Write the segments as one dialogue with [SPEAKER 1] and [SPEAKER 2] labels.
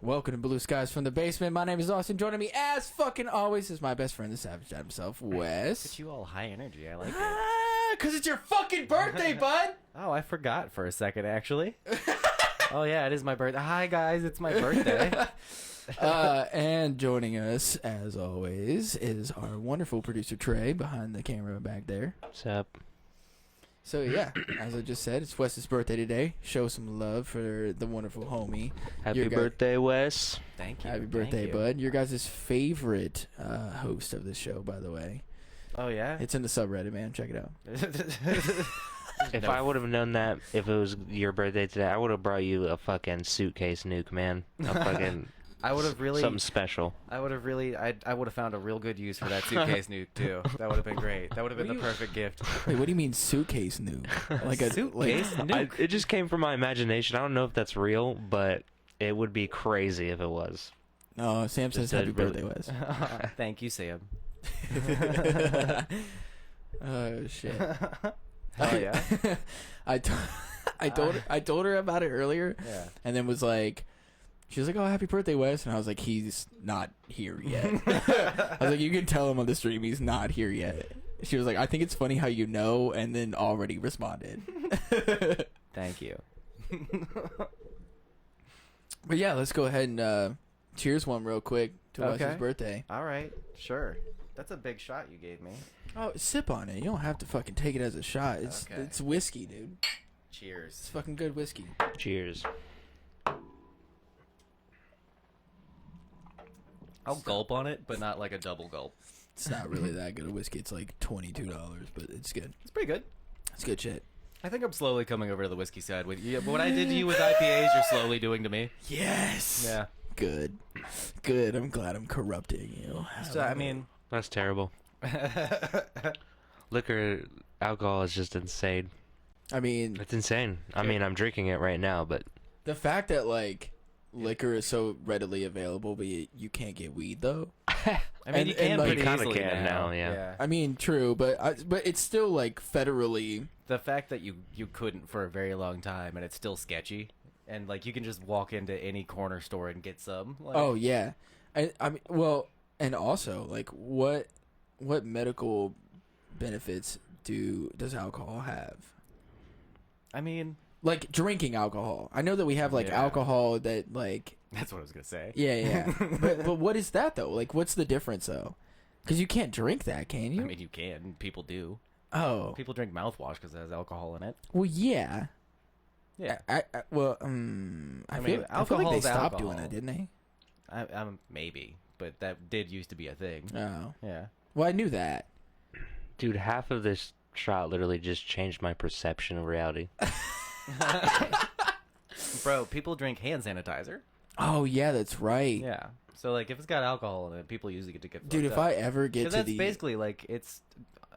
[SPEAKER 1] Welcome to Blue Skies from the Basement. My name is Austin. Joining me, as fucking always, is my best friend, the Savage Dad himself, Wes.
[SPEAKER 2] Look at you all high energy. I like it.
[SPEAKER 1] Because it's your fucking birthday, bud!
[SPEAKER 2] Oh, I forgot for a second, actually. Oh, yeah, it is my birthday. Hi, guys. It's my birthday.
[SPEAKER 1] And joining us, as always, is our wonderful producer, Trey, behind the camera back there.
[SPEAKER 3] What's up?
[SPEAKER 1] So, yeah, as I just said, it's Wes's birthday today. Show some love for the wonderful homie.
[SPEAKER 3] Happy birthday, Wes.
[SPEAKER 2] Thank you.
[SPEAKER 1] Happy birthday, bud. Your guys' favorite host of this show, by the way.
[SPEAKER 2] Oh, yeah?
[SPEAKER 1] It's in the subreddit, man. Check it out.
[SPEAKER 3] If I would have known that if it was your birthday today, I would have brought you a fucking suitcase nuke, man. A fucking
[SPEAKER 2] I would have really...
[SPEAKER 3] something special.
[SPEAKER 2] I would have really... I would have found a real good use for that suitcase nuke, too. That would have been great. That would have been the perfect gift.
[SPEAKER 1] Wait, what do you mean suitcase nuke? Like a
[SPEAKER 2] Suitcase nuke?
[SPEAKER 3] It just came from my imagination. I don't know if that's real, but it would be crazy if it was.
[SPEAKER 1] No, Sam says happy birthday, Wes.
[SPEAKER 2] Thank you, Sam.
[SPEAKER 1] Oh shit.
[SPEAKER 2] Oh, yeah?
[SPEAKER 1] I told her about it earlier.
[SPEAKER 2] Yeah.
[SPEAKER 1] And then was like, she was like, "Oh, happy birthday, Wes," and I was like, "He's not here yet." I was like, "You can tell him on the stream he's not here yet." She was like, "I think it's funny how you know," and then already responded.
[SPEAKER 2] Thank you.
[SPEAKER 1] But yeah, let's go ahead and cheers one real quick to Wes's birthday.
[SPEAKER 2] All right. Sure. That's a big shot you gave me.
[SPEAKER 1] Oh, sip on it. You don't have to fucking take it as a shot. It's
[SPEAKER 2] Okay.
[SPEAKER 1] it's whiskey, dude. It's
[SPEAKER 2] Cheers.
[SPEAKER 1] fucking good whiskey.
[SPEAKER 3] Cheers.
[SPEAKER 2] I'll gulp on it, but not like a double gulp.
[SPEAKER 1] It's not really that good of whiskey. It's like $22, but it's good.
[SPEAKER 2] It's pretty good.
[SPEAKER 1] It's good shit.
[SPEAKER 2] I think I'm slowly coming over to the whiskey side with you. What I did to you with IPAs, you're slowly doing to me.
[SPEAKER 1] Yes.
[SPEAKER 2] Yeah.
[SPEAKER 1] Good. Good. I'm glad I'm corrupting you.
[SPEAKER 2] So, I mean...
[SPEAKER 3] That's terrible. Liquor, alcohol is just insane.
[SPEAKER 1] I mean,
[SPEAKER 3] It's insane. I mean, I'm drinking it right now, but
[SPEAKER 1] the fact that like liquor is so readily available, but you can't get weed though.
[SPEAKER 2] I mean, you
[SPEAKER 1] And,
[SPEAKER 2] can
[SPEAKER 1] like,
[SPEAKER 2] pretty
[SPEAKER 3] you kinda
[SPEAKER 2] easily
[SPEAKER 3] can now, yeah.
[SPEAKER 2] yeah.
[SPEAKER 1] I mean, true, but it's still like federally.
[SPEAKER 2] The fact that you couldn't for a very long time, and it's still sketchy, and like you can just walk into any corner store and get some. Like,
[SPEAKER 1] Oh yeah, I mean, well, and also like what medical benefits does alcohol have?
[SPEAKER 2] I mean,
[SPEAKER 1] Like drinking alcohol. I know that we have like
[SPEAKER 2] Yeah.
[SPEAKER 1] alcohol that like
[SPEAKER 2] that's what I was gonna say.
[SPEAKER 1] yeah. but what is that though? Like what's the difference though? Because you can't drink that, can you?
[SPEAKER 2] I mean, you can. People do.
[SPEAKER 1] Oh,
[SPEAKER 2] People drink mouthwash because it has alcohol in it.
[SPEAKER 1] well, yeah.
[SPEAKER 2] Yeah.
[SPEAKER 1] I feel
[SPEAKER 2] mean,
[SPEAKER 1] like they
[SPEAKER 2] alcohol's
[SPEAKER 1] stopped
[SPEAKER 2] alcohol.
[SPEAKER 1] doing that, didn't they?
[SPEAKER 2] Maybe, but that did used to be a thing.
[SPEAKER 1] Oh,
[SPEAKER 2] Yeah.
[SPEAKER 1] well, I knew that.
[SPEAKER 3] dude, half of this shot literally just changed my perception of reality.
[SPEAKER 2] Bro, people drink hand sanitizer.
[SPEAKER 1] Oh yeah, that's right.
[SPEAKER 2] Yeah. So like, if it's got alcohol in it, people usually get to get.
[SPEAKER 1] Dude,
[SPEAKER 2] fucked
[SPEAKER 1] if
[SPEAKER 2] up.
[SPEAKER 1] I ever get to
[SPEAKER 2] that's
[SPEAKER 1] the
[SPEAKER 2] basically like it's,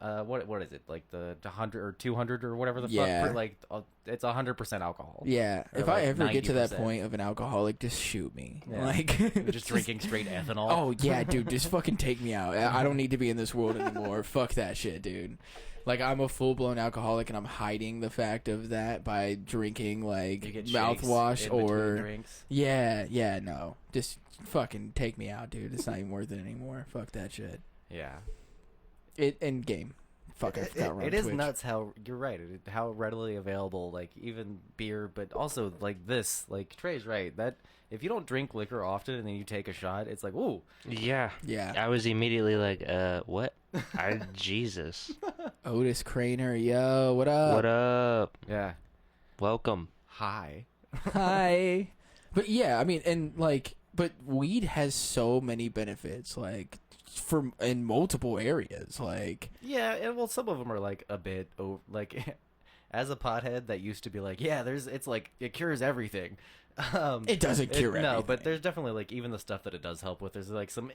[SPEAKER 2] what is it, like the 100 or 200 or whatever the
[SPEAKER 1] Yeah.
[SPEAKER 2] fuck, like it's 100% alcohol.
[SPEAKER 1] yeah,
[SPEAKER 2] Or
[SPEAKER 1] if I
[SPEAKER 2] like
[SPEAKER 1] ever get to that
[SPEAKER 2] 90%.
[SPEAKER 1] point of an alcoholic, just shoot me.
[SPEAKER 2] Yeah.
[SPEAKER 1] Like
[SPEAKER 2] Just drinking straight ethanol.
[SPEAKER 1] Oh yeah, dude, just fucking take me out. I don't need to be in this world anymore. Fuck that shit, dude. Like I'm a full blown alcoholic, and I'm hiding the fact of that by drinking like
[SPEAKER 2] You get
[SPEAKER 1] mouthwash
[SPEAKER 2] shakes in between
[SPEAKER 1] or
[SPEAKER 2] drinks.
[SPEAKER 1] yeah, no, just fucking take me out, dude. It's not even worth it anymore. Fuck that shit.
[SPEAKER 2] Yeah.
[SPEAKER 1] It end game. Fuck, I forgot. we're on
[SPEAKER 2] It is
[SPEAKER 1] Twitch.
[SPEAKER 2] nuts how you're right. How readily available, like even beer, but also like this. Like Trey's right that if you don't drink liquor often and then you take a shot, it's like, ooh,
[SPEAKER 3] Yeah.
[SPEAKER 1] Yeah.
[SPEAKER 3] I was immediately like, what? Jesus.
[SPEAKER 1] Otis Craner, yo, what up?
[SPEAKER 3] What up?
[SPEAKER 2] yeah,
[SPEAKER 3] Welcome.
[SPEAKER 2] hi.
[SPEAKER 1] Hi. But yeah, I mean, and like, but weed has so many benefits, like, in multiple areas, like.
[SPEAKER 2] Yeah, and well, some of them are like a bit like. As a pothead that used to be like, yeah, it's like it cures everything.
[SPEAKER 1] It doesn't cure
[SPEAKER 2] No,
[SPEAKER 1] everything.
[SPEAKER 2] but there's definitely like even the stuff that it does help with. There's like some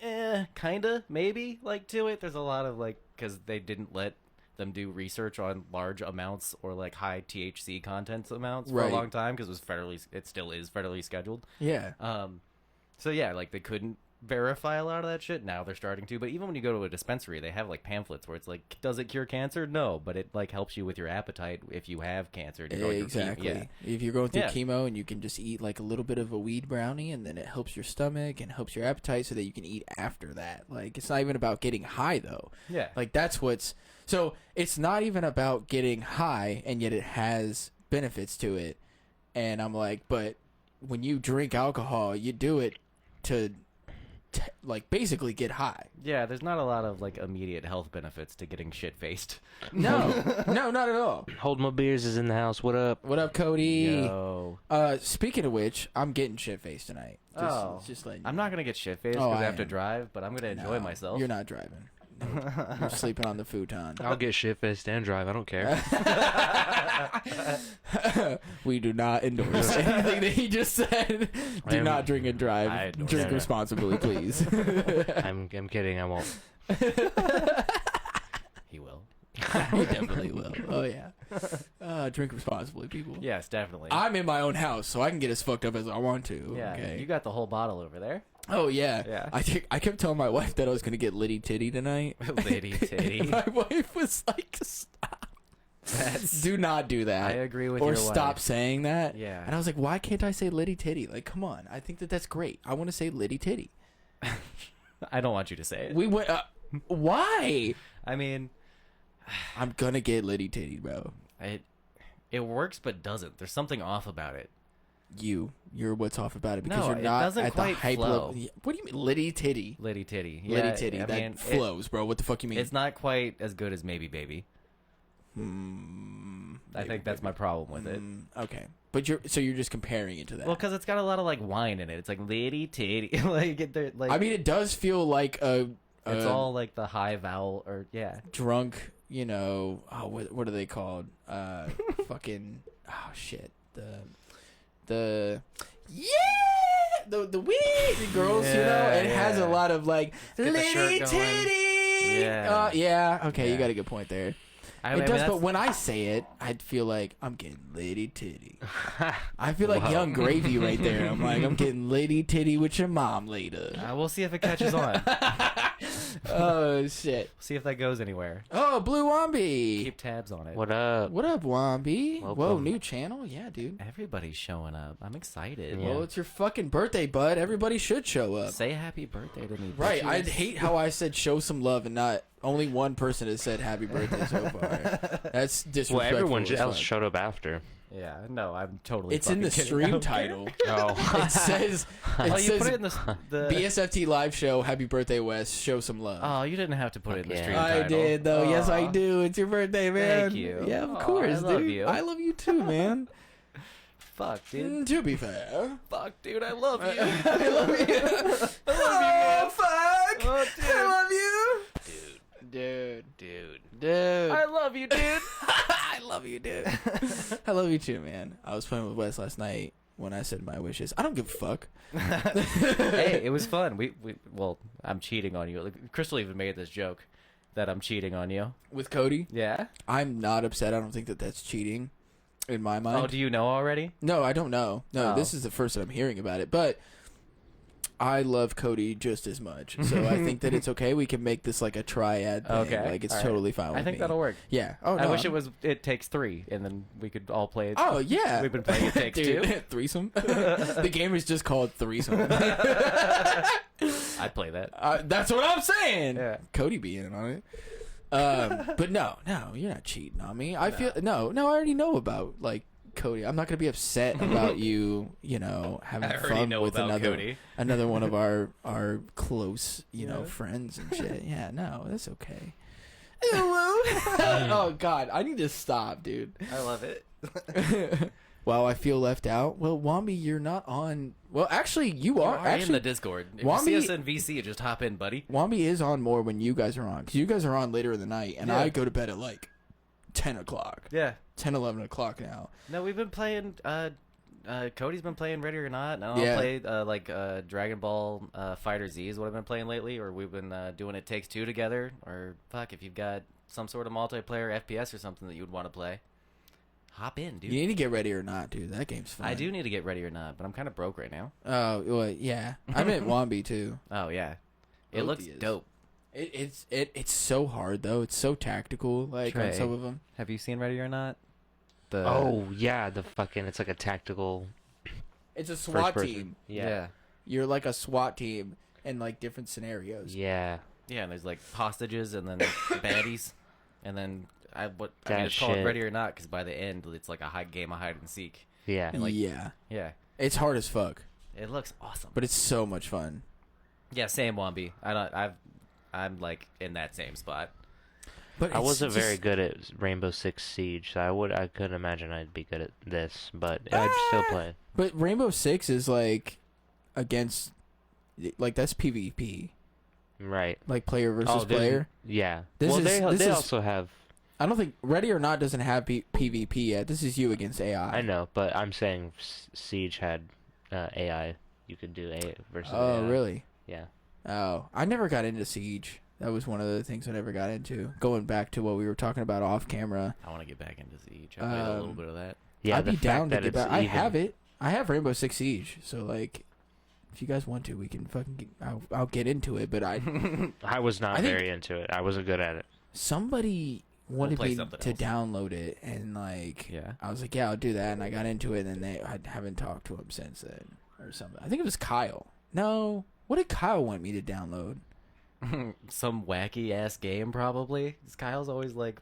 [SPEAKER 2] kinda maybe like to it. There's a lot of like because they didn't let them do research on large amounts or like high THC content amounts for
[SPEAKER 1] Right.
[SPEAKER 2] a long time because it still is federally scheduled.
[SPEAKER 1] Yeah.
[SPEAKER 2] So yeah, like they couldn't verify a lot of that shit. Now they're starting to, but even when you go to a dispensary, they have like pamphlets where it's like, does it cure cancer? No, but it like helps you with your appetite if you have cancer.
[SPEAKER 1] Exactly. If you're going through chemo and you can just eat like a little bit of a weed brownie, and then it helps your stomach and helps your appetite so that you can eat after that. Like, it's not even about getting high though.
[SPEAKER 2] Yeah.
[SPEAKER 1] Like, that's what's, so it's not even about getting high, and yet it has benefits to it. And I'm like, but when you drink alcohol, you do it to like basically get high.
[SPEAKER 2] Yeah, there's not a lot of like immediate health benefits to getting shit faced.
[SPEAKER 1] No, no, not at all.
[SPEAKER 3] Hold My Beers is in the house. What up?
[SPEAKER 1] What up, Cody?
[SPEAKER 2] Yo.
[SPEAKER 1] Speaking of which, I'm getting shit faced tonight. Just letting you
[SPEAKER 2] I'm
[SPEAKER 1] know.
[SPEAKER 2] not gonna get shit faced because I have to drive, but I'm gonna enjoy myself.
[SPEAKER 1] You're not driving. No, you're sleeping on the futon.
[SPEAKER 3] I'll get shit-faced and drive. I don't care.
[SPEAKER 1] We do not endorse anything that he just said. Do not drink and drive. Drink responsibly, please.
[SPEAKER 3] I'm kidding. I won't.
[SPEAKER 2] He will.
[SPEAKER 1] He definitely will. Oh, yeah. Drink responsibly, people.
[SPEAKER 2] Yes, definitely.
[SPEAKER 1] I'm in my own house, so I can get as fucked up as I want to.
[SPEAKER 2] Yeah,
[SPEAKER 1] okay?
[SPEAKER 2] You got the whole bottle over there.
[SPEAKER 1] Oh, yeah.
[SPEAKER 2] Yeah.
[SPEAKER 1] I kept telling my wife that I was going to get Liddy Titty tonight.
[SPEAKER 2] Liddy Titty.
[SPEAKER 1] My wife was like, stop. Do not do that.
[SPEAKER 2] I agree with
[SPEAKER 1] or
[SPEAKER 2] your
[SPEAKER 1] stop
[SPEAKER 2] wife.
[SPEAKER 1] saying that.
[SPEAKER 2] Yeah.
[SPEAKER 1] And I was like, why can't I say Liddy Titty? Like, come on. I think that that's great. I want to say Liddy Titty.
[SPEAKER 2] I don't want you to say it.
[SPEAKER 1] We went. Why?
[SPEAKER 2] I mean,
[SPEAKER 1] I'm gonna get Liddy Titty, bro.
[SPEAKER 2] It works, but doesn't. There's something off about it.
[SPEAKER 1] You're what's off about it because
[SPEAKER 2] No,
[SPEAKER 1] you're
[SPEAKER 2] it
[SPEAKER 1] not
[SPEAKER 2] doesn't
[SPEAKER 1] at the
[SPEAKER 2] quite
[SPEAKER 1] hype
[SPEAKER 2] flow.
[SPEAKER 1] level. What do you mean, Liddy Titty?
[SPEAKER 2] Liddy Titty.
[SPEAKER 1] Liddy Titty.
[SPEAKER 2] I
[SPEAKER 1] That
[SPEAKER 2] mean,
[SPEAKER 1] flows, bro. What the fuck you mean?
[SPEAKER 2] It's not quite as good as Maybe Baby. I think that's my problem with it.
[SPEAKER 1] Okay, but you're just comparing it to that.
[SPEAKER 2] Well, because it's got a lot of like wine in it. It's like Liddy Titty. like
[SPEAKER 1] I mean, it does feel like a.
[SPEAKER 2] It's all like the high vowel or
[SPEAKER 1] drunk. You know, what are they called? Fucking shit. The weed girls, you know, it has a lot of like Liddy Titty.
[SPEAKER 2] Yeah.
[SPEAKER 1] Okay, you got a good point there. It does, but when I say it, I feel like I'm getting Liddy Titty. I feel like Young Gravy right there. I'm like, I'm getting Liddy Titty with your mom later.
[SPEAKER 2] We'll see if it catches on.
[SPEAKER 1] Oh shit!
[SPEAKER 2] See if that goes anywhere.
[SPEAKER 1] Oh, Blue Wombi.
[SPEAKER 2] Keep tabs on it.
[SPEAKER 3] What up?
[SPEAKER 1] What up, Wombi?
[SPEAKER 3] Welcome.
[SPEAKER 1] Whoa, new channel? Yeah, dude.
[SPEAKER 2] Everybody's showing up. I'm excited.
[SPEAKER 1] Well, it's your fucking birthday, bud. Everybody should show up.
[SPEAKER 2] Say happy birthday to me.
[SPEAKER 1] Right.
[SPEAKER 2] bitches.
[SPEAKER 1] I hate how I said show some love and not only one person has said happy birthday so far. That's disrespectful.
[SPEAKER 3] Well, everyone
[SPEAKER 1] as
[SPEAKER 3] else
[SPEAKER 1] fuck.
[SPEAKER 3] showed up after.
[SPEAKER 2] Yeah, no, I'm totally.
[SPEAKER 1] It's in the
[SPEAKER 2] fucking
[SPEAKER 1] stream
[SPEAKER 2] kidding.
[SPEAKER 1] title.
[SPEAKER 3] Oh.
[SPEAKER 1] It says.
[SPEAKER 2] Oh,
[SPEAKER 1] It
[SPEAKER 2] you
[SPEAKER 1] says
[SPEAKER 2] put it in the
[SPEAKER 1] BSFT live show. Happy birthday, Wes. Show some love.
[SPEAKER 2] Oh, you didn't have to put it in the
[SPEAKER 3] Yeah.
[SPEAKER 2] stream
[SPEAKER 1] I
[SPEAKER 2] title.
[SPEAKER 1] did though. Yes, I
[SPEAKER 2] Aw.
[SPEAKER 1] do. It's your birthday, man.
[SPEAKER 2] Thank you.
[SPEAKER 1] Yeah, of
[SPEAKER 2] Aw,
[SPEAKER 1] course,
[SPEAKER 2] I love
[SPEAKER 1] dude.
[SPEAKER 2] you.
[SPEAKER 1] I love you too, man.
[SPEAKER 2] Fuck, dude.
[SPEAKER 1] To be fair.
[SPEAKER 2] Fuck, dude. I love you.
[SPEAKER 1] I love you. Oh, fuck.
[SPEAKER 2] Oh, dude.
[SPEAKER 1] I love you.
[SPEAKER 2] Dude.
[SPEAKER 1] Dude.
[SPEAKER 2] I love you, dude.
[SPEAKER 1] I love you, dude. I love you too, man. I was playing with Wes last night when I said my wishes. I don't give a fuck.
[SPEAKER 2] Hey, it was fun. Well, I'm cheating on you. Like, Crystal even made this joke that I'm cheating on you.
[SPEAKER 1] With Cody,
[SPEAKER 2] Yeah?
[SPEAKER 1] I'm not upset. I don't think that that's cheating in my mind.
[SPEAKER 2] Oh, do you know already?
[SPEAKER 1] No, I don't know. No,
[SPEAKER 2] Oh.
[SPEAKER 1] this is the first that I'm hearing about it. But I love Cody just as much. So I think that it's okay. We can make this like a triad thing.
[SPEAKER 2] Okay.
[SPEAKER 1] Like, it's
[SPEAKER 2] All right.
[SPEAKER 1] totally fine with
[SPEAKER 2] I think
[SPEAKER 1] me.
[SPEAKER 2] that'll work.
[SPEAKER 1] Yeah. Oh, no.
[SPEAKER 2] I wish it takes 3, and then we could all play it.
[SPEAKER 1] Oh, yeah.
[SPEAKER 2] We've been playing It Takes
[SPEAKER 1] Dude,
[SPEAKER 2] 2.
[SPEAKER 1] Threesome? The game is just called Threesome.
[SPEAKER 2] I'd play that.
[SPEAKER 1] That's what I'm saying.
[SPEAKER 2] Yeah.
[SPEAKER 1] Cody be in on it. But no, you're not cheating on me. I feel I already know about like Cody. I'm not gonna be upset about you know, having
[SPEAKER 2] I already
[SPEAKER 1] fun
[SPEAKER 2] know
[SPEAKER 1] with
[SPEAKER 2] about Cody.
[SPEAKER 1] another one of our close, you know, friends and shit. Yeah, no, that's okay. Oh God, I need to stop, dude.
[SPEAKER 2] I love it.
[SPEAKER 1] Wow, I feel left out. Well, Wombi, you're not on. Well, actually, you are.
[SPEAKER 2] in
[SPEAKER 1] Actually,
[SPEAKER 2] the Discord. If
[SPEAKER 1] Wombi-
[SPEAKER 2] you see us in VC, just hop in, buddy.
[SPEAKER 1] Wombi is on more when you guys are on, because you guys are on later in the night, and
[SPEAKER 2] Yeah.
[SPEAKER 1] I go to bed at like 10 o'clock,
[SPEAKER 2] Yeah.
[SPEAKER 1] 10, 11 o'clock now.
[SPEAKER 2] No, we've been playing. Cody's been playing Ready or Not. And I'll
[SPEAKER 1] Yeah.
[SPEAKER 2] play Dragon Ball Fighter Z is what I've been playing lately. Or we've been doing It Takes Two together. Or fuck, if you've got some sort of multiplayer FPS or something that you would want to play, hop in, dude.
[SPEAKER 1] You need to get Ready or Not, dude. That game's fun.
[SPEAKER 2] I do need to get Ready or Not, but I'm kind of broke right now.
[SPEAKER 1] Oh, well, yeah. I meant Wombi too.
[SPEAKER 2] Oh yeah, it
[SPEAKER 1] Both
[SPEAKER 2] looks
[SPEAKER 1] is.
[SPEAKER 2] dope.
[SPEAKER 1] It's so hard though. It's so tactical, like on
[SPEAKER 2] Trey.
[SPEAKER 1] some of them.
[SPEAKER 2] Have you seen Ready or Not? The
[SPEAKER 3] Oh yeah, the fucking it's like a tactical
[SPEAKER 1] It's a
[SPEAKER 3] first
[SPEAKER 1] SWAT
[SPEAKER 3] person.
[SPEAKER 1] team.
[SPEAKER 2] yeah.
[SPEAKER 1] You're like a SWAT team in like different scenarios.
[SPEAKER 3] Yeah.
[SPEAKER 2] Yeah, and there's like hostages and then baddies, and then I mean
[SPEAKER 3] That
[SPEAKER 2] it's called
[SPEAKER 3] shit.
[SPEAKER 2] Ready or Not because by the end it's like a game of hide and seek.
[SPEAKER 3] Yeah.
[SPEAKER 2] And, like,
[SPEAKER 1] yeah.
[SPEAKER 2] Yeah,
[SPEAKER 1] It's hard as fuck,
[SPEAKER 2] it looks awesome.
[SPEAKER 1] but it's so much fun.
[SPEAKER 2] Yeah, same Wombi. I'm like in that same spot.
[SPEAKER 1] But
[SPEAKER 3] I
[SPEAKER 1] it's
[SPEAKER 3] wasn't very
[SPEAKER 1] just-
[SPEAKER 3] good at Rainbow Six Siege, so I couldn't imagine I'd be good at this, but I'd still play.
[SPEAKER 1] But Rainbow Six is like against, like that's PvP,
[SPEAKER 3] Right.
[SPEAKER 1] like player versus
[SPEAKER 3] Oh, there's-
[SPEAKER 1] player.
[SPEAKER 3] Yeah.
[SPEAKER 1] This
[SPEAKER 3] well,
[SPEAKER 1] is-
[SPEAKER 3] they
[SPEAKER 1] this is-
[SPEAKER 3] also have.
[SPEAKER 1] I don't think Ready or Not doesn't have PvP yet. This is you against AI.
[SPEAKER 3] I know, but I'm saying Siege had AI. You could do A versus
[SPEAKER 1] Oh,
[SPEAKER 3] AI.
[SPEAKER 1] really?
[SPEAKER 3] Yeah.
[SPEAKER 1] Oh, I never got into Siege. That was one of the things I never got into. Going back to what we were talking about off camera.
[SPEAKER 2] I want to get back into Siege. I played a little
[SPEAKER 1] Um,
[SPEAKER 2] bit of that.
[SPEAKER 3] Yeah.
[SPEAKER 1] I'd
[SPEAKER 3] the
[SPEAKER 1] be down
[SPEAKER 3] fact
[SPEAKER 1] to
[SPEAKER 3] that
[SPEAKER 1] get
[SPEAKER 3] it's
[SPEAKER 1] back. I
[SPEAKER 3] even-
[SPEAKER 1] have it. I have Rainbow Six Siege. So like, if you guys want to, we can fucking. I'll get into it. But
[SPEAKER 3] I was not
[SPEAKER 1] I think-
[SPEAKER 3] very into it. I wasn't good at it.
[SPEAKER 1] somebody wanted
[SPEAKER 2] play
[SPEAKER 1] me
[SPEAKER 2] something
[SPEAKER 1] to
[SPEAKER 2] else.
[SPEAKER 1] download it, and like,
[SPEAKER 2] Yeah.
[SPEAKER 1] I was like, yeah, I'll do that, and I got into it, and then I haven't talked to him since then or something. I think it was Kyle. No, what did Kyle want me to download?
[SPEAKER 2] Some wacky ass game probably. 'Cause Kyle's always like,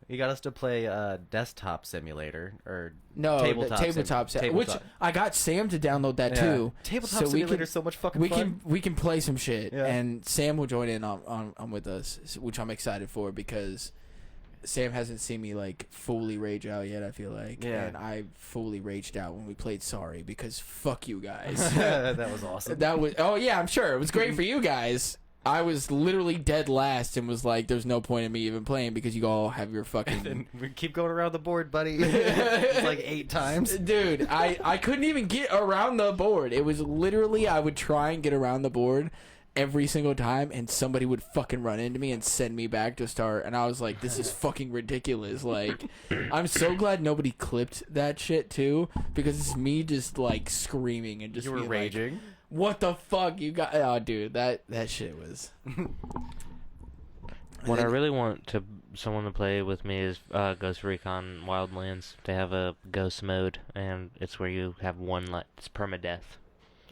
[SPEAKER 2] he got us to play Desktop Simulator or
[SPEAKER 1] No,
[SPEAKER 2] Tabletop
[SPEAKER 1] tabletop,
[SPEAKER 2] Sim-
[SPEAKER 1] which
[SPEAKER 2] Tabletop.
[SPEAKER 1] I got Sam to download that too.
[SPEAKER 2] Tabletop
[SPEAKER 1] So we
[SPEAKER 2] Simulator
[SPEAKER 1] can-
[SPEAKER 2] is so much fucking
[SPEAKER 1] We
[SPEAKER 2] fun.
[SPEAKER 1] can play some shit,
[SPEAKER 2] Yeah.
[SPEAKER 1] and Sam will join in on with us, which I'm excited for because Sam hasn't seen me like fully rage out yet. I feel like,
[SPEAKER 2] Yeah.
[SPEAKER 1] and I fully raged out when we played Sorry because fuck you guys.
[SPEAKER 2] That was awesome.
[SPEAKER 1] That was yeah, I'm sure it was great for you guys. I was literally dead last and was like, "There's no point in me even playing because you all have your fucking."
[SPEAKER 2] And we keep going around the board, buddy. It's like 8 times.
[SPEAKER 1] Dude, I couldn't even get around the board. It was literally I would try and get around the board every single time, and somebody would fucking run into me and send me back to start. And I was like, "This is fucking ridiculous!" Like, I'm so glad nobody clipped that shit too, because it's me just like screaming and just
[SPEAKER 2] You were
[SPEAKER 1] being like,
[SPEAKER 2] raging.
[SPEAKER 1] what the fuck you got? Oh, dude, that shit was.
[SPEAKER 3] What I really want someone to play with me is Ghost Recon Wildlands. They have a ghost mode, and it's where you have one it's permadeath.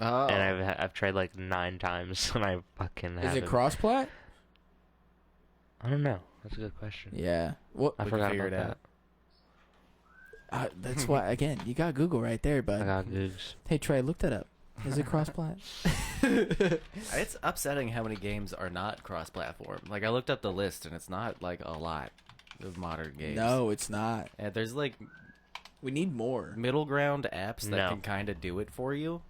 [SPEAKER 2] Oh.
[SPEAKER 3] And I've tried like 9 times, and I fucking
[SPEAKER 1] Is
[SPEAKER 3] haven't.
[SPEAKER 1] it cross-plat?
[SPEAKER 3] I don't know. That's a good question.
[SPEAKER 1] Yeah. What?
[SPEAKER 3] I
[SPEAKER 2] We can
[SPEAKER 3] forgot
[SPEAKER 2] figure
[SPEAKER 3] about
[SPEAKER 2] it
[SPEAKER 3] that.
[SPEAKER 2] out.
[SPEAKER 1] That's why. Again, you got Google right there,
[SPEAKER 3] I
[SPEAKER 1] bud.
[SPEAKER 3] got Googs.
[SPEAKER 1] Hey Trey, look that up. Is it cross-plat?
[SPEAKER 2] It's upsetting how many games are not cross-platform. Like I looked up the list, and it's not like a lot of modern games.
[SPEAKER 1] No, it's not.
[SPEAKER 2] And there's like
[SPEAKER 1] We need more.
[SPEAKER 2] middle ground apps that
[SPEAKER 3] No.
[SPEAKER 2] can kind of do it for you.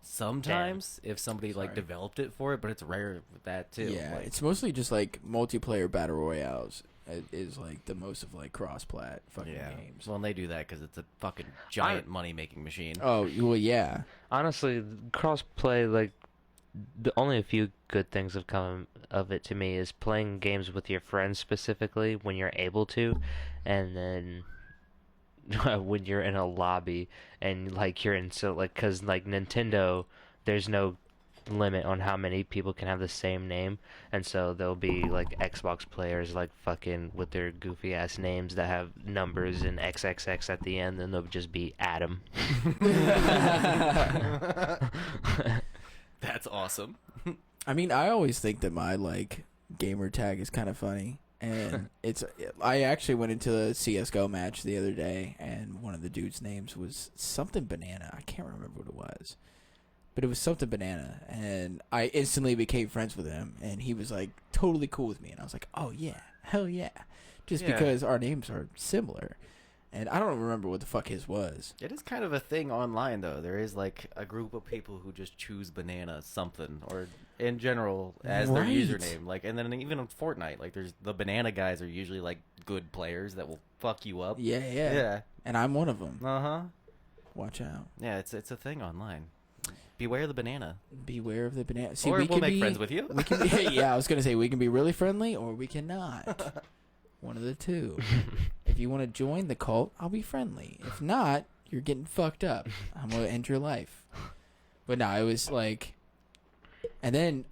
[SPEAKER 2] Sometimes, if somebody like
[SPEAKER 1] Sorry.
[SPEAKER 2] developed it for it, but it's rare with that too.
[SPEAKER 1] Yeah,
[SPEAKER 2] Like,
[SPEAKER 1] it's mostly just like multiplayer battle royales. It is like the most of like cross-plat fucking games.
[SPEAKER 2] Well, and they do that because it's a fucking giant money-making machine.
[SPEAKER 1] Oh well, yeah.
[SPEAKER 3] Honestly, crossplay, like, only a few good things have come of it to me is playing games with your friends specifically when you're able to, and then when you're in a lobby and like you're in because like Nintendo, there's no limit on how many people can have the same name, and so there'll be like Xbox players like fucking with their goofy ass names that have numbers and XXX at the end, and they'll just be Adam.
[SPEAKER 2] That's awesome.
[SPEAKER 1] I mean, I always think that my like gamer tag is kind of funny, and it's. I actually went into a CS:GO match the other day, and one of the dudes' names was something banana. I can't remember what it was, but it was something banana, and I instantly became friends with him, and he was like totally cool with me, and I was like, oh yeah, hell yeah, just
[SPEAKER 2] Yeah.
[SPEAKER 1] because our names are similar. And I don't remember what the fuck his was.
[SPEAKER 2] It is kind of a thing online, though. There is like a group of people who just choose banana something, or in general as their
[SPEAKER 1] Right.
[SPEAKER 2] username. Like, and then even in Fortnite, like there's the banana guys are usually like good players that will fuck you up.
[SPEAKER 1] Yeah, yeah.
[SPEAKER 2] Yeah.
[SPEAKER 1] And I'm one of them.
[SPEAKER 2] Uh huh.
[SPEAKER 1] Watch out.
[SPEAKER 2] Yeah, it's a thing online. Beware the banana.
[SPEAKER 1] Beware of the banana. See,
[SPEAKER 2] Or
[SPEAKER 1] we
[SPEAKER 2] we'll
[SPEAKER 1] can
[SPEAKER 2] make
[SPEAKER 1] be,
[SPEAKER 2] friends with you.
[SPEAKER 1] We can be, yeah, I was gonna say we can be really friendly, or we cannot. One of the two. If you want to join the cult, I'll be friendly. If not, you're getting fucked up. I'm gonna end your life. But no, it was like, and then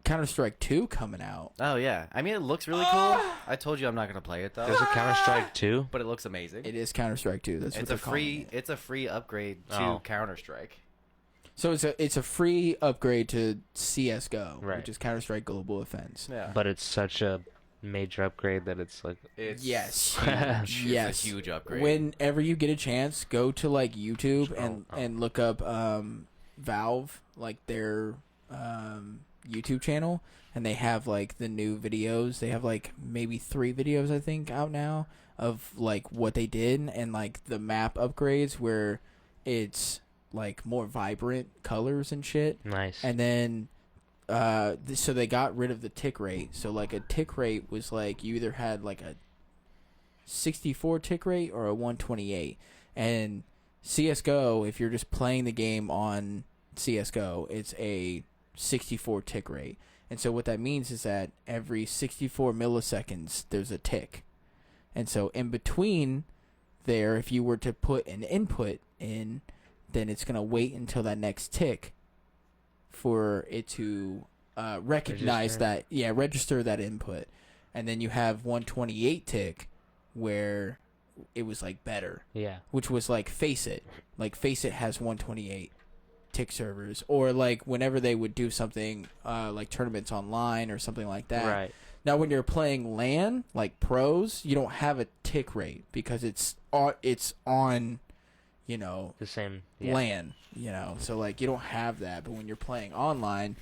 [SPEAKER 1] Counter-Strike 2 coming out.
[SPEAKER 2] Oh yeah, I mean it looks really cool. I told you I'm not gonna play it though.
[SPEAKER 3] There's a Counter-Strike 2?
[SPEAKER 2] But it looks amazing.
[SPEAKER 1] It is Counter-Strike 2. That's what
[SPEAKER 2] It's
[SPEAKER 1] they're
[SPEAKER 2] a free.
[SPEAKER 1] calling it.
[SPEAKER 2] It's a free upgrade to Counter-Strike.
[SPEAKER 1] So it's a free upgrade to CS:GO,
[SPEAKER 3] Right.
[SPEAKER 1] which is Counter-Strike Global Offense.
[SPEAKER 2] Yeah.
[SPEAKER 3] But it's such a major upgrade that it's like...
[SPEAKER 2] It's
[SPEAKER 1] Yes.
[SPEAKER 2] huge.
[SPEAKER 1] Yes.
[SPEAKER 2] It's a huge upgrade.
[SPEAKER 1] Whenever you get a chance, go to like YouTube
[SPEAKER 3] Oh.
[SPEAKER 1] and look up Valve, like their YouTube channel, and they have like the new videos. They have like maybe 3 videos I think out now of like what they did and like the map upgrades where it's like more vibrant colors and shit.
[SPEAKER 3] Nice.
[SPEAKER 1] And then so they got rid of the tick rate. So like a tick rate was like you either had like a 64 tick rate or a 128. And CS:GO, if you're just playing the game on CS:GO, it's a 64 tick rate. And so what that means is that every 64 milliseconds there's a tick. And so in between there, if you were to put an input in, then it's going to wait until that next tick for it to recognize register that input. And then you have 128 tick where it was like better.
[SPEAKER 3] Yeah.
[SPEAKER 1] Which was like Faceit. Like Faceit has 128 tick servers, or like whenever they would do something like tournaments online or something like that.
[SPEAKER 3] Right.
[SPEAKER 1] Now when you're playing LAN, like pros, you don't have a tick rate because it's on you know,
[SPEAKER 3] The same.
[SPEAKER 1] LAN, you know, so like you don't have that. But when you're playing online,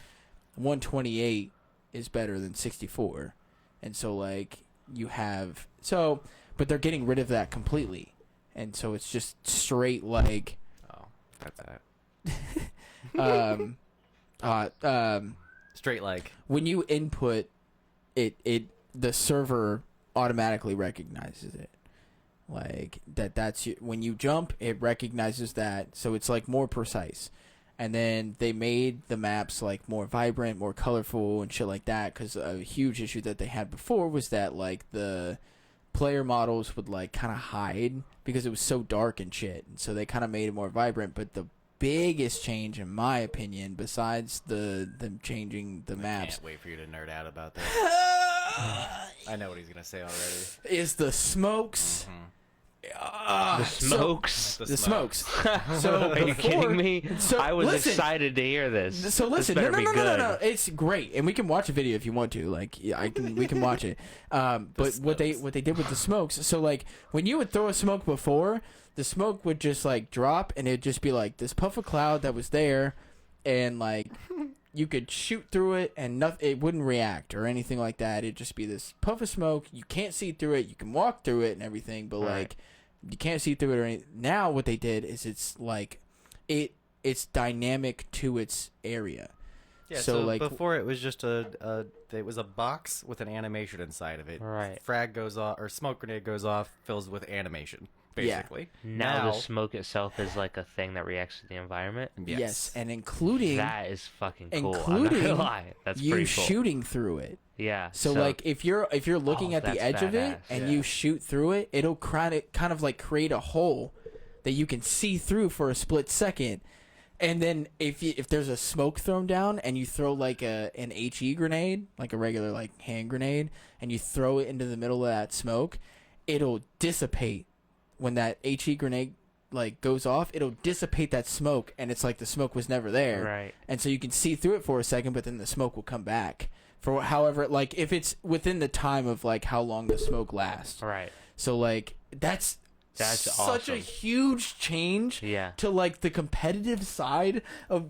[SPEAKER 1] 128 is better than 64, and so like you have but they're getting rid of that completely, and so it's just straight like
[SPEAKER 2] Oh, that. Straight like.
[SPEAKER 1] when you input it the server automatically recognizes it. Like that's when you jump, it recognizes that, so it's like more precise. And then they made the maps like more vibrant, more colorful and shit like that, because a huge issue that they had before was that like the player models would like kind of hide because it was so dark and shit, and so they kind of made it more vibrant. But the biggest change, in my opinion, besides them changing the
[SPEAKER 2] I
[SPEAKER 1] maps,
[SPEAKER 2] can't wait for you to nerd out about that. I know what he's gonna say already.
[SPEAKER 1] is the smokes.
[SPEAKER 2] Mhm.
[SPEAKER 3] The smokes.
[SPEAKER 1] The smokes. So
[SPEAKER 3] Are you kidding me?
[SPEAKER 1] So,
[SPEAKER 3] I was
[SPEAKER 1] listen.
[SPEAKER 3] excited to hear this.
[SPEAKER 1] So listen,
[SPEAKER 3] This
[SPEAKER 1] no,
[SPEAKER 3] better
[SPEAKER 1] no,
[SPEAKER 3] be
[SPEAKER 1] no, no,
[SPEAKER 3] good.
[SPEAKER 1] no, it's great, and we can watch a video if you want to. Like, yeah, we can watch it. But what they did with the smokes, so like when you would throw a smoke before, the smoke would just like drop, and it'd just be like this puff of cloud that was there, and like you could shoot through it, and it wouldn't react or anything like that. It'd just be this puff of smoke. You can't see through it. You can walk through it and everything, but
[SPEAKER 3] Right.
[SPEAKER 1] like you can't see through it or anything. Now what they did is it's like it's dynamic to its area.
[SPEAKER 2] Yeah,
[SPEAKER 1] So,
[SPEAKER 2] so
[SPEAKER 1] like-
[SPEAKER 2] before it was just it was a box with an animation inside of it.
[SPEAKER 3] Right.
[SPEAKER 2] Frag goes off or smoke grenade goes off, fills with animation,
[SPEAKER 1] Yeah.
[SPEAKER 2] basically.
[SPEAKER 3] Now the smoke itself is like a thing that reacts to the environment.
[SPEAKER 1] Yes, and including
[SPEAKER 3] That is fucking cool. I'm
[SPEAKER 1] including
[SPEAKER 3] not gonna lie. That's
[SPEAKER 1] you
[SPEAKER 3] pretty cool.
[SPEAKER 1] shooting through it.
[SPEAKER 3] Yeah.
[SPEAKER 1] So like if you're looking
[SPEAKER 3] Oh,
[SPEAKER 1] at the
[SPEAKER 3] that's
[SPEAKER 1] edge of it
[SPEAKER 3] badass.
[SPEAKER 1] and
[SPEAKER 2] Yeah.
[SPEAKER 1] you shoot through it, it'll kind of like create a hole that you can see through for a split second. And then if there's a smoke thrown down and you throw like an HE grenade, like a regular like hand grenade, and you throw it into the middle of that smoke, it'll dissipate when that HE grenade like goes off. It'll dissipate that smoke, and it's like the smoke was never there.
[SPEAKER 3] Right.
[SPEAKER 1] And so you can see through it for a second, but then the smoke will come back for however, like if it's within the time of like how long the smoke lasts.
[SPEAKER 3] Right.
[SPEAKER 1] So like that's such a
[SPEAKER 3] awesome.
[SPEAKER 1] huge change
[SPEAKER 3] Yeah.
[SPEAKER 1] to like the competitive side of.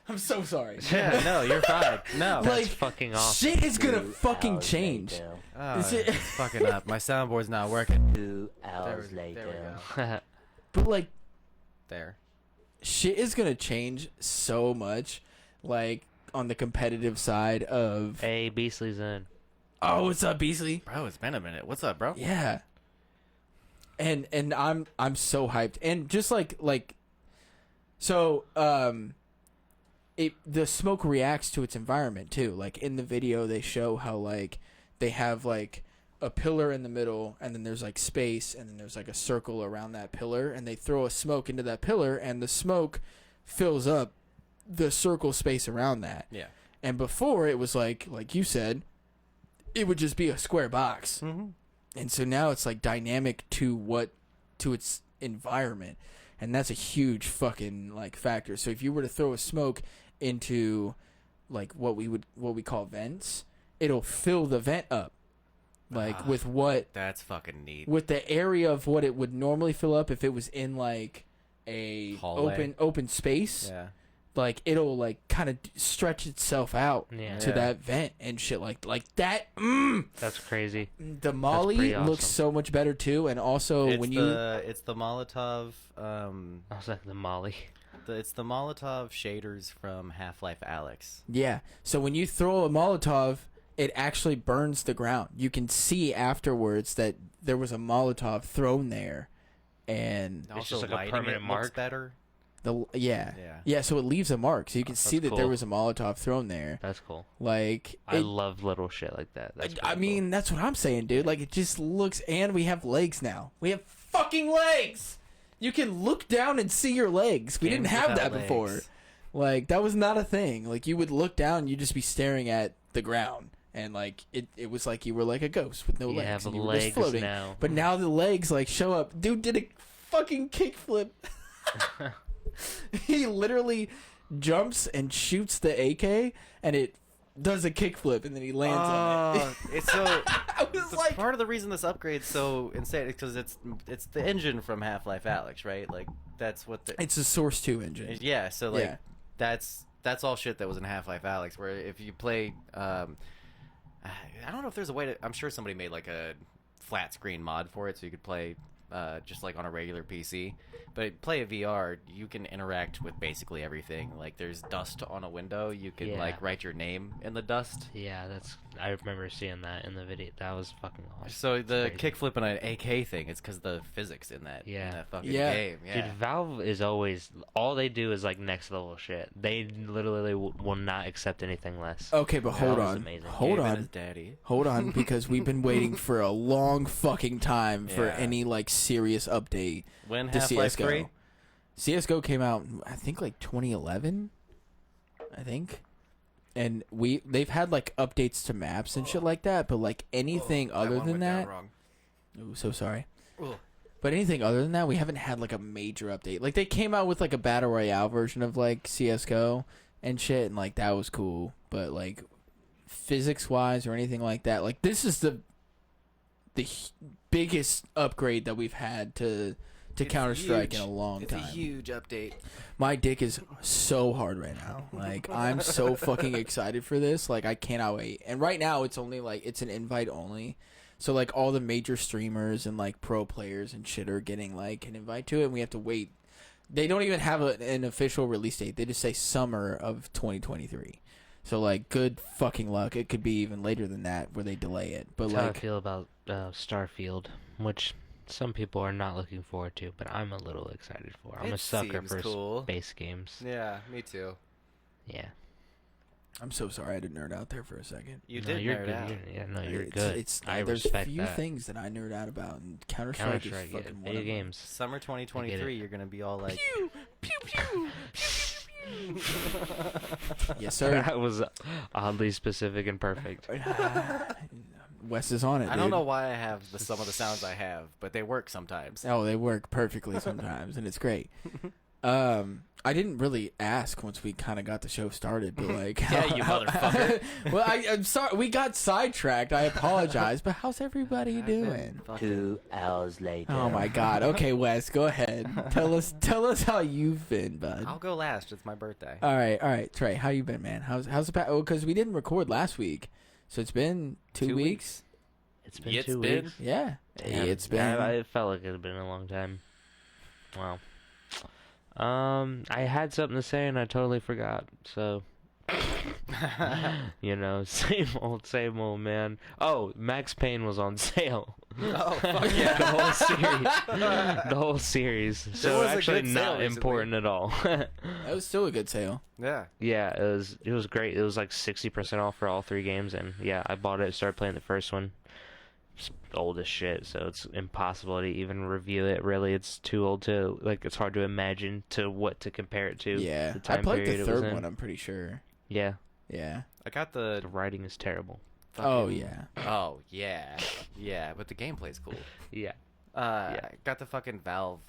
[SPEAKER 1] I'm so sorry.
[SPEAKER 2] Yeah, no, you're fine. No.
[SPEAKER 3] That's
[SPEAKER 1] Like,
[SPEAKER 3] fucking awesome.
[SPEAKER 1] Shit is gonna fucking change.
[SPEAKER 2] Oh,
[SPEAKER 1] Is it-
[SPEAKER 2] it's fucking up. My soundboard's not working.
[SPEAKER 3] 2 hours
[SPEAKER 2] There we
[SPEAKER 3] later.
[SPEAKER 1] But like
[SPEAKER 2] There.
[SPEAKER 1] shit is gonna change so much, like on the competitive side of.
[SPEAKER 3] Hey, Beasley's in.
[SPEAKER 1] Oh, what's up, Beasley?
[SPEAKER 2] Bro, it's been a minute. What's up, bro?
[SPEAKER 1] Yeah. And I'm so hyped. And just like so the smoke reacts to its environment too. Like in the video they show how like they have like a pillar in the middle, and then there's like space, and then there's like a circle around that pillar, and they throw a smoke into that pillar, and the smoke fills up the circle space around that.
[SPEAKER 2] Yeah.
[SPEAKER 1] And before it was like you said, it would just be a square box.
[SPEAKER 2] Mm-hmm.
[SPEAKER 1] And so now it's like dynamic to its environment, and that's a huge fucking like factor. So if you were to throw a smoke into like what we call vents, it'll fill the vent up. Like with what
[SPEAKER 2] that's fucking neat.
[SPEAKER 1] With the area of what it would normally fill up if it was in like a
[SPEAKER 2] hallway.
[SPEAKER 1] open space.
[SPEAKER 2] Yeah.
[SPEAKER 1] Like it'll like kind of stretch itself out to
[SPEAKER 2] Yeah.
[SPEAKER 1] that vent and shit like that.
[SPEAKER 3] That's crazy.
[SPEAKER 1] The Molly
[SPEAKER 3] awesome.
[SPEAKER 1] looks so much better too, and also
[SPEAKER 2] it's the Molotov.
[SPEAKER 3] I was like the Molly.
[SPEAKER 2] It's the Molotov shaders from Half-Life Alyx.
[SPEAKER 1] Yeah. So when you throw a Molotov, it actually burns the ground. You can see afterwards that there was a Molotov thrown there, and
[SPEAKER 3] It's just
[SPEAKER 2] Also,
[SPEAKER 3] like a
[SPEAKER 2] lighting
[SPEAKER 3] permanent
[SPEAKER 2] it
[SPEAKER 3] mark.
[SPEAKER 2] looks better.
[SPEAKER 1] yeah.
[SPEAKER 2] Yeah.
[SPEAKER 1] So it leaves a mark, so you can see
[SPEAKER 3] That's
[SPEAKER 1] that there
[SPEAKER 3] cool.
[SPEAKER 1] was a Molotov thrown there.
[SPEAKER 3] That's cool.
[SPEAKER 1] Like
[SPEAKER 3] I love little shit like that. That's
[SPEAKER 1] I
[SPEAKER 3] pretty
[SPEAKER 1] mean, that's what I'm saying, dude. Like it just looks, and we have legs now. We have fucking legs. You can look down and see your legs. We didn't
[SPEAKER 2] Games
[SPEAKER 1] have
[SPEAKER 2] without
[SPEAKER 1] that before.
[SPEAKER 2] legs.
[SPEAKER 1] Like that was not a thing. Like you would look down, and you'd just be staring at the ground, and like it was like you were like a ghost with no
[SPEAKER 3] You
[SPEAKER 1] legs,
[SPEAKER 3] have
[SPEAKER 1] and you were
[SPEAKER 3] legs
[SPEAKER 1] just floating.
[SPEAKER 3] now.
[SPEAKER 1] But now the legs like show up. Dude did a fucking kickflip. He literally jumps and shoots the AK, and it does a kickflip, and then he lands on it.
[SPEAKER 2] It's so.
[SPEAKER 1] I was
[SPEAKER 2] the-
[SPEAKER 1] like,
[SPEAKER 2] part of the reason this upgrade's so insane is because it's the engine from Half-Life Alyx, right? Like that's what the
[SPEAKER 1] it's a Source 2 engine.
[SPEAKER 2] yeah. So like
[SPEAKER 1] Yeah.
[SPEAKER 2] that's all shit that was in Half-Life Alyx. Where if you play, I don't know if there's a way to. I'm sure somebody made like a flat screen mod for it, so you could play just like on a regular PC. But play a VR, you can interact with basically everything. Like there's dust on a window, you can
[SPEAKER 3] Yeah.
[SPEAKER 2] like write your name in the dust.
[SPEAKER 3] Yeah, I remember seeing that in the video. That was fucking awesome.
[SPEAKER 2] So the
[SPEAKER 3] Crazy.
[SPEAKER 2] kickflip and an AK thing, it's because the physics in that,
[SPEAKER 3] Yeah.
[SPEAKER 2] in that fucking
[SPEAKER 1] Yeah.
[SPEAKER 2] game. Yeah.
[SPEAKER 3] Dude, Valve is always all they do is like next level shit. They literally will not accept anything less.
[SPEAKER 1] Okay, but hold
[SPEAKER 3] That was
[SPEAKER 1] on.
[SPEAKER 3] amazing.
[SPEAKER 1] Hold
[SPEAKER 2] Gabe and
[SPEAKER 1] on.
[SPEAKER 2] his daddy.
[SPEAKER 1] Hold on, because we've been waiting for a long fucking time for
[SPEAKER 2] Yeah.
[SPEAKER 1] any like serious update
[SPEAKER 2] When
[SPEAKER 1] to
[SPEAKER 2] Half-Life
[SPEAKER 1] CS:GO.
[SPEAKER 2] 3?
[SPEAKER 1] CS:GO came out, I think, like 2011. I think, and they've had like updates to maps and shit like that, but like anything other than that, ooh, so sorry.
[SPEAKER 2] Ugh.
[SPEAKER 1] But anything other than that, we haven't had like a major update. Like they came out with like a battle royale version of like CS:GO and shit, and like that was cool. But like physics wise or anything like that, like this is the biggest upgrade that we've had to
[SPEAKER 2] It's
[SPEAKER 1] Counter-Strike in
[SPEAKER 2] huge.
[SPEAKER 1] a long
[SPEAKER 2] It's
[SPEAKER 1] time.
[SPEAKER 2] a huge update.
[SPEAKER 1] My dick is so hard right now. Like I'm so fucking excited for this. Like I cannot wait. And right now it's only like it's an invite only. So like all the major streamers and like pro players and shit are getting like an invite to it, and we have to wait. They don't even have an official release date. They just say summer of 2023. So like good fucking luck. It could be even later than that where they delay it. But
[SPEAKER 3] That's how I
[SPEAKER 1] like
[SPEAKER 3] feel about Starfield, which some people are not looking forward to, but I'm a little excited for. I'm a
[SPEAKER 2] It
[SPEAKER 3] sucker
[SPEAKER 2] seems
[SPEAKER 3] for
[SPEAKER 2] cool.
[SPEAKER 3] space games.
[SPEAKER 2] Yeah, me too.
[SPEAKER 3] Yeah.
[SPEAKER 1] I'm so sorry I had to nerd out there for a second.
[SPEAKER 2] You
[SPEAKER 3] No,
[SPEAKER 2] did
[SPEAKER 3] you're
[SPEAKER 2] nerd
[SPEAKER 3] good.
[SPEAKER 2] out.
[SPEAKER 3] You're good.
[SPEAKER 1] It's
[SPEAKER 3] I
[SPEAKER 1] there's
[SPEAKER 3] respect
[SPEAKER 1] few
[SPEAKER 3] that.
[SPEAKER 1] things that I nerd out about, and Counter-Strike is
[SPEAKER 3] Counter-Strike, yeah,
[SPEAKER 1] fucking one
[SPEAKER 3] video
[SPEAKER 1] of them.
[SPEAKER 3] games.
[SPEAKER 2] Summer
[SPEAKER 3] I
[SPEAKER 2] 2023,
[SPEAKER 3] get it.
[SPEAKER 2] you're gonna be all like,
[SPEAKER 1] Pew pew pew. Yes, sir.
[SPEAKER 3] That was oddly specific and perfect.
[SPEAKER 1] Wes is on it.
[SPEAKER 2] I don't
[SPEAKER 1] dude.
[SPEAKER 2] know why I have some of the sounds I have, but they work sometimes.
[SPEAKER 1] Oh, they work perfectly sometimes, and it's great. I didn't really ask once we kind of got the show started, but like,
[SPEAKER 2] Yeah, you motherfucker.
[SPEAKER 1] Well, I'm sorry, we got sidetracked. I apologize, but how's everybody doing?
[SPEAKER 4] 2 hours later.
[SPEAKER 1] Oh my God. Okay, Wes, go ahead. Tell us how you've been, bud.
[SPEAKER 2] I'll go last. It's my birthday.
[SPEAKER 1] All right, Trey, how you been, man? How's the past? Oh, because we didn't record last week, so it's been 2
[SPEAKER 2] 2
[SPEAKER 1] weeks.
[SPEAKER 3] It's been
[SPEAKER 2] It's
[SPEAKER 3] 2
[SPEAKER 2] been-
[SPEAKER 3] weeks.
[SPEAKER 1] Yeah,
[SPEAKER 3] Damn.
[SPEAKER 1] it's been.
[SPEAKER 3] It felt like it had been a long time. Wow. I had something to say and I totally forgot. So You know, same old, man. Oh, Max Payne was on sale.
[SPEAKER 2] Oh, fuck yeah.
[SPEAKER 3] The whole series. The whole series. So
[SPEAKER 2] was a
[SPEAKER 3] actually
[SPEAKER 2] good sale
[SPEAKER 3] not
[SPEAKER 2] recently.
[SPEAKER 3] important at all.
[SPEAKER 1] That was still a good sale.
[SPEAKER 2] Yeah.
[SPEAKER 3] Yeah, it was great. It was like 60% off for all 3 games, and yeah, I bought it, started playing the first one. It's old as shit, so it's impossible to even review it. Really, it's too old to it's hard to imagine to what to compare it to.
[SPEAKER 1] Yeah,
[SPEAKER 3] the time
[SPEAKER 1] I played
[SPEAKER 3] period
[SPEAKER 1] the
[SPEAKER 3] it was
[SPEAKER 1] third
[SPEAKER 3] in.
[SPEAKER 1] one. I'm pretty sure.
[SPEAKER 3] Yeah,
[SPEAKER 1] Yeah.
[SPEAKER 2] I got
[SPEAKER 3] the
[SPEAKER 2] the.
[SPEAKER 3] writing is terrible.
[SPEAKER 1] Oh
[SPEAKER 2] fucking-
[SPEAKER 1] yeah.
[SPEAKER 2] Oh yeah. Yeah, but the gameplay's cool.
[SPEAKER 3] Yeah.
[SPEAKER 2] I got the fucking Valve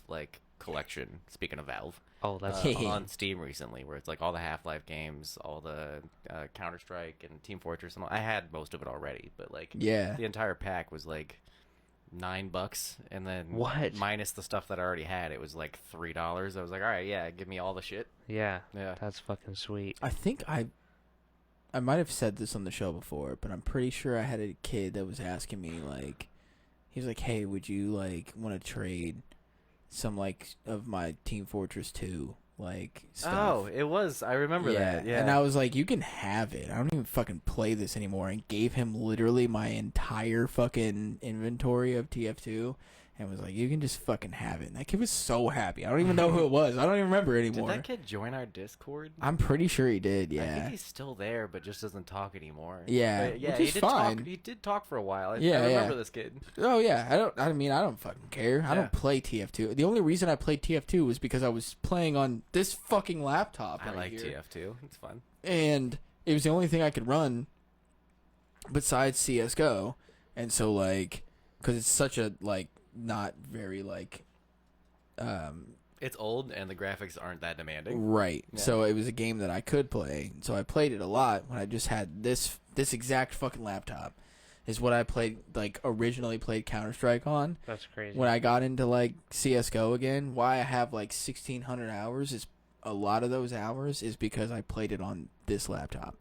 [SPEAKER 2] collection. Speaking of Valve,
[SPEAKER 3] Oh, that's
[SPEAKER 2] on Steam recently, where it's like all the Half-Life games, all the Counter-Strike and Team Fortress, and all. I had most of it already, but
[SPEAKER 1] Yeah.
[SPEAKER 2] the entire pack was like $9, and then
[SPEAKER 3] What?
[SPEAKER 2] minus the stuff that I already had, it was like $3. I was like, all right, yeah, give me all the shit.
[SPEAKER 3] yeah.
[SPEAKER 2] Yeah.
[SPEAKER 3] That's fucking sweet.
[SPEAKER 1] I think I might have said this on the show before, but I'm pretty sure I had a kid that was asking me he was like, "Hey, would you want to trade some of my Team Fortress 2 stuff?"
[SPEAKER 2] Oh, it was. I remember that. Yeah.
[SPEAKER 1] And I was like, "You can have it. I don't even fucking play this anymore." And gave him literally my entire fucking inventory of TF2 and was like, "You can just fucking have it." And that kid was so happy. I don't even know who it was. I don't even remember anymore.
[SPEAKER 2] Did that kid join our Discord?
[SPEAKER 1] I'm pretty sure he did,
[SPEAKER 2] I think
[SPEAKER 1] yeah.
[SPEAKER 2] he's still there, but just doesn't talk anymore.
[SPEAKER 1] Yeah,
[SPEAKER 2] But, yeah,
[SPEAKER 1] which
[SPEAKER 2] he
[SPEAKER 1] is
[SPEAKER 2] did
[SPEAKER 1] fine.
[SPEAKER 2] talk. He did talk for a while. I
[SPEAKER 1] Yeah,
[SPEAKER 2] remember
[SPEAKER 1] yeah.
[SPEAKER 2] this kid.
[SPEAKER 1] Oh yeah, I don't fucking care. I
[SPEAKER 2] Yeah.
[SPEAKER 1] don't play TF2. The only reason I played TF2 was because I was playing on this fucking laptop
[SPEAKER 2] I
[SPEAKER 1] right
[SPEAKER 2] like
[SPEAKER 1] here.
[SPEAKER 2] TF2. It's fun.
[SPEAKER 1] And it was the only thing I could run besides CS:GO. And so cuz it's such a not very
[SPEAKER 2] It's old, and the graphics aren't that demanding.
[SPEAKER 1] right.
[SPEAKER 2] Yeah.
[SPEAKER 1] So it was a game that I could play. So I played it a lot when I just had this exact fucking laptop. Is what I played originally played Counter-Strike on.
[SPEAKER 3] That's crazy.
[SPEAKER 1] When I got into CS:GO again, why I have 1,600 hours is a lot of those hours is because I played it on this laptop.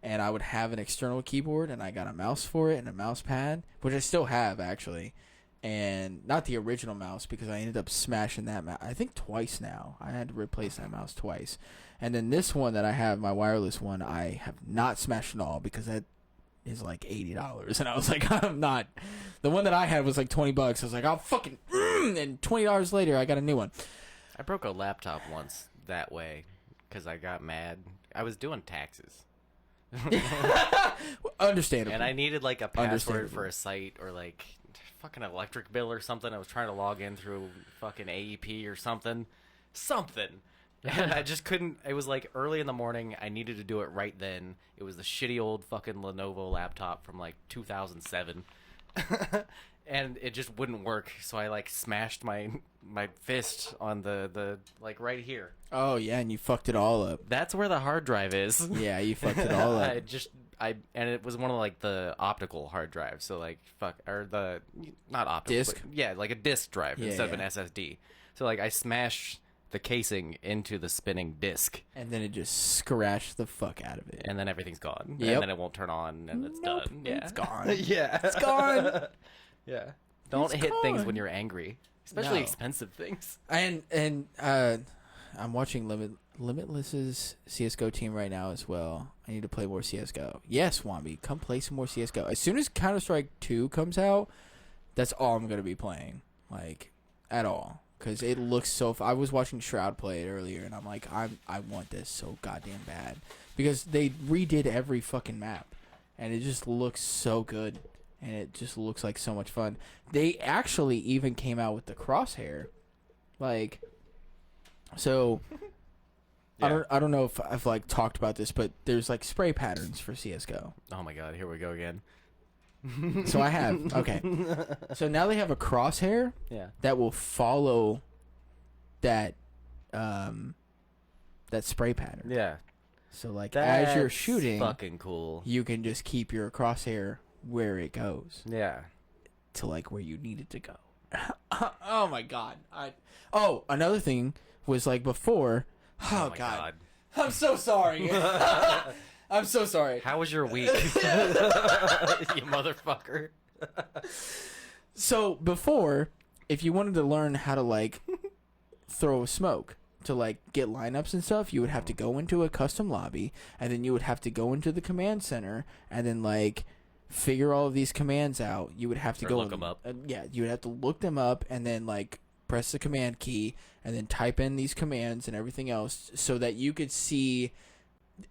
[SPEAKER 1] And I would have an external keyboard, and I got a mouse for it and a mouse pad, which I still have actually. And not the original mouse because I ended up smashing that mouse. I think twice now. I had to replace that mouse twice. And then this one that I have, my wireless one, I have not smashed at all because that is $80. And I was like, I'm not. The one that I had was $20. I was like, I'll fucking. And $20 later, I got a new one.
[SPEAKER 2] I broke a laptop once that way because I got mad. I was doing taxes.
[SPEAKER 1] Understandable.
[SPEAKER 2] And I needed a password
[SPEAKER 1] Understandable.
[SPEAKER 2] for a site or fucking electric bill or something. I was trying to log in through fucking AEP or something. And I just couldn't. It was early in the morning. I needed to do it right then. It was the shitty old fucking Lenovo laptop from 2007. And it just wouldn't work. So I smashed my fist on the right here.
[SPEAKER 1] Oh, yeah, and you fucked it all up.
[SPEAKER 2] That's where the hard drive is.
[SPEAKER 1] Yeah, you fucked it all up.
[SPEAKER 2] And it was one of the optical hard drives, so not optical,
[SPEAKER 1] Disc?
[SPEAKER 2] but, yeah, a disk drive
[SPEAKER 1] Yeah,
[SPEAKER 2] instead of
[SPEAKER 1] yeah.
[SPEAKER 2] an SSD. So I smashed the casing into the spinning disc,
[SPEAKER 1] And then it just scratched the fuck out of it.
[SPEAKER 2] and then everything's gone,
[SPEAKER 1] Yep.
[SPEAKER 2] and then it won't turn on, and it's
[SPEAKER 1] Nope,
[SPEAKER 2] done. Yeah,
[SPEAKER 1] it's gone.
[SPEAKER 2] yeah,
[SPEAKER 1] It's gone.
[SPEAKER 2] yeah. Don't
[SPEAKER 1] It's
[SPEAKER 2] hit things
[SPEAKER 1] gone.
[SPEAKER 2] when you're angry, especially
[SPEAKER 1] No.
[SPEAKER 2] expensive things.
[SPEAKER 1] And I'm watching Limitless's CS:GO team right now as well. I need to play more CS:GO. Yes, Wambi, come play some more CS:GO. As soon as Counter-Strike 2 comes out, that's all I'm gonna be playing, at all, because it looks so. I was watching Shroud play it earlier, and I'm like, I want this so goddamn bad because they redid every fucking map, and it just looks so good, and it just looks like so much fun. They actually even came out with the crosshair, so.
[SPEAKER 2] Yeah.
[SPEAKER 1] I don't know if I've talked about this, but there's spray patterns for CS:GO.
[SPEAKER 2] Oh my god, here we go again.
[SPEAKER 1] So I have. Okay. So now they have a crosshair
[SPEAKER 2] Yeah.
[SPEAKER 1] that will follow that that spray pattern.
[SPEAKER 2] Yeah.
[SPEAKER 1] So as you're
[SPEAKER 2] That's
[SPEAKER 1] shooting,
[SPEAKER 2] fucking cool.
[SPEAKER 1] you can just keep your crosshair where it goes
[SPEAKER 2] Yeah.
[SPEAKER 1] to where you need it to go. Oh my god. Another thing was before. Oh,
[SPEAKER 2] my
[SPEAKER 1] god. I'm so sorry. I'm so sorry.
[SPEAKER 2] How was your week? You motherfucker.
[SPEAKER 1] So before, if you wanted to learn how to throw a smoke, to like get lineups and stuff, you would have to go into a custom lobby, and then you would have to go into the command center, and then like figure all of these commands out. You would have to
[SPEAKER 2] Or
[SPEAKER 1] go
[SPEAKER 2] look 'em up.
[SPEAKER 1] Yeah, you would have to look them up, and then like press the command key, and then type in these commands and everything else, so that you could see.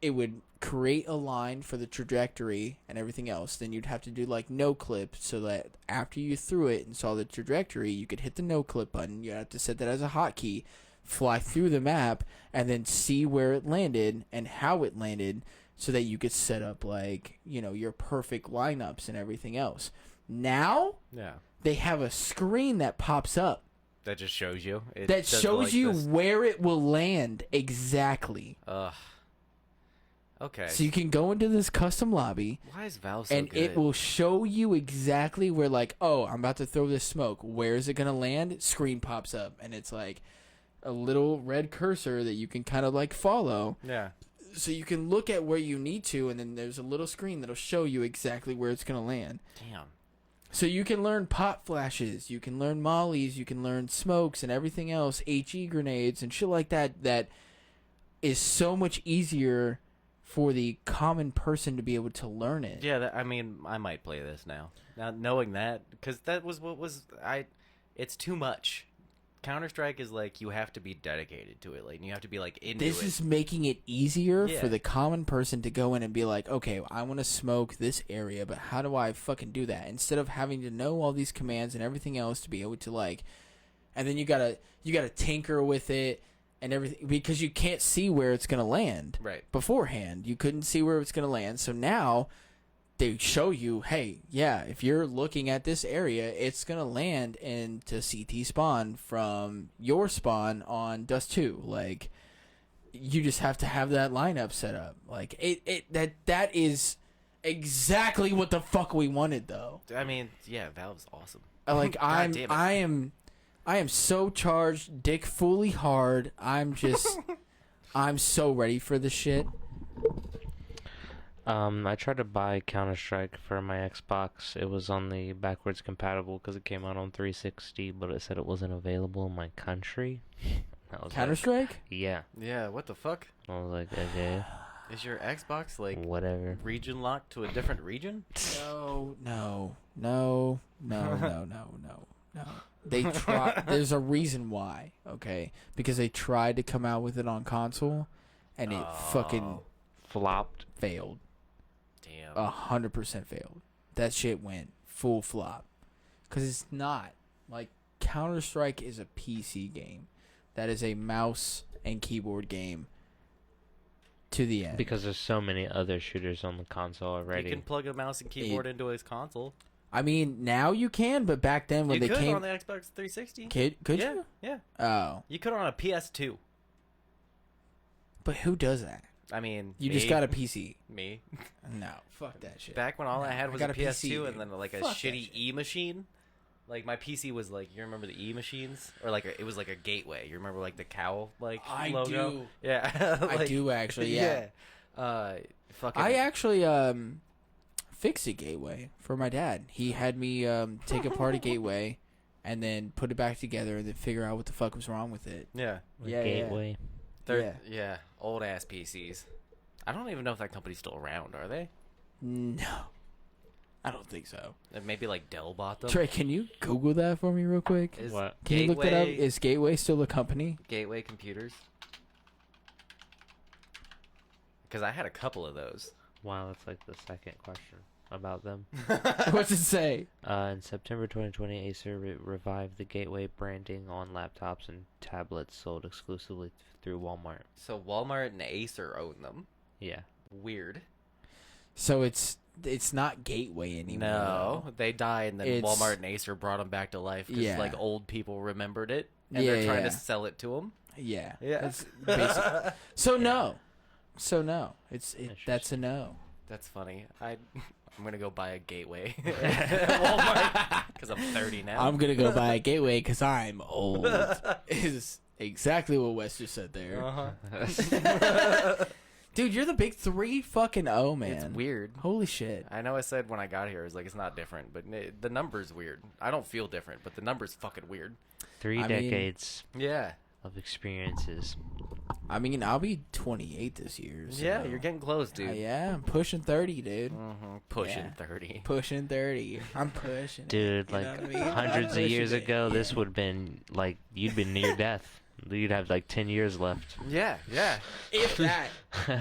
[SPEAKER 1] It would create a line for the trajectory and everything else. Then you'd have to do like no clip, so that after you threw it and saw the trajectory, you could hit the no clip button. You have to set that as a hotkey, fly through the map, and then see where it landed and how it landed, so that you could set up like, you know, your perfect lineups and everything else. Now
[SPEAKER 2] Yeah.
[SPEAKER 1] they have a screen that pops up
[SPEAKER 2] That just shows you. It
[SPEAKER 1] that
[SPEAKER 2] does
[SPEAKER 1] shows
[SPEAKER 2] like
[SPEAKER 1] you
[SPEAKER 2] this.
[SPEAKER 1] where it will land exactly.
[SPEAKER 2] Ugh. Okay.
[SPEAKER 1] So you can go into this custom lobby,
[SPEAKER 2] Why is Valve so
[SPEAKER 1] and
[SPEAKER 2] good?
[SPEAKER 1] it will show you exactly where, like, oh, I'm about to throw this smoke. Where is it going to land? Screen pops up, and it's like a little red cursor that you can kind of like follow.
[SPEAKER 2] Yeah.
[SPEAKER 1] So you can look at where you need to, and then there's a little screen that'll show you exactly where it's going to land.
[SPEAKER 2] Damn.
[SPEAKER 1] So you can learn pot flashes, you can learn mollies, you can learn smokes and everything else, HE grenades and shit like that, that is so much easier for the common person to be able to learn it.
[SPEAKER 2] Yeah, I mean, I might play this now. Now knowing that, because that was what was it's too much. Counter-Strike is like you have to be dedicated to it, like you have to be like into
[SPEAKER 1] This
[SPEAKER 2] it.
[SPEAKER 1] is making it easier
[SPEAKER 2] Yeah.
[SPEAKER 1] for the common person to go in and be like, okay, I want to smoke this area, but how do I fucking do that? Instead of having to know all these commands and everything else to be able to like, and then you gotta tinker with it and everything, because you can't see where it's gonna land.
[SPEAKER 2] Right.
[SPEAKER 1] Beforehand, you couldn't see where it's gonna land, so now they show you, hey, yeah, if you're looking at this area, it's going to land into CT spawn from your spawn on Dust 2. Like, you just have to have that lineup set up. Like, that is exactly what the fuck we wanted, though.
[SPEAKER 2] I mean, yeah, Valve's awesome.
[SPEAKER 1] Like,
[SPEAKER 2] God damn it.
[SPEAKER 1] I am so charged, dick fully hard. I'm so ready for this shit.
[SPEAKER 3] I tried to buy Counter-Strike for my Xbox. It was on the backwards compatible because it came out on 360, but it said it wasn't available in my country. I was
[SPEAKER 1] Counter-Strike?
[SPEAKER 3] like, yeah.
[SPEAKER 2] Yeah, what the fuck?
[SPEAKER 3] I was like, okay,
[SPEAKER 2] Is your Xbox like
[SPEAKER 3] whatever.
[SPEAKER 2] region locked to a different region?
[SPEAKER 1] No. They try. There's a reason why, okay? Because they tried to come out with it on console, and it fucking
[SPEAKER 3] Flopped.
[SPEAKER 1] failed.
[SPEAKER 2] Damn.
[SPEAKER 1] 100% failed. That shit went full flop. Because it's not. Like, Counter-Strike is a PC game. That is a mouse and keyboard game to the end.
[SPEAKER 3] Because there's so many other shooters on the console already.
[SPEAKER 2] You can plug a mouse and keyboard into his console.
[SPEAKER 1] I mean, now you can, but back then when
[SPEAKER 2] You
[SPEAKER 1] they
[SPEAKER 2] could
[SPEAKER 1] came...
[SPEAKER 2] on the Xbox 360.
[SPEAKER 1] Could
[SPEAKER 2] yeah,
[SPEAKER 1] you?
[SPEAKER 2] yeah.
[SPEAKER 1] Oh.
[SPEAKER 2] You could on a PS2.
[SPEAKER 1] But who does that?
[SPEAKER 2] I mean,
[SPEAKER 1] You
[SPEAKER 2] me,
[SPEAKER 1] just got a PC.
[SPEAKER 2] me.
[SPEAKER 1] No, fuck that shit.
[SPEAKER 2] Back when all I
[SPEAKER 1] No,
[SPEAKER 2] had was
[SPEAKER 1] got
[SPEAKER 2] a PS2
[SPEAKER 1] PC,
[SPEAKER 2] and then like a
[SPEAKER 1] Fuck that
[SPEAKER 2] shitty
[SPEAKER 1] shit.
[SPEAKER 2] E machine. Like my PC was like, you remember the E machines, or like it was like a gateway. You remember like the cow like
[SPEAKER 1] I
[SPEAKER 2] logo?
[SPEAKER 1] do.
[SPEAKER 2] Yeah,
[SPEAKER 1] I
[SPEAKER 2] like,
[SPEAKER 1] do actually, yeah.
[SPEAKER 2] Fucking.
[SPEAKER 1] I actually fixed a gateway for my dad. He had me take apart a gateway and then put it back together and then figure out what the fuck was wrong with it.
[SPEAKER 2] Yeah,
[SPEAKER 3] The
[SPEAKER 1] Yeah, yeah.
[SPEAKER 3] gateway.
[SPEAKER 2] they're yeah old ass PCs. I don't even know if that company's still around. Are they?
[SPEAKER 1] No. I don't think so.
[SPEAKER 2] Maybe like Dell bought them.
[SPEAKER 1] Trey, can you Google that for me real quick?
[SPEAKER 2] Is
[SPEAKER 3] What?
[SPEAKER 1] Can you look that up?
[SPEAKER 2] Gateway-
[SPEAKER 1] Is Gateway still a company?
[SPEAKER 2] Gateway computers. Because I had a couple of those.
[SPEAKER 3] Wow, that's like the second question about them.
[SPEAKER 1] What's it say?
[SPEAKER 3] In September 2020, Acer revived the Gateway branding on laptops and tablets sold exclusively through Walmart.
[SPEAKER 2] So Walmart and Acer own them.
[SPEAKER 3] Yeah.
[SPEAKER 2] Weird.
[SPEAKER 1] So it's not Gateway anymore.
[SPEAKER 2] No,
[SPEAKER 1] though.
[SPEAKER 2] they died, and then
[SPEAKER 1] It's-
[SPEAKER 2] Walmart and Acer brought them back to life because
[SPEAKER 1] Yeah.
[SPEAKER 2] like old people remembered it, and
[SPEAKER 1] Yeah,
[SPEAKER 2] they're trying
[SPEAKER 1] yeah.
[SPEAKER 2] to sell it to them.
[SPEAKER 1] Yeah.
[SPEAKER 2] Yeah.
[SPEAKER 1] That's basic. So no. So no. That's a no.
[SPEAKER 2] That's funny. I'm gonna go buy a Gateway at Walmart because I'm 30 now.
[SPEAKER 1] I'm gonna go buy a Gateway because I'm old. Is exactly what Wester said there.
[SPEAKER 2] Uh-huh.
[SPEAKER 1] Dude, you're the big 3 man.
[SPEAKER 2] It's weird.
[SPEAKER 1] Holy shit.
[SPEAKER 2] I know I said when I got here, it's not different, but the number's weird. I don't feel different, but the number's fucking weird.
[SPEAKER 3] 3
[SPEAKER 1] I mean-
[SPEAKER 3] decades.
[SPEAKER 2] Yeah.
[SPEAKER 3] of experiences.
[SPEAKER 1] I mean, I'll be 28 this year. So.
[SPEAKER 2] Yeah, you're getting close, dude.
[SPEAKER 1] Yeah, I'm pushing 30, dude.
[SPEAKER 2] Pushing
[SPEAKER 1] Yeah.
[SPEAKER 2] 30.
[SPEAKER 1] Pushing 30. I'm pushing.
[SPEAKER 3] Dude,
[SPEAKER 1] You
[SPEAKER 3] like
[SPEAKER 1] know what I mean?
[SPEAKER 3] hundreds of
[SPEAKER 1] I'm
[SPEAKER 3] years
[SPEAKER 1] pushing it.
[SPEAKER 3] ago, this would have been like you'd been near death. You'd have like 10 years left.
[SPEAKER 2] Yeah.
[SPEAKER 1] If that.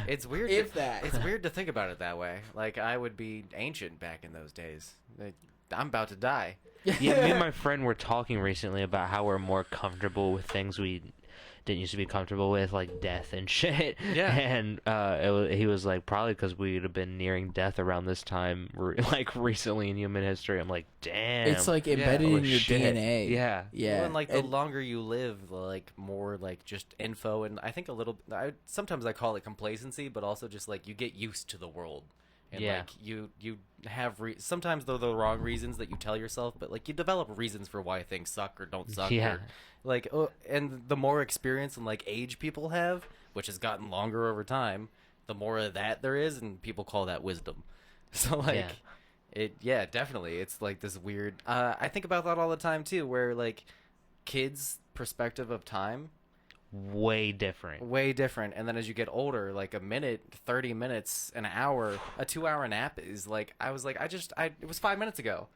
[SPEAKER 2] It's weird.
[SPEAKER 1] If that.
[SPEAKER 2] It's weird to think about it that way. Like, I would be ancient back in those days. Like, I'm about to die.
[SPEAKER 3] Yeah, me and my friend were talking recently about how we're more comfortable with things we didn't used to be comfortable with, like death and shit.
[SPEAKER 2] Yeah.
[SPEAKER 3] And he was like, probably because we'd have been nearing death around this time, like recently in human history. I'm like, damn.
[SPEAKER 1] It's like embedded
[SPEAKER 3] Oh,
[SPEAKER 1] in your
[SPEAKER 3] shit.
[SPEAKER 1] DNA.
[SPEAKER 3] Yeah.
[SPEAKER 1] Yeah.
[SPEAKER 2] Well, and like the longer you live, like more like just info, and I think a little. Sometimes I call it complacency, but also just like you get used to the world, and
[SPEAKER 3] Yeah.
[SPEAKER 2] like you have sometimes they're the wrong reasons that you tell yourself, but like you develop reasons for why things suck or don't suck.
[SPEAKER 3] Yeah.
[SPEAKER 2] Or, like and the more experience and like age people have, which has gotten longer over time, the more of that there is, and people call that wisdom. So like.
[SPEAKER 3] Yeah.
[SPEAKER 2] Definitely. It's like this weird. I think about that all the time too, where like kids' perspective of time
[SPEAKER 3] Way different.
[SPEAKER 2] way different, and then as you get older, like a minute, 30 minutes, an hour, a 2-hour nap is like I was like it was 5 minutes ago,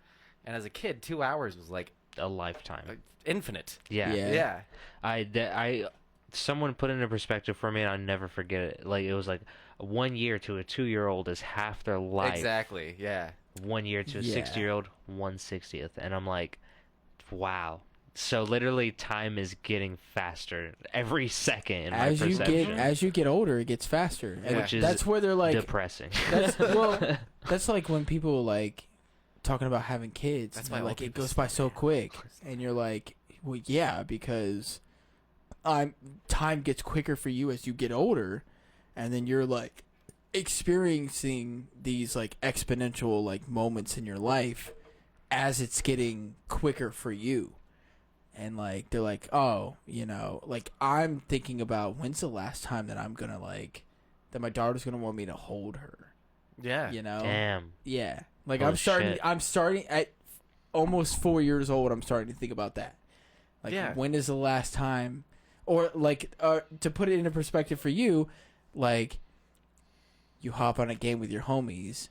[SPEAKER 2] and as a kid, 2 hours was like
[SPEAKER 3] A lifetime.
[SPEAKER 2] infinite.
[SPEAKER 3] Yeah.
[SPEAKER 1] Yeah.
[SPEAKER 2] Yeah.
[SPEAKER 3] Someone put it into perspective for me, and I'll never forget it. Like, it was like 1 year to a 2-year-old is half their life.
[SPEAKER 2] Exactly. Yeah.
[SPEAKER 3] 1 year to a
[SPEAKER 1] Yeah.
[SPEAKER 3] 60-year-old, 1/60th. And I'm like, wow. So literally, time is getting faster every second in my perception.
[SPEAKER 1] As you get older, it gets faster, and
[SPEAKER 3] Which is
[SPEAKER 1] that's where they're like.
[SPEAKER 3] depressing.
[SPEAKER 1] That's like when people like talking about having kids.
[SPEAKER 2] That's
[SPEAKER 1] and they're
[SPEAKER 2] why
[SPEAKER 1] like
[SPEAKER 2] old
[SPEAKER 1] it
[SPEAKER 2] people
[SPEAKER 1] goes by so quick, and you're like, well, yeah, because time gets quicker for you as you get older, and then you're like experiencing these like exponential like moments in your life as it's getting quicker for you. And like they're like, oh, like I'm thinking about when's the last time that I'm gonna like that my daughter's gonna want me to hold her.
[SPEAKER 2] Yeah.
[SPEAKER 3] Damn.
[SPEAKER 1] Yeah. Like
[SPEAKER 3] Holy shit.
[SPEAKER 1] I'm starting at almost 4 years old. I'm starting to think about that. Like,
[SPEAKER 2] Yeah.
[SPEAKER 1] when is the last time, or like, to put it into perspective for you, like, you hop on a game with your homies,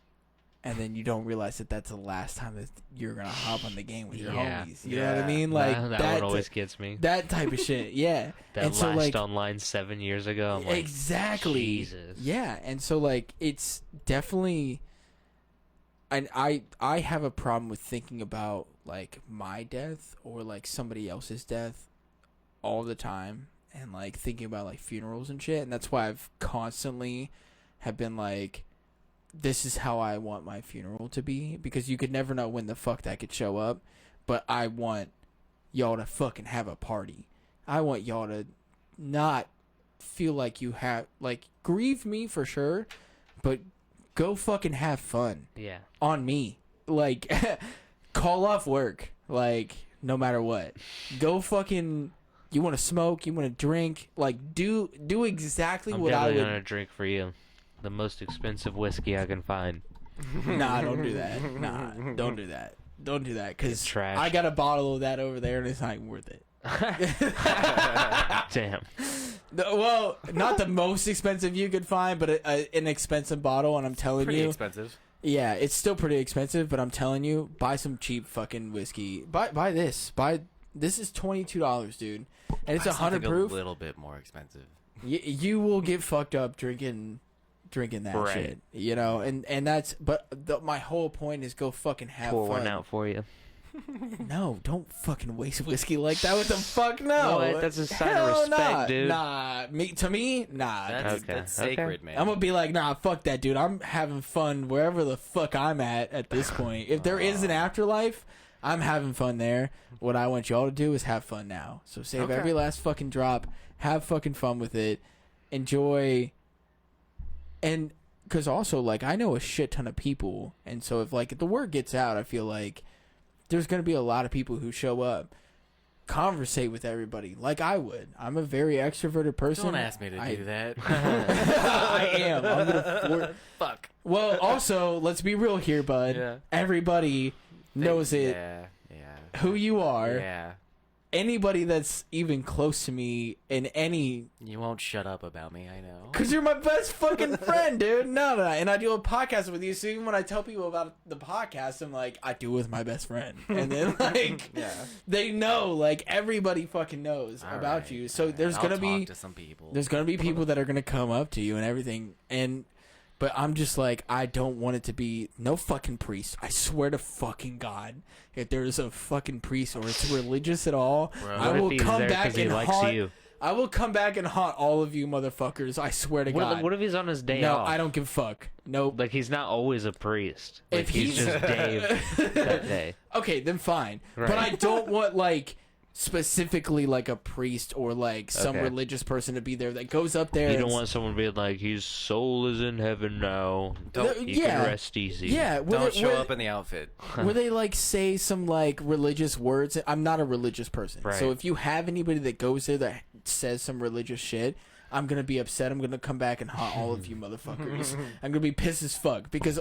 [SPEAKER 1] and then you don't realize that that's the last time that you're gonna hop on the game with your
[SPEAKER 3] Yeah.
[SPEAKER 1] homies. You know what I mean? Like
[SPEAKER 3] that one always gets me.
[SPEAKER 1] that type of shit. Yeah.
[SPEAKER 3] That
[SPEAKER 1] and so,
[SPEAKER 3] last
[SPEAKER 1] like,
[SPEAKER 3] online 7 years ago. I'm like,
[SPEAKER 1] exactly.
[SPEAKER 3] Jesus.
[SPEAKER 1] Yeah, and so like it's definitely, and I have a problem with thinking about like my death or like somebody else's death all the time, and like thinking about like funerals and shit, and that's why I've constantly have been like, this is how I want my funeral to be, because you could never know when the fuck that could show up, but I want y'all to fucking have a party. I want y'all to not feel like you have, like, grieve me for sure, but go fucking have fun
[SPEAKER 3] Yeah.
[SPEAKER 1] on me. Like, call off work, like, no matter what. Go fucking, you want to smoke, you want to drink, like, do exactly
[SPEAKER 3] I'm
[SPEAKER 1] what I
[SPEAKER 3] definitely
[SPEAKER 1] would.
[SPEAKER 3] gonna drink for you. The most expensive whiskey I can find.
[SPEAKER 1] Nah, don't do that. Nah, don't do that. Don't do that, because
[SPEAKER 3] Trash.
[SPEAKER 1] I got a bottle of that over there, and it's not even worth it.
[SPEAKER 3] Damn.
[SPEAKER 1] Well, not the most expensive you could find, but an expensive bottle, and I'm telling
[SPEAKER 2] Pretty
[SPEAKER 1] you,
[SPEAKER 2] expensive.
[SPEAKER 1] yeah, it's still pretty expensive, but I'm telling you, buy some cheap fucking whiskey. Buy this. This is $22, dude, and it's
[SPEAKER 2] Buy
[SPEAKER 1] 100
[SPEAKER 2] something
[SPEAKER 1] proof.
[SPEAKER 2] A little bit more expensive.
[SPEAKER 1] You will get fucked up drinking that
[SPEAKER 3] Right.
[SPEAKER 1] shit, and that's. But my whole point is go fucking have
[SPEAKER 3] Pour
[SPEAKER 1] fun.
[SPEAKER 3] one out for you.
[SPEAKER 1] No, don't fucking waste whiskey like that. What the fuck? No,
[SPEAKER 3] What? That's a sign of
[SPEAKER 1] Hell
[SPEAKER 3] respect,
[SPEAKER 1] nah.
[SPEAKER 3] dude.
[SPEAKER 1] Nah, to me, nah.
[SPEAKER 2] That's,
[SPEAKER 3] Okay,
[SPEAKER 2] that's
[SPEAKER 3] okay.
[SPEAKER 2] sacred, man.
[SPEAKER 1] I'm gonna be like, nah, fuck that, dude. I'm having fun wherever the fuck I'm at this point. If there is an afterlife, I'm having fun there. What I want y'all to do is have fun now. So save
[SPEAKER 2] Okay.
[SPEAKER 1] every last fucking drop. Have fucking fun with it. Enjoy. And because also, like, I know a shit ton of people. And so if the word gets out, I feel like there's gonna be a lot of people who show up. Conversate with everybody like I would. I'm a very extroverted person.
[SPEAKER 2] Don't ask me to do that.
[SPEAKER 1] I am. I'm gonna
[SPEAKER 2] Fuck.
[SPEAKER 1] Well, also, let's be real here, bud.
[SPEAKER 2] Yeah.
[SPEAKER 1] Everybody knows it,
[SPEAKER 2] Yeah.
[SPEAKER 1] who you are,
[SPEAKER 2] Yeah.
[SPEAKER 1] anybody that's even close to me in any...
[SPEAKER 2] You won't shut up about me, I know.
[SPEAKER 1] Because you're my best fucking friend, dude. No. And I do a podcast with you, so even when I tell people about the podcast, I'm like, I do it with my best friend. And then, like, they know, like, everybody fucking knows about you. So there's going to be...
[SPEAKER 2] talk to some people.
[SPEAKER 1] There's going to be people that are going to come up to you and everything. But I'm just like, I don't want it to be no fucking priest. I swear to fucking God, if there's a fucking priest or it's religious at all, I will come back and haunt you. I will come back and haunt all of you motherfuckers. I swear to God.
[SPEAKER 3] What if he's on his day
[SPEAKER 1] off?
[SPEAKER 3] off?
[SPEAKER 1] No, I don't give a fuck. Nope.
[SPEAKER 3] Like, he's not always a priest. Like,
[SPEAKER 1] If
[SPEAKER 3] he's just Dave that day.
[SPEAKER 1] Okay, then fine.
[SPEAKER 3] Right.
[SPEAKER 1] But I don't want, like, specifically, like, a priest or, like, some religious person to be there that goes up there.
[SPEAKER 3] You don't want someone being like, his soul is in heaven now. You can rest easy.
[SPEAKER 1] Yeah.
[SPEAKER 2] Don't show up in the outfit.
[SPEAKER 1] Where they, like, say some, like, religious words. I'm not a religious person.
[SPEAKER 3] Right.
[SPEAKER 1] So if you have anybody that goes there that says some religious shit, I'm going to be upset. I'm going to come back and haunt all of you motherfuckers. I'm going to be pissed as fuck because...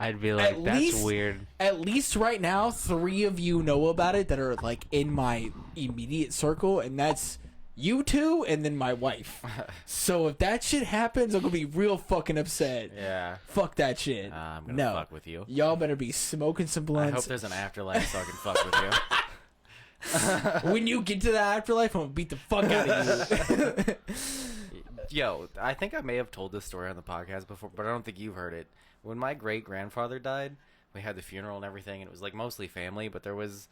[SPEAKER 3] I'd be like, that's weird.
[SPEAKER 1] At least right now, 3 of you know about it that are, like, in my immediate circle, and that's you two and then my wife. So if that shit happens, I'm going to be real fucking upset.
[SPEAKER 2] Yeah.
[SPEAKER 1] Fuck that shit.
[SPEAKER 2] I'm going to fuck with you.
[SPEAKER 1] Y'all better be smoking some blunts.
[SPEAKER 2] I hope there's an afterlife so I can fuck with you.
[SPEAKER 1] When you get to the afterlife, I'm going to beat the fuck out of you.
[SPEAKER 2] Yo, I think I may have told this story on the podcast before, but I don't think you've heard it. When my great-grandfather died, we had the funeral and everything, and it was, like, mostly family, but there was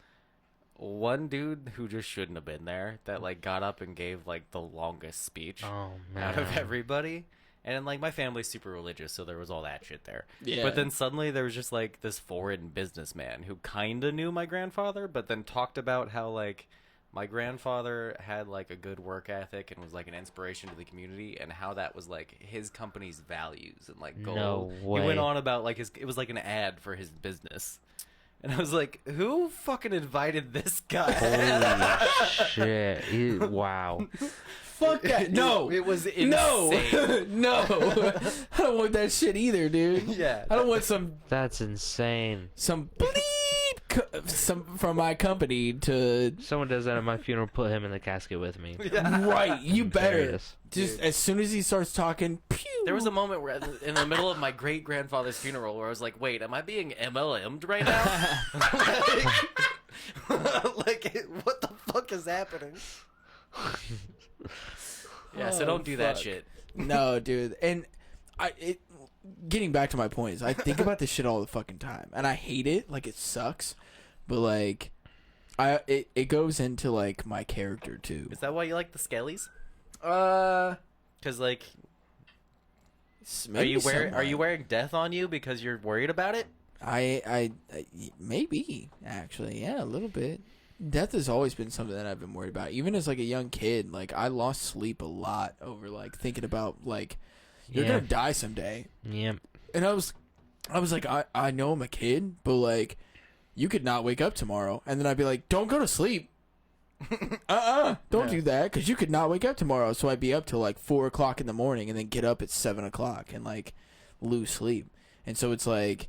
[SPEAKER 2] one dude who just shouldn't have been there that, like, got up and gave, like, the longest speech out of everybody. And, like, my family's super religious, so there was all that shit there. Yeah. But then suddenly there was just, like, this foreign businessman who kind of knew my grandfather, but then talked about how, like, my grandfather had, like, a good work ethic and was, like, an inspiration to the community, and how that was, like, his company's values and, like, goal.
[SPEAKER 3] No way.
[SPEAKER 2] He went on about, like, it was, like, an ad for his business. And I was like, who fucking invited this guy?
[SPEAKER 3] Holy shit. Wow.
[SPEAKER 1] Fuck that. No.
[SPEAKER 2] It was insane.
[SPEAKER 1] No. I don't want that shit either, dude.
[SPEAKER 2] Yeah.
[SPEAKER 1] I don't want some
[SPEAKER 3] That's insane.
[SPEAKER 1] bleep from my company to...
[SPEAKER 3] Someone does that at my funeral, put him in the casket with me.
[SPEAKER 1] Right. You better.
[SPEAKER 3] Serious.
[SPEAKER 1] Just as soon as he starts talking, pew.
[SPEAKER 2] There was a moment where, in the middle of my great-grandfather's funeral, where I was like, wait, am I being MLM'd right now? like, what the fuck is happening? Yeah, so don't do that shit.
[SPEAKER 1] No, dude. And getting back to my point is I think about this shit all the fucking time. And I hate it. Like, it sucks. But, like, it goes into, like, my character, too.
[SPEAKER 2] Is that why you like the Skellies? Because, like... Are you wearing death on you because you're worried about it?
[SPEAKER 1] I maybe, actually. Yeah, a little bit. Death has always been something that I've been worried about. Even as, like, a young kid, like, I lost sleep a lot over, like, thinking about, like, you're gonna die someday.
[SPEAKER 3] Yep.
[SPEAKER 1] And I was like, I know I'm a kid, but, like, you could not wake up tomorrow. And then I'd be like, don't go to sleep. Don't do that, because you could not wake up tomorrow. So I'd be up till, like, 4 o'clock in the morning and then get up at 7 o'clock and, like, lose sleep. And so it's like,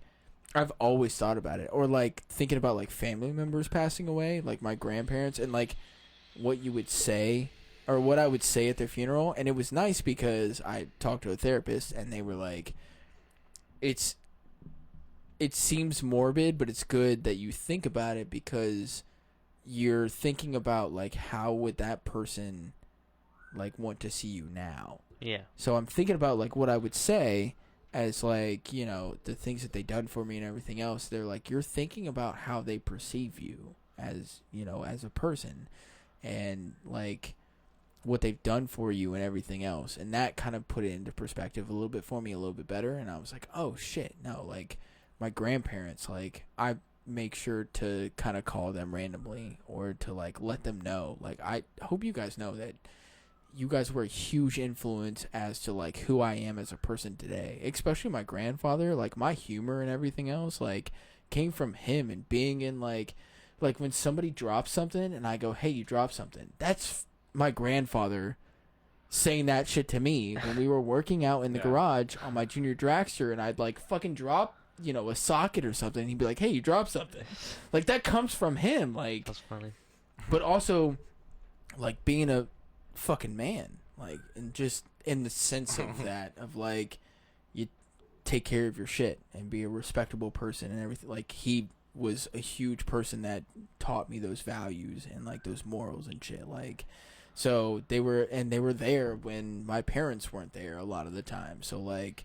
[SPEAKER 1] I've always thought about it. Or, like, thinking about, like, family members passing away, like my grandparents, and, like, what you would say or what I would say at their funeral. And it was nice because I talked to a therapist and they were like, it seems morbid, but it's good that you think about it because you're thinking about, like, how would that person, like, want to see you now.
[SPEAKER 3] Yeah.
[SPEAKER 1] So I'm thinking about, like, what I would say as, like, you know, the things that they done for me and everything else. They're like, you're thinking about how they perceive you as, you know, as a person and, like, what they've done for you and everything else. And that kind of put it into perspective a little bit for me, a little bit better. And I was like, oh shit, no, like, my grandparents, like, I make sure to kind of call them randomly or to, like, let them know. Like, I hope you guys know that you guys were a huge influence as to, like, who I am as a person today. Especially my grandfather, like, my humor and everything else, like, came from him. And being in, like when somebody drops something and I go, hey, you dropped something, that's my grandfather saying that shit to me when we were working out in the garage on my junior dragster, and I'd, like, fucking drop, you know, a socket or something, and he'd be like, hey, you dropped something. Like, that comes from him. Like,
[SPEAKER 3] That's funny.
[SPEAKER 1] but also like being a fucking man, like, and just in the sense of that, of like, you take care of your shit and be a respectable person and everything. Like, he was a huge person that taught me those values and like those morals and shit. Like, so they were there when my parents weren't there a lot of the time. So like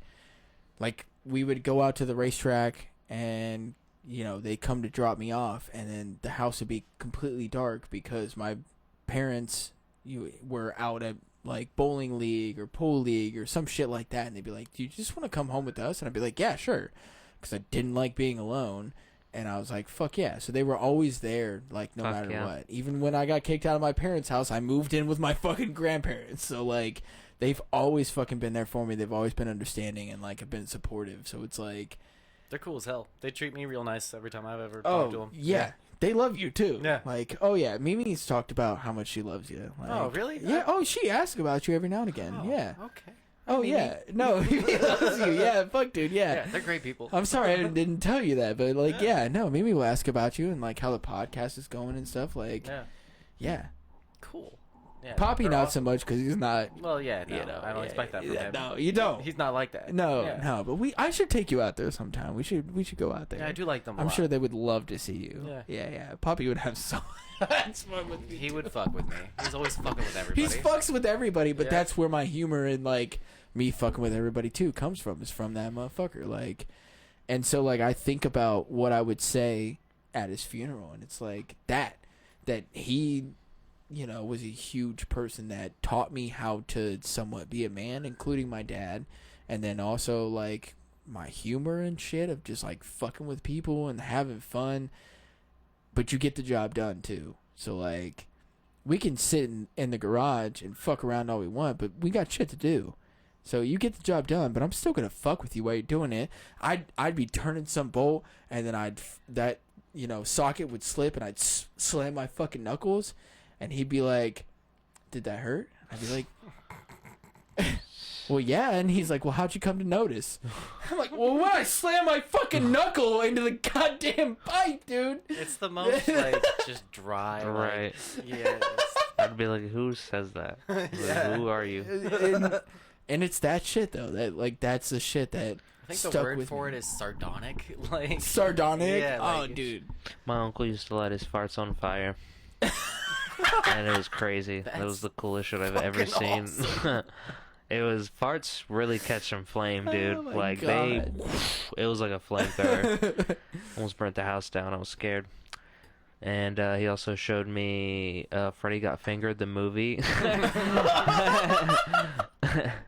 [SPEAKER 1] we would go out to the racetrack and, you know, they come to drop me off, and then the house would be completely dark because my parents were out at like bowling league or pool league or some shit like that, and they'd be like, "Do you just want to come home with us?" And I'd be like, "Yeah, sure," because I didn't like being alone. And I was like, "Fuck yeah!" So they were always there, like no matter what. Even when I got kicked out of my parents' house, I moved in with my fucking grandparents. So like, they've always fucking been there for me. They've always been understanding and like have been supportive. So it's like,
[SPEAKER 2] they're cool as hell. They treat me real nice every time I've ever talked to them.
[SPEAKER 1] Yeah. They love you too.
[SPEAKER 2] Yeah.
[SPEAKER 1] Like, oh yeah, Mimi's talked about how much she loves you. Like,
[SPEAKER 2] Oh, really?
[SPEAKER 1] Yeah. Oh, she asks about you every now and again.
[SPEAKER 2] Oh,
[SPEAKER 1] Yeah.
[SPEAKER 2] Okay.
[SPEAKER 1] Oh
[SPEAKER 2] Mimi.
[SPEAKER 1] yeah. No, Mimi loves you. Yeah. Fuck, dude.
[SPEAKER 2] Yeah,
[SPEAKER 1] Yeah.
[SPEAKER 2] they're great people.
[SPEAKER 1] I'm sorry I didn't tell you that, but like, yeah, no, Mimi will ask about you and like how the podcast is going and stuff. Like, yeah.
[SPEAKER 2] Cool. Yeah,
[SPEAKER 1] Poppy
[SPEAKER 2] they're
[SPEAKER 1] not
[SPEAKER 2] awesome.
[SPEAKER 1] so much because he's not.
[SPEAKER 2] Well, yeah,
[SPEAKER 1] No,
[SPEAKER 2] I don't
[SPEAKER 1] yeah,
[SPEAKER 2] expect that from him.
[SPEAKER 1] No, you don't.
[SPEAKER 2] He's not like that.
[SPEAKER 1] No,
[SPEAKER 2] Yeah.
[SPEAKER 1] no, but I should take you out there sometime. We should go out there.
[SPEAKER 2] Yeah, I do like them.
[SPEAKER 1] I'm sure they would love to see you.
[SPEAKER 2] Yeah.
[SPEAKER 1] Yeah. Poppy would have so much fun with me.
[SPEAKER 2] He would fuck with me. He's always fucking with everybody.
[SPEAKER 1] He fucks with everybody, but
[SPEAKER 2] Yeah.
[SPEAKER 1] that's where my humor and like me fucking with everybody too comes from. Is from that motherfucker. Like, and so like I think about what I would say at his funeral, and it's like that he, you know, was a huge person that taught me how to somewhat be a man, including my dad, and then also like my humor and shit of just like fucking with people and having fun, but you get the job done too. So like, we can sit in the garage and fuck around all we want, but we got shit to do. So you get the job done, but I'm still gonna fuck with you while you're doing it. I'd be turning some bolt, and then that socket would slip, and I'd slam my fucking knuckles, and he'd be like, "Did that hurt?" I'd be like, "Well, yeah." And he's like, "Well, how'd you come to notice?" I'm like, "Well, when I slam my fucking knuckle into the goddamn pipe, dude."
[SPEAKER 2] It's the most like just dry.
[SPEAKER 3] Right.
[SPEAKER 2] Like, yeah. It's,
[SPEAKER 3] I'd be like, who says that? Like,
[SPEAKER 2] Yeah.
[SPEAKER 3] who are you?
[SPEAKER 1] And it's that shit though. That's the shit that
[SPEAKER 2] I think
[SPEAKER 1] stuck
[SPEAKER 2] the word
[SPEAKER 1] with
[SPEAKER 2] for
[SPEAKER 1] me.
[SPEAKER 2] it is sardonic. Like
[SPEAKER 1] Sardonic.
[SPEAKER 2] Yeah,
[SPEAKER 1] Oh,
[SPEAKER 2] like-
[SPEAKER 1] dude.
[SPEAKER 3] My uncle used to light his farts on fire. And it was crazy. That was the coolest shit I've ever
[SPEAKER 2] fucking
[SPEAKER 3] seen. It was farts really catch some flame, dude.
[SPEAKER 1] Oh my
[SPEAKER 3] like
[SPEAKER 1] God.
[SPEAKER 3] it was like a flamethrower. Almost burnt the house down. I was scared. And he also showed me Freddy Got Fingered, the movie.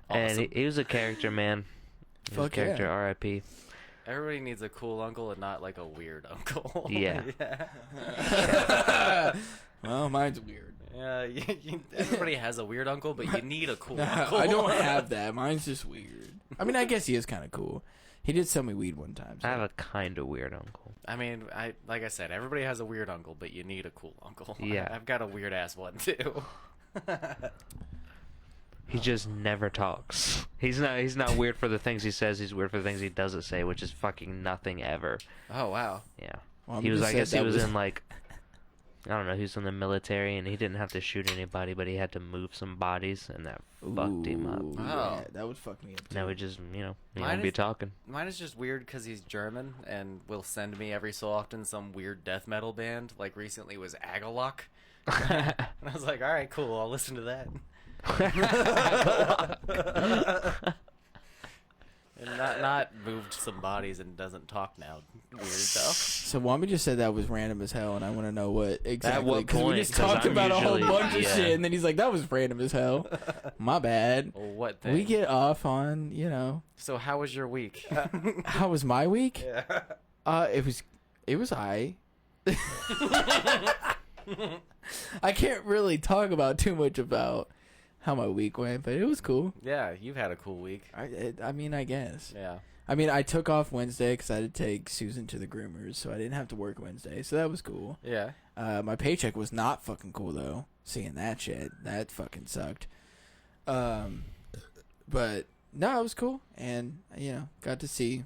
[SPEAKER 3] And
[SPEAKER 2] Awesome.
[SPEAKER 3] he was a character, man. He was a
[SPEAKER 1] Fuck yeah.
[SPEAKER 3] character, R.I.P.
[SPEAKER 2] everybody needs a cool uncle and not like a weird uncle.
[SPEAKER 3] Yeah.
[SPEAKER 2] Yeah.
[SPEAKER 1] Well, mine's weird.
[SPEAKER 2] Yeah, everybody has a weird uncle, but you need a cool uncle.
[SPEAKER 1] I don't have that. Mine's just weird. I mean, I guess he is kind of cool. He did sell me weed one time. So.
[SPEAKER 3] I have a kind of weird uncle.
[SPEAKER 2] I mean, like I said, everybody has a weird uncle, but you need a cool uncle.
[SPEAKER 3] Yeah.
[SPEAKER 2] I've got a weird ass one too.
[SPEAKER 3] He just never talks. He's not weird for the things he says. He's weird for the things he doesn't say, which is fucking nothing ever.
[SPEAKER 2] Oh wow.
[SPEAKER 3] Yeah.
[SPEAKER 1] Well,
[SPEAKER 3] He was. I guess he was in
[SPEAKER 1] like.
[SPEAKER 3] like. I don't know. He was in the military, and he didn't have to shoot anybody, but he had to move some bodies, and that fucked him up.
[SPEAKER 1] Ooh,
[SPEAKER 2] Oh.
[SPEAKER 1] yeah, that would fuck me up. Too.
[SPEAKER 3] Now we just, he
[SPEAKER 2] Mine
[SPEAKER 3] won't be
[SPEAKER 2] is-
[SPEAKER 3] talking.
[SPEAKER 2] Mine is just weird because he's German and will send me every so often some weird death metal band. Like recently was Agalok. And I was like, all right, cool. I'll listen to that. And not moved some bodies and doesn't talk now. Weird though.
[SPEAKER 1] So Wami just said that was random as hell, and I want to know what exactly.
[SPEAKER 3] what
[SPEAKER 1] 'cause we
[SPEAKER 3] point?
[SPEAKER 1] just
[SPEAKER 3] 'Cause
[SPEAKER 1] talked
[SPEAKER 3] I'm
[SPEAKER 1] about a whole
[SPEAKER 3] usually-
[SPEAKER 1] bunch of
[SPEAKER 3] yeah.
[SPEAKER 1] shit, and then he's like, "That was random as hell." My bad.
[SPEAKER 2] Well, what thing?
[SPEAKER 1] We get off on,
[SPEAKER 2] So how was your week?
[SPEAKER 1] how was my week?
[SPEAKER 2] Yeah.
[SPEAKER 1] It was I can't really talk about too much about how my week went, but it was cool.
[SPEAKER 2] Yeah, you've had a cool week.
[SPEAKER 1] I mean, I guess.
[SPEAKER 2] Yeah.
[SPEAKER 1] I mean, I took off Wednesday because I had to take Susan to the groomers, so I didn't have to work Wednesday, so that was cool.
[SPEAKER 2] Yeah.
[SPEAKER 1] My paycheck was not fucking cool though. Seeing that shit, that fucking sucked. But no, it was cool, and got to see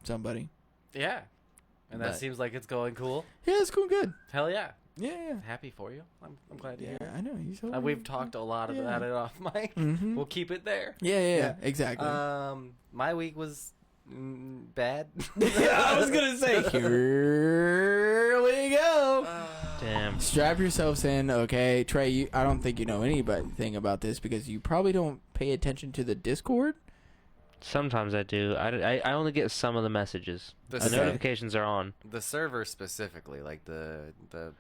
[SPEAKER 1] somebody.
[SPEAKER 2] Yeah. And that
[SPEAKER 1] But-
[SPEAKER 2] seems like it's going cool.
[SPEAKER 1] Yeah, it's cool, good.
[SPEAKER 2] Hell yeah.
[SPEAKER 1] Yeah.
[SPEAKER 2] Happy for you. I'm glad to
[SPEAKER 1] Yeah,
[SPEAKER 2] hear it.
[SPEAKER 1] I know. He's
[SPEAKER 2] We've talked a lot about it off mic.
[SPEAKER 1] Mhm.
[SPEAKER 2] We'll keep it there.
[SPEAKER 1] Yeah, exactly.
[SPEAKER 2] My week was bad.
[SPEAKER 1] I was gonna say, here we go.
[SPEAKER 3] Damn.
[SPEAKER 1] Strap yourselves in, okay? Trey, I don't think you know anything about this because you probably don't pay attention to the Discord.
[SPEAKER 3] Sometimes I do. I only get some of the messages.
[SPEAKER 2] The
[SPEAKER 3] The notifications are on.
[SPEAKER 2] The server specifically, like the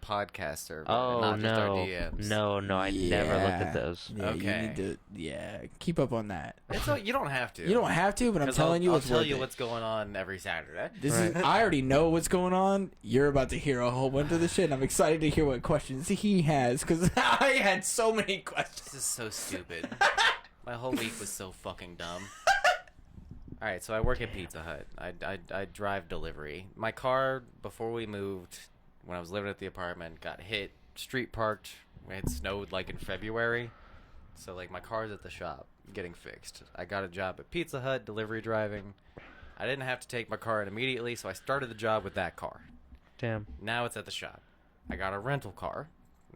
[SPEAKER 2] podcast server,
[SPEAKER 3] Oh,
[SPEAKER 2] not just our
[SPEAKER 3] no.
[SPEAKER 2] DMs.
[SPEAKER 3] No, I never looked at those.
[SPEAKER 1] Yeah, you
[SPEAKER 2] Okay.
[SPEAKER 1] need to, keep up on that.
[SPEAKER 2] You don't have to.
[SPEAKER 1] You don't have to, but I'm
[SPEAKER 2] 'Cause
[SPEAKER 1] telling you,
[SPEAKER 2] I'll
[SPEAKER 1] it's
[SPEAKER 2] tell
[SPEAKER 1] worth
[SPEAKER 2] you
[SPEAKER 1] it.
[SPEAKER 2] what's going on every Saturday.
[SPEAKER 1] This is. I already know what's going on. You're about to hear a whole bunch of the shit. And I'm excited to hear what questions he has because I had so many questions.
[SPEAKER 2] This is so stupid. My whole week was so fucking dumb. All right, so I work at Pizza Hut. I drive delivery. My car, before we moved, when I was living at the apartment, got hit, street parked. It snowed like in February. So like my car's at the shop getting fixed. I got a job at Pizza Hut, delivery driving. I didn't have to take my car in immediately, so I started the job with that car.
[SPEAKER 3] Damn.
[SPEAKER 2] Now it's at the shop. I got a rental car.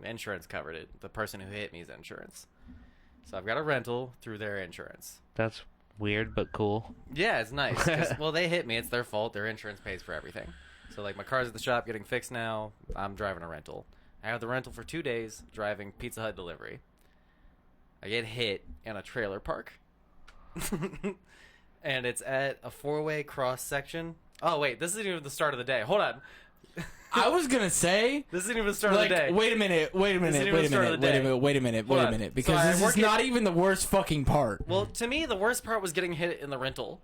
[SPEAKER 2] Insurance covered it. The person who hit me's insurance. So I've got a rental through their insurance.
[SPEAKER 3] That's weird, but cool.
[SPEAKER 2] Yeah, it's nice. 'Cause, well, they hit me. It's their fault. Their insurance pays for everything. So, like, my car's at the shop getting fixed now. I'm driving a rental. I have the rental for 2 days, driving Pizza Hut delivery. I get hit in a trailer park. And it's at a 4-way cross section. Oh, wait. This isn't even the start of the day. Hold on.
[SPEAKER 1] I was gonna say.
[SPEAKER 2] This isn't even the start
[SPEAKER 1] Like,
[SPEAKER 2] of the day.
[SPEAKER 1] wait a minute,
[SPEAKER 2] Isn't even the start of the day.
[SPEAKER 1] wait a minute,
[SPEAKER 2] Hold on.
[SPEAKER 1] because
[SPEAKER 2] So I
[SPEAKER 1] this
[SPEAKER 2] work
[SPEAKER 1] is
[SPEAKER 2] at-
[SPEAKER 1] not even the worst fucking part.
[SPEAKER 2] Well, to me, the worst part was getting hit in the rental.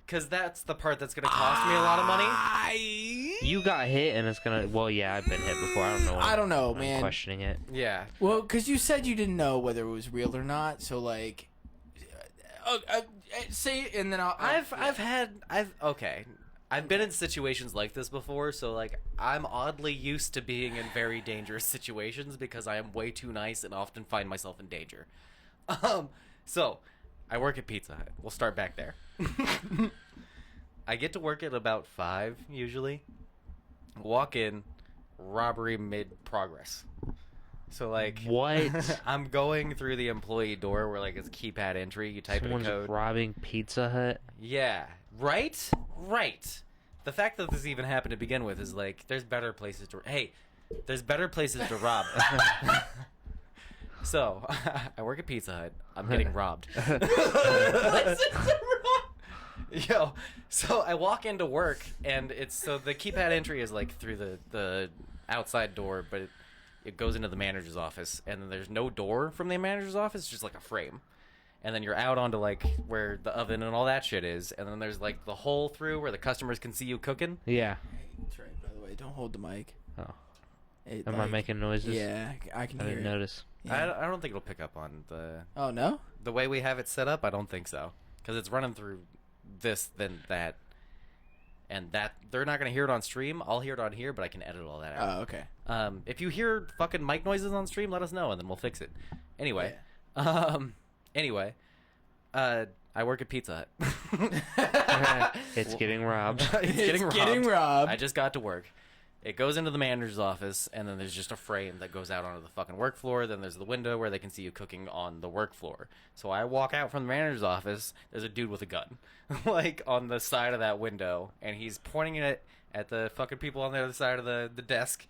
[SPEAKER 2] Because that's the part that's going to cost me a lot of money.
[SPEAKER 3] You got hit, and it's gonna. Well, yeah, I've been hit before. I don't know.
[SPEAKER 1] I don't know,
[SPEAKER 3] I'm
[SPEAKER 1] man.
[SPEAKER 3] questioning it.
[SPEAKER 2] Yeah.
[SPEAKER 1] Well, because you said you didn't know whether it was real or not, so like, say, and then
[SPEAKER 2] I've been in situations like this before, so like I'm oddly used to being in very dangerous situations because I am way too nice and often find myself in danger. So I work at Pizza Hut. We'll start back there. I get to work at about 5 usually. Walk in, robbery mid progress. So like
[SPEAKER 3] What?
[SPEAKER 2] I'm going through the employee door where like it's keypad entry. You type
[SPEAKER 3] Someone's
[SPEAKER 2] in a code.
[SPEAKER 3] robbing Pizza Hut.
[SPEAKER 2] Yeah. Right? Right. The fact that this even happened to begin with is like, there's better places to... Hey, there's better places to rob. So, I work at Pizza Hut. I'm getting robbed. Yo, so I walk into work, and it's... So the keypad entry is like through the outside door, but it goes into the manager's office, and then there's no door from the manager's office, it's just like a frame. And then you're out onto like where the oven and all that shit is, and then there's like the hole through where the customers can see you cooking.
[SPEAKER 3] Yeah.
[SPEAKER 1] Trey, by the way, don't hold the mic.
[SPEAKER 3] Oh.
[SPEAKER 1] It,
[SPEAKER 3] Am I making noises?
[SPEAKER 1] Yeah, I can
[SPEAKER 3] I
[SPEAKER 1] hear
[SPEAKER 3] didn't
[SPEAKER 1] it.
[SPEAKER 3] notice.
[SPEAKER 1] Yeah.
[SPEAKER 2] I don't think it'll pick up on
[SPEAKER 1] Oh no?
[SPEAKER 2] the way we have it set up. I don't think so, because it's running through this, then that, and that. They're not gonna hear it on stream. I'll hear it on here, but I can edit all that out.
[SPEAKER 1] Oh, okay.
[SPEAKER 2] If you hear fucking mic noises on stream, let us know, and then we'll fix it. Anyway, anyway, I work at Pizza Hut.
[SPEAKER 3] It's getting robbed.
[SPEAKER 2] It's
[SPEAKER 1] Getting robbed.
[SPEAKER 2] I just got to work. It goes into the manager's office, and then there's just a frame that goes out onto the fucking work floor. Then there's the window where they can see you cooking on the work floor. So I walk out from the manager's office. There's a dude with a gun, like on the side of that window, and he's pointing it at the fucking people on the other side of the desk.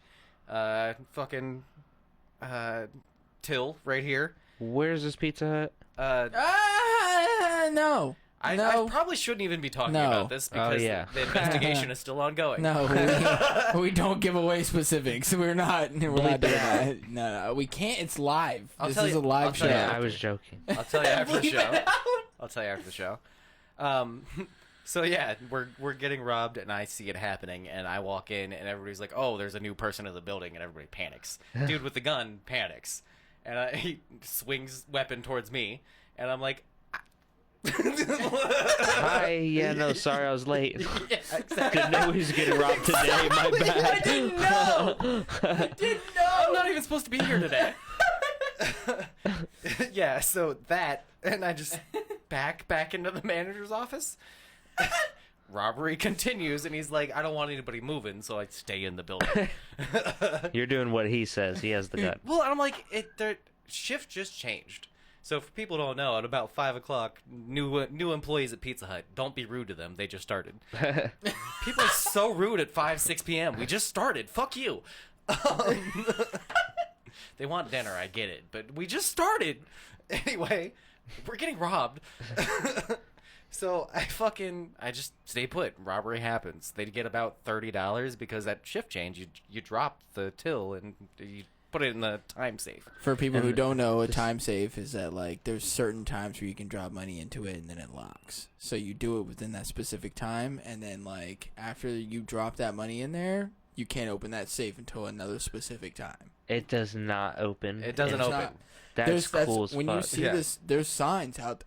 [SPEAKER 2] Till right here.
[SPEAKER 3] Where's this Pizza Hut?
[SPEAKER 1] No.
[SPEAKER 2] I
[SPEAKER 1] No.
[SPEAKER 2] probably shouldn't even be talking
[SPEAKER 1] No.
[SPEAKER 2] about this because
[SPEAKER 3] yeah.
[SPEAKER 2] the investigation is still ongoing.
[SPEAKER 1] No, we don't give away specifics. We're not doing that. No, we can't. It's live. This is a live show.
[SPEAKER 3] Yeah, I was joking.
[SPEAKER 2] I'll tell you after the
[SPEAKER 1] Bleep
[SPEAKER 2] show.
[SPEAKER 1] it out.
[SPEAKER 2] I'll tell you after the show. So yeah, we're getting robbed, and I see it happening, and I walk in, and everybody's like, "Oh, there's a new person in the building," and everybody panics. Dude with the gun panics, and he swings weapon towards me, and I'm like,
[SPEAKER 3] Hi, yeah, no, sorry, I was late.
[SPEAKER 2] yeah, exactly.
[SPEAKER 3] Didn't know he was getting robbed today. My bad.
[SPEAKER 1] I didn't know. I didn't know.
[SPEAKER 2] I'm not even supposed to be here today. Yeah, so that, and I just back into the manager's office. robbery continues, and he's like, I don't want anybody moving, so I stay in the building.
[SPEAKER 3] You're doing what he says. He has the gun.
[SPEAKER 2] Well, I'm like, their shift just changed. So for people who don't know, at about 5 o'clock, new employees at Pizza Hut, don't be rude to them. They just started. People are so rude at 5, 6 p.m. We just started. Fuck you. They want dinner, I get it, but we just started. Anyway, we're getting robbed. So I just stay put. Robbery happens. They get about $30 because at shift change, you drop the till and you put it in the time safe.
[SPEAKER 1] For people who don't know, a time safe is that like there's certain times where you can drop money into it and then it locks. So you do it within that specific time, and then like after you drop that money in there, you can't open that safe until another specific time.
[SPEAKER 3] It does not open.
[SPEAKER 2] It doesn't
[SPEAKER 1] It's
[SPEAKER 2] open.
[SPEAKER 1] not-
[SPEAKER 3] That's cool as
[SPEAKER 1] when
[SPEAKER 3] fuck.
[SPEAKER 1] you see
[SPEAKER 2] Yeah.
[SPEAKER 1] this, there's signs out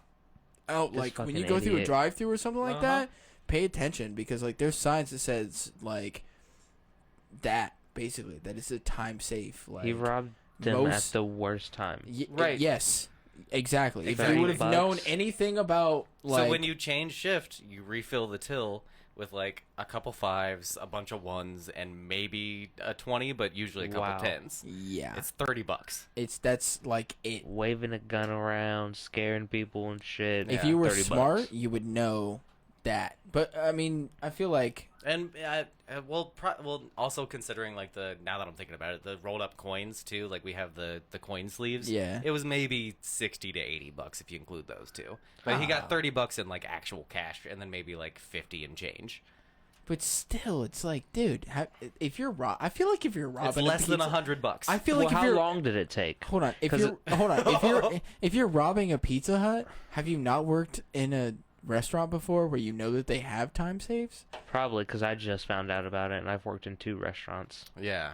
[SPEAKER 3] This
[SPEAKER 1] like when you
[SPEAKER 3] fucking
[SPEAKER 1] go through a
[SPEAKER 3] idiot.
[SPEAKER 1] drive-through or something like
[SPEAKER 2] Uh-huh.
[SPEAKER 1] that. Pay attention because like there's signs that says like that basically that it's a time safe. Like
[SPEAKER 3] He robbed them at
[SPEAKER 1] most-
[SPEAKER 3] the worst time.
[SPEAKER 2] Right.
[SPEAKER 1] Yes. Exactly. If
[SPEAKER 2] Exactly.
[SPEAKER 1] you would have known
[SPEAKER 3] $30.
[SPEAKER 1] anything about like
[SPEAKER 2] So when you change shift, you refill the till with like a couple 5s, a bunch of 1s, and maybe a 20, but usually a couple
[SPEAKER 3] Wow.
[SPEAKER 2] 10s.
[SPEAKER 1] yeah,
[SPEAKER 2] It's $30.
[SPEAKER 1] that's like it.
[SPEAKER 3] Waving a gun around, scaring people and shit.
[SPEAKER 1] If
[SPEAKER 2] Yeah,
[SPEAKER 1] you were
[SPEAKER 2] $30.
[SPEAKER 1] smart, you would know that. But I mean, I feel like
[SPEAKER 2] And well, also considering like now that I'm thinking about it, the rolled up coins too. Like we have the coin sleeves.
[SPEAKER 1] Yeah.
[SPEAKER 2] It was maybe $60 to $80 if you include those two. But he
[SPEAKER 1] Ah.
[SPEAKER 2] got $30 in like actual cash, and then maybe like 50 in change.
[SPEAKER 1] but still, it's like, dude, if you're I feel like if you're robbing,
[SPEAKER 2] It's less than
[SPEAKER 1] pizza,
[SPEAKER 2] $100.
[SPEAKER 1] I feel
[SPEAKER 3] Well,
[SPEAKER 1] like if
[SPEAKER 3] how
[SPEAKER 1] you're
[SPEAKER 3] long did it take?
[SPEAKER 1] hold on, if
[SPEAKER 3] 'Cause
[SPEAKER 1] you're if you're robbing a Pizza Hut, have you not worked in a restaurant before where you know that they have time saves?
[SPEAKER 3] Probably because I just found out about it, and I've worked in 2 restaurants.
[SPEAKER 2] Yeah.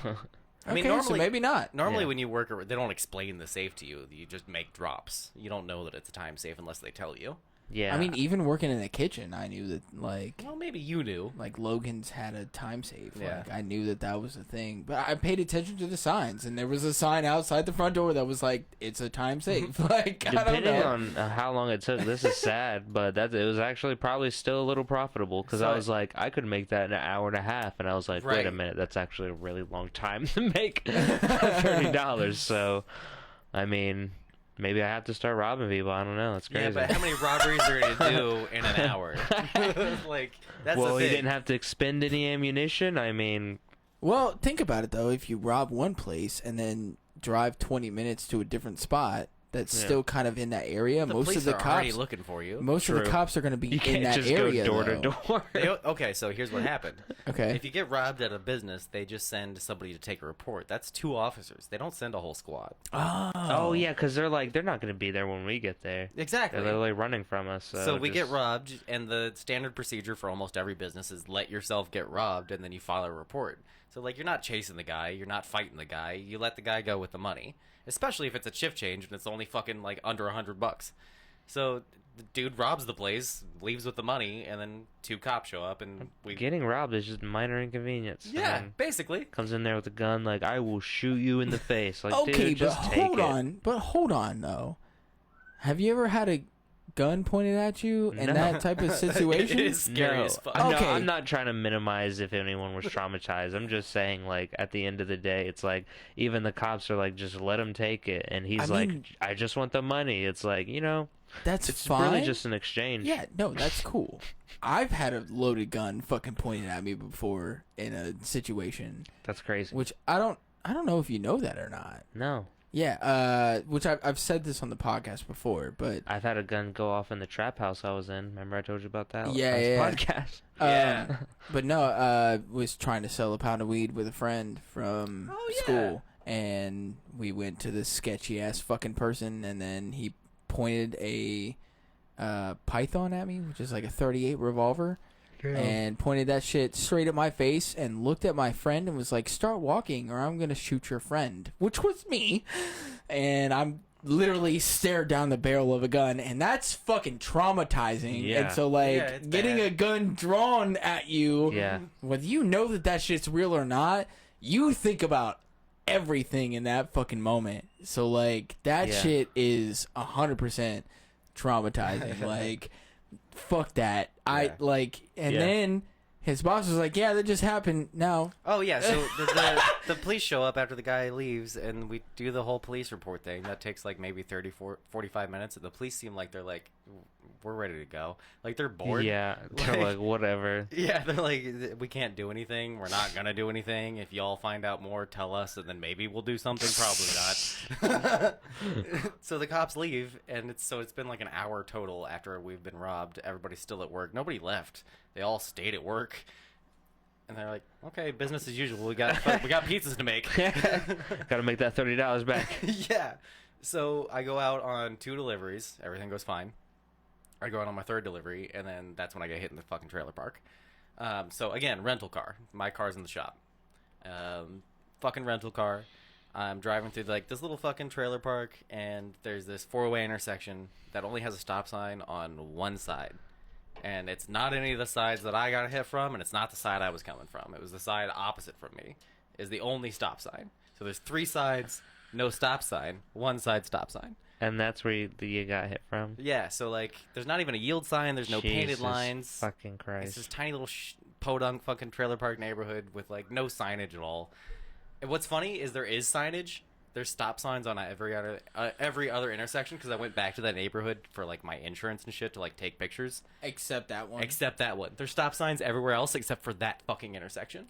[SPEAKER 1] Oh,
[SPEAKER 2] I mean,
[SPEAKER 1] okay, so
[SPEAKER 2] normally-
[SPEAKER 1] maybe not.
[SPEAKER 2] Normally,
[SPEAKER 3] Yeah.
[SPEAKER 2] when you work, they don't explain the safe to you. You just make drops. You don't know that it's a time safe unless they tell you.
[SPEAKER 3] Yeah.
[SPEAKER 1] I mean, even working in the kitchen, I knew that like
[SPEAKER 2] Well, maybe you knew.
[SPEAKER 1] Logan's had a time save.
[SPEAKER 2] Yeah.
[SPEAKER 1] Like I knew that was a thing, but I paid attention to the signs, and there was a sign outside the front door that was like, "It's a time save." Like I don't
[SPEAKER 3] depending
[SPEAKER 1] know.
[SPEAKER 3] on how long it took, this is sad, but it was actually probably still a little profitable because I
[SPEAKER 2] So-
[SPEAKER 3] was like, I could make that in an hour and a half, and I was like, wait a
[SPEAKER 2] Right.
[SPEAKER 3] minute, that's actually a really long time to make $30. So, I mean, maybe I have to start robbing people. I don't know. That's crazy.
[SPEAKER 2] Yeah, but how many robberies are you gonna do in an hour? Like that's
[SPEAKER 3] well,
[SPEAKER 2] the
[SPEAKER 3] he
[SPEAKER 2] thing.
[SPEAKER 3] didn't have to expend any ammunition. I mean,
[SPEAKER 1] Well, think about it though. If you rob one place and then drive 20 minutes to a different spot that's
[SPEAKER 3] Yeah.
[SPEAKER 1] still kind of in that area,
[SPEAKER 2] The
[SPEAKER 1] most
[SPEAKER 2] police
[SPEAKER 1] of the
[SPEAKER 2] are already
[SPEAKER 1] cops,
[SPEAKER 2] looking for you.
[SPEAKER 1] most of the
[SPEAKER 3] True.
[SPEAKER 1] cops are going to be
[SPEAKER 3] you
[SPEAKER 1] in
[SPEAKER 3] can't
[SPEAKER 1] that
[SPEAKER 3] just
[SPEAKER 1] area
[SPEAKER 3] go door
[SPEAKER 1] though.
[SPEAKER 3] to door.
[SPEAKER 2] Okay, so here's what happened.
[SPEAKER 1] Okay.
[SPEAKER 2] If you get robbed at a business, they just send somebody to take a report. That's 2 officers. They don't send a whole squad.
[SPEAKER 3] Oh yeah, because they're like they're not going to be there when we get there.
[SPEAKER 2] Exactly.
[SPEAKER 3] They're literally running from us.
[SPEAKER 2] So we get
[SPEAKER 3] just-
[SPEAKER 2] robbed, and the standard procedure for almost every business is let yourself get robbed, and then you file a report. So, like, you're not chasing the guy, you're not fighting the guy, you let the guy go with the money. Especially if it's a shift change and it's only fucking, like, under $100. So, the dude robs the place, leaves with the money, and then 2 cops show up, and we...
[SPEAKER 3] Getting robbed is just minor inconvenience.
[SPEAKER 2] Yeah,
[SPEAKER 3] man.
[SPEAKER 2] basically.
[SPEAKER 3] Comes in there with a gun, like I will shoot you in the face. Like,
[SPEAKER 1] Okay,
[SPEAKER 3] dude,
[SPEAKER 1] but
[SPEAKER 3] just take
[SPEAKER 1] hold
[SPEAKER 3] it.
[SPEAKER 1] on. But hold on though. Have you ever had a gun pointed at you in
[SPEAKER 3] No.
[SPEAKER 1] that type of situation?
[SPEAKER 2] It is scary
[SPEAKER 3] No,
[SPEAKER 2] as fuck.
[SPEAKER 3] no,
[SPEAKER 1] Okay.
[SPEAKER 3] I'm not trying to minimize if anyone was traumatized. I'm just saying, like, at the end of the day, it's like even the cops are like, just let him take it, and he's
[SPEAKER 1] I
[SPEAKER 3] like,
[SPEAKER 1] mean-
[SPEAKER 3] I just want the money. It's like,
[SPEAKER 1] That's
[SPEAKER 3] it's
[SPEAKER 1] fine.
[SPEAKER 3] really just an exchange.
[SPEAKER 1] Yeah, no, that's cool. I've had a loaded gun fucking pointed at me before in a situation,
[SPEAKER 3] That's crazy.
[SPEAKER 1] which I don't know if you know that or not.
[SPEAKER 3] No,
[SPEAKER 1] Yeah, which I've said this on the podcast before, but
[SPEAKER 3] I've had a gun go off in the trap house I was in. Remember I told you about that?
[SPEAKER 1] Yeah,
[SPEAKER 3] last
[SPEAKER 1] yeah.
[SPEAKER 3] podcast.
[SPEAKER 2] Yeah.
[SPEAKER 1] but no, was trying to sell a pound of weed with a friend from
[SPEAKER 2] Oh, yeah.
[SPEAKER 1] school, and we went to this sketchy ass fucking person, and then he pointed a python at me, which is like a 38 revolver. And pointed that shit straight at my face and looked at my friend and was like, "Start walking or I'm going to shoot your friend," which was me. And I'm literally stared down the barrel of a gun, and that's fucking traumatizing.
[SPEAKER 3] Yeah.
[SPEAKER 1] And so, like,
[SPEAKER 2] Yeah, it's
[SPEAKER 1] getting
[SPEAKER 2] bad.
[SPEAKER 1] a gun drawn at you,
[SPEAKER 3] Yeah.
[SPEAKER 1] whether you know that shit's real or not, you think about everything in that fucking moment. So, like, that
[SPEAKER 3] Yeah.
[SPEAKER 1] shit is 100% traumatizing. Like, fuck that.
[SPEAKER 2] Yeah.
[SPEAKER 1] And
[SPEAKER 3] Yeah.
[SPEAKER 1] then his boss was like, yeah, that just happened now.
[SPEAKER 2] Oh yeah, so the police show up after the guy leaves, and we do the whole police report thing. That takes like maybe 45 minutes. And the police seem like they're like, we're ready to go. Like they're bored.
[SPEAKER 3] Yeah, they're like, whatever.
[SPEAKER 2] Yeah, they're like, we can't do anything. We're not gonna do anything. If y'all find out more, tell us, and then maybe we'll do something. Probably not. So the cops leave, and it's been like an hour total after we've been robbed. Everybody's still at work. Nobody left. They all stayed at work. And they're like, okay, business as usual. We got pizzas to make.
[SPEAKER 3] Gotta make that $30 back.
[SPEAKER 2] Yeah. So I go out on 2 deliveries. Everything goes fine. I go out on my 3rd delivery, and then that's when I get hit in the fucking trailer park. So again, rental car. My car's in the shop. Fucking rental car. I'm driving through like this little fucking trailer park, and there's this 4-way intersection that only has a stop sign on one side. And it's not any of the sides that I got hit from, and it's not the side I was coming from. It was the side opposite from me is the only stop sign. So there's 3 sides, no stop sign, 1 side stop sign.
[SPEAKER 3] And that's where you got hit from?
[SPEAKER 2] Yeah, so like there's not even a yield sign, there's no painted
[SPEAKER 3] Jesus
[SPEAKER 2] lines.
[SPEAKER 3] Fucking Christ.
[SPEAKER 2] It's this tiny little podunk fucking trailer park neighborhood with like no signage at all. And what's funny is there is signage. There's stop signs on every other intersection because I went back to that neighborhood for like my insurance and shit to like take pictures.
[SPEAKER 1] Except that one.
[SPEAKER 2] Except that one. There's stop signs everywhere else except for that fucking intersection.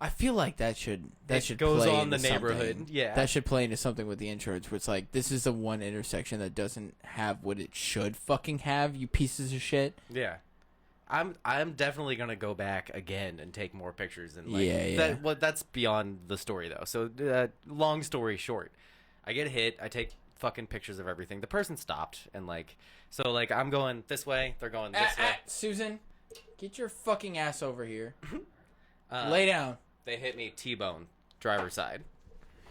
[SPEAKER 1] I feel like that should
[SPEAKER 2] goes
[SPEAKER 1] play
[SPEAKER 2] on the
[SPEAKER 1] into
[SPEAKER 2] neighborhood.
[SPEAKER 1] something.
[SPEAKER 2] Yeah.
[SPEAKER 1] That should play into something with the insurance where it's like, this is the one intersection that doesn't have what it should fucking have, you pieces of shit.
[SPEAKER 2] Yeah. I'm definitely gonna go back again and take more pictures and like
[SPEAKER 1] Yeah.
[SPEAKER 2] that's beyond the story though. So long story short, I get hit. I take fucking pictures of everything. The person stopped and like so like I'm going this way. They're going this way.
[SPEAKER 1] Susan, get your fucking ass over here. Lay down.
[SPEAKER 2] They hit me T-bone driver's side,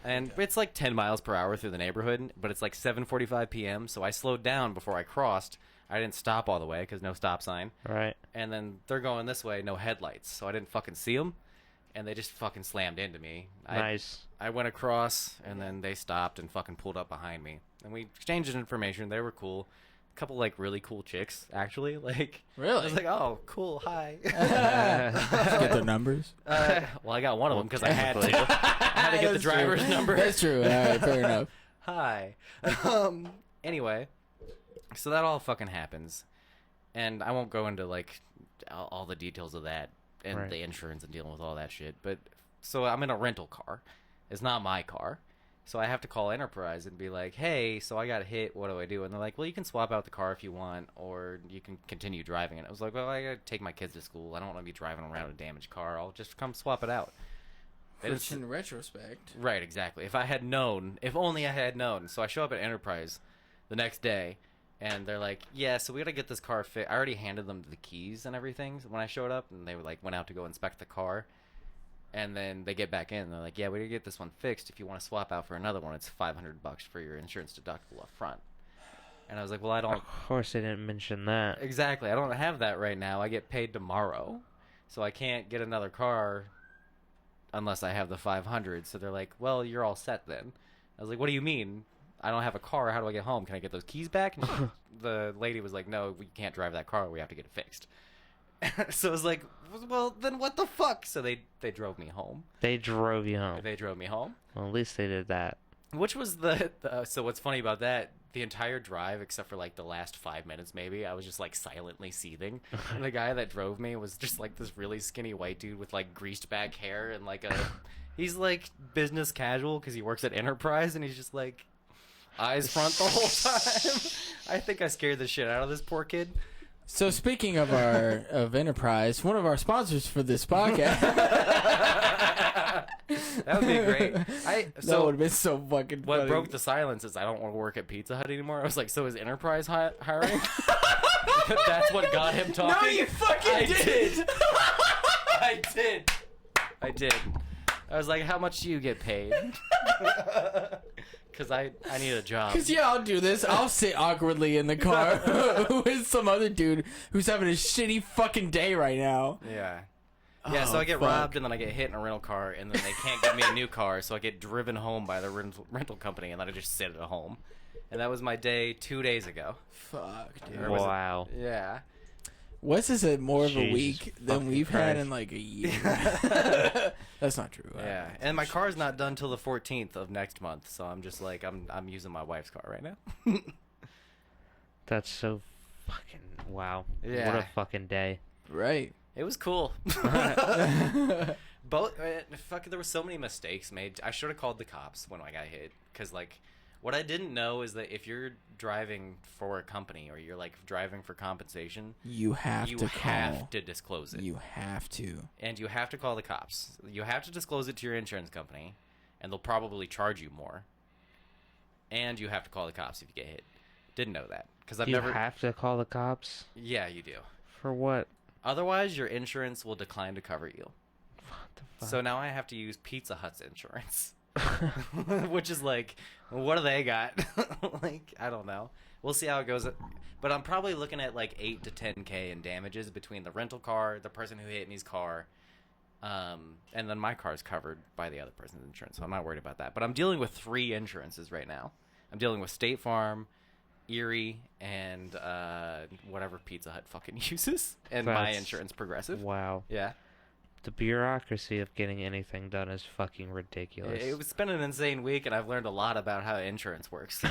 [SPEAKER 2] and it's like 10 miles per hour through the neighborhood. But it's like 7:45 p.m. So I slowed down before I crossed. I didn't stop all the way because no stop sign.
[SPEAKER 3] Right.
[SPEAKER 2] And then they're going this way, no headlights. So I didn't fucking see them. And they just fucking slammed into me.
[SPEAKER 3] Nice.
[SPEAKER 2] I went across, and then they stopped and fucking pulled up behind me. And we exchanged information. They were cool. A couple, like, really cool chicks, actually. Like,
[SPEAKER 1] Really?
[SPEAKER 2] I was like, oh, cool, hi.
[SPEAKER 1] Did you get their numbers?
[SPEAKER 2] Well, I got one of them because I had to.
[SPEAKER 3] technically.
[SPEAKER 2] I had to get the
[SPEAKER 1] That's true.
[SPEAKER 2] driver's number.
[SPEAKER 1] That's true. All right, fair enough.
[SPEAKER 2] Hi. Anyway, so that all fucking happens, and I won't go into like all the details of that and
[SPEAKER 3] Right.
[SPEAKER 2] the insurance and dealing with all that shit. But so I'm in a rental car. It's not my car, so I have to call Enterprise and be like, "Hey, so I got hit. What do I do?" And they're like, "Well, you can swap out the car if you want, or you can continue driving it." I was like, "Well, I gotta take my kids to school. I don't want to be driving around a damaged car. I'll just come swap it out." They didn't
[SPEAKER 1] Which in retrospect.
[SPEAKER 2] Right, exactly. If I had known, if only I had known. So I show up at Enterprise the next day, and they're like, "Yeah, so we gotta get this car fixed." I already handed them the keys and everything when I showed up, and they were like went out to go inspect the car, and then they get back in. And they're like, "Yeah, we gotta get this one fixed. If you want to swap out for another one, it's $500 for your insurance deductible up front." And I was like, "Well, I don't."
[SPEAKER 3] Of course, they didn't mention that.
[SPEAKER 2] Exactly. I don't have that right now. I get paid tomorrow, so I can't get another car unless I have the 500. So they're like, "Well, you're all set then." I was like, "What do you mean? I don't have a car. How do I get home? Can I get those keys back?" And the lady was like, "No, we can't drive that car. We have to get it fixed." So I was like, "Well, then what the fuck?" So they drove me home.
[SPEAKER 3] They drove you home.
[SPEAKER 2] They drove me home.
[SPEAKER 3] Well, at least they did that.
[SPEAKER 2] Which was so what's funny about that, the entire drive, except for like the last 5 minutes maybe, I was just like silently seething. And the guy that drove me was just like this really skinny white dude with like greased back hair and like he's like business casual because he works at Enterprise, and he's just like eyes front the whole time. I think I scared the shit out of this poor kid.
[SPEAKER 1] So speaking of of Enterprise, one of our sponsors for this podcast.
[SPEAKER 2] That would be great.
[SPEAKER 1] That would have been so fucking
[SPEAKER 2] What
[SPEAKER 1] funny.
[SPEAKER 2] broke the silence is I don't want to work at Pizza Hut anymore. I was like, so is Enterprise hiring? That's what got him talking.
[SPEAKER 1] No, you fucking did.
[SPEAKER 2] I did. I was like, how much do you get paid? Because I need a job.
[SPEAKER 1] Because, yeah, I'll do this. I'll sit awkwardly in the car with some other dude who's having a shitty fucking day right now.
[SPEAKER 2] Yeah. Yeah, so
[SPEAKER 1] Oh,
[SPEAKER 2] I get
[SPEAKER 1] fuck.
[SPEAKER 2] robbed, and then I get hit in a rental car, and then they can't give me a new car, so I get driven home by the rental company, and then I just sit at home. And that was my day 2 days ago.
[SPEAKER 1] Fuck, dude.
[SPEAKER 2] Or was it-
[SPEAKER 3] Wow.
[SPEAKER 2] Yeah.
[SPEAKER 1] Wes has had more of a
[SPEAKER 3] Jesus
[SPEAKER 1] week than
[SPEAKER 3] fucking
[SPEAKER 1] we've had
[SPEAKER 3] Christ.
[SPEAKER 1] in like a year. That's not true.
[SPEAKER 2] Yeah, and my car's not done till the 14th of next month, so I'm just like I'm using my wife's car right now.
[SPEAKER 3] That's so fucking wow. What
[SPEAKER 2] Yeah.
[SPEAKER 3] a fucking day.
[SPEAKER 1] Right.
[SPEAKER 2] It was cool. Both fucking there were so many mistakes made. I should have called the cops when I got hit, because like what I didn't know is that if you're driving for a company or you're like driving for compensation,
[SPEAKER 1] You have
[SPEAKER 2] you
[SPEAKER 1] to
[SPEAKER 2] have
[SPEAKER 1] call.
[SPEAKER 2] to disclose it.
[SPEAKER 1] You have to.
[SPEAKER 2] And you have to call the cops. You have to disclose it to your insurance company, and they'll probably charge you more. And you have to call the cops if you get hit. Didn't know that because I've
[SPEAKER 3] You
[SPEAKER 2] never.
[SPEAKER 3] have to call the cops
[SPEAKER 2] Yeah, you do.
[SPEAKER 3] for what?
[SPEAKER 2] Otherwise, your insurance will decline to cover you.
[SPEAKER 3] What the fuck?
[SPEAKER 2] So now I have to use Pizza Hut's insurance, which is like, what do they got? Like, I don't know. We'll see how it goes. But I'm probably looking at like 8 to 10K in damages between the rental car, the person who hit me's car, and then my car is covered by the other person's insurance. So I'm not worried about that. But I'm dealing with 3 insurances right now. I'm dealing with State Farm, Erie, and whatever Pizza Hut fucking uses, and my
[SPEAKER 3] That's-
[SPEAKER 2] insurance Progressive.
[SPEAKER 3] Wow.
[SPEAKER 2] Yeah.
[SPEAKER 3] The bureaucracy of getting anything done is fucking ridiculous.
[SPEAKER 2] It's been an insane week, and I've learned a lot about how insurance works.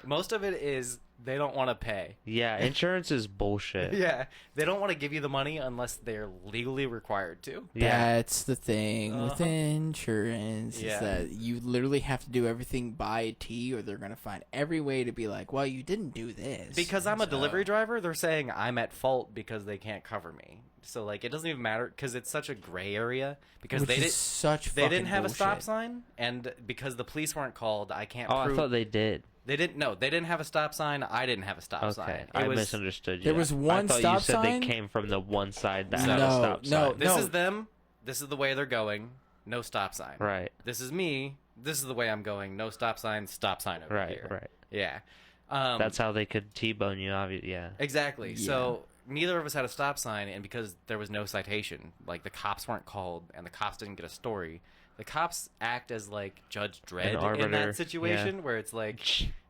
[SPEAKER 2] Most of it is they don't want to pay.
[SPEAKER 3] Yeah, insurance is bullshit.
[SPEAKER 2] Yeah, they don't want to give you the money unless they're legally required to.
[SPEAKER 3] Yeah.
[SPEAKER 1] That's the thing with
[SPEAKER 2] Uh-huh.
[SPEAKER 1] insurance
[SPEAKER 2] Yeah.
[SPEAKER 1] is that you literally have to do everything by a T, or they're gonna find every way to be like, "Well, you didn't do this."
[SPEAKER 2] Because I'm a
[SPEAKER 1] So-
[SPEAKER 2] delivery driver, they're saying I'm at fault because they can't cover me. So like, it doesn't even matter because it's such a gray area because
[SPEAKER 1] Which
[SPEAKER 2] they
[SPEAKER 1] is
[SPEAKER 2] did.
[SPEAKER 1] such
[SPEAKER 2] They didn't
[SPEAKER 1] fucking
[SPEAKER 2] have a stop
[SPEAKER 1] bullshit.
[SPEAKER 2] sign, and because the police weren't called, I can't
[SPEAKER 3] Oh,
[SPEAKER 2] prove.
[SPEAKER 3] I thought they did.
[SPEAKER 2] They didn't. No, they didn't have a stop sign. I didn't have a stop sign.
[SPEAKER 3] Okay,
[SPEAKER 2] It
[SPEAKER 3] I
[SPEAKER 2] was-
[SPEAKER 3] misunderstood you.
[SPEAKER 1] There was one
[SPEAKER 3] I thought
[SPEAKER 1] stop
[SPEAKER 3] you said
[SPEAKER 1] sign?
[SPEAKER 3] they came from the one side that
[SPEAKER 2] No,
[SPEAKER 3] had a stop
[SPEAKER 1] no,
[SPEAKER 3] sign.
[SPEAKER 2] This is them. This is the way they're going. No stop sign.
[SPEAKER 3] Right,
[SPEAKER 2] This is me. This is the way I'm going. No stop sign. Stop sign over
[SPEAKER 3] right,
[SPEAKER 2] here.
[SPEAKER 3] right.
[SPEAKER 2] Yeah.
[SPEAKER 3] That's how they could T-bone you, obviously. Yeah.
[SPEAKER 2] Exactly.
[SPEAKER 1] Yeah.
[SPEAKER 2] So neither of us had a stop sign, and because there was no citation, like the cops weren't called, and the cops didn't get a story. The cops act as like Judge Dredd in
[SPEAKER 3] arbiter,
[SPEAKER 2] that situation, where it's like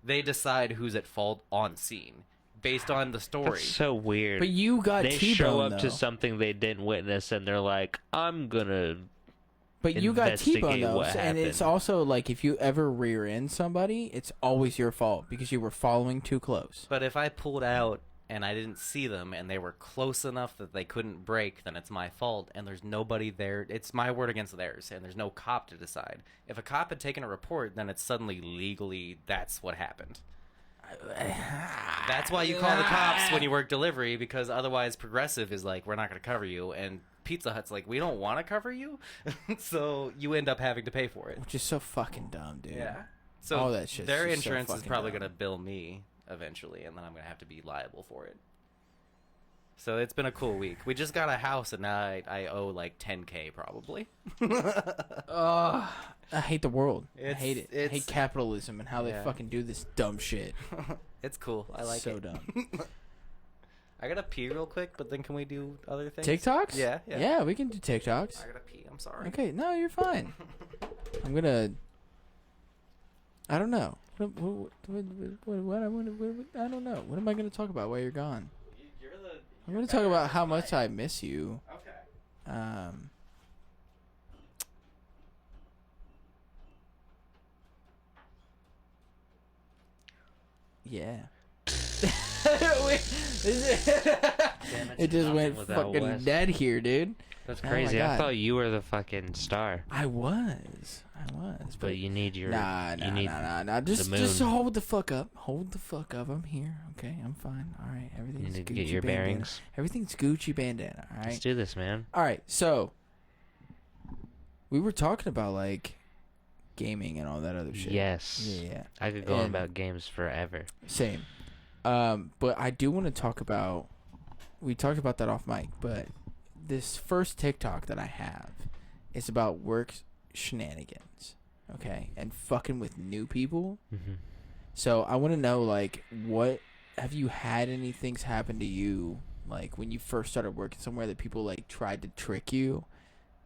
[SPEAKER 2] they decide who's at fault on scene based on the story.
[SPEAKER 3] That's so weird.
[SPEAKER 1] But you got
[SPEAKER 3] they
[SPEAKER 1] T-boned,
[SPEAKER 3] show up
[SPEAKER 1] though.
[SPEAKER 3] to something they didn't witness, and they're like, "I'm gonna."
[SPEAKER 1] But you got T-boned
[SPEAKER 3] investigate
[SPEAKER 1] though,
[SPEAKER 3] what
[SPEAKER 1] and it's
[SPEAKER 3] happened.
[SPEAKER 1] also like if you ever rear end somebody, it's always your fault because you were following too close.
[SPEAKER 2] But if I pulled out and I didn't see them and they were close enough that they couldn't brake, then it's my fault, and there's nobody there. It's my word against theirs, and there's no cop to decide. If a cop had taken a report, then it's suddenly legally that's what happened. That's why you call the cops when you work delivery, because otherwise Progressive is like, we're not going to cover you, and Pizza Hut's like, we don't want to cover you, so you end up having to pay for it.
[SPEAKER 1] Which is so fucking dumb, dude.
[SPEAKER 2] Yeah. So
[SPEAKER 1] All that shit's
[SPEAKER 2] their
[SPEAKER 1] just so
[SPEAKER 2] insurance is
[SPEAKER 1] fucking
[SPEAKER 2] probably
[SPEAKER 1] dumb.
[SPEAKER 2] going to bill me eventually, and then I'm going to have to be liable for it. So it's been a cool week. We just got a house, and now I owe like 10K probably.
[SPEAKER 1] I hate the world. I
[SPEAKER 2] It's-
[SPEAKER 1] hate it. I
[SPEAKER 2] it's-
[SPEAKER 1] hate capitalism and how they
[SPEAKER 2] Yeah.
[SPEAKER 1] fucking do this dumb shit.
[SPEAKER 2] It's cool. I like
[SPEAKER 1] so
[SPEAKER 2] it.
[SPEAKER 1] dumb.
[SPEAKER 2] I gotta pee real quick, but then can we do other things?
[SPEAKER 1] TikToks?
[SPEAKER 2] Yeah.
[SPEAKER 1] Yeah, we can do TikToks.
[SPEAKER 2] I gotta pee. I'm sorry.
[SPEAKER 1] Okay, no, you're fine. I'm gonna. I don't know. I don't know. What am I gonna talk about while you're gone? I'm gonna talk about how much I miss you.
[SPEAKER 2] Okay.
[SPEAKER 1] Yeah.
[SPEAKER 3] Damn
[SPEAKER 1] It just
[SPEAKER 3] nothing
[SPEAKER 1] went
[SPEAKER 3] without
[SPEAKER 1] fucking
[SPEAKER 3] Wes.
[SPEAKER 1] dead here, dude.
[SPEAKER 3] That's
[SPEAKER 1] Oh my
[SPEAKER 3] crazy. I
[SPEAKER 1] God.
[SPEAKER 3] thought you were the fucking star,
[SPEAKER 1] I was,
[SPEAKER 3] but you need your.
[SPEAKER 1] Nah.
[SPEAKER 3] you need
[SPEAKER 1] Just
[SPEAKER 3] moon.
[SPEAKER 1] hold the fuck up. Hold the fuck up. I'm here. Okay, I'm fine. All right,
[SPEAKER 3] You
[SPEAKER 1] everything's
[SPEAKER 3] need to
[SPEAKER 1] Gucci
[SPEAKER 3] get your
[SPEAKER 1] bandana.
[SPEAKER 3] bearings.
[SPEAKER 1] Everything's Gucci bandana. All
[SPEAKER 3] Let's
[SPEAKER 1] right.
[SPEAKER 3] do this, man.
[SPEAKER 1] All right. So we were talking about like gaming and all that other shit.
[SPEAKER 3] Yes.
[SPEAKER 1] Yeah.
[SPEAKER 3] I could go on
[SPEAKER 1] And-
[SPEAKER 3] about games forever.
[SPEAKER 1] Same. But I do want to talk about. We talked about that off mic, but this first TikTok that I have is about work shenanigans, okay, and fucking with new people.
[SPEAKER 3] Mm-hmm.
[SPEAKER 1] So I want to know, like, what have you had any things happen to you, like when you first started working somewhere that people like tried to trick you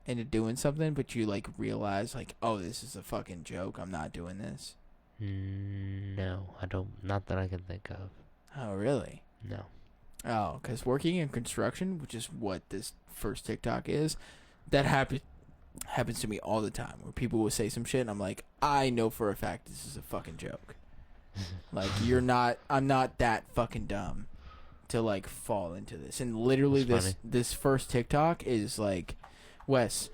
[SPEAKER 1] into doing something, but you like realized like, oh, this is a fucking joke. I'm not doing this.
[SPEAKER 3] No, I don't. Not that I can think of.
[SPEAKER 1] Oh, really?
[SPEAKER 3] No.
[SPEAKER 1] Oh, because working in construction, which is what this first TikTok is, that happens to me all the time. Where people will say some shit, and I'm like, I know for a fact this is a fucking joke. Like, I'm not that fucking dumb to like fall into this. And literally,
[SPEAKER 3] That's
[SPEAKER 1] this first TikTok is like, Wes,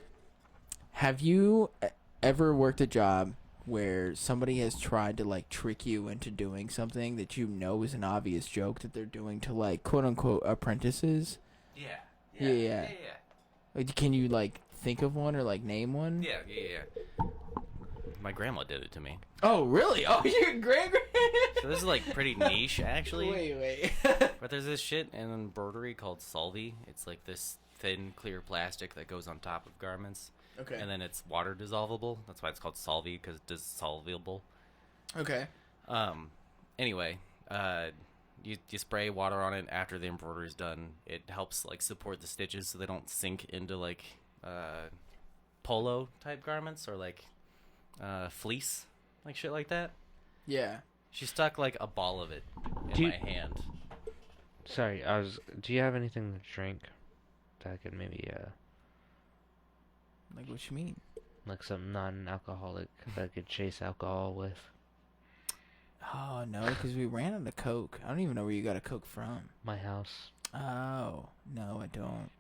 [SPEAKER 1] have you ever worked a job where somebody has tried to like trick you into doing something that you know is an obvious joke that they're doing to like quote unquote apprentices? Yeah. Like, can you like think of one or like name one?
[SPEAKER 2] Yeah. My grandma did it to me.
[SPEAKER 1] Oh really? Oh, your grand.
[SPEAKER 2] So this is like pretty niche, actually.
[SPEAKER 1] Wait.
[SPEAKER 2] But there's this shit in embroidery called solvi. It's like this thin, clear plastic that goes on top of garments.
[SPEAKER 1] Okay.
[SPEAKER 2] And then it's water dissolvable. That's why it's called solvi, because it's dissolvable.
[SPEAKER 1] Okay.
[SPEAKER 2] Anyway, you spray water on it after the embroidery's done. It helps like support the stitches so they don't sink into like polo type garments or like fleece, like shit like that.
[SPEAKER 1] Yeah.
[SPEAKER 2] She stuck like a ball of it
[SPEAKER 3] Do
[SPEAKER 2] in
[SPEAKER 3] you-
[SPEAKER 2] my hand.
[SPEAKER 3] Sorry, do you have anything to drink that I could maybe,
[SPEAKER 1] Like, what you mean?
[SPEAKER 3] like some non-alcoholic that I could chase alcohol with?
[SPEAKER 1] Oh no, because we ran out of Coke. I don't even know where you got a Coke from.
[SPEAKER 3] My house.
[SPEAKER 1] Oh no, I don't.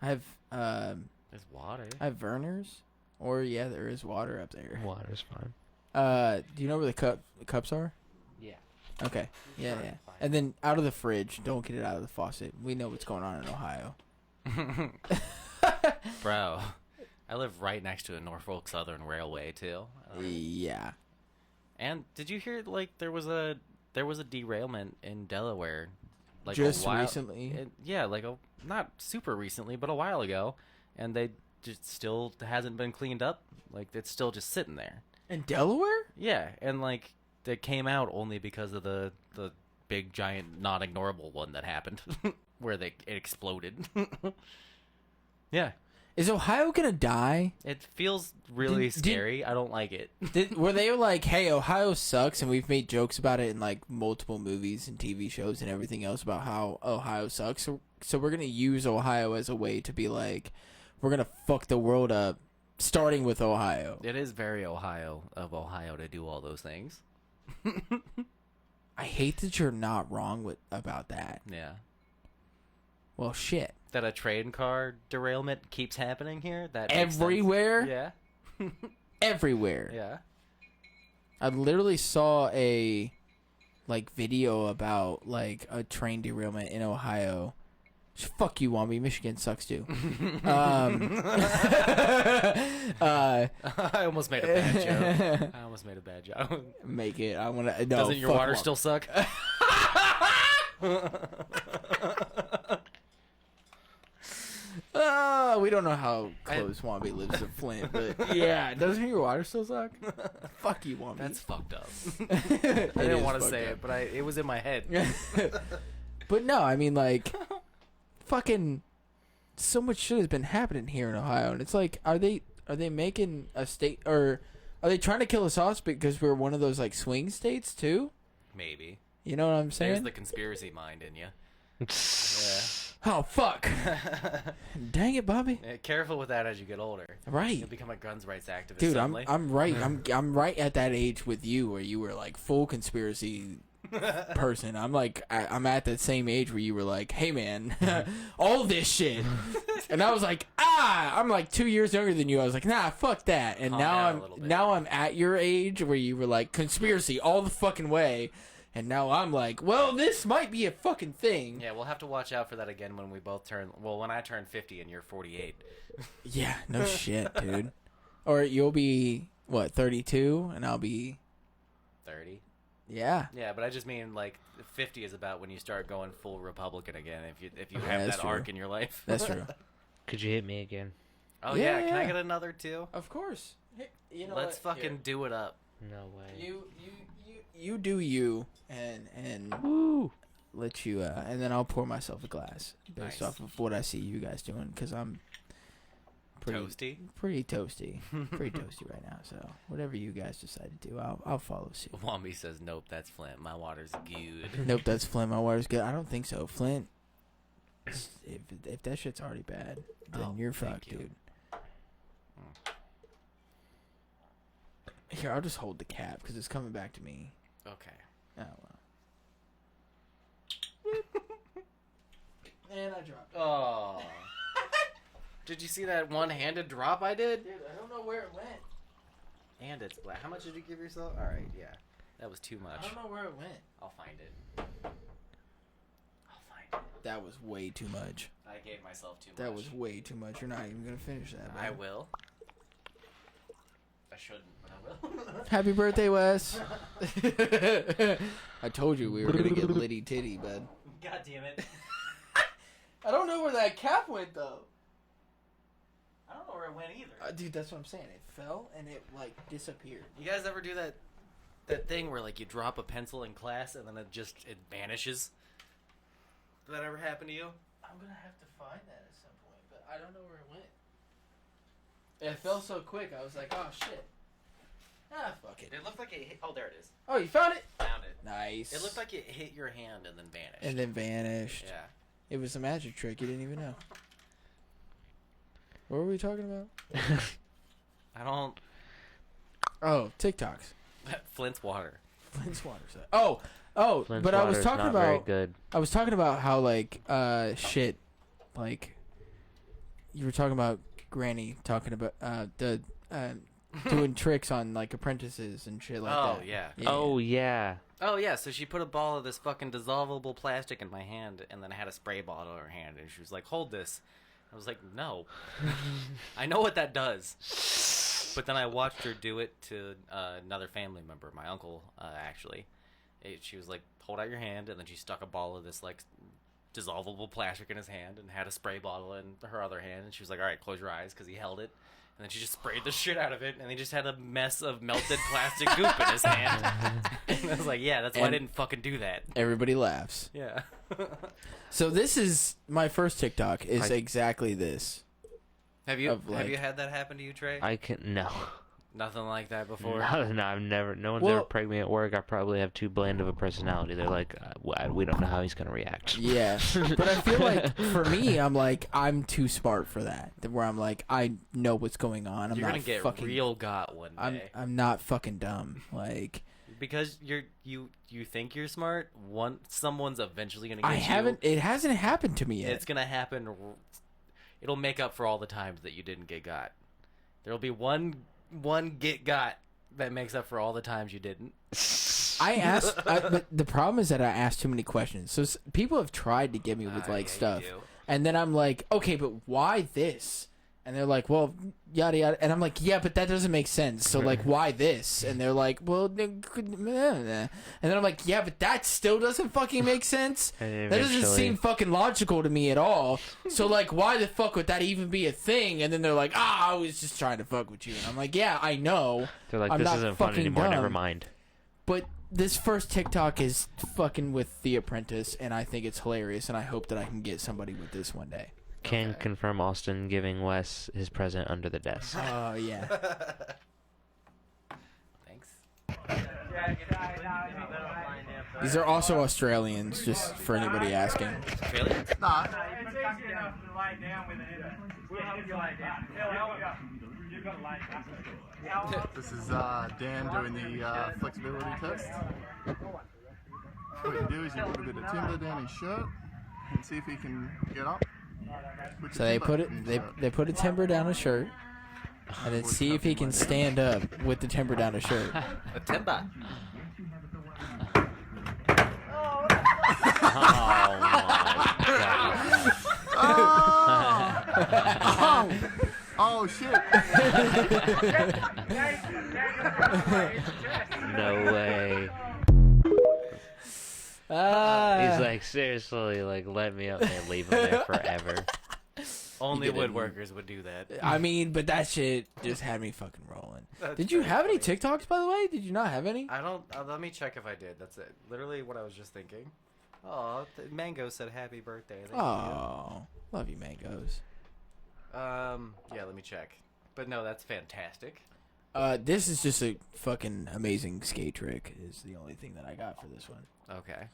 [SPEAKER 1] I have
[SPEAKER 2] There's water.
[SPEAKER 1] I have Verner's, or yeah, there is water up there.
[SPEAKER 3] Water's fine.
[SPEAKER 1] Do you know where the cups are?
[SPEAKER 3] Yeah.
[SPEAKER 1] Okay. Yeah,
[SPEAKER 3] Fine,
[SPEAKER 1] yeah.
[SPEAKER 3] fine.
[SPEAKER 1] And then out of the fridge. Don't get it out of the faucet. We know what's going on in Ohio.
[SPEAKER 2] Bro, I live right next to a Norfolk Southern Railway too.
[SPEAKER 1] Yeah.
[SPEAKER 2] And did you hear like there was a derailment in Delaware, like
[SPEAKER 1] Just
[SPEAKER 2] a while,
[SPEAKER 1] recently.
[SPEAKER 2] yeah, like not super recently, but a while ago, and they just still hasn't been cleaned up. Like it's still just sitting there.
[SPEAKER 1] In Delaware?
[SPEAKER 2] Yeah, and like they came out only because of the big giant non ignorable one that happened, where it exploded. Yeah.
[SPEAKER 1] Is Ohio gonna die?
[SPEAKER 2] It feels really
[SPEAKER 1] Did-
[SPEAKER 2] scary. I don't like it.
[SPEAKER 1] Were they like, hey, Ohio sucks, and we've made jokes about it in like multiple movies and TV shows and everything else about how Ohio sucks. So we're gonna use Ohio as a way to be like, we're gonna fuck the world up, starting with Ohio.
[SPEAKER 2] It is very Ohio to do all those things.
[SPEAKER 1] I hate that you're not wrong about that.
[SPEAKER 2] Yeah.
[SPEAKER 1] Well, shit.
[SPEAKER 2] That a train car derailment keeps happening here. That makes sense.
[SPEAKER 1] Everywhere,
[SPEAKER 2] Yeah.
[SPEAKER 1] everywhere.
[SPEAKER 2] Yeah.
[SPEAKER 1] I literally saw a like video about like a train derailment in Ohio. Fuck you, Wambi. Michigan sucks too.
[SPEAKER 2] I almost made a bad joke.
[SPEAKER 1] Make it. I want to. No,
[SPEAKER 2] Doesn't your
[SPEAKER 1] fuck
[SPEAKER 2] water
[SPEAKER 1] Wambi.
[SPEAKER 2] still suck?
[SPEAKER 1] We don't know how close Wambi lives to Flint, but yeah, doesn't your water still suck? Fuck you, Wambi.
[SPEAKER 2] That's fucked up.
[SPEAKER 1] I
[SPEAKER 2] I didn't want to say it, but it was in my head.
[SPEAKER 1] But no, I mean like, fucking, so much shit has been happening here in Ohio, and it's like, are they making a state, or are they trying to kill us off because we're one of those like swing states too?
[SPEAKER 2] Maybe.
[SPEAKER 1] You know what I'm
[SPEAKER 2] There's
[SPEAKER 1] saying?
[SPEAKER 2] the conspiracy mind in you.
[SPEAKER 1] Oh fuck! Dang it, Bobby.
[SPEAKER 2] Yeah. Careful with that as you get older.
[SPEAKER 1] Right.
[SPEAKER 2] You'll become a guns rights activist.
[SPEAKER 1] Dude,
[SPEAKER 2] suddenly.
[SPEAKER 1] I'm right. I'm right at that age with you where you were like full conspiracy person. I'm like I'm at that same age where you were like, hey man, all this shit, and I was like, I'm like 2 years younger than you. I was like, nah, fuck that. And
[SPEAKER 2] Calm down a little bit.
[SPEAKER 1] now I'm at your age where you were like conspiracy all the fucking way, and now I'm like, well, this might be a fucking thing.
[SPEAKER 2] Yeah, we'll have to watch out for that again when we both turn. Well, when I turn 50 and you're 48.
[SPEAKER 1] Yeah, no shit, dude. Or you'll be what 32, and I'll be
[SPEAKER 2] 30.
[SPEAKER 1] yeah.
[SPEAKER 2] Yeah, but I just mean like 50 is about when you start going full Republican again. If you
[SPEAKER 1] Yeah,
[SPEAKER 2] have
[SPEAKER 1] that's
[SPEAKER 2] that
[SPEAKER 1] true.
[SPEAKER 2] arc in your life.
[SPEAKER 1] That's true.
[SPEAKER 3] Could you hit me again?
[SPEAKER 2] Oh
[SPEAKER 1] Yeah,
[SPEAKER 2] yeah, can I
[SPEAKER 1] yeah.
[SPEAKER 2] get another two?
[SPEAKER 1] Of course. Hey, you know
[SPEAKER 2] Let's
[SPEAKER 1] what?
[SPEAKER 2] fucking do it up.
[SPEAKER 3] No way.
[SPEAKER 1] You do you, and
[SPEAKER 3] Woo!
[SPEAKER 1] let you and then I'll pour myself a glass based
[SPEAKER 2] Nice.
[SPEAKER 1] off of what I see you guys doing, because I'm
[SPEAKER 2] Toasty.
[SPEAKER 1] pretty toasty right now. So whatever you guys decide to do, I'll follow suit.
[SPEAKER 2] Wombi says, "Nope, that's Flint. My water's good."
[SPEAKER 1] Nope, that's Flint. My water's good. I don't think so. Flint. If that shit's already bad, then you're fucked,
[SPEAKER 2] you.
[SPEAKER 1] dude. Here, I'll just hold the cap because it's coming back to me.
[SPEAKER 2] Okay.
[SPEAKER 1] Oh well. And I dropped it.
[SPEAKER 2] Oh. Did you see that one-handed drop I did?
[SPEAKER 1] Dude, I don't know where it went.
[SPEAKER 2] And it's black. How much did you give yourself? All right, yeah. That was too much.
[SPEAKER 1] I don't know where it went.
[SPEAKER 2] I'll find it.
[SPEAKER 1] That was way too much.
[SPEAKER 2] I gave myself too much.
[SPEAKER 1] That was way too much. You're not even gonna finish that.
[SPEAKER 2] I
[SPEAKER 1] bro.
[SPEAKER 2] will. I shouldn't, but I will.
[SPEAKER 1] Happy birthday, Wes. I told you we were gonna get litty titty, bud.
[SPEAKER 2] God damn it.
[SPEAKER 1] I don't know where that cap went though.
[SPEAKER 2] I don't know where it went either.
[SPEAKER 1] Dude, that's what I'm saying. It fell and it like disappeared.
[SPEAKER 2] You guys ever do that thing where like you drop a pencil in class and then it vanishes? Did that ever happen to you?
[SPEAKER 1] I'm gonna have to find that at some point, but I don't know where it went. It fell so quick. I was like, oh shit. Ah, fuck it.
[SPEAKER 2] It looked like it hit. Oh, there it is.
[SPEAKER 1] Oh, you found it?
[SPEAKER 2] Found it.
[SPEAKER 1] Nice.
[SPEAKER 2] It looked like it hit your hand and then vanished.
[SPEAKER 1] And then vanished.
[SPEAKER 2] Yeah.
[SPEAKER 1] It was a magic trick. You didn't even know. What were we talking about?
[SPEAKER 2] I don't.
[SPEAKER 1] Oh, TikToks.
[SPEAKER 2] Flint's water.
[SPEAKER 1] Flint's water. Oh,
[SPEAKER 3] Flint's
[SPEAKER 1] but I was
[SPEAKER 3] water's
[SPEAKER 1] talking
[SPEAKER 3] not very
[SPEAKER 1] about.
[SPEAKER 3] good.
[SPEAKER 1] I was talking about how like shit, like you were talking about Granny talking about the doing tricks on like apprentices and shit like that.
[SPEAKER 2] Oh yeah.
[SPEAKER 3] Oh yeah.
[SPEAKER 2] Oh yeah. So she put a ball of this fucking dissolvable plastic in my hand, and then I had a spray bottle in her hand, and she was like, "Hold this." I was like, "No." I know what that does. But then I watched her do it to another family member, my uncle, actually. She was like, "Hold out your hand," and then she stuck a ball of this like dissolvable plastic in his hand and had a spray bottle in her other hand, and she was like, "All right, close your eyes," because he held it, and then she just sprayed the shit out of it, and he just had a mess of melted plastic goop in his hand. And I was like, "Yeah, that's why I didn't fucking do that."
[SPEAKER 1] Everybody laughs.
[SPEAKER 2] Yeah.
[SPEAKER 1] So this is my first TikTok. Is exactly this.
[SPEAKER 2] Have you
[SPEAKER 1] like-
[SPEAKER 2] had that happen to you, Trey?
[SPEAKER 3] I can no.
[SPEAKER 2] Nothing like that before.
[SPEAKER 3] No, I've never. No one's
[SPEAKER 1] Well-
[SPEAKER 3] ever pegged me at work. I probably have too bland of a personality. They're like, we don't know how he's gonna react.
[SPEAKER 1] Yeah, but I feel like for me, I'm too smart for that. Where I'm like, I know what's going on. I'm
[SPEAKER 2] You're
[SPEAKER 1] not
[SPEAKER 2] gonna get
[SPEAKER 1] fucking.
[SPEAKER 2] real got one day.
[SPEAKER 1] I'm not fucking dumb. Like
[SPEAKER 2] Because you think you're smart. Someone's eventually gonna get
[SPEAKER 1] I
[SPEAKER 2] you.
[SPEAKER 1] haven't. It hasn't happened to me yet.
[SPEAKER 2] It's gonna happen. It'll make up for all the times that you didn't get got. There'll be one get got that makes up for all the times you didn't.
[SPEAKER 1] I asked, but the problem is that I asked too many questions. So people have tried to get me with like
[SPEAKER 2] Yeah,
[SPEAKER 1] stuff,
[SPEAKER 2] you do.
[SPEAKER 1] and then I'm like, okay, but why this? And they're like, well, yada yada, and I'm like, yeah, but that doesn't make sense. So like, why this? And they're like, well, and then I'm like, yeah, but that still doesn't fucking make sense.
[SPEAKER 3] And
[SPEAKER 1] That doesn't
[SPEAKER 3] eventually-
[SPEAKER 1] seem fucking logical to me at all. So like, why the fuck would that even be a thing? And then they're like, I was just trying to fuck with you. And I'm like, yeah, I know.
[SPEAKER 3] They're like,
[SPEAKER 1] I'm
[SPEAKER 3] this
[SPEAKER 1] not
[SPEAKER 3] isn't fun
[SPEAKER 1] fucking
[SPEAKER 3] anymore. Never
[SPEAKER 1] dumb.
[SPEAKER 3] mind.
[SPEAKER 1] But this first TikTok is fucking with The Apprentice, and I think it's hilarious, and I hope that I can get somebody with this one day.
[SPEAKER 3] Can confirm Austin giving Wes his present under the desk.
[SPEAKER 1] Oh, yeah.
[SPEAKER 2] Thanks.
[SPEAKER 1] These are also Australians, just for anybody asking.
[SPEAKER 2] Really?
[SPEAKER 5] Nah.
[SPEAKER 6] It's easy enough to lie down with it. We'll help you lie down. You've got to lie down.
[SPEAKER 5] This is Dan doing the flexibility test. What you do is you put a bit of timber down his shirt and see if he can get up. Put
[SPEAKER 1] So
[SPEAKER 5] your
[SPEAKER 1] they
[SPEAKER 5] timber
[SPEAKER 1] put it,
[SPEAKER 5] in his
[SPEAKER 1] they
[SPEAKER 5] shirt.
[SPEAKER 1] they put a timber down his shirt, and then see if he can stand up with the timber down his shirt.
[SPEAKER 2] A timber.
[SPEAKER 3] Oh my god.
[SPEAKER 5] Oh shit!
[SPEAKER 3] No way. He's like, seriously, like, let me up there, leave him there forever.
[SPEAKER 2] Only
[SPEAKER 1] You didn't-
[SPEAKER 2] woodworkers would do that.
[SPEAKER 1] I mean, but that shit just had me fucking rolling. Did you have any TikToks, by the way? Did you not have any?
[SPEAKER 2] I don't. Let me check if I did. That's it. Literally what I was just thinking. Oh, Mango said happy birthday. Thank
[SPEAKER 1] Oh, love you, mangoes.
[SPEAKER 2] Yeah, let me check. But no, that's fantastic.
[SPEAKER 1] This is just a fucking amazing skate trick. Is the only thing that I got for this one.
[SPEAKER 2] Okay.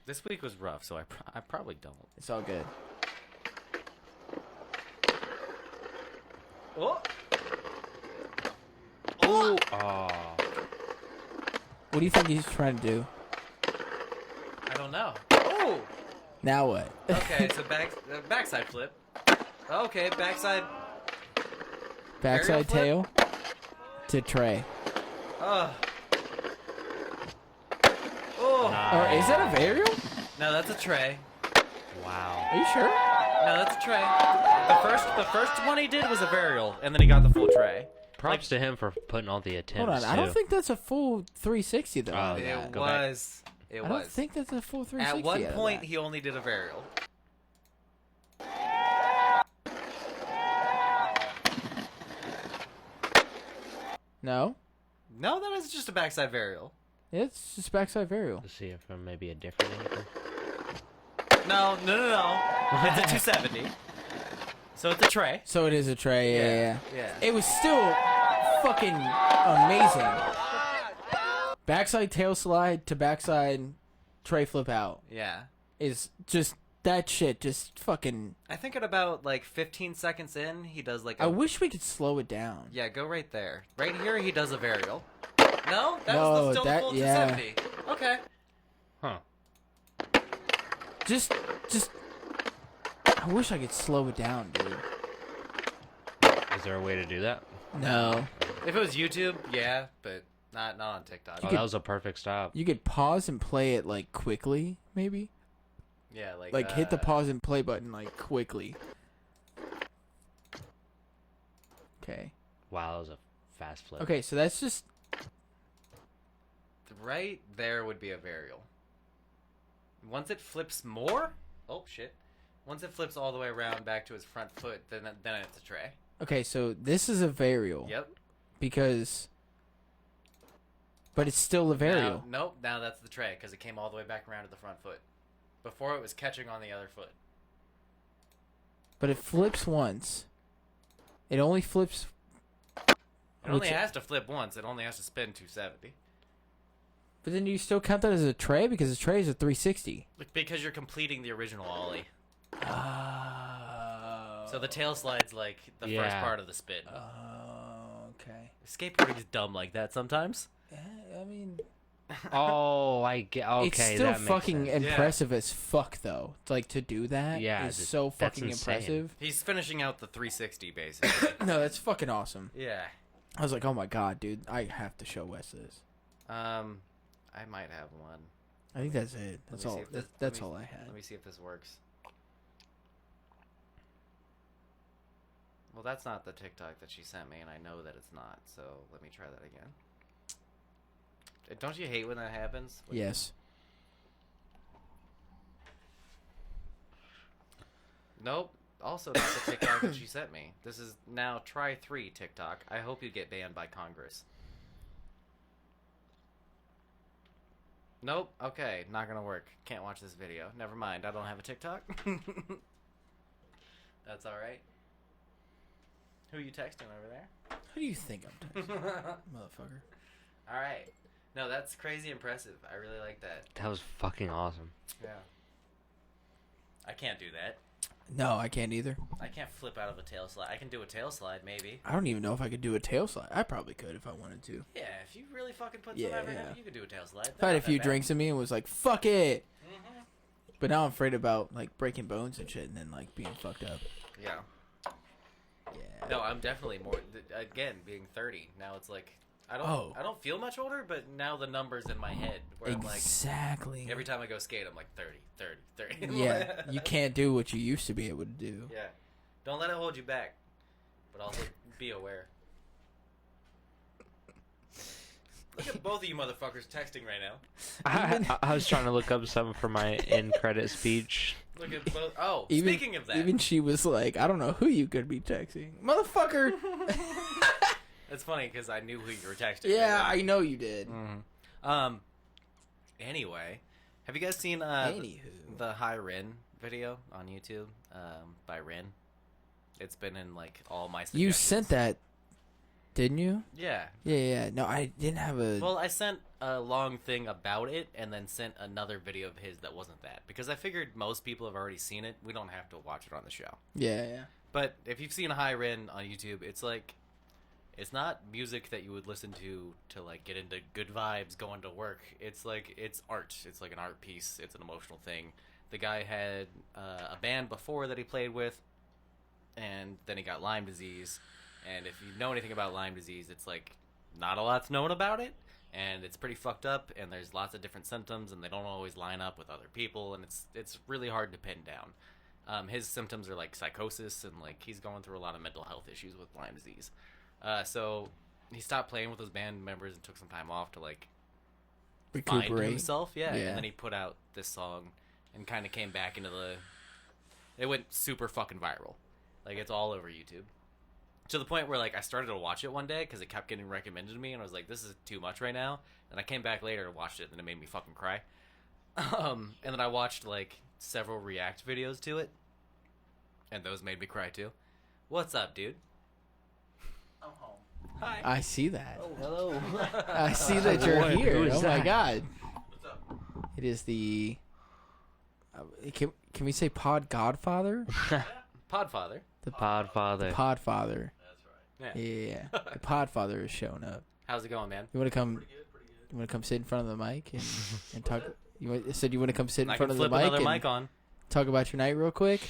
[SPEAKER 2] This week was rough, so I probably don't.
[SPEAKER 1] It's all good.
[SPEAKER 2] Oh!
[SPEAKER 3] Oh. Oh.
[SPEAKER 1] What do you think he's trying to do?
[SPEAKER 2] I don't know. Oh!
[SPEAKER 1] Now what?
[SPEAKER 2] Okay, so backside flip. Okay, backside.
[SPEAKER 1] Backside
[SPEAKER 2] Aerial
[SPEAKER 1] tail to tray.
[SPEAKER 2] Oh.
[SPEAKER 1] Or is that a varial?
[SPEAKER 2] No, that's a tray.
[SPEAKER 3] Wow.
[SPEAKER 1] Are you sure?
[SPEAKER 2] No, that's a tray. The first one he did was a varial, and then he got the full tray.
[SPEAKER 3] Props to him for putting all the attempts.
[SPEAKER 1] Hold on, I don't think that's a full 360 though.
[SPEAKER 3] Oh,
[SPEAKER 2] It
[SPEAKER 3] yeah, go back.
[SPEAKER 2] was. It
[SPEAKER 1] I
[SPEAKER 2] was.
[SPEAKER 1] don't think that's a full 360.
[SPEAKER 2] At one
[SPEAKER 1] out of
[SPEAKER 2] point,
[SPEAKER 1] that.
[SPEAKER 2] he only did a varial.
[SPEAKER 1] No,
[SPEAKER 2] No, that was just a backside varial.
[SPEAKER 1] it's just backside varial.
[SPEAKER 3] Let's see it from maybe a different angle.
[SPEAKER 2] No. It's a 270. So it's a tray.
[SPEAKER 1] So it is a tray. Yeah.
[SPEAKER 2] Yeah.
[SPEAKER 1] It was still fucking amazing. Backside tail slide to backside tray flip out
[SPEAKER 2] Yeah.
[SPEAKER 1] is just that shit. Just fucking.
[SPEAKER 2] I think at about like 15 seconds in, he does like a...
[SPEAKER 1] I wish we could slow it down.
[SPEAKER 2] Yeah, go right there. Right here, he does a varial. No? That
[SPEAKER 1] No,
[SPEAKER 2] was still
[SPEAKER 1] that-
[SPEAKER 2] the full
[SPEAKER 1] yeah.
[SPEAKER 2] 270. Okay.
[SPEAKER 3] Huh.
[SPEAKER 1] Just. I wish I could slow it down, dude.
[SPEAKER 3] Is there a way to do that?
[SPEAKER 1] No.
[SPEAKER 2] If it was YouTube, yeah, but not on TikTok.
[SPEAKER 3] Oh, that was a perfect stop.
[SPEAKER 1] You could pause and play it like quickly, maybe.
[SPEAKER 2] Yeah,
[SPEAKER 1] Like hit the pause and play button like quickly. Okay.
[SPEAKER 3] Wow, that was a fast flip.
[SPEAKER 1] Okay, so that's just.
[SPEAKER 2] Right there would be a varial. Once it flips more... Oh, shit. Once it flips all the way around back to his front foot, then it's a tray.
[SPEAKER 1] Okay, so this is a varial.
[SPEAKER 2] Yep.
[SPEAKER 1] Because. But it's still a varial.
[SPEAKER 2] Nope, now that's the tray, because it came all the way back around to the front foot. Before it was catching on the other foot.
[SPEAKER 1] But it flips once. It only flips.
[SPEAKER 2] It only
[SPEAKER 1] Which-
[SPEAKER 2] has to flip once. It only has to spin 270.
[SPEAKER 1] But then you still count that as a tray because the tray is a 360.
[SPEAKER 2] Because you're completing the original ollie.
[SPEAKER 1] Oh.
[SPEAKER 2] So the tail slide's like the first
[SPEAKER 3] Yeah.
[SPEAKER 2] part of the spin.
[SPEAKER 1] Oh, okay.
[SPEAKER 2] Skateboarding's dumb like that sometimes.
[SPEAKER 1] I mean,
[SPEAKER 3] Oh, I get. Okay,
[SPEAKER 1] it's still
[SPEAKER 3] that makes
[SPEAKER 1] fucking
[SPEAKER 3] sense.
[SPEAKER 1] impressive as fuck, though. Like to do that
[SPEAKER 3] Yeah,
[SPEAKER 1] is
[SPEAKER 3] th-
[SPEAKER 1] so
[SPEAKER 3] that's
[SPEAKER 1] fucking
[SPEAKER 3] insane.
[SPEAKER 1] impressive.
[SPEAKER 2] He's finishing out the 360 basically.
[SPEAKER 1] No, that's fucking awesome.
[SPEAKER 2] Yeah.
[SPEAKER 1] I was like, oh my god, dude, I have to show Wes this.
[SPEAKER 2] I might have one.
[SPEAKER 1] I think that's it.
[SPEAKER 2] Let
[SPEAKER 1] That's
[SPEAKER 2] me
[SPEAKER 1] all.
[SPEAKER 2] see if this-
[SPEAKER 1] That's
[SPEAKER 2] let me-
[SPEAKER 1] all I had.
[SPEAKER 2] Let me see if this works. Well, that's not the TikTok that she sent me, and I know that it's not. So let me try that again. Don't you hate when that happens?
[SPEAKER 1] Yes.
[SPEAKER 2] Nope. Also not the TikTok that she sent me. This is now try 3 TikTok. I hope you get banned by Congress. Nope. Okay, not gonna work. Can't watch this video. Never mind. I don't have a TikTok. That's all right. Who are you texting over there?
[SPEAKER 1] Who do you think I'm texting? Motherfucker.
[SPEAKER 2] All right. No, that's crazy impressive. I really like that.
[SPEAKER 3] That was fucking awesome.
[SPEAKER 2] Yeah. I can't do that.
[SPEAKER 1] No, I can't either.
[SPEAKER 2] I can't flip out of a tail slide. I can do a tail slide, maybe.
[SPEAKER 1] I don't even know if I could do a tail slide. I probably could if I wanted to.
[SPEAKER 2] Yeah, if you really fucking put
[SPEAKER 1] Yeah,
[SPEAKER 2] some effort
[SPEAKER 1] yeah.
[SPEAKER 2] in, you could do a tail slide.
[SPEAKER 1] If I had a few drinks in me and was like, fuck it.
[SPEAKER 2] Mm-hmm.
[SPEAKER 1] But now I'm afraid about like breaking bones and shit and then like being fucked up.
[SPEAKER 2] Yeah.
[SPEAKER 1] Yeah.
[SPEAKER 2] No, I'm definitely more. Again, being 30 now, it's like I don't.
[SPEAKER 1] Oh.
[SPEAKER 2] I don't feel much older, but now the numbers in my head where I'm like,
[SPEAKER 1] Exactly.
[SPEAKER 2] every time I go skate, I'm like 30, 30, 30.
[SPEAKER 1] Yeah, you can't do what you used to be able to do.
[SPEAKER 2] Yeah. Don't let it hold you back, but also be aware. Look at both of you motherfuckers texting right now.
[SPEAKER 3] I was trying to look up something for my end credit speech.
[SPEAKER 2] Look at both. Oh,
[SPEAKER 1] Even,
[SPEAKER 2] speaking of that,
[SPEAKER 1] even she was like, I don't know who you could be texting. Motherfucker!
[SPEAKER 2] it's funny because I knew who you were texting.
[SPEAKER 1] Yeah, I know you did.
[SPEAKER 2] Mm-hmm. Anyway, Have you guys seen
[SPEAKER 1] Anywho.
[SPEAKER 2] the High Rin video on YouTube by Rin? It's been in like all my suggestions.
[SPEAKER 1] You sent that, didn't you?
[SPEAKER 2] Yeah.
[SPEAKER 1] Yeah. No, I didn't have a.
[SPEAKER 2] Well, I sent a long thing about it and then sent another video of his that wasn't that. Because I figured most people have already seen it. We don't have to watch it on the show.
[SPEAKER 1] Yeah.
[SPEAKER 2] But if you've seen High Rin on YouTube, it's like... It's not music that you would listen to like get into good vibes going to work. It's like it's art. It's like an art piece. It's an emotional thing. The guy had a band before that he played with, and then he got Lyme disease. And if you know anything about Lyme disease, it's like not a lot's known about it, and it's pretty fucked up. And there's lots of different symptoms, and they don't always line up with other people, and it's really hard to pin down. His symptoms are like psychosis, and like he's going through a lot of mental health issues with Lyme disease. So he stopped playing with those band members and took some time off to like find
[SPEAKER 1] Recuperate.
[SPEAKER 2] himself. Yeah.
[SPEAKER 1] Yeah.
[SPEAKER 2] And then he put out this song and kind of came back into it went super fucking viral. Like it's all over YouTube. To the point where like I started to watch it one day because it kept getting recommended to me and I was like, this is too much right now. And I came back later and watched it and it made me fucking cry. And then I watched like several react videos to it. And those made me cry too. What's up, dude? I'm home. Hi.
[SPEAKER 1] I see that.
[SPEAKER 2] Oh, hello.
[SPEAKER 1] I see that you're
[SPEAKER 3] What?
[SPEAKER 1] here.
[SPEAKER 3] Who is
[SPEAKER 1] Oh my
[SPEAKER 3] that?
[SPEAKER 1] god.
[SPEAKER 2] What's up?
[SPEAKER 1] It is the. Can we say Pod Godfather?
[SPEAKER 2] Podfather.
[SPEAKER 1] The
[SPEAKER 3] Podfather.
[SPEAKER 1] Podfather.
[SPEAKER 2] That's right. Yeah.
[SPEAKER 1] Yeah. The Podfather is showing up.
[SPEAKER 2] How's it going, man?
[SPEAKER 1] You want to come? You want to come sit in front of the mic and talk? Said you want to come sit in
[SPEAKER 2] I
[SPEAKER 1] front
[SPEAKER 2] can
[SPEAKER 1] of the
[SPEAKER 2] flip
[SPEAKER 1] mic
[SPEAKER 2] another
[SPEAKER 1] and
[SPEAKER 2] mic on.
[SPEAKER 1] talk about your night real quick.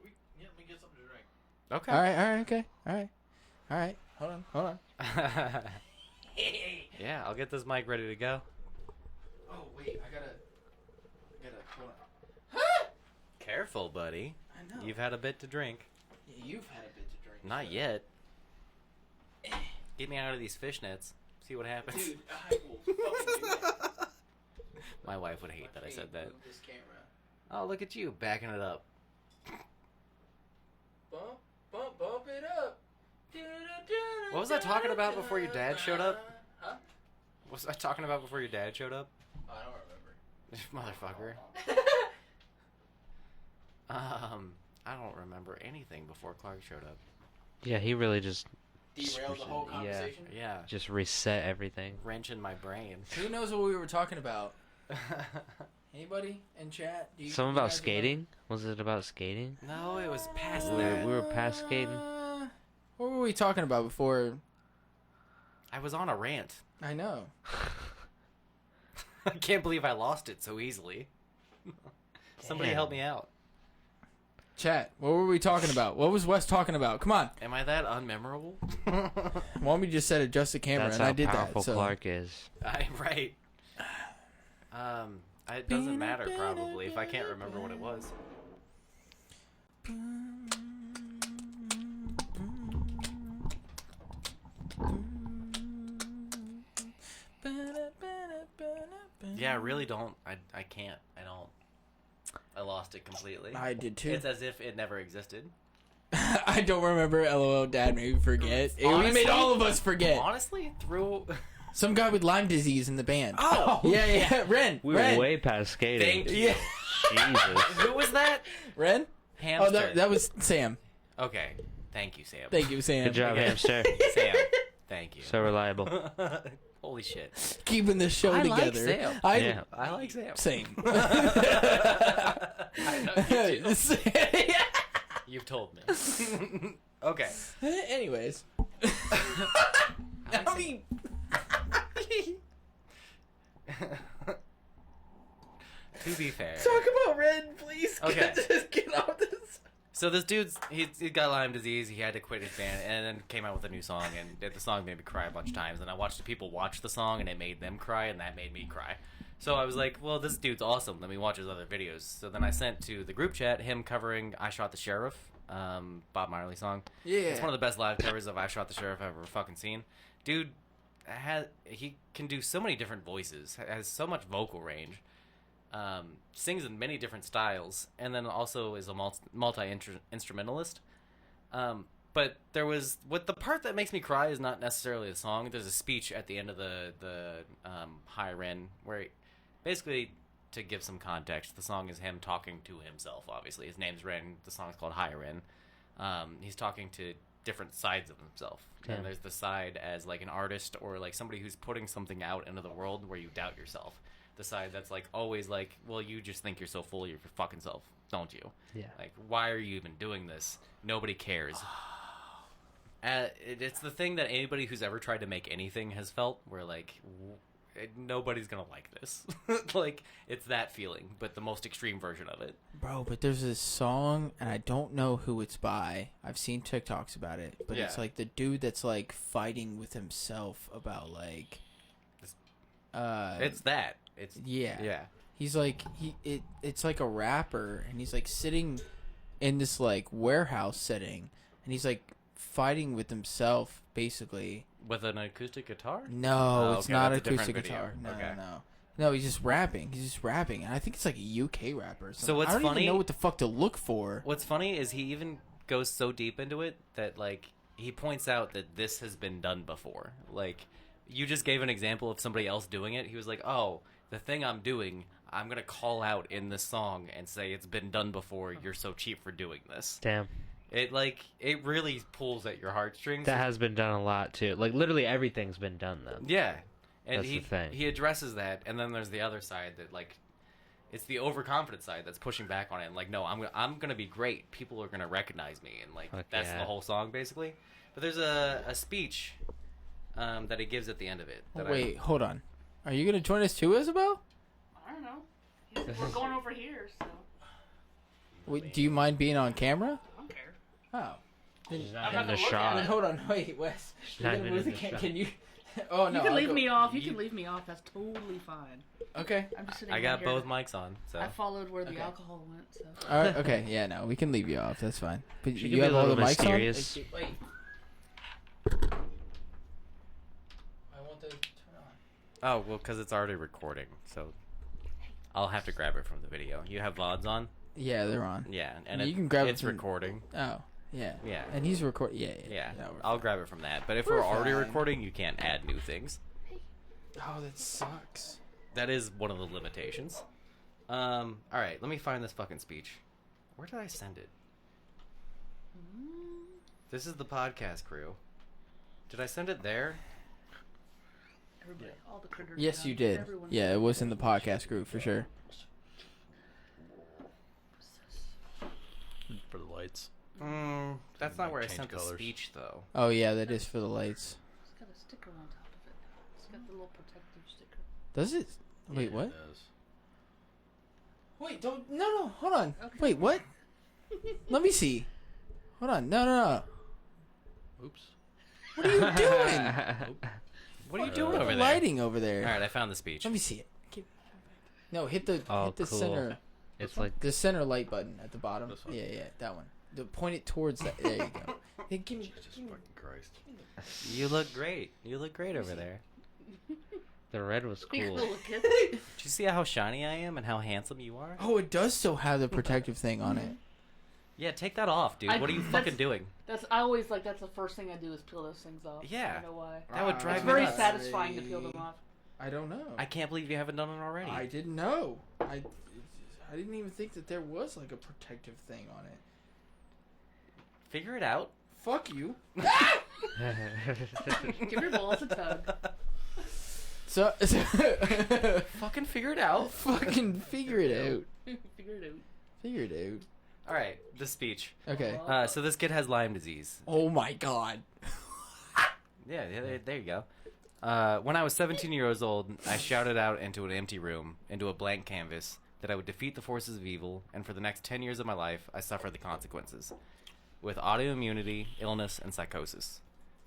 [SPEAKER 6] Yeah, let me get something to drink.
[SPEAKER 2] Okay.
[SPEAKER 1] All right. Okay. All right. Hold on.
[SPEAKER 2] Yeah, I'll get this mic ready to go.
[SPEAKER 1] Oh wait, I gotta hold on.
[SPEAKER 2] Careful, buddy.
[SPEAKER 1] I know.
[SPEAKER 2] You've had a bit to drink.
[SPEAKER 1] Yeah, you've had a bit to drink.
[SPEAKER 2] Not yet. Get me out of these fishnets. See what happens.
[SPEAKER 1] Dude, I will fucking do that.
[SPEAKER 2] My wife would hate that I said that.
[SPEAKER 1] Move this camera.
[SPEAKER 2] Oh, look at you backing it up.
[SPEAKER 1] Bump it up.
[SPEAKER 2] What was I talking about before your dad showed up?
[SPEAKER 1] Huh?
[SPEAKER 2] What was I talking about before your dad showed up?
[SPEAKER 1] I don't remember.
[SPEAKER 2] Motherfucker. I don't remember anything before Clark showed up.
[SPEAKER 3] Yeah, he really just
[SPEAKER 1] Derailed the whole
[SPEAKER 3] Yeah.
[SPEAKER 1] conversation.
[SPEAKER 2] Yeah.
[SPEAKER 3] just reset everything.
[SPEAKER 2] Wrench in my brain.
[SPEAKER 1] Who knows what we were talking about? Anybody in chat? Do you,
[SPEAKER 3] Something
[SPEAKER 1] you
[SPEAKER 3] about
[SPEAKER 1] guys know?
[SPEAKER 3] skating? Was it about skating?
[SPEAKER 2] No, it was past
[SPEAKER 3] We were-
[SPEAKER 2] that.
[SPEAKER 3] we were past skating.
[SPEAKER 1] What were we talking about before?
[SPEAKER 2] I was on a rant.
[SPEAKER 1] I know.
[SPEAKER 2] I can't believe I lost it so easly. Somebody
[SPEAKER 3] Damn.
[SPEAKER 2] help me out.
[SPEAKER 1] Chat. What were we talking about? What was Wes talking about? Come on.
[SPEAKER 2] Am I that unmemorable?
[SPEAKER 1] Mommy just said adjust the camera,
[SPEAKER 3] That's
[SPEAKER 1] and
[SPEAKER 3] how
[SPEAKER 1] I did
[SPEAKER 3] powerful
[SPEAKER 1] that. So.
[SPEAKER 3] Clark is.
[SPEAKER 2] Right. It doesn't matter probably if I can't remember what it was. Yeah, I really don't. I can't. I don't. I lost it completely.
[SPEAKER 1] I did too.
[SPEAKER 2] It's as if it never existed.
[SPEAKER 1] I don't remember. LOL. Dad made me forget. We
[SPEAKER 2] Honestly?
[SPEAKER 1] made all of us forget.
[SPEAKER 2] Honestly, through.
[SPEAKER 1] Some guy with Lyme disease in the band.
[SPEAKER 2] Oh!
[SPEAKER 1] Yeah. Ren.
[SPEAKER 3] We were
[SPEAKER 1] Ren.
[SPEAKER 3] way past skating.
[SPEAKER 2] Thank you.
[SPEAKER 1] Yeah.
[SPEAKER 3] Jesus.
[SPEAKER 2] Who was that?
[SPEAKER 1] Ren.
[SPEAKER 2] Hamster.
[SPEAKER 1] Oh, that was Sam.
[SPEAKER 2] Okay. Thank you, Sam.
[SPEAKER 1] Thank you, Sam.
[SPEAKER 3] Good job,
[SPEAKER 2] Okay.
[SPEAKER 3] hamster.
[SPEAKER 2] Sam. Thank you.
[SPEAKER 3] So reliable.
[SPEAKER 2] Holy shit.
[SPEAKER 1] Keeping the show
[SPEAKER 2] I like
[SPEAKER 1] together.
[SPEAKER 2] Sam.
[SPEAKER 3] Yeah.
[SPEAKER 2] I like Sam.
[SPEAKER 1] Same.
[SPEAKER 2] I know you do. You've told me. Okay.
[SPEAKER 1] Anyways. I mean,
[SPEAKER 2] To be fair.
[SPEAKER 1] talk about Ren, please.
[SPEAKER 2] Okay.
[SPEAKER 1] Just get off this.
[SPEAKER 2] So this dude's he got Lyme disease. He had to quit his band, and then came out with a new song. And the song made me cry a bunch of times. And I watched the people watch the song, and it made them cry, and that made me cry. So I was like, well, this dude's awesome. Let me watch his other videos. So then I sent to the group chat him covering "I Shot the Sheriff," Bob Marley song.
[SPEAKER 1] Yeah.
[SPEAKER 2] It's one of the best live covers of "I Shot the Sheriff" I've ever fucking seen. Dude, he can do so many different voices. Has so much vocal range. Sings in many different styles, and then also is a multi-instrumentalist. But there was the part that makes me cry is not necessarily the song. There's a speech at the end of the High Ren where basically to give some context, the song is him talking to himself. Obviously, his name's Ren. The song's called Hi Ren. He's talking to different sides of himself.
[SPEAKER 3] Yeah.
[SPEAKER 2] And there's the side as like an artist or like somebody who's putting something out into the world where you doubt yourself. The side that's like always like, well, you just think you're so full of your fucking self, don't you?
[SPEAKER 3] Yeah.
[SPEAKER 2] Like, why are you even doing this? Nobody cares. It's the thing that anybody who's ever tried to make anything has felt, where like nobody's gonna like this. Like, it's that feeling, but the most extreme version of it.
[SPEAKER 1] Bro, but there's this song, and I don't know who it's by. I've seen TikToks about it, but it's
[SPEAKER 2] Yeah.
[SPEAKER 1] like the dude that's like fighting with himself about like,
[SPEAKER 2] It's that. It's
[SPEAKER 1] yeah.
[SPEAKER 2] yeah.
[SPEAKER 1] He's like it's like a rapper, and he's like sitting in this like warehouse setting, and he's like fighting with himself basically.
[SPEAKER 2] With an acoustic guitar?
[SPEAKER 1] No,
[SPEAKER 2] Oh,
[SPEAKER 1] it's
[SPEAKER 2] okay,
[SPEAKER 1] not
[SPEAKER 2] that's a
[SPEAKER 1] acoustic
[SPEAKER 2] different
[SPEAKER 1] guitar.
[SPEAKER 2] video.
[SPEAKER 1] No,
[SPEAKER 2] Okay.
[SPEAKER 1] no. He's just rapping. And I think it's like a UK rapper. Or something.
[SPEAKER 2] So what's
[SPEAKER 1] I don't
[SPEAKER 2] funny-
[SPEAKER 1] even know what the fuck to look for.
[SPEAKER 2] What's funny is he even goes so deep into it that like he points out that this has been done before. Like, you just gave an example of somebody else doing it. He was like, "Oh, the thing I'm doing, I'm gonna call out in this song and say it's been done before. You're so cheap for doing this."
[SPEAKER 3] Damn.
[SPEAKER 2] It really pulls at your heartstrings.
[SPEAKER 3] That has been done a lot too. Like literally everything's been done though.
[SPEAKER 2] Yeah, and
[SPEAKER 3] That's the thing.
[SPEAKER 2] he addresses that, and then there's the other side that like, it's the overconfident side that's pushing back on it. And like, no, I'm gonna be great. People are gonna recognize me, and like
[SPEAKER 3] Fuck
[SPEAKER 2] that's
[SPEAKER 3] yeah.
[SPEAKER 2] the whole song basically. But there's a speech that he gives at the end of it. That
[SPEAKER 1] Wait, hold on. Are you gonna join us too, Isabel?
[SPEAKER 7] I don't know. We're going over here, so
[SPEAKER 1] Wait, do you mind being on camera?
[SPEAKER 7] I don't care.
[SPEAKER 1] Oh.
[SPEAKER 3] She's
[SPEAKER 7] I'm
[SPEAKER 3] not
[SPEAKER 7] not
[SPEAKER 3] in the
[SPEAKER 7] gonna look at
[SPEAKER 3] shot.
[SPEAKER 7] it.
[SPEAKER 1] Hold on. Wait, Wes. You're
[SPEAKER 3] not
[SPEAKER 1] gonna
[SPEAKER 3] even
[SPEAKER 1] move
[SPEAKER 3] in
[SPEAKER 1] the
[SPEAKER 3] the shot.
[SPEAKER 1] Can you? Oh no.
[SPEAKER 7] You can
[SPEAKER 1] I'll
[SPEAKER 7] leave
[SPEAKER 1] go.
[SPEAKER 7] me off. You can leave me off. That's totally fine.
[SPEAKER 1] Okay.
[SPEAKER 7] I'm just sitting.
[SPEAKER 2] I got
[SPEAKER 7] right here.
[SPEAKER 2] both mics on, so
[SPEAKER 7] I followed where the
[SPEAKER 1] Okay.
[SPEAKER 7] alcohol went. So.
[SPEAKER 1] All right. Okay. Yeah. No, we can leave you off. That's fine. But
[SPEAKER 3] She
[SPEAKER 1] you
[SPEAKER 3] can be
[SPEAKER 1] have
[SPEAKER 3] a
[SPEAKER 1] all the
[SPEAKER 3] little
[SPEAKER 1] mics
[SPEAKER 3] mysterious.
[SPEAKER 1] on. Wait. I want to turn on.
[SPEAKER 2] oh well, because it's already recording, so I'll have to grab it from the video. You have VODs on?
[SPEAKER 1] Yeah, they're on.
[SPEAKER 2] Yeah, and
[SPEAKER 1] You can grab it
[SPEAKER 2] it's
[SPEAKER 1] from-
[SPEAKER 2] recording.
[SPEAKER 1] Oh. Yeah.
[SPEAKER 2] Yeah.
[SPEAKER 1] And he's recording. Yeah.
[SPEAKER 2] Yeah,
[SPEAKER 1] No, we're
[SPEAKER 2] I'll
[SPEAKER 1] fine.
[SPEAKER 2] grab it from that. But if
[SPEAKER 1] We're
[SPEAKER 2] we're already
[SPEAKER 1] fine.
[SPEAKER 2] recording, you can't add new things.
[SPEAKER 1] Oh, that sucks.
[SPEAKER 2] That is one of the limitations. All right, let me find this fucking speech. Where did I send it? This is the podcast crew. Did I send it there?
[SPEAKER 7] Everybody, all the critters.
[SPEAKER 1] Yes,
[SPEAKER 7] down.
[SPEAKER 1] you did.
[SPEAKER 7] Everyone's
[SPEAKER 1] Yeah,
[SPEAKER 7] down.
[SPEAKER 1] it was in the podcast group for sure.
[SPEAKER 8] For the lights.
[SPEAKER 2] That's not where I
[SPEAKER 8] Change
[SPEAKER 2] sent the
[SPEAKER 8] colors.
[SPEAKER 2] speech, though.
[SPEAKER 1] Oh yeah, that is for the lights.
[SPEAKER 7] It's got a sticker on top of it. It's got the little protective sticker.
[SPEAKER 1] Does it? Wait,
[SPEAKER 8] Yeah,
[SPEAKER 1] what?
[SPEAKER 8] it does.
[SPEAKER 1] Wait, don't. No, hold on.
[SPEAKER 7] Okay.
[SPEAKER 1] Wait, what? Let me see. Hold on. No.
[SPEAKER 8] Oops.
[SPEAKER 1] What are you doing?
[SPEAKER 2] What are you
[SPEAKER 1] Look
[SPEAKER 2] doing
[SPEAKER 1] at
[SPEAKER 2] over
[SPEAKER 1] the
[SPEAKER 2] there?
[SPEAKER 1] lighting over there.
[SPEAKER 2] All right, I found the speech.
[SPEAKER 1] Let me see it. No, hit the
[SPEAKER 3] Oh,
[SPEAKER 1] hit the
[SPEAKER 3] cool.
[SPEAKER 1] center
[SPEAKER 3] It's like
[SPEAKER 1] the center light button at the bottom.
[SPEAKER 8] This one?
[SPEAKER 1] Yeah, that one. Point it towards that. There you go. Hey, give me.
[SPEAKER 8] Jesus fucking Christ.
[SPEAKER 2] You look great. You look great over there.
[SPEAKER 3] the red was
[SPEAKER 7] You
[SPEAKER 3] cool.
[SPEAKER 7] little kid.
[SPEAKER 2] Did you see how shiny I am and how handsome you are?
[SPEAKER 1] Oh, it does still have the protective thing on it.
[SPEAKER 2] Yeah, take that off, dude. What are you fucking doing?
[SPEAKER 7] That's I always like. That's the first thing I do is peel those things off.
[SPEAKER 2] Yeah.
[SPEAKER 7] I don't know why.
[SPEAKER 2] That would drive
[SPEAKER 7] It's
[SPEAKER 2] me
[SPEAKER 7] very
[SPEAKER 2] nuts.
[SPEAKER 7] satisfying to peel them off.
[SPEAKER 1] I don't know.
[SPEAKER 2] I can't believe you haven't done it already.
[SPEAKER 1] I didn't know. I didn't even think that there was like a protective thing on it.
[SPEAKER 2] Figure it out.
[SPEAKER 1] Fuck you.
[SPEAKER 7] Give your balls a tug.
[SPEAKER 1] So,
[SPEAKER 2] Fucking figure it out.
[SPEAKER 1] fucking figure it out.
[SPEAKER 7] Figure it out.
[SPEAKER 1] Figure it
[SPEAKER 2] All right, the speech.
[SPEAKER 1] out. Okay.
[SPEAKER 2] So this kid has Lyme disease.
[SPEAKER 1] Oh my god.
[SPEAKER 2] Yeah, there you go. When I was 17 years old, I shouted out into an empty room, into a blank canvas, that I would defeat the forces of evil, and for the next 10 years of my life, I suffered the consequences, with autoimmunity, illness, and psychosis.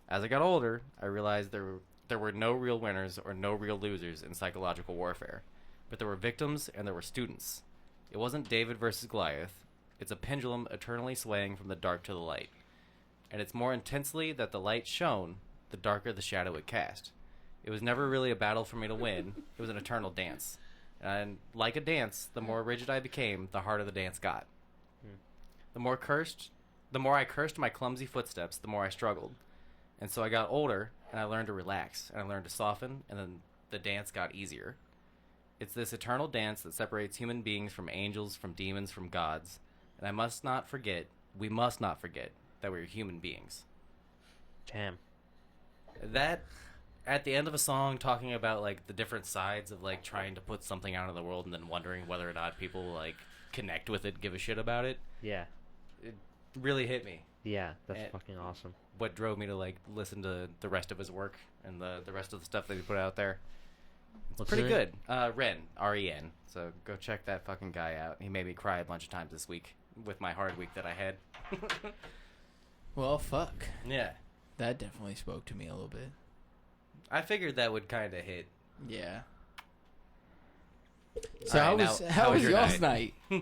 [SPEAKER 2] As I got older, I realized there were no real winners or no real losers in psychological warfare, but there were victims and there were students. It wasn't David versus Goliath. It's a pendulum eternally swaying from the dark to the light. And it's more intensely that the light shone, the darker the shadow it cast. It was never really a battle for me to win. It was an eternal dance. And like a dance, the more rigid I became, the harder the dance got. The more I cursed my clumsy footsteps, the more I struggled. And so I got older, and I learned to relax, and I learned to soften, and then the dance got easier. It's this eternal dance that separates human beings from angels, from demons, from gods. And we must not forget that we're human beings.
[SPEAKER 3] Damn.
[SPEAKER 2] That, at the end of a song, talking about, like, the different sides of, like, trying to put something out in the world and then wondering whether or not people, like, connect with it, give a shit about it,
[SPEAKER 3] Yeah.
[SPEAKER 2] it really hit me.
[SPEAKER 3] Yeah, that's
[SPEAKER 2] And
[SPEAKER 3] fucking awesome.
[SPEAKER 2] what drove me to, like, listen to the rest of his work and the rest of the stuff that he put out there.
[SPEAKER 3] What's
[SPEAKER 2] Pretty
[SPEAKER 3] his
[SPEAKER 2] good. Ren, R-E-N. So go check that fucking guy out. He made me cry a bunch of times this week with my hard week that I had.
[SPEAKER 1] Well, fuck.
[SPEAKER 2] Yeah.
[SPEAKER 1] That definitely spoke to me a little bit.
[SPEAKER 2] I figured that would kind of hit.
[SPEAKER 1] Yeah. So
[SPEAKER 2] All right,
[SPEAKER 1] how was
[SPEAKER 2] your
[SPEAKER 1] y'all's night?
[SPEAKER 8] Yeah,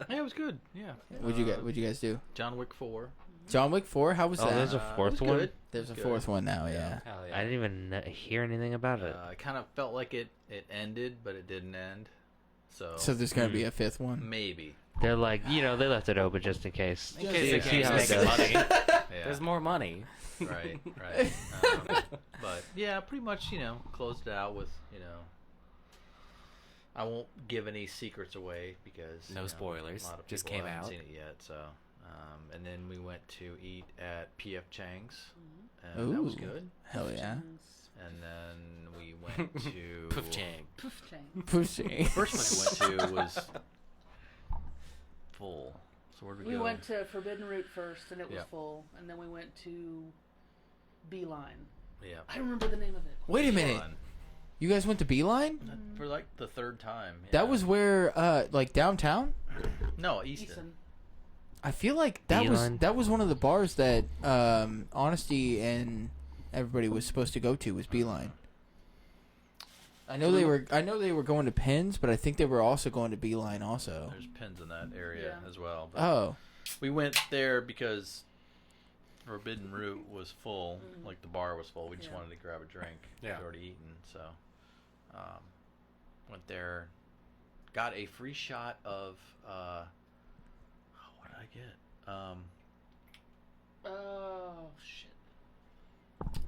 [SPEAKER 8] it was good. Yeah.
[SPEAKER 1] What'd you guys do?
[SPEAKER 8] John Wick 4.
[SPEAKER 1] John Wick 4? How was
[SPEAKER 3] Oh,
[SPEAKER 1] that?
[SPEAKER 3] there's a
[SPEAKER 8] It
[SPEAKER 3] fourth
[SPEAKER 8] was
[SPEAKER 3] one?
[SPEAKER 8] good.
[SPEAKER 1] There's a
[SPEAKER 8] Good.
[SPEAKER 1] fourth one now, yeah.
[SPEAKER 2] Hell yeah.
[SPEAKER 3] I didn't even hear anything about it.
[SPEAKER 8] I kind of felt like it ended, but it didn't end.
[SPEAKER 1] So there's gonna be a fifth one.
[SPEAKER 8] Maybe.
[SPEAKER 3] They're like, they left it open just in case.
[SPEAKER 2] In case they
[SPEAKER 3] See
[SPEAKER 2] keep
[SPEAKER 3] how it
[SPEAKER 2] making
[SPEAKER 3] goes.
[SPEAKER 2] money.
[SPEAKER 8] Yeah.
[SPEAKER 2] There's more money.
[SPEAKER 8] Right. But yeah, pretty much, closed it out with, I won't give any secrets away because
[SPEAKER 2] No spoilers.
[SPEAKER 8] A lot of
[SPEAKER 2] Just
[SPEAKER 8] people
[SPEAKER 2] came
[SPEAKER 8] haven't
[SPEAKER 2] out.
[SPEAKER 8] seen it yet. So, and then we went to eat at PF Chang's, and
[SPEAKER 1] Ooh.
[SPEAKER 8] that was good.
[SPEAKER 1] Hell yeah.
[SPEAKER 8] And then we went to
[SPEAKER 2] Poof Chang.
[SPEAKER 7] Poof chain.
[SPEAKER 1] Pushing.
[SPEAKER 8] First one we went to was full. So where'd we
[SPEAKER 7] We
[SPEAKER 8] go?
[SPEAKER 7] went to Forbidden Root first, and it was
[SPEAKER 8] Yeah.
[SPEAKER 7] full. And then we went to Beeline.
[SPEAKER 8] Yeah.
[SPEAKER 7] I don't remember the name of it.
[SPEAKER 1] Wait a minute.
[SPEAKER 8] Fun.
[SPEAKER 1] You guys went to Beeline?
[SPEAKER 8] For like the third time. Yeah.
[SPEAKER 1] That was where, like downtown?
[SPEAKER 8] No, Easton.
[SPEAKER 7] Easton.
[SPEAKER 1] I feel like that
[SPEAKER 3] Beeline?
[SPEAKER 1] was one of the bars that Honesty and everybody was supposed to go to was Beeline. I know they were going to Penn's, but I think they were also going to Beeline also.
[SPEAKER 8] There's pins in that area
[SPEAKER 7] Yeah.
[SPEAKER 8] as well. But
[SPEAKER 1] Oh.
[SPEAKER 8] we went there because Forbidden Root was full. Like the bar was full. We just
[SPEAKER 7] Yeah.
[SPEAKER 8] wanted to grab a drink.
[SPEAKER 2] Yeah.
[SPEAKER 8] We'd already eaten, so went there. Got a free shot of what did I get?
[SPEAKER 7] Oh, shit.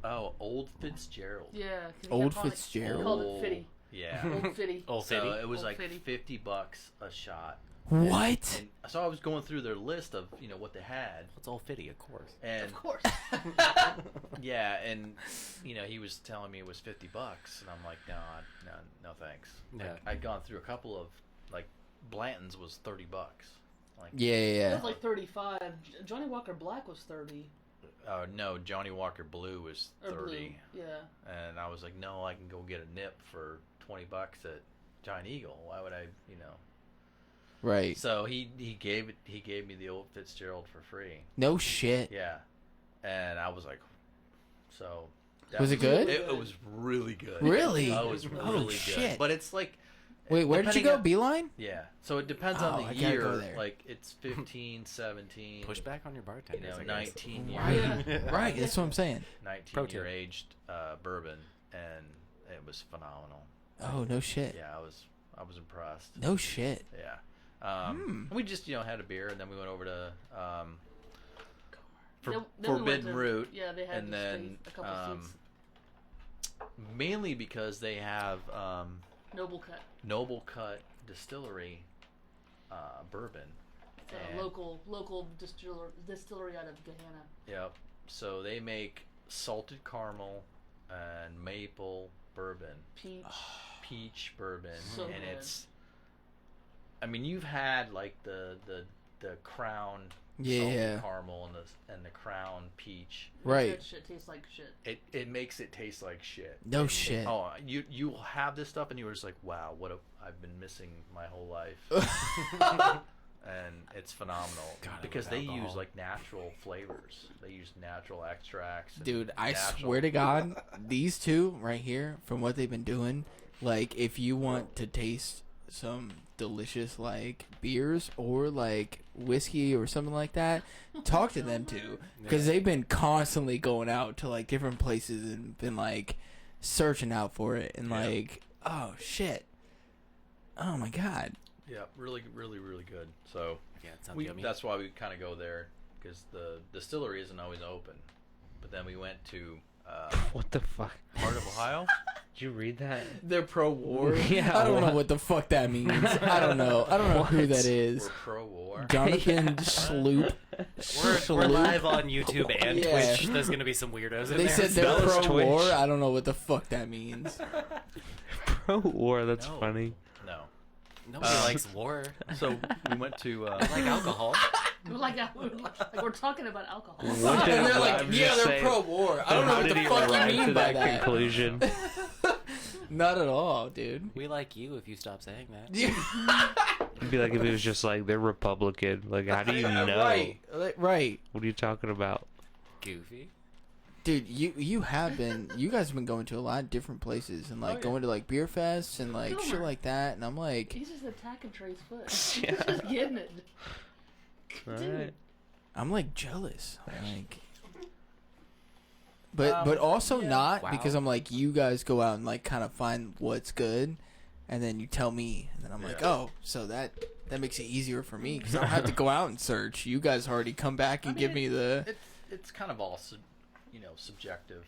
[SPEAKER 8] Old Fitzgerald.
[SPEAKER 7] Yeah. 'cause
[SPEAKER 1] Old
[SPEAKER 7] he kept calling
[SPEAKER 1] Fitzgerald.
[SPEAKER 7] He called it Fitty.
[SPEAKER 8] Yeah.
[SPEAKER 7] Old Fitty.
[SPEAKER 2] Old
[SPEAKER 8] So
[SPEAKER 2] Fitty.
[SPEAKER 8] it was
[SPEAKER 7] Old
[SPEAKER 8] like
[SPEAKER 7] Fitty.
[SPEAKER 8] $50 a shot.
[SPEAKER 1] What?
[SPEAKER 8] And so I was going through their list of what they had,
[SPEAKER 2] It's all Fitty, of course.
[SPEAKER 8] and
[SPEAKER 7] Of course.
[SPEAKER 8] yeah, and he was telling me it was $50, and I'm like, no, thanks.
[SPEAKER 2] Yeah.
[SPEAKER 8] Like, I'd gone through a couple of like Blanton's was $30. Like,
[SPEAKER 1] Yeah,
[SPEAKER 7] It
[SPEAKER 1] yeah.
[SPEAKER 7] was like 35. Johnny Walker Black was 30.
[SPEAKER 8] no, Johnny Walker Blue was
[SPEAKER 7] Or
[SPEAKER 8] 30,
[SPEAKER 7] blue. Yeah.
[SPEAKER 8] and I was like, no, I can go get a nip for $20 at Giant Eagle. Why would I,
[SPEAKER 1] Right.
[SPEAKER 8] So he gave me the old Fitzgerald for free.
[SPEAKER 1] No shit.
[SPEAKER 8] Yeah, and I was like, so. that
[SPEAKER 1] Was it good?
[SPEAKER 8] It was really good.
[SPEAKER 1] Really?
[SPEAKER 8] Oh, it was
[SPEAKER 1] Oh,
[SPEAKER 8] really good.
[SPEAKER 1] shit.
[SPEAKER 8] But it's like.
[SPEAKER 1] Wait, where did you
[SPEAKER 8] depending
[SPEAKER 1] go?
[SPEAKER 8] on-
[SPEAKER 1] Beeline?
[SPEAKER 8] Yeah, so it depends
[SPEAKER 1] Oh,
[SPEAKER 8] on
[SPEAKER 1] I
[SPEAKER 8] the
[SPEAKER 1] gotta
[SPEAKER 8] year.
[SPEAKER 1] go there.
[SPEAKER 8] Like it's 15, 17.
[SPEAKER 2] Push back on your bartenders. I guess.
[SPEAKER 8] 19 year,
[SPEAKER 1] Right. Right. That's what I'm saying.
[SPEAKER 8] 19
[SPEAKER 2] Pro
[SPEAKER 8] year
[SPEAKER 2] tip.
[SPEAKER 8] aged bourbon, and it was phenomenal.
[SPEAKER 1] Oh, no shit.
[SPEAKER 8] Yeah, I was impressed.
[SPEAKER 1] No shit.
[SPEAKER 8] Yeah. We just had a beer, and then we went over to
[SPEAKER 7] Then we went
[SPEAKER 8] Forbidden
[SPEAKER 7] to-
[SPEAKER 8] Root.
[SPEAKER 7] Yeah, they had
[SPEAKER 8] And
[SPEAKER 7] the
[SPEAKER 8] then
[SPEAKER 7] a couple seats.
[SPEAKER 8] mainly because they have
[SPEAKER 7] Noble Cut.
[SPEAKER 8] Noble Cut Distillery bourbon.
[SPEAKER 7] It's a
[SPEAKER 8] And-
[SPEAKER 7] local distillery out of Gahanna.
[SPEAKER 8] Yep. So they make salted caramel and maple bourbon, peach bourbon,
[SPEAKER 7] So
[SPEAKER 8] and
[SPEAKER 7] good.
[SPEAKER 8] it's. I mean, you've had like the Crown
[SPEAKER 1] Yeah.
[SPEAKER 8] salted caramel and the Crown peach.
[SPEAKER 1] Right.
[SPEAKER 7] That shit tastes like shit.
[SPEAKER 8] It makes it taste like shit.
[SPEAKER 1] No shit.
[SPEAKER 8] Oh, you will have this stuff and you're just like, wow, I've been missing my whole life. And it's phenomenal
[SPEAKER 2] God, I
[SPEAKER 8] because
[SPEAKER 2] love
[SPEAKER 8] they
[SPEAKER 2] alcohol.
[SPEAKER 8] use like natural flavors. They use natural extracts. and
[SPEAKER 1] Dude, I
[SPEAKER 8] natural-
[SPEAKER 1] swear to God, these two right here, from what they've been doing, like, if you want to taste some delicious, like, beers or, like, whiskey or something like that, talk to them too. Because they've been constantly going out to, like, different places and been, like, searching out for it. And,
[SPEAKER 8] Yeah.
[SPEAKER 1] like, oh, shit. Oh, my God.
[SPEAKER 8] Yeah, really, really, really good. So
[SPEAKER 2] Yeah, it sounds yummy.
[SPEAKER 8] that's why we kind of go there because the distillery isn't always open. But then we went to
[SPEAKER 3] What the fuck?
[SPEAKER 8] Part of Ohio.
[SPEAKER 3] Did you read that?
[SPEAKER 1] They're pro-war.
[SPEAKER 3] Yeah,
[SPEAKER 1] I don't know
[SPEAKER 3] what?
[SPEAKER 1] what the fuck that means. I don't know who that
[SPEAKER 8] We're
[SPEAKER 1] is.
[SPEAKER 8] pro-war.
[SPEAKER 1] Jonathan Sloop.
[SPEAKER 2] We're live on YouTube and
[SPEAKER 1] Yeah.
[SPEAKER 2] Twitch. There's gonna be some weirdos in
[SPEAKER 1] They
[SPEAKER 2] there.
[SPEAKER 1] said they're
[SPEAKER 3] Spell us
[SPEAKER 1] pro-war.
[SPEAKER 3] Twitch.
[SPEAKER 1] I don't know what the fuck that means.
[SPEAKER 3] Pro-war, that's
[SPEAKER 8] No.
[SPEAKER 3] funny.
[SPEAKER 8] No.
[SPEAKER 2] Nobody likes war.
[SPEAKER 8] So we went to.
[SPEAKER 2] Like alcohol.
[SPEAKER 7] Like we're talking about alcohol.
[SPEAKER 3] What did-
[SPEAKER 1] And they're like,
[SPEAKER 3] I'm
[SPEAKER 1] yeah,
[SPEAKER 3] just
[SPEAKER 1] they're
[SPEAKER 3] saying,
[SPEAKER 1] pro-war. I don't know
[SPEAKER 3] How
[SPEAKER 1] what
[SPEAKER 3] did
[SPEAKER 1] the
[SPEAKER 3] he
[SPEAKER 1] fuck you
[SPEAKER 3] arrive
[SPEAKER 1] mean
[SPEAKER 3] to
[SPEAKER 1] by
[SPEAKER 3] that
[SPEAKER 1] that.
[SPEAKER 3] conclusion?
[SPEAKER 1] Not at all, dude.
[SPEAKER 2] We like you if you stop saying that.
[SPEAKER 3] It'd be like if it was just like they're Republican. Like, how do you know?
[SPEAKER 1] Right.
[SPEAKER 3] What are you talking about?
[SPEAKER 2] Goofy.
[SPEAKER 1] Dude, you guys have been going to a lot of different places and like going to like beer fests and like shit
[SPEAKER 7] Boomer.
[SPEAKER 1] like that, and I'm like,
[SPEAKER 7] He's just attacking Trey's foot. He's
[SPEAKER 3] Yeah.
[SPEAKER 7] just getting it.
[SPEAKER 3] All
[SPEAKER 7] Dude.
[SPEAKER 3] right.
[SPEAKER 1] I'm like jealous. I'm like, but also not
[SPEAKER 2] Wow.
[SPEAKER 1] because I'm like, you guys go out and like kind of find what's good, and then you tell me, and then I'm like,
[SPEAKER 8] Yeah.
[SPEAKER 1] oh, so that makes it easier for me because I don't have to go out and search. You guys already come back and give me the.
[SPEAKER 8] It's kind of all subjective.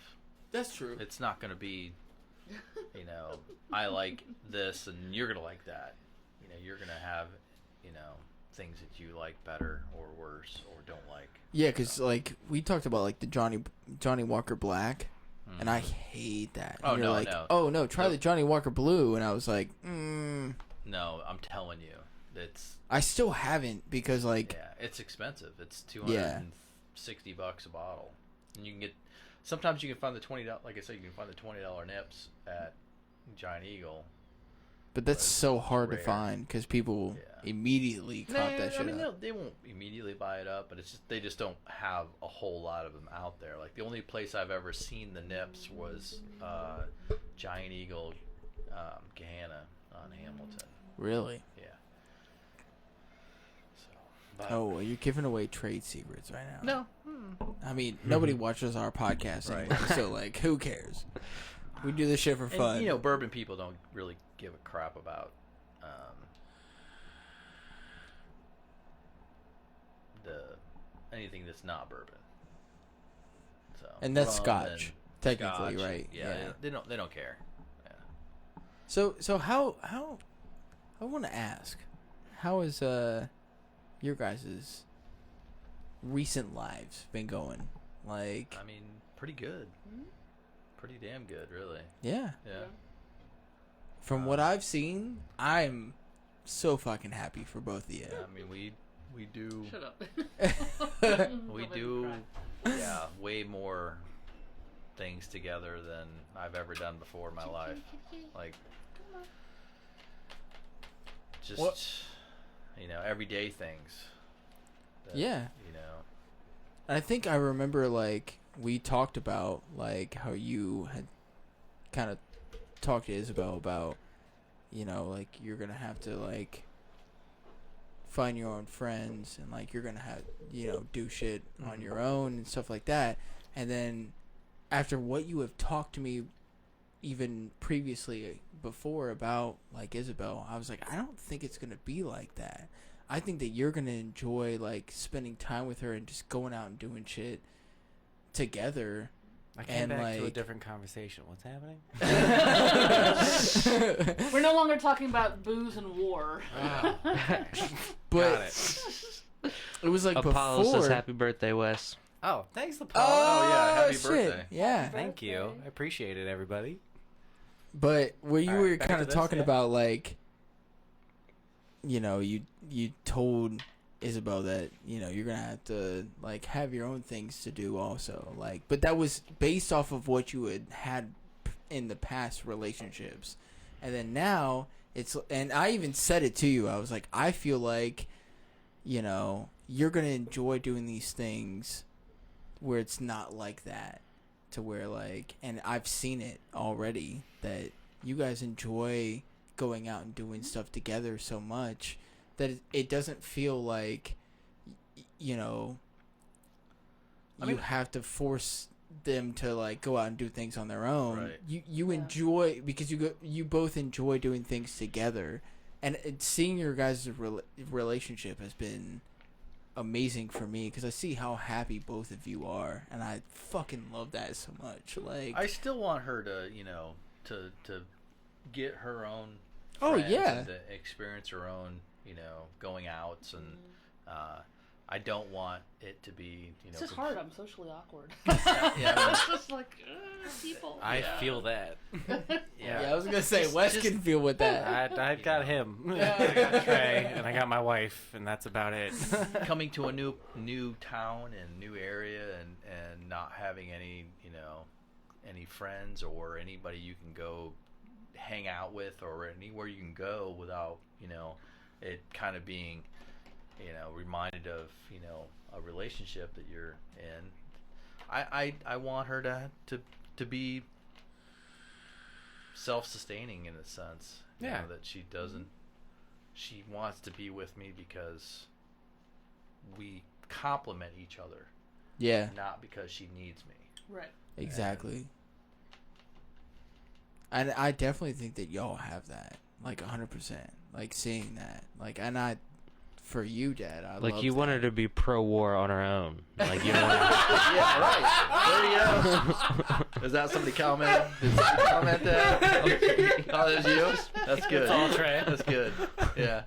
[SPEAKER 1] That's true.
[SPEAKER 8] It's not going to be, I like this and you're going to like that. You're going to have, things that you like better or worse or don't like.
[SPEAKER 1] Yeah, because like we talked about like the Johnny Walker Black, and I hate that.
[SPEAKER 8] Oh,
[SPEAKER 1] And you're
[SPEAKER 8] no,
[SPEAKER 1] like,
[SPEAKER 8] no.
[SPEAKER 1] oh no, try
[SPEAKER 8] No.
[SPEAKER 1] the Johnny Walker Blue, and I was like,
[SPEAKER 8] No, I'm telling you, it's
[SPEAKER 1] I still haven't because like
[SPEAKER 8] it's expensive. It's
[SPEAKER 1] Yeah.
[SPEAKER 8] $260 a bottle, and you can get. Sometimes you can find the $20. Like I said, you can find the $20 nips at Giant Eagle.
[SPEAKER 1] but that's so hard to
[SPEAKER 8] rare.
[SPEAKER 1] find because people
[SPEAKER 8] Yeah.
[SPEAKER 1] immediately cop that shit up.
[SPEAKER 8] They won't immediately buy it up, but they just don't have a whole lot of them out there. Like the only place I've ever seen the nips was Giant Eagle, Gahanna on Hamilton.
[SPEAKER 1] Really?
[SPEAKER 8] Yeah. So, but,
[SPEAKER 1] Oh, well, you're giving away trade secrets right now.
[SPEAKER 8] no.
[SPEAKER 1] I mean, nobody watches our podcast
[SPEAKER 8] Right.
[SPEAKER 1] anyway, so like, who cares? We do this shit for fun.
[SPEAKER 8] And, bourbon people don't really give a crap about anything that's not bourbon. So
[SPEAKER 1] And that's
[SPEAKER 8] rum
[SPEAKER 1] Scotch,
[SPEAKER 8] and
[SPEAKER 1] technically,
[SPEAKER 8] Scotch,
[SPEAKER 1] right?
[SPEAKER 8] Yeah, they don't care. Yeah.
[SPEAKER 1] So how I want to ask, how is your guys' recent lives been going? Like,
[SPEAKER 8] I mean, pretty good. Pretty damn good, really.
[SPEAKER 1] yeah.
[SPEAKER 8] Yeah.
[SPEAKER 1] From what I've seen, I'm so fucking happy for both of you.
[SPEAKER 8] Yeah, I mean, we do
[SPEAKER 7] Shut up.
[SPEAKER 8] we do way more things together than I've ever done before in my life. Like just
[SPEAKER 1] What?
[SPEAKER 8] everyday things. That,
[SPEAKER 1] Yeah.
[SPEAKER 8] You know.
[SPEAKER 1] I think I remember like we talked about like how you had kind of talked to Isabel about, like you're gonna have to like find your own friends and like you're gonna have do shit on your own and stuff like that. And then after what you have talked to me even previously before about like Isabel, I was like, I don't think it's gonna be like that. I think that you're gonna enjoy like spending time with her and just going out and doing shit together.
[SPEAKER 2] I came
[SPEAKER 1] And,
[SPEAKER 2] back to a
[SPEAKER 1] like-
[SPEAKER 2] different conversation. What's happening?
[SPEAKER 7] We're no longer talking about booze and war.
[SPEAKER 1] But it was like
[SPEAKER 3] Apollo
[SPEAKER 1] before.
[SPEAKER 3] says happy birthday, Wes.
[SPEAKER 2] Oh, thanks, Apollo.
[SPEAKER 1] Oh,
[SPEAKER 8] yeah, happy
[SPEAKER 1] shit.
[SPEAKER 8] birthday.
[SPEAKER 1] Yeah.
[SPEAKER 2] Thank you. I appreciate it, everybody.
[SPEAKER 1] But where you
[SPEAKER 2] All right,
[SPEAKER 1] were
[SPEAKER 2] back
[SPEAKER 1] kind
[SPEAKER 2] to
[SPEAKER 1] of
[SPEAKER 2] this,
[SPEAKER 1] talking
[SPEAKER 2] yeah.
[SPEAKER 1] about like, you told Isabel that you're gonna have to like have your own things to do also, like, but that was based off of what you had in the past relationships, and then now it's, and I even said it to you, I was like, I feel like you're gonna enjoy doing these things where it's not like that, to where like, and I've seen it already that you guys enjoy going out and doing stuff together so much that it doesn't feel like you have to force them to like go out and do things on their own.
[SPEAKER 8] Right.
[SPEAKER 1] You enjoy, because you both enjoy doing things together, and seeing your guys' relationship has been amazing for me because I see how happy both of you are, and I fucking love that so much. Like,
[SPEAKER 8] I still want her to, to get her own.
[SPEAKER 1] Oh,
[SPEAKER 8] friends
[SPEAKER 1] yeah.
[SPEAKER 8] And to experience her own, going outs, and I don't want it to be,
[SPEAKER 7] It's just hard. I'm socially awkward.
[SPEAKER 8] Yeah.
[SPEAKER 7] It's just like people.
[SPEAKER 2] I feel that.
[SPEAKER 1] yeah, I was gonna say Wes can feel with that.
[SPEAKER 2] I got him. I got Trey, and I got my wife, and that's about it.
[SPEAKER 8] Coming to a new town and new area, and not having any any friends or anybody you can go hang out with, or anywhere you can go without it kind of being reminded of a relationship that you're in. I want her to be self-sustaining in a sense.
[SPEAKER 2] Yeah.
[SPEAKER 8] That she wants to be with me because we complement each other,
[SPEAKER 1] Yeah,
[SPEAKER 8] not because she needs me.
[SPEAKER 7] Right.
[SPEAKER 1] exactly. And I definitely think that y'all have that, like 100%. Like seeing that, like, and for you, Dad, I
[SPEAKER 3] Like
[SPEAKER 1] love
[SPEAKER 3] you
[SPEAKER 1] that.
[SPEAKER 3] want her to be pro-war on her own. Like you don't want
[SPEAKER 8] Yeah, right. There you go. Is that somebody comment? Did somebody comment that? Oh, that was you? That's good.
[SPEAKER 2] It's all Trey.
[SPEAKER 8] That's good. Yeah.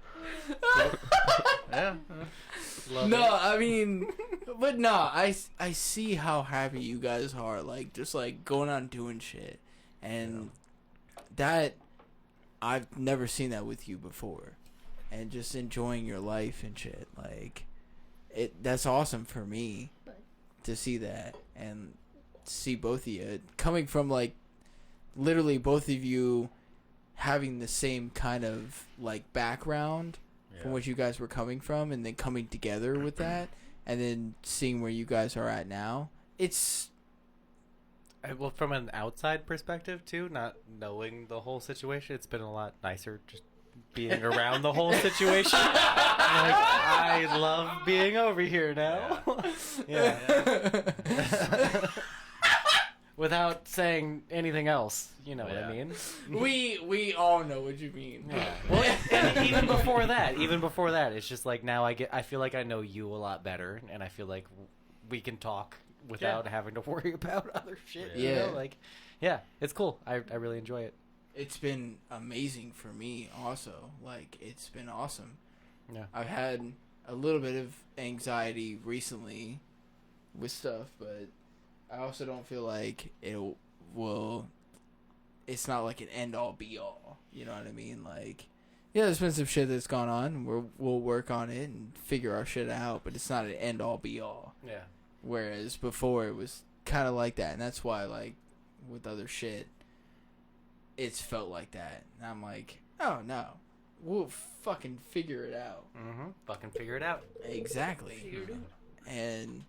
[SPEAKER 8] Yeah.
[SPEAKER 2] Love
[SPEAKER 1] No,
[SPEAKER 2] it.
[SPEAKER 1] I mean, but no, I see how happy you guys are, like, just, like, going out and doing shit. And that, I've never seen that with you before. And just enjoying your life and shit. Like, that's awesome for me to see that. And see both of you. Coming from, like, literally both of you having the same kind of, like, background from what you guys were coming from, and then coming together with that, and then seeing where you guys are at now. It's
[SPEAKER 2] Well, from an outside perspective too, not knowing the whole situation, it's been a lot nicer just being around the whole situation. Like, I love being over here now. Yeah. Without saying anything else, you know what I mean?
[SPEAKER 1] we all know what you mean.
[SPEAKER 2] Yeah. Well, and even before that, it's just like now I feel like I know you a lot better, and I feel like we can talk without having to worry about other shit.
[SPEAKER 1] Yeah.
[SPEAKER 2] You know? Like, yeah, it's cool. I really enjoy it.
[SPEAKER 1] It's been amazing for me also. Like, it's been awesome.
[SPEAKER 2] Yeah.
[SPEAKER 1] I've had a little bit of anxiety recently with stuff, but I also don't feel like it's not like an end all be all. You know what I mean? Like, yeah, there's been some shit that's gone on. We'll work on it and figure our shit out, but it's not an end all be all.
[SPEAKER 2] Yeah.
[SPEAKER 1] Whereas before it was kind of like that, and that's why, like, with other shit, it's felt like that. And I'm like, oh no, we'll fucking figure it out.
[SPEAKER 2] Mm-hmm. Fucking figure it out.
[SPEAKER 1] Exactly. And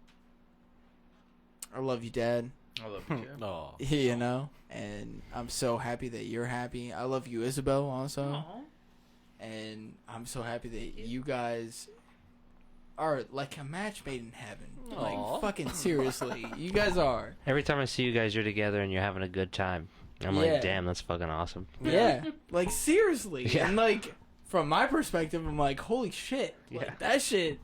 [SPEAKER 1] I love you, Dad.
[SPEAKER 8] I love you too.
[SPEAKER 2] Oh.
[SPEAKER 1] You know, and I'm so happy that you're happy. I love you, Isabel, also. And I'm so happy that you guys are like a match made in heaven.
[SPEAKER 2] Aw.
[SPEAKER 1] Like, fucking seriously, you guys are.
[SPEAKER 3] Every time I see you guys, you're together and you're having a good time. I'm
[SPEAKER 1] Yeah.
[SPEAKER 3] like, damn, that's fucking awesome.
[SPEAKER 1] Yeah, like, seriously.
[SPEAKER 3] Yeah.
[SPEAKER 1] And like, from my perspective, I'm like, holy shit, like,
[SPEAKER 3] Yeah.
[SPEAKER 1] that shit.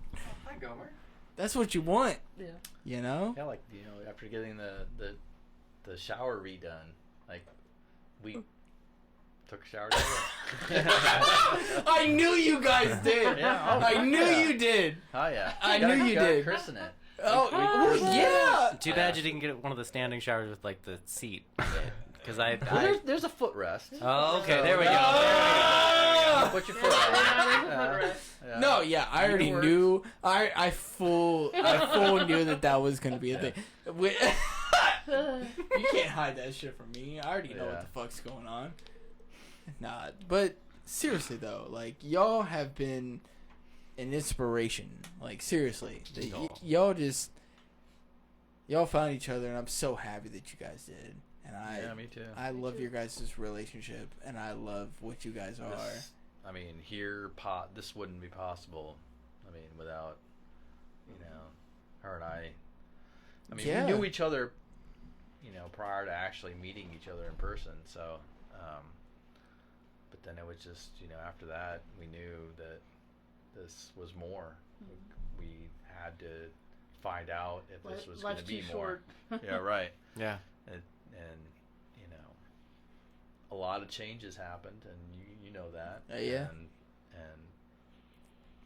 [SPEAKER 2] Hi, Gomer.
[SPEAKER 1] That's what you want,
[SPEAKER 7] Yeah.
[SPEAKER 1] you know.
[SPEAKER 8] Yeah, like after getting the shower redone, like we took a shower together.
[SPEAKER 1] I knew you guys did.
[SPEAKER 8] Yeah, oh,
[SPEAKER 1] I knew
[SPEAKER 8] yeah.
[SPEAKER 1] you did.
[SPEAKER 8] Oh yeah,
[SPEAKER 1] I knew you
[SPEAKER 8] gotta
[SPEAKER 1] did.
[SPEAKER 8] Christen it.
[SPEAKER 1] Oh, yeah.
[SPEAKER 2] Too bad you didn't get one of the standing showers with like the seat. Because
[SPEAKER 8] Well, there's a footrest.
[SPEAKER 2] Oh, okay. There we go.
[SPEAKER 1] Oh!
[SPEAKER 8] Put your foot out. Yeah.
[SPEAKER 1] No, yeah, I already
[SPEAKER 8] work.
[SPEAKER 1] knew. I full knew that was gonna be a thing. You can't hide that shit from me. I already know what the fuck's going on. Nah, but seriously though, like, y'all have been an inspiration. Like, seriously, y'all found each other, and I'm so happy that you guys did. And
[SPEAKER 8] Yeah, me too.
[SPEAKER 1] I love your guys' relationship, and I love what you guys are.
[SPEAKER 8] I mean, this wouldn't be possible. I mean, without her and I. I mean,
[SPEAKER 1] Yeah.
[SPEAKER 8] we knew each other, prior to actually meeting each other in person. So, but then it was just, after that, we knew that this was more. We had to find out if this was going to
[SPEAKER 7] Life's
[SPEAKER 8] be
[SPEAKER 7] too
[SPEAKER 8] more.
[SPEAKER 7] short.
[SPEAKER 8] Yeah, right.
[SPEAKER 2] Yeah.
[SPEAKER 8] And you know, a lot of changes happened, and you know that.
[SPEAKER 1] Yeah.
[SPEAKER 8] And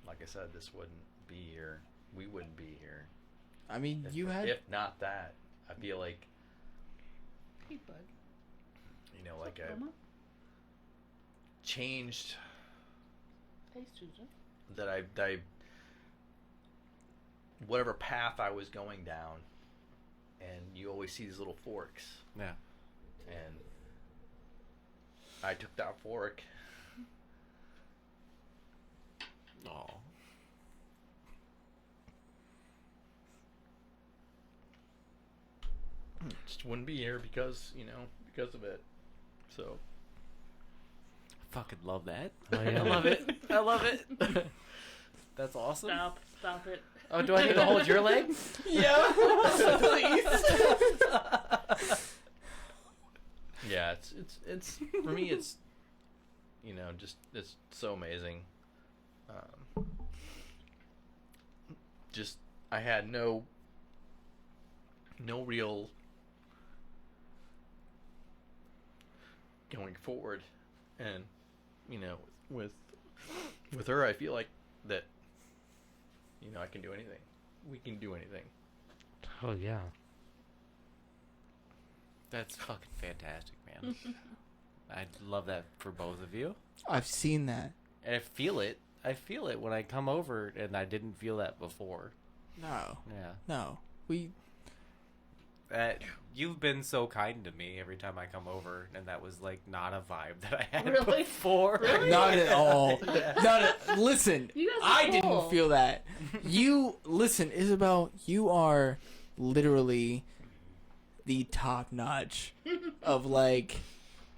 [SPEAKER 8] like I said, this wouldn't be here. We wouldn't be here.
[SPEAKER 1] I mean,
[SPEAKER 8] If not that, I feel like,
[SPEAKER 7] Hey, bud.
[SPEAKER 8] you know, like
[SPEAKER 7] What's up,
[SPEAKER 8] I
[SPEAKER 7] Grandma?
[SPEAKER 8] changed
[SPEAKER 7] Hey, Susan.
[SPEAKER 8] that I whatever path I was going down, and you always see these little forks,
[SPEAKER 2] Yeah.
[SPEAKER 8] and I took that fork.
[SPEAKER 2] Oh.
[SPEAKER 8] Just wouldn't be here because of it. So
[SPEAKER 2] I fucking love that.
[SPEAKER 3] Oh, yeah.
[SPEAKER 2] I love it. I love it. That's awesome.
[SPEAKER 7] Stop it.
[SPEAKER 2] Oh, do I need to hold your leg?
[SPEAKER 1] Yeah, please.
[SPEAKER 8] yeah, it's for me. It's just it's so amazing. Just I had no real going forward, and with her, I feel like that I can do anything. We can do anything.
[SPEAKER 3] Oh yeah.
[SPEAKER 2] That's fucking fantastic, man. I love that for both of you.
[SPEAKER 1] I've seen that.
[SPEAKER 2] And I feel it. I feel it when I come over, and I didn't feel that before.
[SPEAKER 1] No,
[SPEAKER 2] Yeah.
[SPEAKER 1] no, we.
[SPEAKER 2] You've been so kind to me every time I come over, and that was like not a vibe that I had
[SPEAKER 7] Really?
[SPEAKER 2] before.
[SPEAKER 7] Really?
[SPEAKER 1] Not at all. Listen,
[SPEAKER 7] You guys are
[SPEAKER 1] I
[SPEAKER 7] cool.
[SPEAKER 1] didn't feel that. Listen, Isabel, you are literally the top notch of like.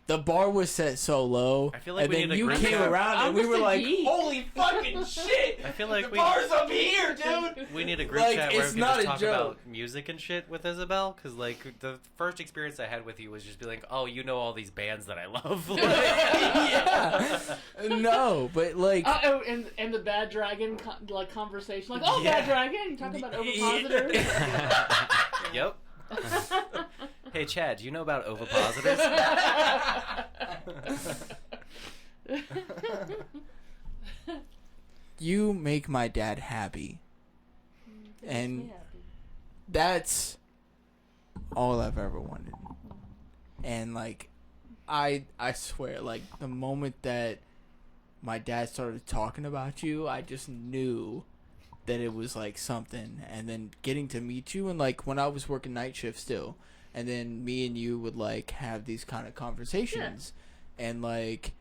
[SPEAKER 1] The bar was set so low,
[SPEAKER 2] I feel like
[SPEAKER 1] and
[SPEAKER 2] we
[SPEAKER 1] then
[SPEAKER 2] need a
[SPEAKER 1] you
[SPEAKER 2] group
[SPEAKER 1] came
[SPEAKER 2] chat.
[SPEAKER 1] around,
[SPEAKER 7] I'm
[SPEAKER 1] and we
[SPEAKER 7] just
[SPEAKER 1] were
[SPEAKER 7] a
[SPEAKER 1] like,
[SPEAKER 7] geek.
[SPEAKER 1] "Holy fucking shit!
[SPEAKER 2] I feel like
[SPEAKER 1] the
[SPEAKER 2] we
[SPEAKER 1] bar's up here, dude."
[SPEAKER 2] We need a group
[SPEAKER 1] Like,
[SPEAKER 2] chat where
[SPEAKER 1] it's
[SPEAKER 2] we can
[SPEAKER 1] not
[SPEAKER 2] just
[SPEAKER 1] a
[SPEAKER 2] talk
[SPEAKER 1] joke.
[SPEAKER 2] about music and shit with Isabel, because like the first experience I had with you was just be like, oh, you know all these bands that I love.
[SPEAKER 1] Yeah, no, but like,
[SPEAKER 7] Oh, and the Bad Dragon conversation, like, oh,
[SPEAKER 2] Yeah.
[SPEAKER 7] Bad Dragon, you talk about ovipositors.
[SPEAKER 2] Yep. Hey Chad, do you know about ovipositors?
[SPEAKER 1] you make my dad happy, and that's all I've ever wanted. And like, I swear, like the moment that my dad started talking about you, I just knew that it was like something. And then getting to meet you, and like when I was working night shift still, and then me and you would like have these kind of conversations, and like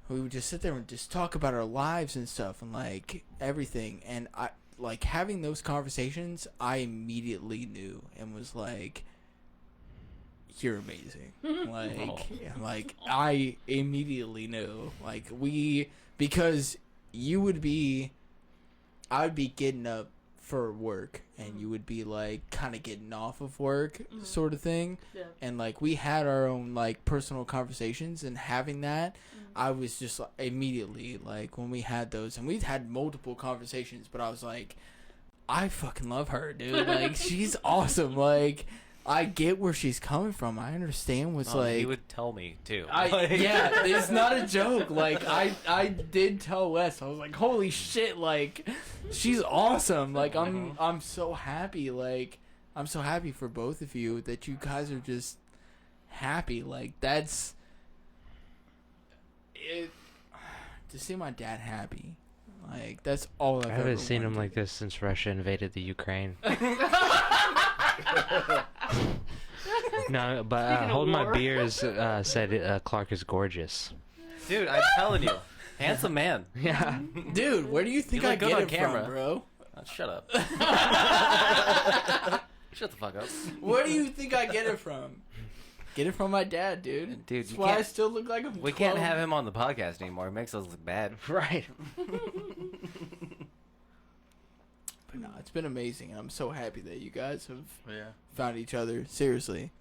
[SPEAKER 1] we would just sit there and just talk about our lives and stuff and like everything. And I like having those conversations, I immediately knew and was like, you're amazing. Like I immediately knew, like because you would be, I'd be getting up for work, and you would be like kind of getting off of work, sort of thing.
[SPEAKER 7] Yeah.
[SPEAKER 1] And like we had our own like personal conversations, and having that, I was just like, immediately like when we had those, and we'd had multiple conversations, but I was like, I fucking love her, dude. Like she's awesome. Like I get where she's coming from. I understand what's like.
[SPEAKER 2] He would tell me too.
[SPEAKER 1] Yeah, it's not a joke. Like I did tell Wes. I was like, holy shit, like she's awesome. Like I'm so happy. Like I'm so happy for both of you that you guys are just happy. Like that's it. To see my dad happy, like that's all I've
[SPEAKER 3] I
[SPEAKER 1] ever
[SPEAKER 3] haven't seen him
[SPEAKER 1] wanted.
[SPEAKER 3] like this since Russia invaded the Ukraine. No, but
[SPEAKER 7] Speaking of
[SPEAKER 3] Hold My
[SPEAKER 7] war.
[SPEAKER 3] Beers said Clark is gorgeous.
[SPEAKER 2] Dude, I'm telling you, handsome man.
[SPEAKER 3] Yeah.
[SPEAKER 1] Dude, where do you think
[SPEAKER 2] You
[SPEAKER 1] I
[SPEAKER 2] look good
[SPEAKER 1] get
[SPEAKER 2] on
[SPEAKER 1] it
[SPEAKER 2] camera.
[SPEAKER 1] from, bro?
[SPEAKER 2] Shut up. Shut the fuck up.
[SPEAKER 1] Where do you think I get it from? Get it from my dad, dude.
[SPEAKER 2] Dude,
[SPEAKER 1] That's
[SPEAKER 2] you
[SPEAKER 1] why I
[SPEAKER 2] can't-
[SPEAKER 1] still look like I'm 12.
[SPEAKER 2] We can't have him on the podcast anymore. It makes us look bad.
[SPEAKER 3] Right.
[SPEAKER 1] But no, it's been amazing. I'm so happy that you guys have
[SPEAKER 8] Yeah.
[SPEAKER 1] found each other. Seriously.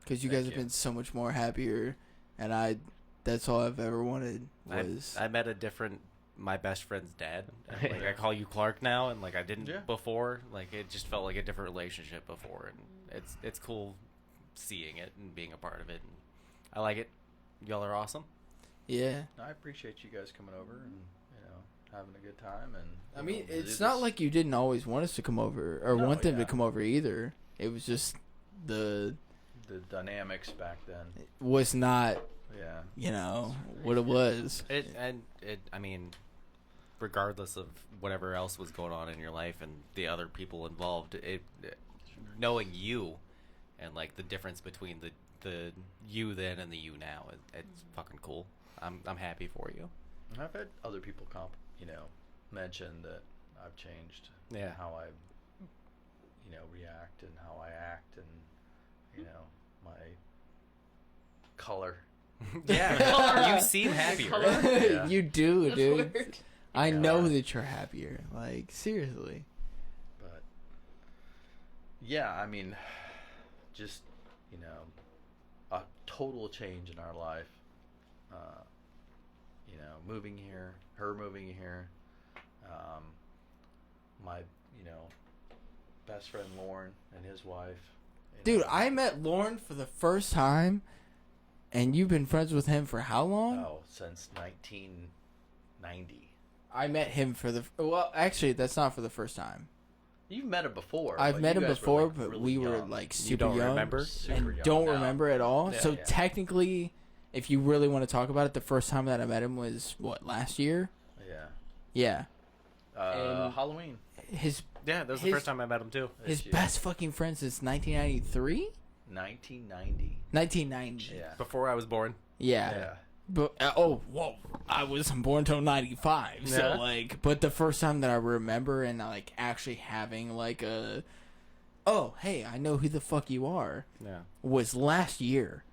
[SPEAKER 1] Because you
[SPEAKER 8] Thank
[SPEAKER 1] guys have
[SPEAKER 8] you.
[SPEAKER 1] been so much more happier. And that's all I've ever wanted was...
[SPEAKER 2] I met a different my best friend's dad. And, like I call you Clark now, and like I didn't
[SPEAKER 8] Yeah.
[SPEAKER 2] before. Like it just felt like a different relationship before, and it's cool seeing it and being a part of it. And I like it. Y'all are awesome.
[SPEAKER 1] Yeah.
[SPEAKER 8] I appreciate you guys coming over and having a good time. And
[SPEAKER 1] I mean,
[SPEAKER 8] do
[SPEAKER 1] it's
[SPEAKER 8] this.
[SPEAKER 1] not like you didn't always want us to come over or
[SPEAKER 8] No,
[SPEAKER 1] want them
[SPEAKER 8] yeah.
[SPEAKER 1] to come over either. It was just the
[SPEAKER 8] dynamics back then.
[SPEAKER 1] was not,
[SPEAKER 8] Yeah.
[SPEAKER 1] what it was.
[SPEAKER 2] I mean, regardless of whatever else was going on in your life and the other people involved, knowing you and like the difference between the you then and the you now, it's fucking cool. I'm happy for you.
[SPEAKER 8] And I've had other people mention that I've changed.
[SPEAKER 2] Yeah.
[SPEAKER 8] How I react and how I act and my color.
[SPEAKER 2] Yeah, you seem happier.
[SPEAKER 8] Yeah.
[SPEAKER 1] You do,
[SPEAKER 7] That's
[SPEAKER 1] dude.
[SPEAKER 7] weird.
[SPEAKER 1] I
[SPEAKER 8] Yeah.
[SPEAKER 1] know that you're happier. Like, seriously.
[SPEAKER 8] But yeah, I mean, just a total change in our life. Moving here, her moving here, my best friend Lauren and his wife.
[SPEAKER 1] Dude, I met Lauren for the first time, and you've been friends with him for how long?
[SPEAKER 8] Since 1990.
[SPEAKER 1] I met him for the... Well, actually, that's not for the first time.
[SPEAKER 8] You've met him before.
[SPEAKER 1] I've
[SPEAKER 8] but
[SPEAKER 1] met
[SPEAKER 8] you
[SPEAKER 1] him
[SPEAKER 8] guys were,
[SPEAKER 1] before,
[SPEAKER 8] like,
[SPEAKER 1] but
[SPEAKER 8] really
[SPEAKER 1] we were,
[SPEAKER 8] young.
[SPEAKER 1] like,
[SPEAKER 2] You
[SPEAKER 1] super
[SPEAKER 2] don't
[SPEAKER 1] young.
[SPEAKER 2] remember?
[SPEAKER 8] Super
[SPEAKER 1] And
[SPEAKER 8] young.
[SPEAKER 1] don't
[SPEAKER 8] No.
[SPEAKER 1] remember at all.
[SPEAKER 8] Yeah,
[SPEAKER 1] so
[SPEAKER 8] yeah.
[SPEAKER 1] technically, if you really want to talk about it, the first time that I met him was, what, last year?
[SPEAKER 8] Yeah.
[SPEAKER 1] Yeah. And-
[SPEAKER 8] Halloween.
[SPEAKER 2] Yeah, that was the
[SPEAKER 1] His-
[SPEAKER 2] first time I met him too.
[SPEAKER 1] His
[SPEAKER 8] This year.
[SPEAKER 1] best fucking friend since 1993?
[SPEAKER 8] 1990.
[SPEAKER 1] 1990.
[SPEAKER 8] Yeah.
[SPEAKER 2] Before I was born.
[SPEAKER 1] Yeah.
[SPEAKER 8] Yeah.
[SPEAKER 1] But I wasn't born till 95. So
[SPEAKER 2] Yeah.
[SPEAKER 1] like, but the first time that I remember and like actually having like a, oh hey, I know who the fuck you are,
[SPEAKER 2] Yeah.
[SPEAKER 1] was last year.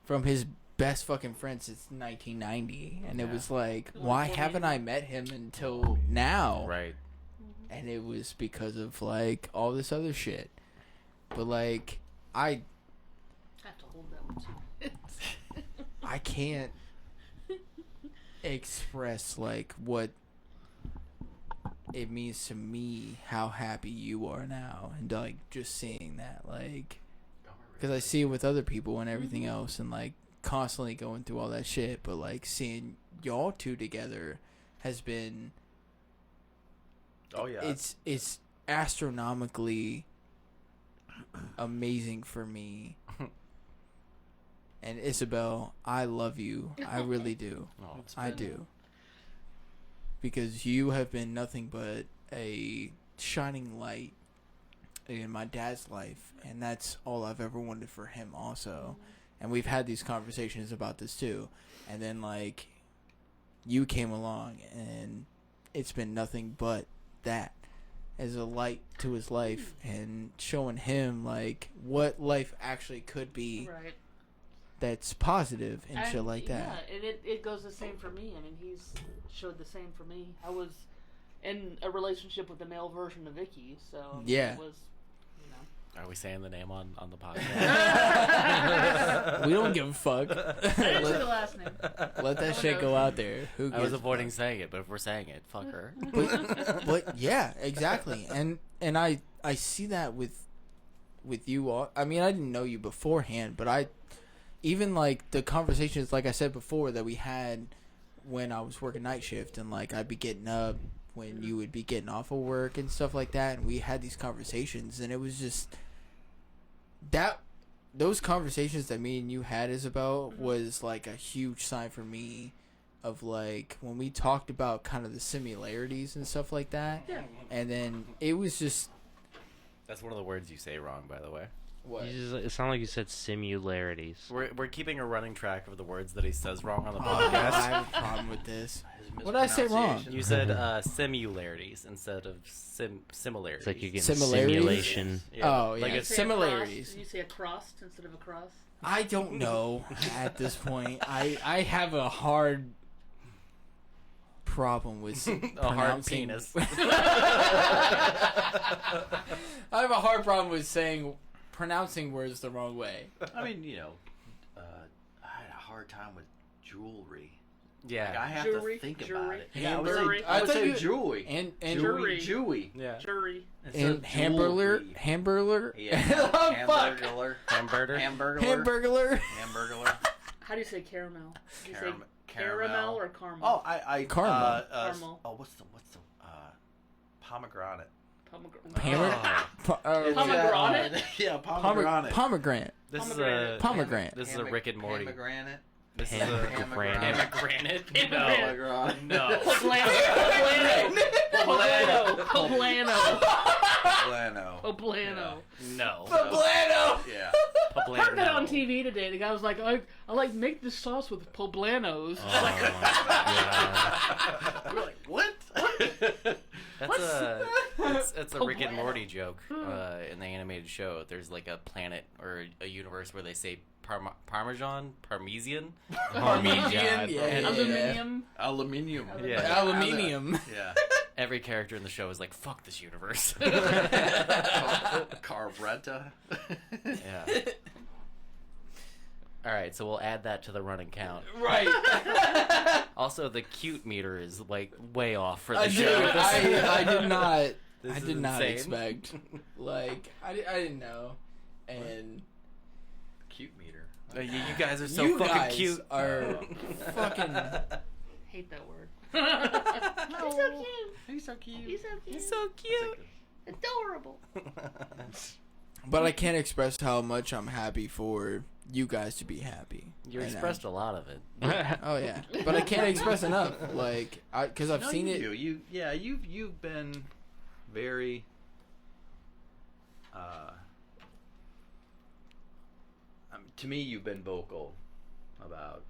[SPEAKER 1] From his best fucking friend since 1990, and it
[SPEAKER 2] Yeah.
[SPEAKER 1] was like, why haven't I met him until now?
[SPEAKER 2] Right.
[SPEAKER 1] And it was because of like all this other shit. But like, I
[SPEAKER 7] have to hold that one too.
[SPEAKER 1] I can't express like what it means to me how happy you are now, and like just seeing that, like, because I see it with other people and everything else, and like constantly going through all that shit, but like seeing y'all two together has been
[SPEAKER 8] Oh yeah.
[SPEAKER 1] it's astronomically amazing for me. And Isabel, I love you. I really do.
[SPEAKER 2] Oh,
[SPEAKER 1] I do. Because you have been nothing but a shining light in my dad's life, and that's all I've ever wanted for him also. And we've had these conversations about this too. And then like you came along, and it's been nothing but that as a light to his life, and showing him like what life actually could be.
[SPEAKER 7] Right.
[SPEAKER 1] That's positive and shit like that.
[SPEAKER 7] Yeah, and it goes the same for me. I mean, he's showed the same for me. I was in a relationship with the male version of Vicky, so
[SPEAKER 1] Yeah.
[SPEAKER 7] it was,
[SPEAKER 2] Are we saying the name on the podcast?
[SPEAKER 1] We don't give a fuck.
[SPEAKER 7] I didn't say the last name.
[SPEAKER 1] Let that shit go out there. Who
[SPEAKER 2] I was
[SPEAKER 1] gives a
[SPEAKER 2] avoiding
[SPEAKER 1] fuck?
[SPEAKER 2] saying it, but if we're saying it, fuck her.
[SPEAKER 1] But yeah, exactly. And I see that with you all. I mean, I didn't know you beforehand, but I even like the conversations, like I said before, that we had when I was working night shift, and like I'd be getting up when you would be getting off of work and stuff like that, and we had these conversations, and it was just that those conversations that me and you had, Isabel, was like a huge sign for me of like when we talked about kind of the similarities and stuff like that.
[SPEAKER 7] Yeah.
[SPEAKER 1] And then it was just
[SPEAKER 2] That's one of the words you say wrong, by the way.
[SPEAKER 1] what
[SPEAKER 3] It sounded like you said similarities.
[SPEAKER 2] We're keeping a running track of the words that he says wrong on the
[SPEAKER 1] I
[SPEAKER 2] podcast.
[SPEAKER 1] have a problem with this.
[SPEAKER 8] His
[SPEAKER 1] What did I say wrong?
[SPEAKER 8] mispronunciation.
[SPEAKER 2] You said similarities instead of similarities.
[SPEAKER 3] It's like you're getting
[SPEAKER 1] Similarities?
[SPEAKER 3] simulation.
[SPEAKER 1] Oh,
[SPEAKER 2] like
[SPEAKER 1] yeah.
[SPEAKER 2] it's
[SPEAKER 1] Similarities.
[SPEAKER 7] Did you say a cross instead of a cross?
[SPEAKER 1] I don't know at this point. I have a hard problem with
[SPEAKER 2] a hard
[SPEAKER 1] pronouncing.
[SPEAKER 2] penis.
[SPEAKER 1] I have a hard problem with pronouncing words the wrong way.
[SPEAKER 8] I mean, I had a hard time with jewelry.
[SPEAKER 2] Yeah.
[SPEAKER 8] Like, I have
[SPEAKER 7] Jury,
[SPEAKER 8] to think about
[SPEAKER 7] jury,
[SPEAKER 8] it. Yeah, I would
[SPEAKER 7] jury.
[SPEAKER 8] say, I would
[SPEAKER 1] thought
[SPEAKER 8] say
[SPEAKER 1] you-
[SPEAKER 8] Jewy.
[SPEAKER 1] And
[SPEAKER 7] Jury.
[SPEAKER 8] Jewy.
[SPEAKER 2] Yeah.
[SPEAKER 7] Jury.
[SPEAKER 1] and hamburger.
[SPEAKER 8] Yeah.
[SPEAKER 1] Oh, fuck.
[SPEAKER 8] Hamburglar.
[SPEAKER 2] Hamburger.
[SPEAKER 8] Hamburglar.
[SPEAKER 1] Hamburglar.
[SPEAKER 8] Hamburglar.
[SPEAKER 7] How do you say caramel? Do you say
[SPEAKER 8] Caram-
[SPEAKER 7] caramel or caramel?
[SPEAKER 8] Oh, I
[SPEAKER 1] Caramel.
[SPEAKER 7] Caramel.
[SPEAKER 8] Oh, what's the pomegranate?
[SPEAKER 7] Pomegranate.
[SPEAKER 1] Hammer.
[SPEAKER 7] Pomegranate?
[SPEAKER 8] Yeah, pomegranate.
[SPEAKER 1] Pomegranate.
[SPEAKER 2] This is
[SPEAKER 7] Pomegranate.
[SPEAKER 2] a
[SPEAKER 1] Pomegranate.
[SPEAKER 2] This is a Rick and Morty.
[SPEAKER 8] Pomegranate.
[SPEAKER 2] This is
[SPEAKER 3] Pomegranate.
[SPEAKER 2] a pomegranate.
[SPEAKER 7] Pomegranate.
[SPEAKER 2] No.
[SPEAKER 7] Poblano. Poblano. Poblano.
[SPEAKER 8] Plano.
[SPEAKER 7] Poblano.
[SPEAKER 2] No.
[SPEAKER 1] Poblano.
[SPEAKER 8] Yeah.
[SPEAKER 7] I heard that on TV today. The guy was like, I like make this sauce with poblanos.
[SPEAKER 3] Oh my god.
[SPEAKER 8] We're like, what?
[SPEAKER 2] That's a Rick and Morty joke in the animated show. There's like a planet or a universe where they say Parmesan.
[SPEAKER 1] Parmesan,
[SPEAKER 3] God.
[SPEAKER 1] yeah.
[SPEAKER 7] Aluminium.
[SPEAKER 8] Aluminium.
[SPEAKER 2] Yeah.
[SPEAKER 1] Aluminium.
[SPEAKER 8] Yeah.
[SPEAKER 2] Every character in the show is like, fuck this universe.
[SPEAKER 8] Carbretta.
[SPEAKER 2] Yeah. All right, so we'll add that to the running count.
[SPEAKER 1] Right.
[SPEAKER 2] Also, the cute meter is like way off for the
[SPEAKER 1] I
[SPEAKER 2] show.
[SPEAKER 1] did. I did not.
[SPEAKER 2] This
[SPEAKER 1] I
[SPEAKER 2] is
[SPEAKER 1] did not
[SPEAKER 2] insane.
[SPEAKER 1] expect. Like I didn't know, and
[SPEAKER 8] Cute meter.
[SPEAKER 2] You guys are so
[SPEAKER 1] you
[SPEAKER 2] fucking
[SPEAKER 1] guys
[SPEAKER 2] cute.
[SPEAKER 1] are fucking.
[SPEAKER 7] Hate that word.
[SPEAKER 8] He's so cute.
[SPEAKER 7] He's so cute.
[SPEAKER 2] He's so cute.
[SPEAKER 7] Adorable.
[SPEAKER 1] But I can't express how much I'm happy for you guys to be happy.
[SPEAKER 2] You
[SPEAKER 1] And,
[SPEAKER 2] expressed a lot of it.
[SPEAKER 1] oh yeah, but I can't express enough. Like, because I've
[SPEAKER 8] No,
[SPEAKER 1] seen
[SPEAKER 8] you
[SPEAKER 1] it.
[SPEAKER 8] do. You've been very to me you've been vocal about,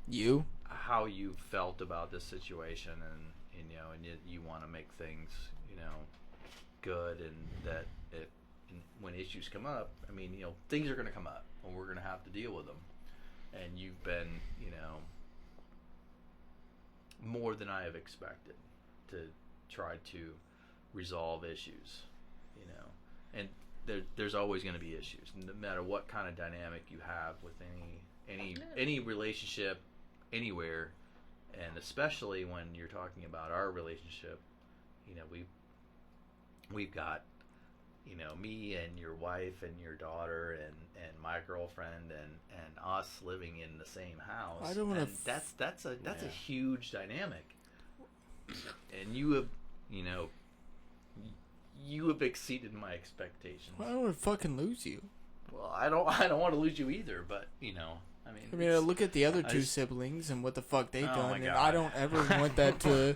[SPEAKER 1] You.
[SPEAKER 8] how you felt about this situation, and you want to make things, good, and that when issues come up, things are going to come up and we're going to have to deal with them. And you've been, more than I have expected to try to resolve issues, and there's always going to be issues, no matter what kind of dynamic you have with any relationship anywhere, and especially when you're talking about our relationship. We've got me and your wife and your daughter and my girlfriend and us living in the same house.
[SPEAKER 1] I don't wanna
[SPEAKER 8] and that's a huge dynamic, and you have exceeded my expectations.
[SPEAKER 1] Well, I don't want to fucking lose you.
[SPEAKER 8] Well, I don't want to lose you either, but I mean,
[SPEAKER 1] I look at the other two
[SPEAKER 8] just-
[SPEAKER 1] siblings and what the fuck they
[SPEAKER 8] Oh my
[SPEAKER 1] done, and
[SPEAKER 8] God.
[SPEAKER 1] I don't ever want that to.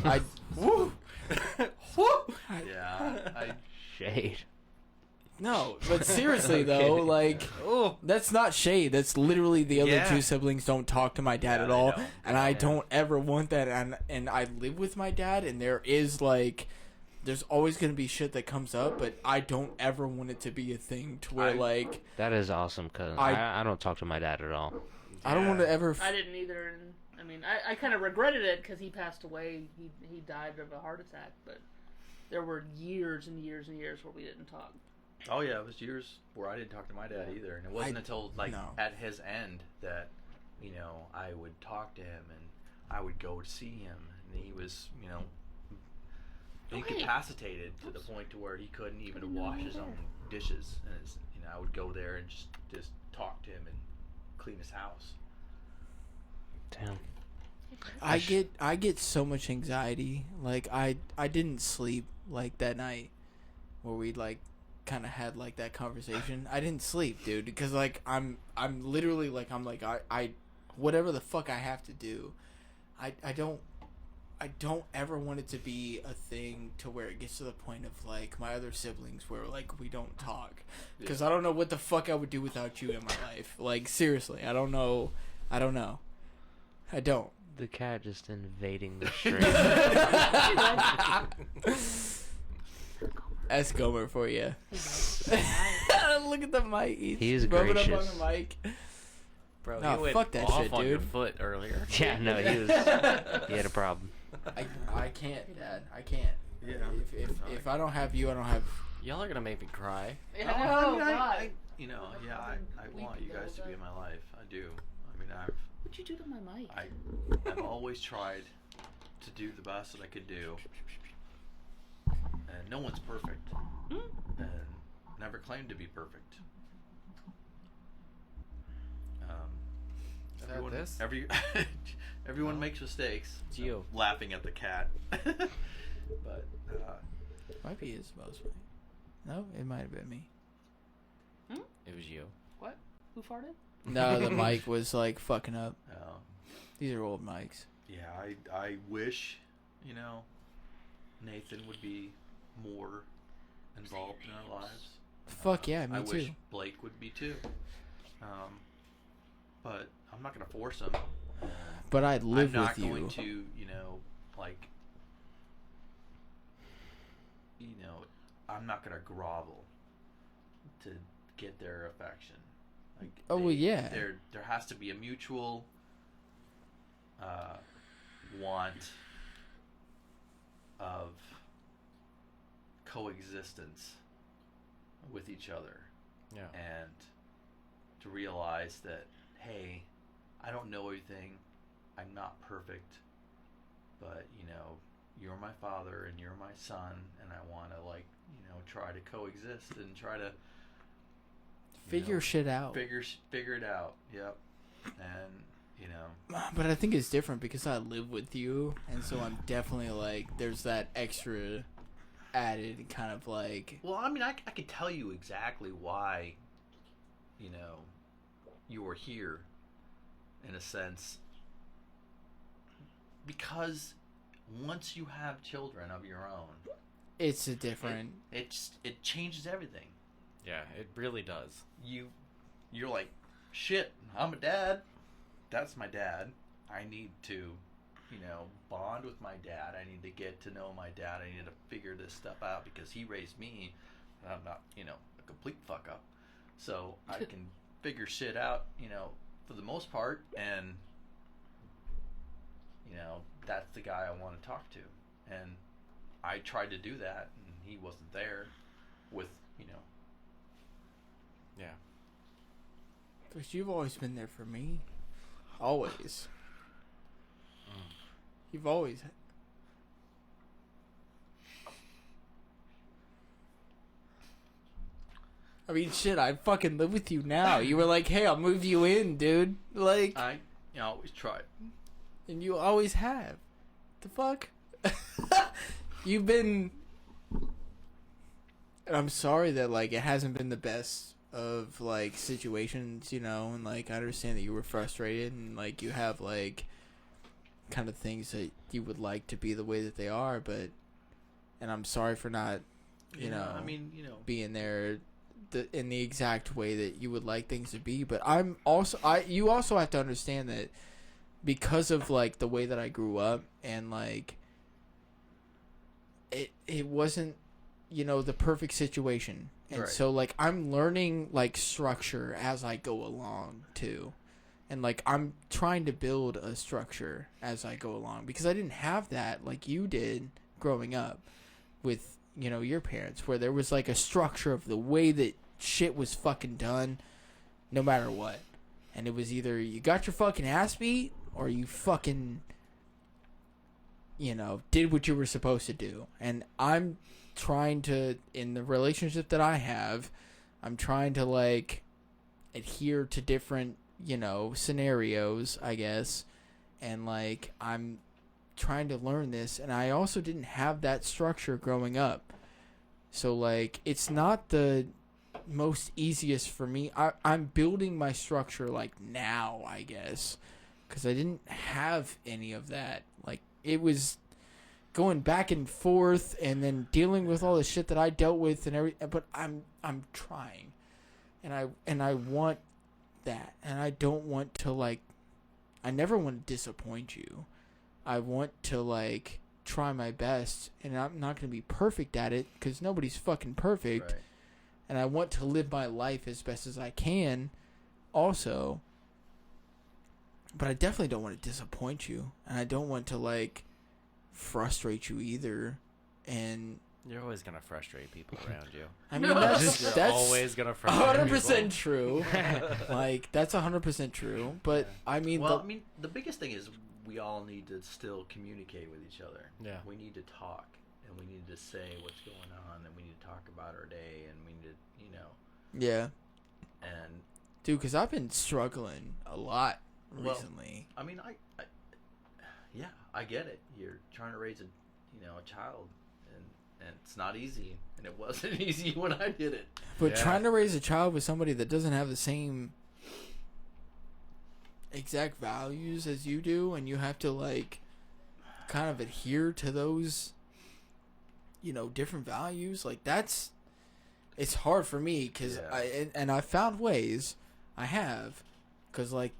[SPEAKER 1] I. Woo.
[SPEAKER 8] yeah,
[SPEAKER 3] Shade.
[SPEAKER 1] No, but seriously though, like, that's not shade. That's literally the other
[SPEAKER 2] Yeah.
[SPEAKER 1] two siblings don't talk to my dad
[SPEAKER 8] Yeah,
[SPEAKER 1] at
[SPEAKER 8] they
[SPEAKER 1] all,
[SPEAKER 8] don't.
[SPEAKER 1] and I don't ever want that. And I live with my dad, and there's always gonna be shit that comes up, but I don't ever want it to be a thing to where like
[SPEAKER 3] That is awesome, because
[SPEAKER 1] I-
[SPEAKER 3] I don't talk to my dad at all.
[SPEAKER 1] I don't want to ever.
[SPEAKER 7] I didn't either, and I kind of regretted it because he passed away. He died of a heart attack, but there were years and years and years where we didn't talk.
[SPEAKER 8] Oh yeah, it was years where I didn't talk to my dad either, and it wasn't until
[SPEAKER 1] no.
[SPEAKER 8] at his end that I would talk to him and I would go to see him, and he was incapacitated to the point to where he couldn't even wash his own dishes, and I would go there and just talk to him and clean his house.
[SPEAKER 3] Damn.
[SPEAKER 1] I get so much anxiety. Like I didn't sleep like that night where we like kind of had like that conversation. I didn't sleep, dude, because like I'm literally like I whatever the fuck I have to do, I don't ever want it to be a thing to where it gets to the point of like my other siblings where like we don't talk, because I don't know what the fuck I would do without you in my life. Like seriously, I don't know. I don't.
[SPEAKER 3] The cat just invading the stream.
[SPEAKER 1] That's Gomer for you. Look at the mic.
[SPEAKER 3] He's
[SPEAKER 1] rubbing up on
[SPEAKER 3] gracious.
[SPEAKER 1] the mic.
[SPEAKER 2] Bro,
[SPEAKER 1] No,
[SPEAKER 2] you went
[SPEAKER 1] fuck that
[SPEAKER 2] off
[SPEAKER 1] shit,
[SPEAKER 2] on your
[SPEAKER 1] dude.
[SPEAKER 2] foot earlier.
[SPEAKER 3] Yeah, no, he had a problem.
[SPEAKER 1] I can't, Dad. I can't.
[SPEAKER 8] Yeah.
[SPEAKER 1] If I don't have you, I don't have.
[SPEAKER 2] Y'all are gonna make me cry.
[SPEAKER 7] Oh, God.
[SPEAKER 8] I want you guys to be in my life. I do.
[SPEAKER 7] What'd you do to my mic?
[SPEAKER 8] I've always tried to do the best that I could do, and no one's perfect, and never claimed to be perfect. Everyone makes mistakes.
[SPEAKER 2] Geo.
[SPEAKER 8] Laughing at the cat. But
[SPEAKER 1] Might be his mostly. No, it might have been me.
[SPEAKER 2] It was you.
[SPEAKER 7] What? Who farted?
[SPEAKER 1] No, the mic was like fucking up.
[SPEAKER 8] oh,
[SPEAKER 1] These are old mics.
[SPEAKER 8] yeah, I wish, Nathan would be more involved in our lives.
[SPEAKER 1] Fuck yeah, me
[SPEAKER 8] I
[SPEAKER 1] too.
[SPEAKER 8] wish Blake would be too. But I'm not gonna force him.
[SPEAKER 1] But I'd live
[SPEAKER 8] I'm
[SPEAKER 1] with
[SPEAKER 8] not
[SPEAKER 1] you.
[SPEAKER 8] going to, I'm not gonna grovel to get their affection. Like,
[SPEAKER 1] Oh, well, yeah.
[SPEAKER 8] There has to be a mutual want of coexistence with each other.
[SPEAKER 2] Yeah.
[SPEAKER 8] And to realize that, hey, I don't know everything, I'm not perfect, but you're my father and you're my son, and I want to try to coexist and try to
[SPEAKER 1] Figure shit out.
[SPEAKER 8] figure it out. Yep. And
[SPEAKER 1] But I think it's different because I live with you, and so I'm definitely like, there's that extra added kind of like.
[SPEAKER 8] well, I mean, I could tell you exactly why you were here, in a sense, because once you have children of your own,
[SPEAKER 1] It's a different.
[SPEAKER 8] it changes everything.
[SPEAKER 2] Yeah, it really does.
[SPEAKER 8] You're like, shit, I'm a dad. That's my dad. I need to, bond with my dad. I need to get to know my dad. I need to figure this stuff out because he raised me, and I'm not, a complete fuck up. So I can figure shit out, for the most part, and, that's the guy I want to talk to. And I tried to do that, and he wasn't there with,
[SPEAKER 2] Yeah.
[SPEAKER 1] But you've always been there for me. Always. You've always. I mean, shit, I fucking live with you now. You were like, hey, I'll move you in, dude. Like.
[SPEAKER 8] I always tried.
[SPEAKER 1] And you always have. The fuck? You've been. And I'm sorry that, like, it hasn't been the best of, like, situations, and, like, I understand that you were frustrated and, like, you have, like, kind of things that you would like to be the way that they are, but. And I'm sorry for not,
[SPEAKER 8] I mean,
[SPEAKER 1] being there in the exact way that you would like things to be, but you also have to understand that because of like the way that I grew up and like it wasn't the perfect situation, and
[SPEAKER 8] right.
[SPEAKER 1] So like I'm learning like structure as I go along too, and like I'm trying to build a structure as I go along because I didn't have that like you did growing up with your parents, where there was like a structure of the way that shit was fucking done no matter what, and it was either you got your fucking ass beat or you fucking did what you were supposed to do. And I'm trying to, in the relationship that I have, I'm trying to like adhere to different scenarios, I guess, and like I'm trying to learn this, and I also didn't have that structure growing up, so like it's not the most easiest for me. I'm building my structure like now, I guess, because I didn't have any of that. Like it was going back and forth and then dealing with all the shit that I dealt with and everything, but I'm trying, and I want that, and I don't want to like, I never want to disappoint you. I want to like try my best, and I'm not going to be perfect at it because nobody's fucking perfect.
[SPEAKER 8] Right.
[SPEAKER 1] And I want to live my life as best as I can also. But I definitely don't want to disappoint you, and I don't want to like frustrate you either. And
[SPEAKER 2] You're always gonna frustrate people around you.
[SPEAKER 1] I mean, that's
[SPEAKER 2] You're
[SPEAKER 1] that's
[SPEAKER 2] always gonna frustrate
[SPEAKER 1] 100%
[SPEAKER 2] people.
[SPEAKER 1] true. Like that's 100% true. But I mean,
[SPEAKER 8] Well, I mean, the biggest thing is we all need to still communicate with each other.
[SPEAKER 2] Yeah.
[SPEAKER 8] We need to talk, and we need to say what's going on, and we need to talk about our day, and we need to,
[SPEAKER 1] yeah,
[SPEAKER 8] and
[SPEAKER 1] dude, because I've been struggling a lot
[SPEAKER 8] Well,
[SPEAKER 1] recently.
[SPEAKER 8] I mean, yeah, I get it. You're trying to raise a child, and it's not easy, and it wasn't easy when I did it.
[SPEAKER 1] But
[SPEAKER 2] Yeah.
[SPEAKER 1] trying to raise a child with somebody that doesn't have the same exact values as you do, and you have to like kind of adhere to those, different values, like it's hard for me because
[SPEAKER 8] Yeah.
[SPEAKER 1] I found ways, because like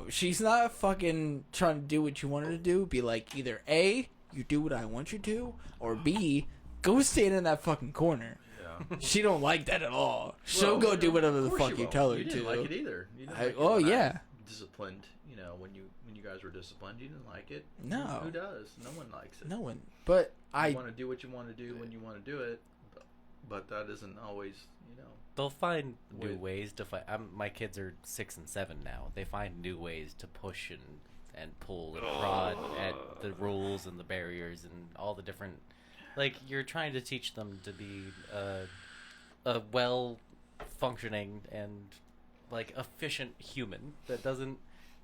[SPEAKER 1] she's not fucking trying to do what you want her to do. Be like, either A, you do what I want you to, or B, go stand in that fucking corner.
[SPEAKER 8] Yeah.
[SPEAKER 1] She don't like that at all. She'll
[SPEAKER 8] Well,
[SPEAKER 1] go do whatever the
[SPEAKER 8] of course
[SPEAKER 1] fuck you
[SPEAKER 8] won't.
[SPEAKER 1] tell her
[SPEAKER 8] you
[SPEAKER 1] to.
[SPEAKER 8] didn't like it either. You didn't like it
[SPEAKER 1] oh
[SPEAKER 8] when I
[SPEAKER 1] yeah.
[SPEAKER 8] disciplined. When you guys were disciplined, you didn't like it.
[SPEAKER 1] No.
[SPEAKER 8] Who does? No one likes it.
[SPEAKER 1] No one. But
[SPEAKER 8] You want to do what you want to do when you want to do it, but that isn't always.
[SPEAKER 2] They'll find new
[SPEAKER 8] Wait.
[SPEAKER 2] ways to fight. My kids are 6 and 7 now. They find new ways to push and pull and prod at the rules and the barriers and all the different. Like, you're trying to teach them to be a well functioning and like efficient human that doesn't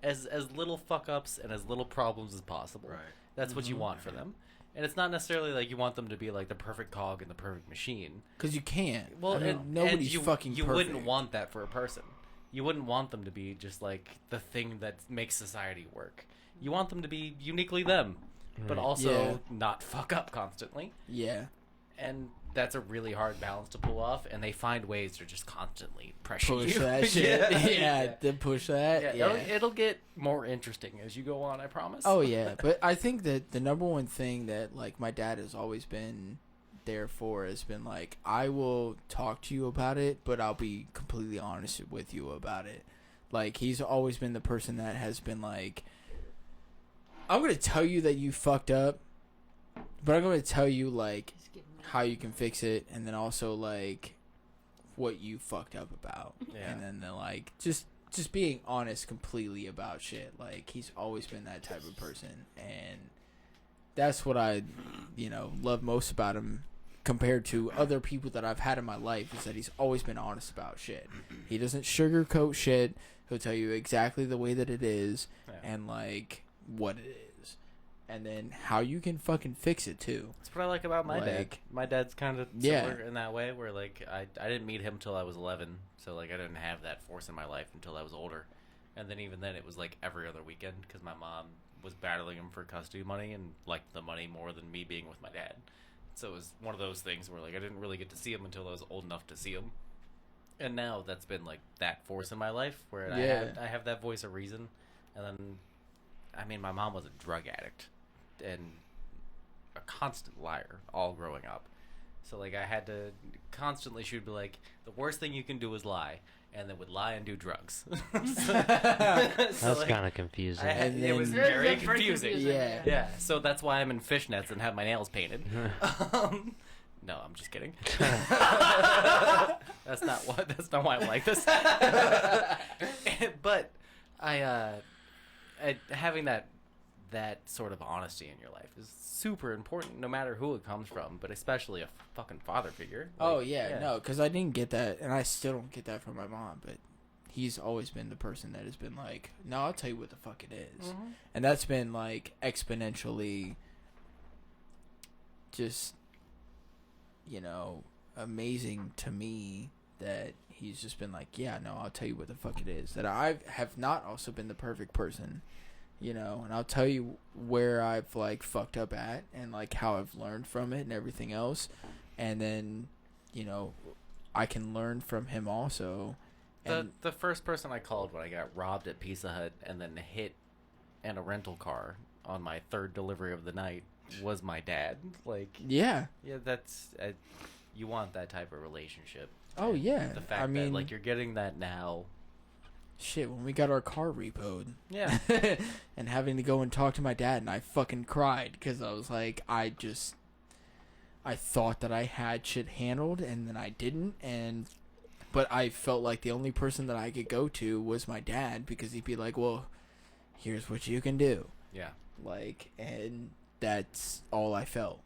[SPEAKER 2] as little fuck ups and as little problems as possible.
[SPEAKER 8] Right.
[SPEAKER 2] That's what you want for them. And it's not necessarily like you want them to be like the perfect cog in the perfect machine.
[SPEAKER 1] because you can't.
[SPEAKER 2] Well,
[SPEAKER 1] I mean,
[SPEAKER 2] and
[SPEAKER 1] nobody's
[SPEAKER 2] you,
[SPEAKER 1] fucking
[SPEAKER 2] you
[SPEAKER 1] perfect.
[SPEAKER 2] wouldn't want that for a person. You wouldn't want them to be just like the thing that makes society work. You want them to be uniquely them, but also
[SPEAKER 1] Yeah.
[SPEAKER 2] not fuck up constantly.
[SPEAKER 1] Yeah.
[SPEAKER 2] And that's a really hard balance to pull off, and they find ways to just constantly pressure
[SPEAKER 1] Push
[SPEAKER 2] you.
[SPEAKER 1] that shit. yeah. To push that.
[SPEAKER 2] Yeah,
[SPEAKER 1] Yeah.
[SPEAKER 2] It'll get more interesting as you go on, I promise.
[SPEAKER 1] Oh yeah, but I think that the number one thing that like my dad has always been there for has been like, I will talk to you about it, but I'll be completely honest with you about it. Like, he's always been the person that has been like, I'm gonna tell you that you fucked up, but I'm gonna tell you like how you can fix it, and then also like what you fucked up about.
[SPEAKER 2] Yeah.
[SPEAKER 1] And then like just being honest completely about shit. Like, he's always been that type of person, and that's what I love most about him compared to other people that I've had in my life, is that he's always been honest about shit. He doesn't sugarcoat shit. He'll tell you exactly the way that it is,
[SPEAKER 2] Yeah.
[SPEAKER 1] and like what it is, and then how you can fucking fix it too.
[SPEAKER 2] That's what I like about my dad.
[SPEAKER 1] Like,
[SPEAKER 2] My dad's kind of
[SPEAKER 1] Yeah.
[SPEAKER 2] similar in that way, where like I didn't meet him till I was 11, so like I didn't have that force in my life until I was older, and then even then it was like every other weekend because my mom was battling him for custody money and liked the money more than me being with my dad. So it was one of those things where like I didn't really get to see him until I was old enough to see him, and now that's been like that force in my life where
[SPEAKER 1] Yeah.
[SPEAKER 2] I have that voice of reason, and then I mean my mom was a drug addict and a constant liar all growing up. So like I had to constantly, she would be like, the worst thing you can do is lie, and then would lie and do drugs.
[SPEAKER 3] That's kind of confusing.
[SPEAKER 1] And
[SPEAKER 2] it was
[SPEAKER 1] then-
[SPEAKER 2] very
[SPEAKER 7] That's very
[SPEAKER 2] confusing.
[SPEAKER 7] confusing,
[SPEAKER 1] Yeah.
[SPEAKER 2] Yeah, so that's why I'm in fishnets and have my nails painted. No, I'm just kidding. That's not why I'm like this. But having that sort of honesty in your life is super important, no matter who it comes from, but especially a fucking father figure.
[SPEAKER 1] Oh yeah, no, because I didn't get that, and I still don't get that from my mom. But he's always been the person that has been like, no, I'll tell you what the fuck it is.
[SPEAKER 2] Mhm.
[SPEAKER 1] And that's been like exponentially just amazing to me, that he's just been like, yeah, no, I'll tell you what the fuck it is. That I have not also been the perfect person, and I'll tell you where I've like fucked up at, and like how I've learned from it and everything else, and then I can learn from him also. And
[SPEAKER 2] The first person I called when I got robbed at Pizza Hut and then hit in a rental car on my third delivery of the night was my dad. Like,
[SPEAKER 1] yeah,
[SPEAKER 2] that's you want that type of relationship.
[SPEAKER 1] oh yeah,
[SPEAKER 2] The fact
[SPEAKER 1] I mean,
[SPEAKER 2] that like you're getting that now.
[SPEAKER 1] shit, when we got our car repoed,
[SPEAKER 2] Yeah.
[SPEAKER 1] and having to go and talk to my dad, and I fucking cried because I was like, I thought that I had shit handled, and then I didn't, but I felt like the only person that I could go to was my dad, because he'd be like, well, here's what you can do.
[SPEAKER 2] Yeah.
[SPEAKER 1] Like, and that's all I felt.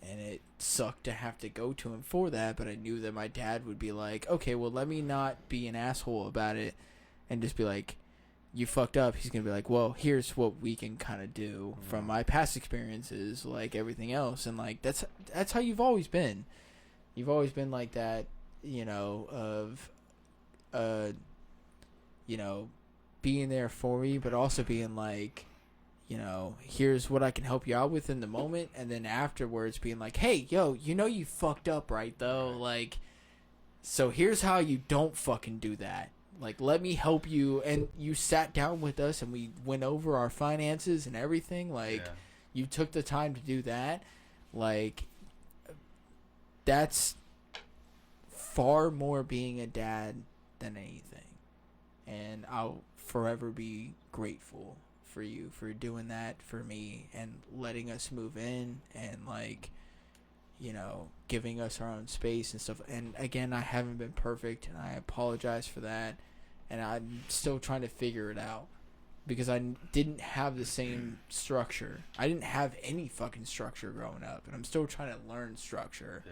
[SPEAKER 1] And it sucked to have to go to him for that, but I knew that my dad would be like, okay, well, let me not be an asshole about it and just be like, you fucked up. He's going to be like, well, here's what we can kind of do from my past experiences, like everything else. And, like, that's how you've always been. You've always been like that, you know, of, you know, being there for me, but also being like, you know, here's what I can help you out with in the moment, and then afterwards being like, hey, yo, you know you fucked up, right, though? Like, so here's how you don't fucking do that. Like, let me help you. And you sat down with us, and we went over our finances and everything. Like, you took the time to do that. Like, that's far more being a dad than anything. And I'll forever be grateful for you for doing that for me and letting us move in and, like, you know, giving us our own space and stuff. And again, I haven't been perfect, and I apologize for that, and I'm still trying to figure it out because I didn't have the same structure. I didn't have any fucking structure growing up, and I'm still trying to learn structure.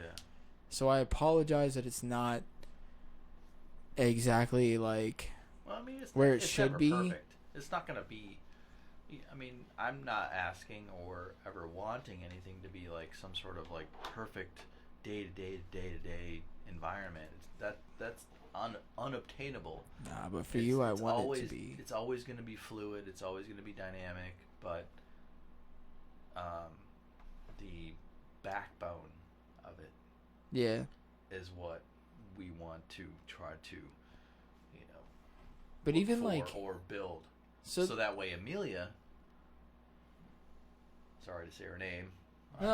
[SPEAKER 1] So I apologize that it's not exactly like,
[SPEAKER 8] well, I mean,
[SPEAKER 1] where
[SPEAKER 8] it's
[SPEAKER 1] it should
[SPEAKER 8] never
[SPEAKER 1] be.
[SPEAKER 8] perfect. It's not going to be. I mean, I'm not asking or ever wanting anything to be like some sort of like perfect day-to-day environment. That's unobtainable.
[SPEAKER 1] Nah, but for you, I want it to be.
[SPEAKER 8] It's always going to be fluid. It's always going to be dynamic. But the backbone of it, is what we want to try to, you know.
[SPEAKER 1] But
[SPEAKER 8] look
[SPEAKER 1] even
[SPEAKER 8] for
[SPEAKER 1] like
[SPEAKER 8] or build,
[SPEAKER 1] so
[SPEAKER 8] that way Amelia. Sorry to say her name.
[SPEAKER 1] They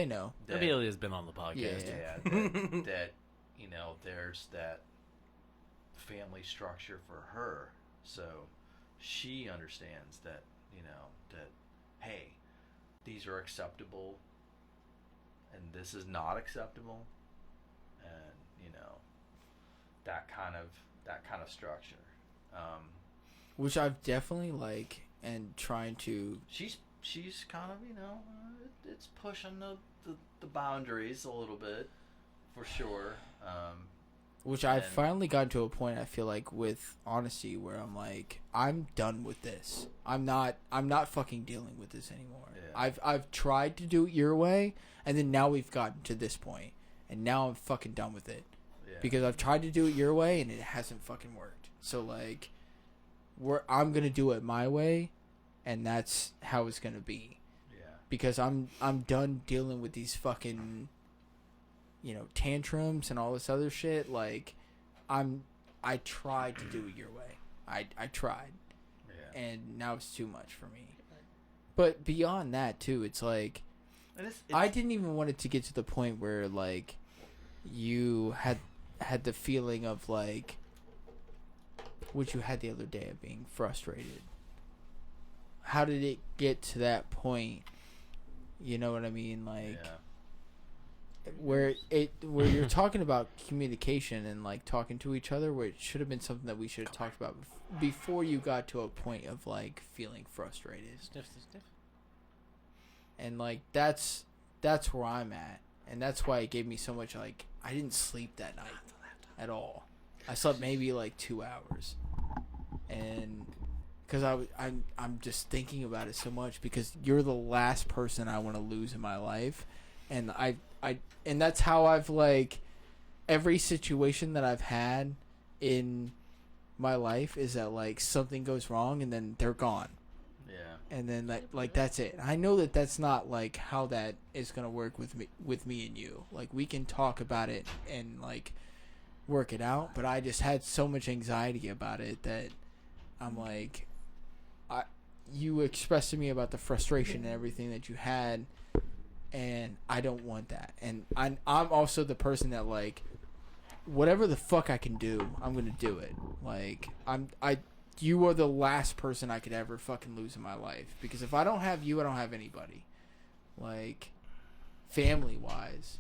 [SPEAKER 1] know.
[SPEAKER 8] That,
[SPEAKER 2] Amelia's been on the podcast.
[SPEAKER 8] that you know, there's that family structure for her, so she understands that, you know, that hey, these are acceptable, and this is not acceptable, and you know, that kind of structure.
[SPEAKER 1] Which I've definitely like and trying to.
[SPEAKER 8] She's kind of, you know, it's pushing the boundaries a little bit, for sure.
[SPEAKER 1] Which I've finally gotten to a point, I feel like, with honesty, where I'm like, I'm done with this. I'm not fucking dealing with this anymore.
[SPEAKER 8] Yeah.
[SPEAKER 1] I've tried to do it your way, and then now we've gotten to this point, and now I'm fucking done with it.
[SPEAKER 8] Yeah.
[SPEAKER 1] Because I've tried to do it your way, and it hasn't fucking worked. So, like, I'm gonna do it my way, and that's how it's gonna be.
[SPEAKER 8] Yeah.
[SPEAKER 1] Because I'm done dealing with these fucking, you know, tantrums and all this other shit. Like, I tried to do it your way. I tried.
[SPEAKER 8] Yeah.
[SPEAKER 1] And now it's too much for me. But beyond that too, it's like,
[SPEAKER 8] And it's
[SPEAKER 1] I didn't even want it to get to the point where, like, you had the feeling of, like, what you had the other day of being frustrated. How did it get to that point? You know what I mean? Like, where you're talking about communication and, like, talking to each other, where it should have been something that we should have talked about before you got to a point of, like, feeling frustrated.
[SPEAKER 2] Stiff.
[SPEAKER 1] And, like, that's where I'm at, and that's why it gave me so much. Like, I didn't sleep that night at all. I slept maybe like 2 hours, and because I'm just thinking about it so much, because you're the last person I want to lose in my life, and and that's how I've, like, every situation that I've had in my life is that, like, something goes wrong and then they're gone.
[SPEAKER 8] Yeah.
[SPEAKER 1] And then, like that's it. I know that that's not, like, how that is gonna work with me and you. Like, we can talk about it and, like, work it out. But I just had so much anxiety about it that I'm like, you expressed to me about the frustration and everything that you had, and I don't want that. And I'm also the person that, like, whatever the fuck I can do, I'm gonna do it. Like, you are the last person I could ever fucking lose in my life, because if I don't have you, I don't have anybody. Like, family wise,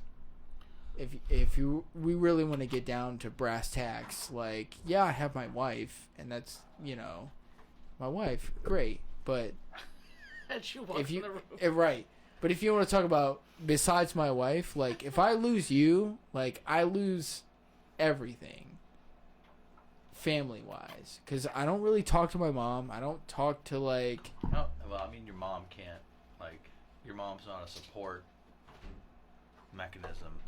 [SPEAKER 1] if we really want to get down to brass tacks, like, yeah, I have my wife, and that's, my wife, great, but
[SPEAKER 7] And she walks
[SPEAKER 1] if you
[SPEAKER 7] in the room.
[SPEAKER 1] right, but if you want to talk about besides my wife, like, if I lose you, like, I lose everything family wise, because I don't really talk to my mom. I don't talk to, like,
[SPEAKER 8] Oh, well, I mean, your mom can't. Like, your mom's not a support mechanism.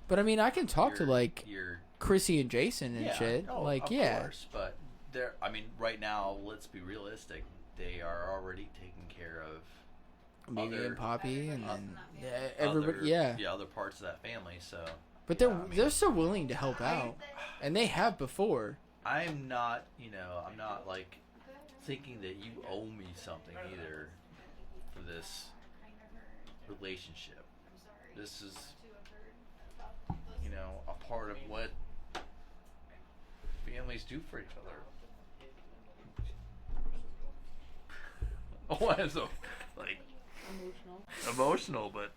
[SPEAKER 1] but I mean, I can talk to,
[SPEAKER 8] Your-
[SPEAKER 1] like,
[SPEAKER 8] your
[SPEAKER 1] Chrissy and Jason and
[SPEAKER 8] yeah,
[SPEAKER 1] shit,
[SPEAKER 8] oh,
[SPEAKER 1] like,
[SPEAKER 8] of
[SPEAKER 1] yeah.
[SPEAKER 8] course, but they're. I mean, right now, let's be realistic. They are already taking care of
[SPEAKER 1] Mimi
[SPEAKER 8] other-
[SPEAKER 1] and Poppy, and then
[SPEAKER 8] other,
[SPEAKER 1] everybody,
[SPEAKER 8] other parts of that family. So,
[SPEAKER 1] But
[SPEAKER 8] yeah,
[SPEAKER 1] they're
[SPEAKER 8] I mean,
[SPEAKER 1] they're so willing to help out, and they have before.
[SPEAKER 8] I'm not, I'm not like thinking that you owe me something either for this relationship. This is, a part of what families do for each other. Oh, I'm so like emotional, but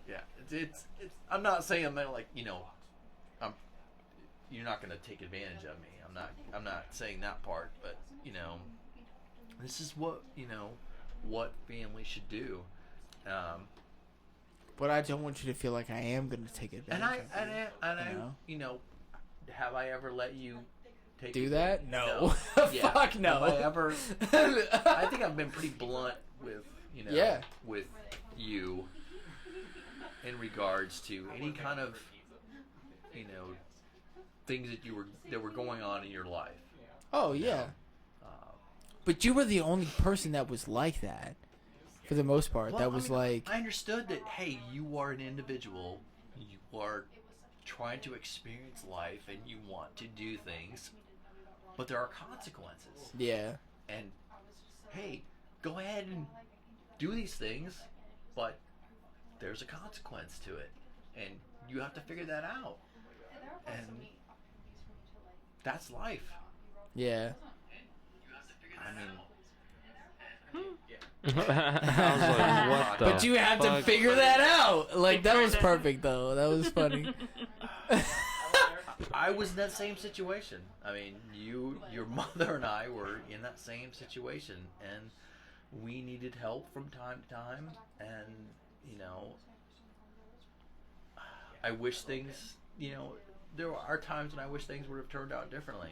[SPEAKER 8] yeah, it's. I'm not saying I'm gonna, like, you're not gonna take advantage of me. I'm not saying that part, but this is what what family should do.
[SPEAKER 1] But I don't want you to feel like I am going to take advantage
[SPEAKER 8] And
[SPEAKER 1] of you. know?
[SPEAKER 8] have I ever let you take
[SPEAKER 1] Do
[SPEAKER 8] advantage?
[SPEAKER 1] that? No.
[SPEAKER 8] Yeah.
[SPEAKER 1] Fuck no.
[SPEAKER 8] Have I ever? I think I've been pretty blunt with
[SPEAKER 1] Yeah.
[SPEAKER 8] with you in regards to any kind of things that were going on in your life.
[SPEAKER 1] Oh, yeah. But you were the only person that was like that, for the most part.
[SPEAKER 8] Well,
[SPEAKER 1] that was like...
[SPEAKER 8] I understood that, hey, you are an individual. You are trying to experience life and you want to do things, but there are consequences.
[SPEAKER 1] Yeah.
[SPEAKER 8] And, hey, go ahead and do these things, but there's a consequence to it. And you have to figure that out. And that's life.
[SPEAKER 1] Yeah.
[SPEAKER 8] I mean...
[SPEAKER 3] I was like, what the
[SPEAKER 1] But you have to
[SPEAKER 3] fuck?
[SPEAKER 1] figure that out. Like, that was perfect, though. That was funny.
[SPEAKER 8] I was in that same situation. I mean, your mother and I were in that same situation, and we needed help from time to time, and, I wish things, there are times when I wish things would have turned out differently,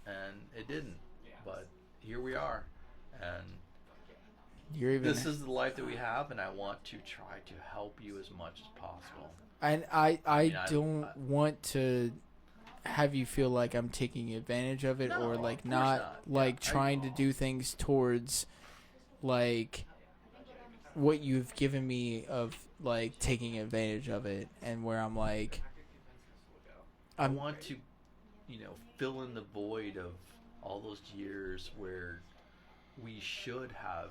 [SPEAKER 8] and it didn't, but here we are, and
[SPEAKER 1] You're even...
[SPEAKER 8] this is the life that we have, and I want to try to help you as much as possible.
[SPEAKER 1] And I
[SPEAKER 8] mean,
[SPEAKER 1] don't want to have you feel like I'm taking advantage of it,
[SPEAKER 8] No,
[SPEAKER 1] or
[SPEAKER 8] of
[SPEAKER 1] like
[SPEAKER 8] course
[SPEAKER 1] not
[SPEAKER 8] not.
[SPEAKER 1] like
[SPEAKER 8] Yeah,
[SPEAKER 1] trying to do things towards like what you've given me of like taking advantage of it, and where I'm like
[SPEAKER 8] I want to, fill in the void of all those years where we should have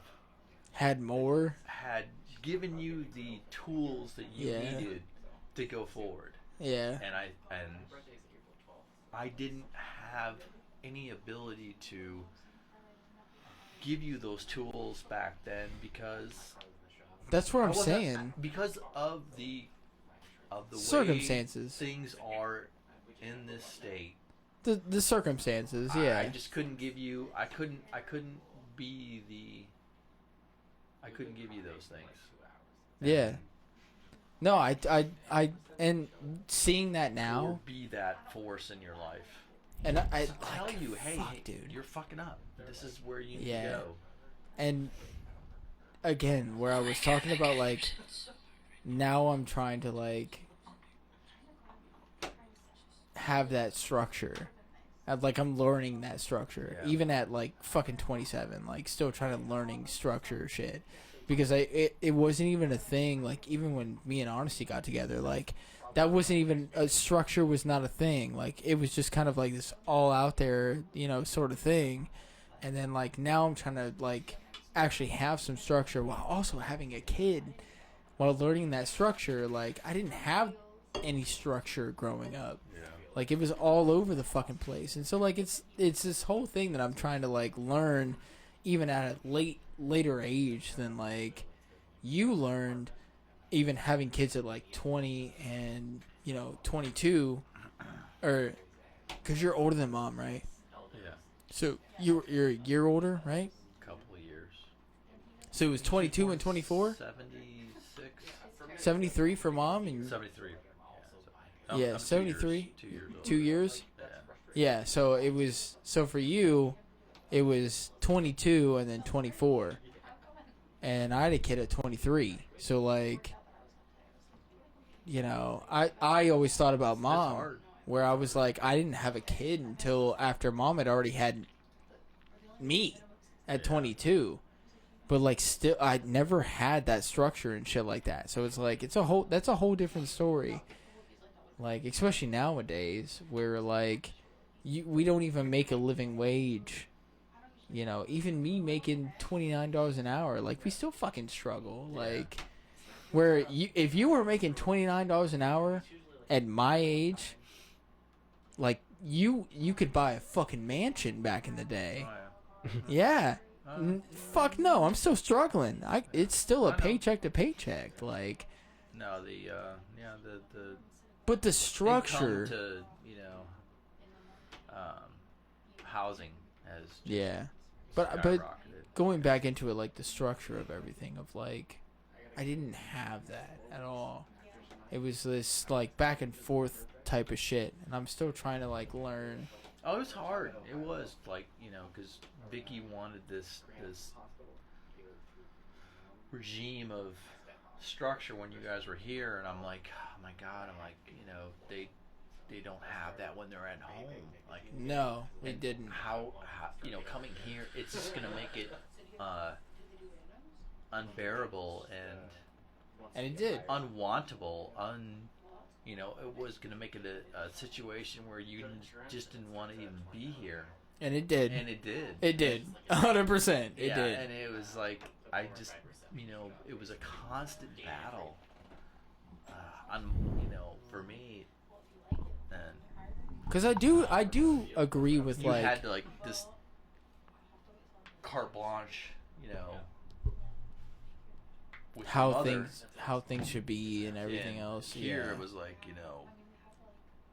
[SPEAKER 1] had more.
[SPEAKER 8] had given you the tools that you
[SPEAKER 1] Yeah.
[SPEAKER 8] needed to go forward.
[SPEAKER 1] Yeah.
[SPEAKER 8] And I didn't have any ability to give you those tools back then because
[SPEAKER 1] That's what
[SPEAKER 8] I
[SPEAKER 1] I'm
[SPEAKER 8] wasn't-
[SPEAKER 1] saying.
[SPEAKER 8] because of the
[SPEAKER 1] Circumstances.
[SPEAKER 8] way things are in this state.
[SPEAKER 1] The circumstances, yeah.
[SPEAKER 8] I just couldn't give you. I couldn't be the. I couldn't give you those things.
[SPEAKER 1] Yeah. No, I and seeing that
[SPEAKER 8] Or
[SPEAKER 1] now,
[SPEAKER 8] be that force in your life.
[SPEAKER 1] and I
[SPEAKER 8] Tell
[SPEAKER 1] like,
[SPEAKER 8] you, hey,
[SPEAKER 1] fuck,
[SPEAKER 8] hey,
[SPEAKER 1] dude.
[SPEAKER 8] you're fucking up. This is where you need
[SPEAKER 1] Yeah.
[SPEAKER 8] to go.
[SPEAKER 1] And again, where I was talking about, like, now I'm trying to, like, have that structure. Like, I'm learning that structure.
[SPEAKER 8] Yeah.
[SPEAKER 1] Even at, like, fucking 27. Like, still trying to learning structure shit. Because it wasn't even a thing, like, even when me and Honesty got together, like, that wasn't even, a structure was not a thing. Like, it was just kind of like this all out there, sort of thing. And then, like, now I'm trying to, like, actually have some structure while also having a kid. While learning that structure, like, I didn't have any structure growing up.
[SPEAKER 8] Yeah.
[SPEAKER 1] Like, it was all over the fucking place. And so, like, it's this whole thing that I'm trying to, like, learn even at a later age than, like, you learned. even having kids at like 20 and 22, or because you're older than mom, right?
[SPEAKER 8] Yeah,
[SPEAKER 1] So you're a year older, right?
[SPEAKER 8] couple of years.
[SPEAKER 1] So it was 22 and 24,
[SPEAKER 8] 76,
[SPEAKER 1] 73 for mom, and
[SPEAKER 8] 73.
[SPEAKER 1] Yeah,
[SPEAKER 8] I'm
[SPEAKER 1] 73,
[SPEAKER 8] 2 years older.
[SPEAKER 1] 2 years.
[SPEAKER 8] Yeah.
[SPEAKER 1] Yeah, so it was for you, it was 22 and then 24, and I had a kid at 23. So like, I always thought about
[SPEAKER 8] It's
[SPEAKER 1] mom,
[SPEAKER 8] hard.
[SPEAKER 1] where I was like, I didn't have a kid until after mom had already had me at 22. But like, still, I never had that structure and shit like that. So it's like, that's a whole different story. Like, especially nowadays, where like, we don't even make a living wage. Even me making $29 an hour, like, we still fucking struggle. Like, where if you were making $29 an hour at my age, like, you could buy a fucking mansion back in the day.
[SPEAKER 8] Oh,
[SPEAKER 1] Yeah. Fuck no, I'm still struggling. It's still a
[SPEAKER 8] I know.
[SPEAKER 1] paycheck to paycheck. Like,
[SPEAKER 8] No, the
[SPEAKER 1] but the structure.
[SPEAKER 8] income to housing has just
[SPEAKER 1] Yeah. But
[SPEAKER 8] skyrocketed.
[SPEAKER 1] going back into it, like, the structure of everything, of like, I didn't have that at all. It was this like back and forth type of shit, and I'm still trying to like learn.
[SPEAKER 8] Oh, it was hard. It was like because Vicky wanted this regime of structure when you guys were here, and I'm like, oh my god, I'm like, they don't have that when they're at home. Like,
[SPEAKER 1] No, we
[SPEAKER 8] and
[SPEAKER 1] didn't.
[SPEAKER 8] How coming here, it's just gonna make it unbearable
[SPEAKER 1] And it did.
[SPEAKER 8] unwantable. It was gonna make it a situation where you just didn't want to even be here,
[SPEAKER 1] And it did.
[SPEAKER 8] and it did.
[SPEAKER 1] It did. 100%. It
[SPEAKER 8] Yeah,
[SPEAKER 1] did.
[SPEAKER 8] and it was like I just it was a constant battle. For me, and
[SPEAKER 1] Because I do agree with
[SPEAKER 8] you
[SPEAKER 1] like
[SPEAKER 8] had to this carte blanche, with your
[SPEAKER 1] how
[SPEAKER 8] mother.
[SPEAKER 1] things should be and everything
[SPEAKER 8] And
[SPEAKER 1] else.
[SPEAKER 8] Here
[SPEAKER 1] Yeah.
[SPEAKER 8] it was like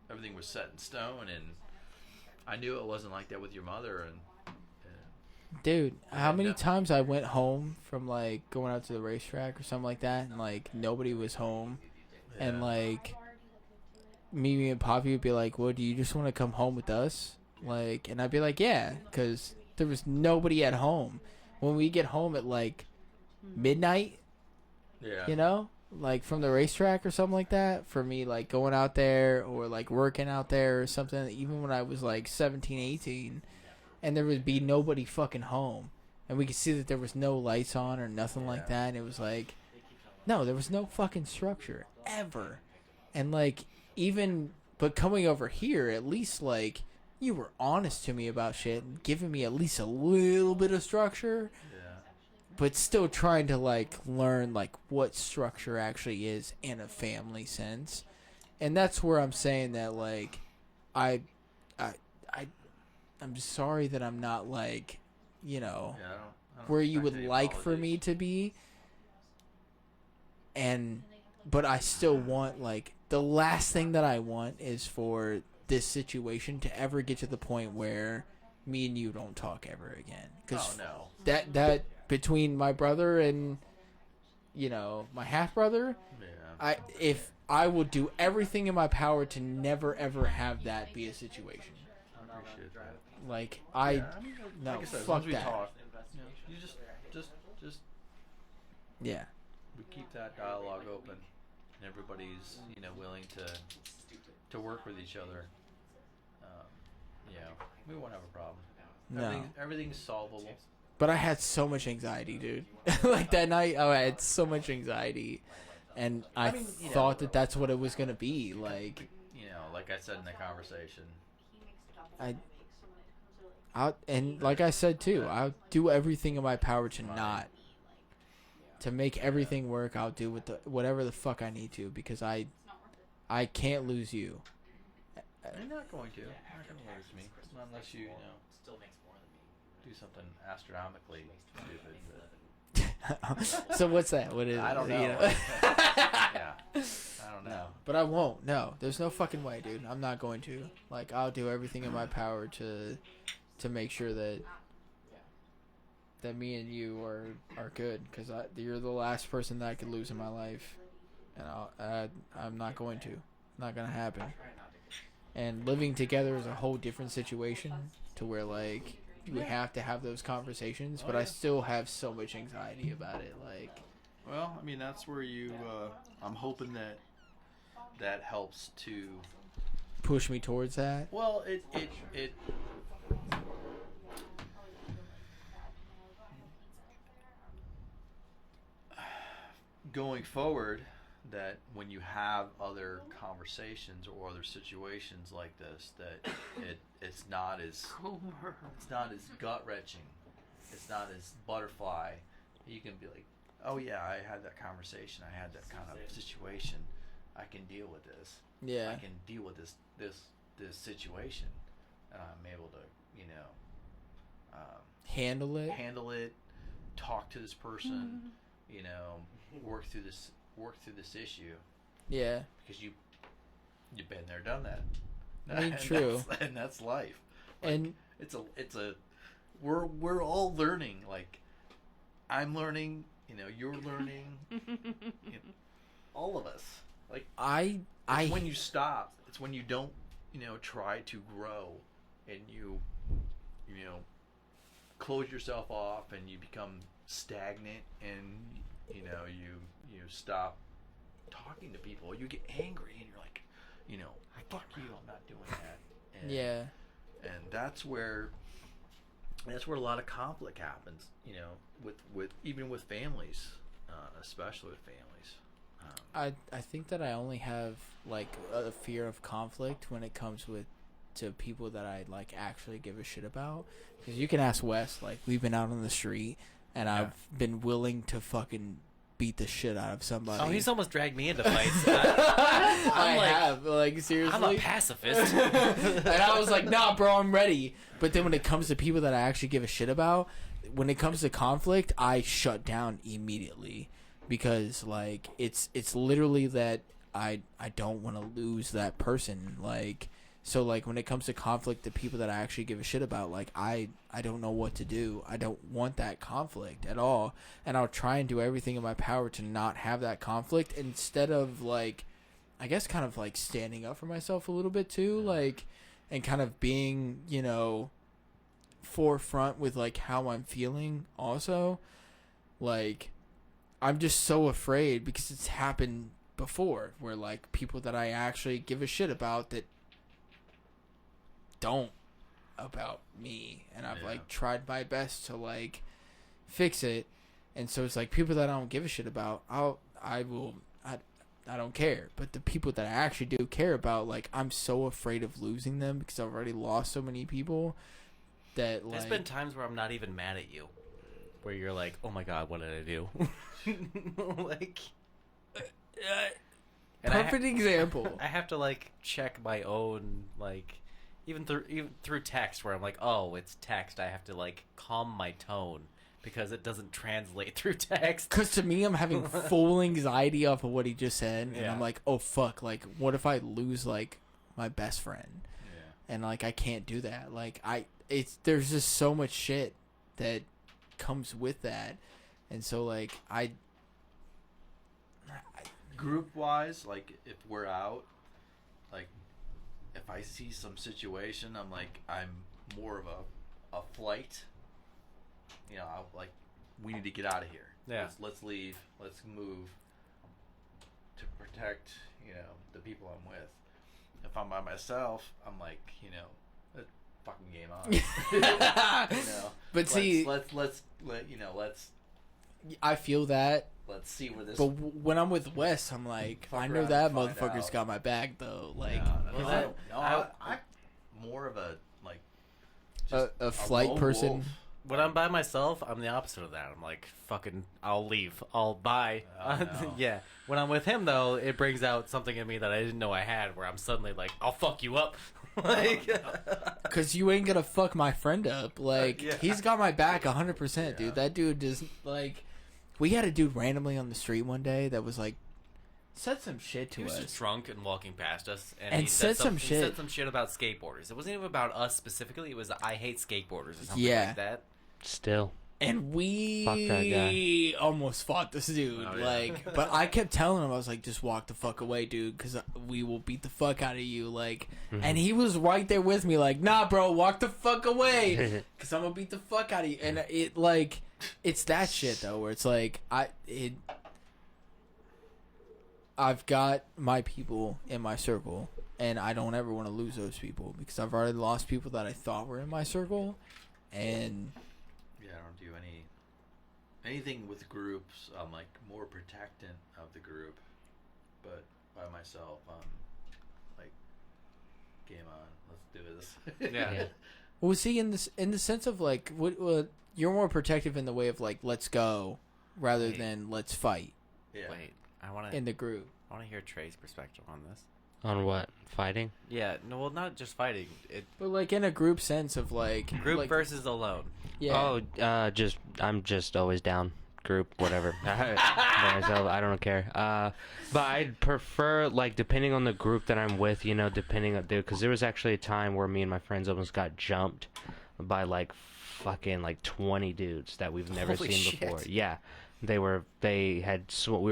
[SPEAKER 8] everything was set in stone, and I knew it wasn't like that with your mother. And
[SPEAKER 1] Dude, how many
[SPEAKER 8] no.
[SPEAKER 1] times I went home from like going out to the racetrack or something like that, and like nobody was home, and
[SPEAKER 8] yeah.
[SPEAKER 1] like Mimi and Poppy would be like, "Well, do you just want to come home with us?" Like, and I'd be like, "Yeah," because there was nobody at home. When we get home at like midnight,
[SPEAKER 8] Yeah.
[SPEAKER 1] like from the racetrack or something like that, for me, like going out there or like working out there or something, even when I was like 17, 18, and there would be nobody fucking home, and we could see that there was no lights on or nothing like
[SPEAKER 8] Yeah.
[SPEAKER 1] that, and it was like, no, there was no fucking structure ever. And like, but coming over here, at least like you were honest to me about shit and giving me at least a little bit of structure,
[SPEAKER 8] Yeah.
[SPEAKER 1] but still trying to like learn like what structure actually is in a family sense. And that's where I'm saying that like I'm sorry that I'm not like,
[SPEAKER 8] Yeah, I don't
[SPEAKER 1] where you
[SPEAKER 8] expect
[SPEAKER 1] would
[SPEAKER 8] any
[SPEAKER 1] like for me
[SPEAKER 8] apologies.
[SPEAKER 1] to be. But I still want, like, the last thing that I want is for this situation to ever get to the point where me and you don't talk ever again.
[SPEAKER 8] Oh no.
[SPEAKER 1] that between my brother and my half brother,
[SPEAKER 8] Yeah.
[SPEAKER 1] I will do everything in my power to never ever have that be a situation.
[SPEAKER 8] I appreciate that.
[SPEAKER 1] Like
[SPEAKER 8] Yeah, I mean,
[SPEAKER 1] no,
[SPEAKER 8] like I said, as
[SPEAKER 1] fuck
[SPEAKER 8] long as we
[SPEAKER 1] that.
[SPEAKER 8] talk, you just
[SPEAKER 1] Yeah.
[SPEAKER 8] we keep that dialogue open, and everybody's willing to work with each other. We won't have a problem.
[SPEAKER 1] No.
[SPEAKER 8] Everything's solvable.
[SPEAKER 1] But I had so much anxiety, dude. Like that night, I had so much anxiety, and I
[SPEAKER 8] mean,
[SPEAKER 1] thought that that's what it was gonna be. Like
[SPEAKER 8] Like I said in the conversation.
[SPEAKER 1] and like I said too, I'll do everything in my power to make everything work. I'll do whatever the fuck I need to, because I can't lose you.
[SPEAKER 8] You're not going to. You're not going to lose me unless you do something astronomically stupid.
[SPEAKER 1] So what's that? What is
[SPEAKER 8] I
[SPEAKER 1] it?
[SPEAKER 8] don't
[SPEAKER 1] You
[SPEAKER 8] know. Yeah. I don't know.
[SPEAKER 1] No, but I won't. No, there's no fucking way, dude. I'm not going to. Like, I'll do everything in my power to make sure that me and you are good, because you're the last person that I could lose in my life, and I'm not going to. Not gonna happen. And living together is a whole different situation, to where like you have to have those conversations, but I still have so much anxiety about it. Like,
[SPEAKER 8] Well, I mean, that's where you. I'm hoping that helps to.
[SPEAKER 1] push me towards that.
[SPEAKER 8] Well, it going forward, that when you have other conversations or other situations like this, that it's not as gut wrenching, it's not as butterfly. You can be like, oh yeah, I had that conversation, I had that kind of situation, I can deal with this.
[SPEAKER 1] Yeah.
[SPEAKER 8] I can deal with this situation, and I'm able to, handle it, talk to this person, work through this issue.
[SPEAKER 1] Yeah.
[SPEAKER 8] Because you've been there, done that.
[SPEAKER 1] I mean,
[SPEAKER 8] And
[SPEAKER 1] true.
[SPEAKER 8] that's life. Like,
[SPEAKER 1] And
[SPEAKER 8] we're all learning. Like, I'm learning. You're learning. All of us. Like, it's when you stop. It's when you don't, try to grow, and you close yourself off, and you become stagnant, and you stop talking to people. You get angry, and you're like, fuck you, I'm not doing that. And,
[SPEAKER 1] yeah.
[SPEAKER 8] And that's where a lot of conflict happens. With even with families, especially with families.
[SPEAKER 1] I think that I only have like a fear of conflict when it comes to people that I like actually give a shit about. Because you can ask Wes, like, we've been out on the street and I've been willing to fucking beat the shit out of somebody.
[SPEAKER 2] Oh, he's almost dragged me into fights.
[SPEAKER 1] I
[SPEAKER 2] like,
[SPEAKER 1] have, like, seriously.
[SPEAKER 2] I'm a pacifist.
[SPEAKER 1] And I was like, nah, bro, I'm ready. But then when it comes to people that I actually give a shit about, when it comes to conflict, I shut down immediately. Because, like, it's literally that I don't want to lose that person. Like, so, like, when it comes to conflict, the people that I actually give a shit about, like, I don't know what to do. I don't want that conflict at all. And I'll try and do everything in my power to not have that conflict, instead of, like, I guess kind of, like, standing up for myself a little bit, too. Like, and kind of being, forefront with, like, how I'm feeling also. Like, I'm just so afraid, because it's happened before, where, like, people that I actually give a shit about that don't about me, and I've like tried my best to like fix it, and so it's like people that I don't give a shit about, I don't care. But the people that I actually do care about, like, I'm so afraid of losing them, because I've already lost so many people that, like,
[SPEAKER 2] There's been times where I'm not even mad at you, where you're like, oh my god, what did I do? Like, and
[SPEAKER 1] perfect example.
[SPEAKER 2] I have to like check my own, like, even through text, where I'm like, oh, it's text. I have to like calm my tone, because it doesn't translate through text.
[SPEAKER 1] Because to me, I'm having full anxiety off of what he just said, and
[SPEAKER 2] Yeah.
[SPEAKER 1] I'm like, oh fuck, like, what if I lose like my best friend?
[SPEAKER 8] Yeah.
[SPEAKER 1] And like, I can't do that. Like, there's just so much shit that comes with that, and so like
[SPEAKER 8] Group wise, like, if we're out, like, if I see some situation, I'm more of a flight. I'll, like, we need to get out of here.
[SPEAKER 2] Yeah.
[SPEAKER 8] Let's leave. Let's move to protect, the people I'm with. If I'm by myself, I'm like, fucking game on.
[SPEAKER 1] But see,
[SPEAKER 8] let's
[SPEAKER 1] I feel that.
[SPEAKER 8] let's see where this.
[SPEAKER 1] But when I'm with Wes, I'm like,
[SPEAKER 8] Fuck
[SPEAKER 1] I know
[SPEAKER 8] around
[SPEAKER 1] that
[SPEAKER 8] and find
[SPEAKER 1] motherfucker's
[SPEAKER 8] out.
[SPEAKER 1] got my back though. Like,
[SPEAKER 8] no,
[SPEAKER 2] I-
[SPEAKER 8] I'm more of a like
[SPEAKER 1] a flight
[SPEAKER 8] lone
[SPEAKER 1] person.
[SPEAKER 8] wolf.
[SPEAKER 2] When I'm by myself, I'm the opposite of that. I'm like, fucking, I'll leave. I'll bye.
[SPEAKER 8] Oh, no.
[SPEAKER 2] Yeah. When I'm with him, though, it brings out something in me that I didn't know I had, where I'm suddenly like, I'll fuck you up. Like,
[SPEAKER 1] Cause you ain't gonna fuck my friend up. Like,
[SPEAKER 2] Yeah.
[SPEAKER 1] he's got my back 100%,
[SPEAKER 8] Yeah.
[SPEAKER 1] dude. That dude just like, We had a dude randomly on the street one day that was like, said some shit to
[SPEAKER 2] He was
[SPEAKER 1] us.
[SPEAKER 2] just drunk and walking past us,
[SPEAKER 1] And
[SPEAKER 2] he
[SPEAKER 1] said some
[SPEAKER 2] He
[SPEAKER 1] shit.
[SPEAKER 2] said some shit about skateboarders. It wasn't even about us specifically. It was I hate skateboarders or something
[SPEAKER 1] Yeah.
[SPEAKER 2] like that.
[SPEAKER 3] Still.
[SPEAKER 1] And we
[SPEAKER 3] Fuck that guy.
[SPEAKER 1] almost fought this dude.
[SPEAKER 8] Oh, yeah.
[SPEAKER 1] Like, but I kept telling him, I was like, just walk the fuck away, dude, because we will beat the fuck out of you. Like, and he was right there with me, like, nah, bro, walk the fuck away, because I'm gonna beat the fuck out of you. And it, like, it's that shit though, where it's like, I've got my people in my circle, and I don't ever want to lose those people because I've already lost people that I thought were in my circle, and.
[SPEAKER 8] Yeah, I don't do anything with groups. I'm like more protectant of the group, but by myself, like, game on, let's do this.
[SPEAKER 2] Yeah.
[SPEAKER 1] Well, see, in the sense of like, what you're more protective in the way of like, let's go, rather than let's fight
[SPEAKER 8] Yeah.
[SPEAKER 2] Wait, I want
[SPEAKER 1] in
[SPEAKER 2] to.
[SPEAKER 1] the group.
[SPEAKER 2] I want to hear Trey's perspective on this.
[SPEAKER 3] On what? Fighting?
[SPEAKER 2] Yeah. No, well, not just fighting. It
[SPEAKER 1] But like in a group sense of like
[SPEAKER 2] group
[SPEAKER 1] like,
[SPEAKER 2] versus alone.
[SPEAKER 1] yeah.
[SPEAKER 3] Oh, I'm just always down. Group, whatever. By myself, I don't care. But I'd prefer, like, depending on the group that I'm with, depending on, because there was actually a time where me and my friends almost got jumped by like fucking like 20 dudes that we've never
[SPEAKER 2] Holy
[SPEAKER 3] seen
[SPEAKER 2] shit.
[SPEAKER 3] before. Yeah. We were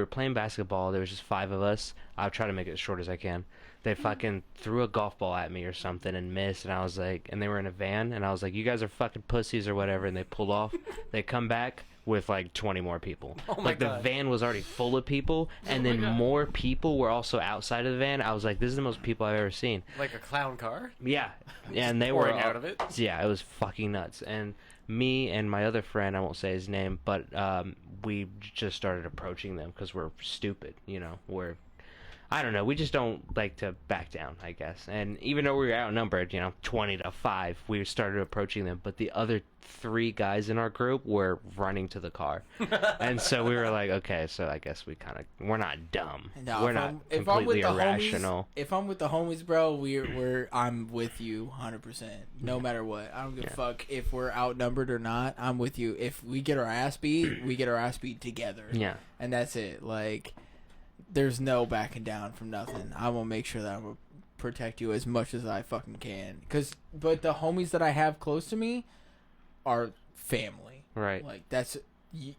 [SPEAKER 3] playing basketball. There was just 5 of us. I'll try to make it as short as I can. They fucking threw a golf ball at me or something and missed, and I was like, and they were in a van, and I was like, you guys are fucking pussies or whatever, and they pulled off. They come back with like 20 more people.
[SPEAKER 2] Oh my
[SPEAKER 3] Like the
[SPEAKER 2] God.
[SPEAKER 3] van was already full of people, and then more people were also outside of the van. I was like, this is the most people I've ever seen.
[SPEAKER 2] Like a clown car.
[SPEAKER 3] Yeah, and they were
[SPEAKER 2] pouring out of it.
[SPEAKER 3] Yeah, it was fucking nuts. And me and my other friend, I won't say his name, but we just started approaching them because we're stupid. I don't know. We just don't like to back down, I guess. And even though we were outnumbered, 20-5, we started approaching them. But the other 3 guys in our group were running to the car, and so we were like, okay, so I guess we're not dumb.
[SPEAKER 1] No,
[SPEAKER 3] We're
[SPEAKER 1] if
[SPEAKER 3] not
[SPEAKER 1] I'm with
[SPEAKER 3] completely
[SPEAKER 1] the
[SPEAKER 3] irrational.
[SPEAKER 1] homies, if I'm with the homies, bro, I'm with you 100%. No matter what, I don't give a fuck if we're outnumbered or not. I'm with you. If we get our ass beat, we get our ass beat together.
[SPEAKER 3] Yeah.
[SPEAKER 1] And that's it. Like, there's no backing down from nothing. I will make sure that I'm gonna protect you as much as I fucking can. But the homies that I have close to me are family.
[SPEAKER 3] Right.
[SPEAKER 1] Like, that's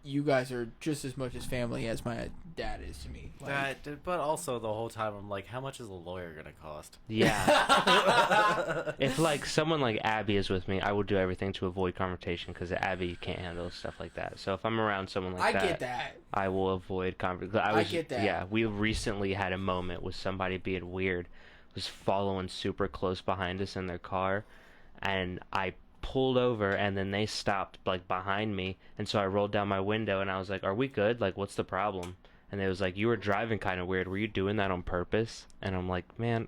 [SPEAKER 1] you guys are just as much as family as my dad is to me. Like,
[SPEAKER 2] But also the whole time I'm like, how much is a lawyer gonna cost?
[SPEAKER 3] Yeah. If like someone like Abby is with me, I will do everything to avoid confrontation because Abby can't handle stuff like that. So if I'm around someone like
[SPEAKER 1] I
[SPEAKER 3] that,
[SPEAKER 1] get that.
[SPEAKER 3] I will avoid confrontation.
[SPEAKER 1] I get that.
[SPEAKER 3] Yeah, we recently had a moment with somebody being weird, was following super close behind us in their car, and I pulled over and then they stopped like behind me, and so I rolled down my window and I was like, are we good? Like, what's the problem? And they was like, you were driving kind of weird. Were you doing that on purpose? And I'm like, man,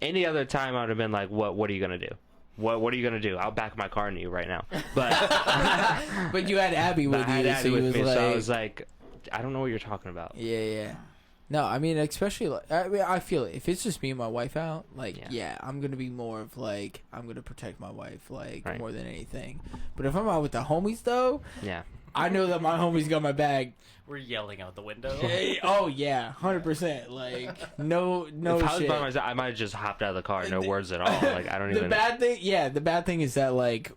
[SPEAKER 3] any other time I would have been like, what are you gonna do? What are you gonna do? I'll back my car into you right now. But
[SPEAKER 1] But you had Abby with
[SPEAKER 3] I had
[SPEAKER 1] you,
[SPEAKER 3] Abby
[SPEAKER 1] so you
[SPEAKER 3] with
[SPEAKER 1] was
[SPEAKER 3] me,
[SPEAKER 1] like,
[SPEAKER 3] so I was like, I don't know what you're talking about.
[SPEAKER 1] yeah. No, I mean, especially like, I feel it. If it's just me and my wife out, like, yeah, I'm gonna be more of like, I'm gonna protect my wife, like,
[SPEAKER 3] Right.
[SPEAKER 1] more than anything. But if I'm out with the homies, though,
[SPEAKER 3] Yeah.
[SPEAKER 1] I know that my homies got my bag.
[SPEAKER 2] We're yelling out the window.
[SPEAKER 1] Oh yeah, 100%. Like, no
[SPEAKER 3] If I was
[SPEAKER 1] shit.
[SPEAKER 3] by myself, I might have just hopped out of the car, no words at all. Like, I don't
[SPEAKER 1] The
[SPEAKER 3] even.
[SPEAKER 1] the bad thing is that like,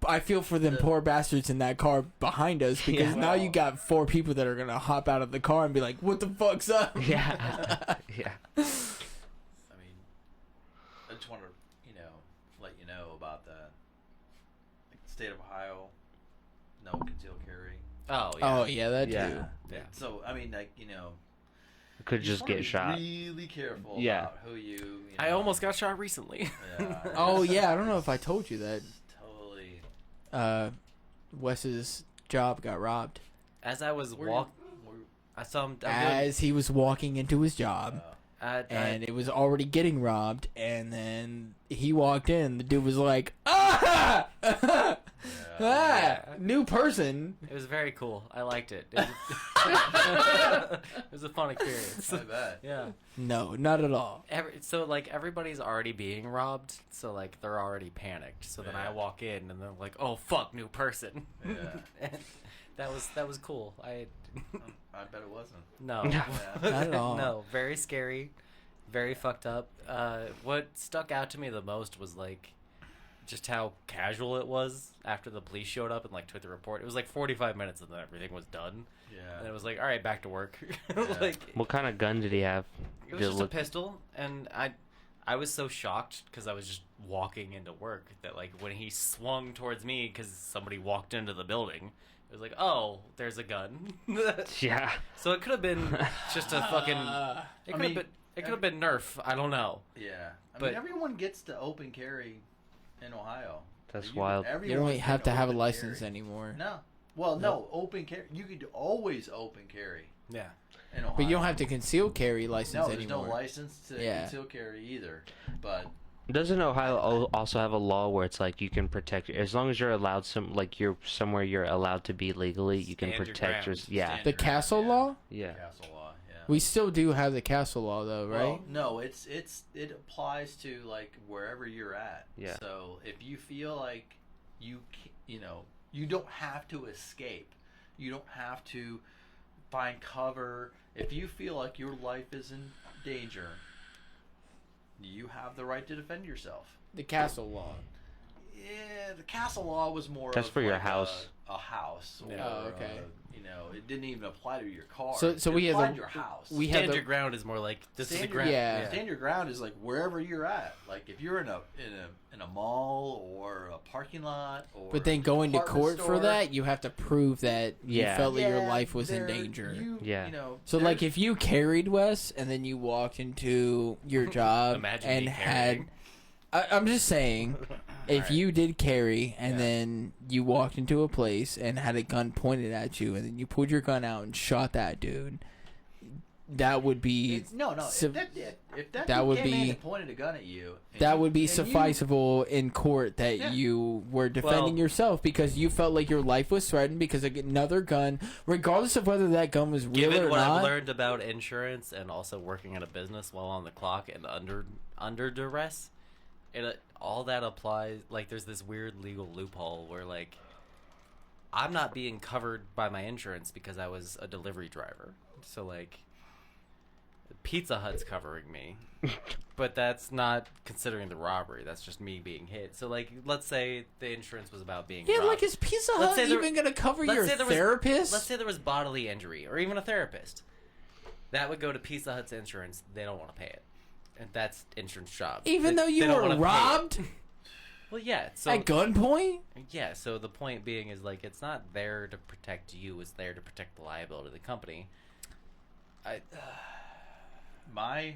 [SPEAKER 1] I feel for them poor bastards in that car behind us because
[SPEAKER 3] Yeah.
[SPEAKER 1] now you got 4 people that are gonna hop out of the car and be like, "What the fuck's up?"
[SPEAKER 3] Yeah. Yeah.
[SPEAKER 8] I mean, I just want to, let you know about that. Like, the state of Ohio, no concealed carry.
[SPEAKER 2] Oh yeah.
[SPEAKER 1] Oh yeah, that
[SPEAKER 3] Yeah.
[SPEAKER 1] too.
[SPEAKER 2] Yeah.
[SPEAKER 8] So, I mean, like,
[SPEAKER 3] Could
[SPEAKER 8] you
[SPEAKER 3] just
[SPEAKER 8] wanna
[SPEAKER 3] get
[SPEAKER 8] be
[SPEAKER 3] shot.
[SPEAKER 8] really careful
[SPEAKER 3] Yeah.
[SPEAKER 8] about who you
[SPEAKER 2] I almost got shot recently.
[SPEAKER 8] Yeah,
[SPEAKER 1] Oh yeah, I don't know if I told you that.
[SPEAKER 8] Totally.
[SPEAKER 1] Wes's job got robbed
[SPEAKER 2] As I was
[SPEAKER 8] Were
[SPEAKER 2] walking,
[SPEAKER 8] you-
[SPEAKER 2] I saw him.
[SPEAKER 1] as he was walking into his job,
[SPEAKER 8] uh,
[SPEAKER 1] and it was already getting robbed. And then he walked in. The dude was like, "Ah!"
[SPEAKER 8] yeah.
[SPEAKER 1] New person.
[SPEAKER 2] It was very cool. I liked it. It was a fun experience.
[SPEAKER 8] I bet.
[SPEAKER 2] Yeah.
[SPEAKER 1] No, not at all.
[SPEAKER 2] So like everybody's already being robbed, so like they're already panicked. So then I
[SPEAKER 8] Yeah.
[SPEAKER 2] walk in and they're like, "Oh fuck, new person."
[SPEAKER 8] Yeah.
[SPEAKER 2] And that was cool.
[SPEAKER 8] I bet it wasn't.
[SPEAKER 2] No,
[SPEAKER 1] Not at all.
[SPEAKER 2] no, very scary, very fucked up. What stuck out to me the most was like just how casual it was after the police showed up and like took the report. It was like 45 minutes and then everything was done. And
[SPEAKER 8] Yeah.
[SPEAKER 2] it was like, all right, back to work.
[SPEAKER 8] Yeah.
[SPEAKER 2] Like
[SPEAKER 3] What kind of gun did he have?
[SPEAKER 2] it was
[SPEAKER 3] Did it
[SPEAKER 2] just a
[SPEAKER 3] look-
[SPEAKER 2] pistol, and I was so shocked because I was just walking into work that like when he swung towards me because somebody walked into the building, it was like, oh, there's a gun.
[SPEAKER 3] Yeah.
[SPEAKER 2] So it could have been just a fucking. It could
[SPEAKER 8] mean,
[SPEAKER 2] have been Nerf. I don't know.
[SPEAKER 8] Yeah. I
[SPEAKER 2] But-
[SPEAKER 8] mean, everyone gets to open carry in Ohio.
[SPEAKER 3] That's
[SPEAKER 8] You-
[SPEAKER 3] wild.
[SPEAKER 1] You
[SPEAKER 8] everyone's
[SPEAKER 1] don't have
[SPEAKER 8] been
[SPEAKER 1] to have a
[SPEAKER 8] open
[SPEAKER 1] license
[SPEAKER 8] carry.
[SPEAKER 1] anymore.
[SPEAKER 8] No. Well, no, open carry. You could always open carry
[SPEAKER 2] Yeah.
[SPEAKER 8] in Ohio.
[SPEAKER 1] But you don't have to conceal carry license
[SPEAKER 8] No, there's
[SPEAKER 1] anymore.
[SPEAKER 8] no license to
[SPEAKER 1] Yeah.
[SPEAKER 8] conceal carry either. But
[SPEAKER 3] Doesn't Ohio also have a law where it's like you can protect as long as you're allowed you're somewhere you're allowed to be legally, you can
[SPEAKER 2] Stand your
[SPEAKER 3] protect
[SPEAKER 2] ground.
[SPEAKER 3] yeah.
[SPEAKER 8] Stand
[SPEAKER 1] The
[SPEAKER 8] your ground,
[SPEAKER 1] castle
[SPEAKER 8] yeah.
[SPEAKER 1] law?
[SPEAKER 3] Yeah.
[SPEAKER 8] Castle law, yeah.
[SPEAKER 1] We still do have the castle law though, right?
[SPEAKER 8] Well, no, it applies to like wherever you're at.
[SPEAKER 3] Yeah.
[SPEAKER 8] So if you feel like you don't have to escape, you don't have to find cover. If you feel like your life is in danger, you have the right to defend yourself.
[SPEAKER 1] The castle law.
[SPEAKER 8] Yeah, the castle law was more.
[SPEAKER 3] That's
[SPEAKER 8] of
[SPEAKER 3] for your
[SPEAKER 8] like
[SPEAKER 3] house.
[SPEAKER 8] A house. Or,
[SPEAKER 2] Yeah.
[SPEAKER 1] Oh, okay.
[SPEAKER 8] it didn't even apply to your car.
[SPEAKER 1] So
[SPEAKER 8] It
[SPEAKER 1] we have
[SPEAKER 8] applied
[SPEAKER 1] the-
[SPEAKER 8] to your house.
[SPEAKER 1] we have
[SPEAKER 2] Stand
[SPEAKER 1] the-
[SPEAKER 2] your ground is more like this is
[SPEAKER 8] Stand
[SPEAKER 2] the
[SPEAKER 8] your-
[SPEAKER 2] ground.
[SPEAKER 1] Yeah.
[SPEAKER 8] Stand your ground is like wherever you're at. Like if you're in a mall or a parking lot or.
[SPEAKER 1] But then going to
[SPEAKER 8] department
[SPEAKER 1] court for
[SPEAKER 8] store,
[SPEAKER 1] that, you have to prove that you
[SPEAKER 3] Yeah.
[SPEAKER 1] felt that your
[SPEAKER 8] yeah,
[SPEAKER 1] life was in
[SPEAKER 8] there-
[SPEAKER 1] danger.
[SPEAKER 3] Yeah.
[SPEAKER 1] So like
[SPEAKER 8] there's-
[SPEAKER 1] if you carried Wes and then you walked into your job
[SPEAKER 2] Imagine
[SPEAKER 1] and
[SPEAKER 2] me
[SPEAKER 1] had
[SPEAKER 2] carrying.
[SPEAKER 1] I'm just saying if
[SPEAKER 2] Alright.
[SPEAKER 1] you did carry and
[SPEAKER 8] Yeah.
[SPEAKER 1] then you walked into a place and had a gun pointed at you and then you pulled your gun out and shot that dude, that would be
[SPEAKER 8] no.
[SPEAKER 1] Civ-
[SPEAKER 8] If that
[SPEAKER 1] that
[SPEAKER 8] dude
[SPEAKER 1] would
[SPEAKER 8] came in
[SPEAKER 1] be-
[SPEAKER 8] and pointed a gun at you, and
[SPEAKER 1] that
[SPEAKER 8] you-
[SPEAKER 1] would be
[SPEAKER 8] and you-
[SPEAKER 1] sufficeable in court that
[SPEAKER 8] Yeah.
[SPEAKER 1] you were defending
[SPEAKER 2] Well-
[SPEAKER 1] yourself because you felt like your life was threatened because of another gun, regardless of whether that gun was real
[SPEAKER 2] Given
[SPEAKER 1] or
[SPEAKER 2] what
[SPEAKER 1] not.
[SPEAKER 2] I've learned about insurance and also working in a business while on the clock and under duress, all that applies. Like, there's this weird legal loophole where, like, I'm not being covered by my insurance because I was a delivery driver. So, like, Pizza Hut's covering me, but that's not considering the robbery. That's just me being hit. So, like, let's say the insurance was about being
[SPEAKER 1] Yeah,
[SPEAKER 2] robbed.
[SPEAKER 1] like is Pizza
[SPEAKER 2] Let's
[SPEAKER 1] Hut
[SPEAKER 2] say there-
[SPEAKER 1] even gonna cover
[SPEAKER 2] let's
[SPEAKER 1] your
[SPEAKER 2] say there was-
[SPEAKER 1] therapist?
[SPEAKER 2] Let's say there was bodily injury or even a therapist. That would go to Pizza Hut's insurance. They don't want to pay it. And that's insurance job.
[SPEAKER 1] Even
[SPEAKER 2] They-
[SPEAKER 1] though you
[SPEAKER 2] they don't
[SPEAKER 1] were
[SPEAKER 2] wanna pay it.
[SPEAKER 1] robbed
[SPEAKER 2] Well, yeah. So
[SPEAKER 1] at gunpoint?
[SPEAKER 2] yeah. So the point being is like it's not there to protect you. It's there to protect the liability of the company.
[SPEAKER 8] My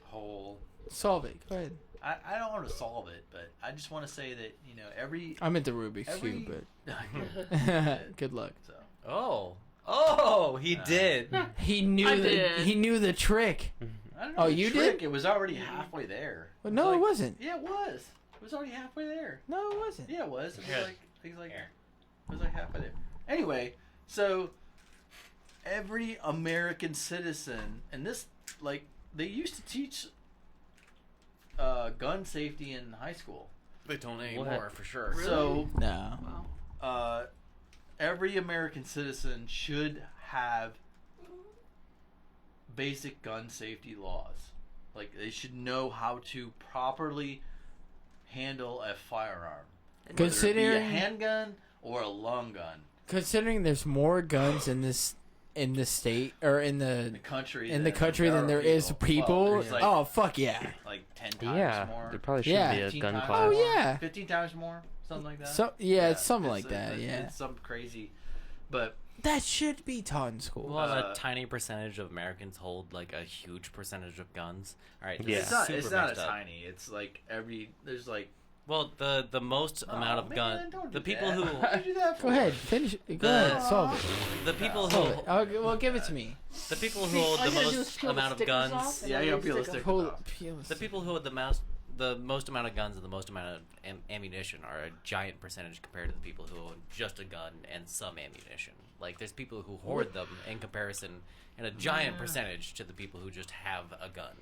[SPEAKER 8] whole.
[SPEAKER 1] Solve it. Go ahead.
[SPEAKER 8] I don't want to solve it, but I just want to say that every.
[SPEAKER 1] I'm into Rubik's
[SPEAKER 8] Every-
[SPEAKER 1] Cube,
[SPEAKER 8] Good.
[SPEAKER 1] but good luck.
[SPEAKER 8] So
[SPEAKER 2] He did.
[SPEAKER 1] He knew
[SPEAKER 7] I
[SPEAKER 1] the
[SPEAKER 7] did.
[SPEAKER 1] he knew the trick.
[SPEAKER 8] I don't know.
[SPEAKER 1] Oh,
[SPEAKER 8] the
[SPEAKER 1] you
[SPEAKER 8] trick,
[SPEAKER 1] did?
[SPEAKER 8] It was already halfway there.
[SPEAKER 1] Well, no, it wasn't.
[SPEAKER 8] Yeah, it was. It was already halfway there.
[SPEAKER 1] No, it wasn't.
[SPEAKER 8] Yeah, it was. It
[SPEAKER 2] Here.
[SPEAKER 8] was like
[SPEAKER 2] Here.
[SPEAKER 8] it was like halfway there. Anyway, so every American citizen, and this like they used to teach gun safety in high school.
[SPEAKER 2] They don't
[SPEAKER 3] What?
[SPEAKER 2] anymore for sure.
[SPEAKER 8] So
[SPEAKER 1] No.
[SPEAKER 7] Wow.
[SPEAKER 8] every American citizen should have basic gun safety laws. Like they should know how to properly handle a firearm, whether it be a
[SPEAKER 1] Considering-
[SPEAKER 8] handgun or a long gun.
[SPEAKER 1] Considering there's more guns in this state or in
[SPEAKER 8] The
[SPEAKER 1] the
[SPEAKER 8] country
[SPEAKER 1] than there is people.
[SPEAKER 8] Well, there's like,
[SPEAKER 1] Oh fuck yeah.
[SPEAKER 8] like 10 times
[SPEAKER 3] Yeah,
[SPEAKER 8] more.
[SPEAKER 3] there probably should
[SPEAKER 1] Yeah.
[SPEAKER 3] be a
[SPEAKER 8] 15
[SPEAKER 3] gun
[SPEAKER 8] times
[SPEAKER 3] class.
[SPEAKER 1] Oh,
[SPEAKER 8] more,
[SPEAKER 1] yeah.
[SPEAKER 8] 15 times more, something like that.
[SPEAKER 1] So yeah, it's something like that. Yeah,
[SPEAKER 8] It's some crazy, but
[SPEAKER 1] that should be taught in school.
[SPEAKER 2] Well,
[SPEAKER 8] Uh,
[SPEAKER 2] a tiny percentage of Americans hold like a huge percentage of guns. All right, this
[SPEAKER 3] Yeah.
[SPEAKER 2] is
[SPEAKER 8] it's not.
[SPEAKER 2] super
[SPEAKER 8] It's not
[SPEAKER 2] messed
[SPEAKER 8] a
[SPEAKER 2] up.
[SPEAKER 8] tiny. It's like there's like.
[SPEAKER 2] Well, the most amount of
[SPEAKER 8] man,
[SPEAKER 2] gun,
[SPEAKER 8] don't
[SPEAKER 2] the
[SPEAKER 8] do
[SPEAKER 2] people
[SPEAKER 8] that.
[SPEAKER 2] who,
[SPEAKER 8] Why'd you do that
[SPEAKER 1] Go
[SPEAKER 8] for?
[SPEAKER 1] ahead, finish. Go ahead, solve it.
[SPEAKER 2] the people
[SPEAKER 1] Solve
[SPEAKER 2] who,
[SPEAKER 1] it. Well, give it to me.
[SPEAKER 2] the people who
[SPEAKER 7] See,
[SPEAKER 2] hold
[SPEAKER 7] all
[SPEAKER 2] the
[SPEAKER 7] you gotta do is
[SPEAKER 2] most
[SPEAKER 7] peel the
[SPEAKER 2] amount of
[SPEAKER 7] stickers
[SPEAKER 2] guns,
[SPEAKER 7] off and
[SPEAKER 8] Yeah,
[SPEAKER 7] then
[SPEAKER 8] you
[SPEAKER 7] you
[SPEAKER 8] gotta peel the
[SPEAKER 7] stick 'em.
[SPEAKER 8] stickers
[SPEAKER 1] Hold,
[SPEAKER 8] off.
[SPEAKER 1] peel
[SPEAKER 2] the people who hold the the most amount of guns and the most amount of ammunition are a giant percentage compared to the people who own just a gun and some ammunition. Like, there's people who hoard them in comparison, and a giant percentage to the people who just have a gun.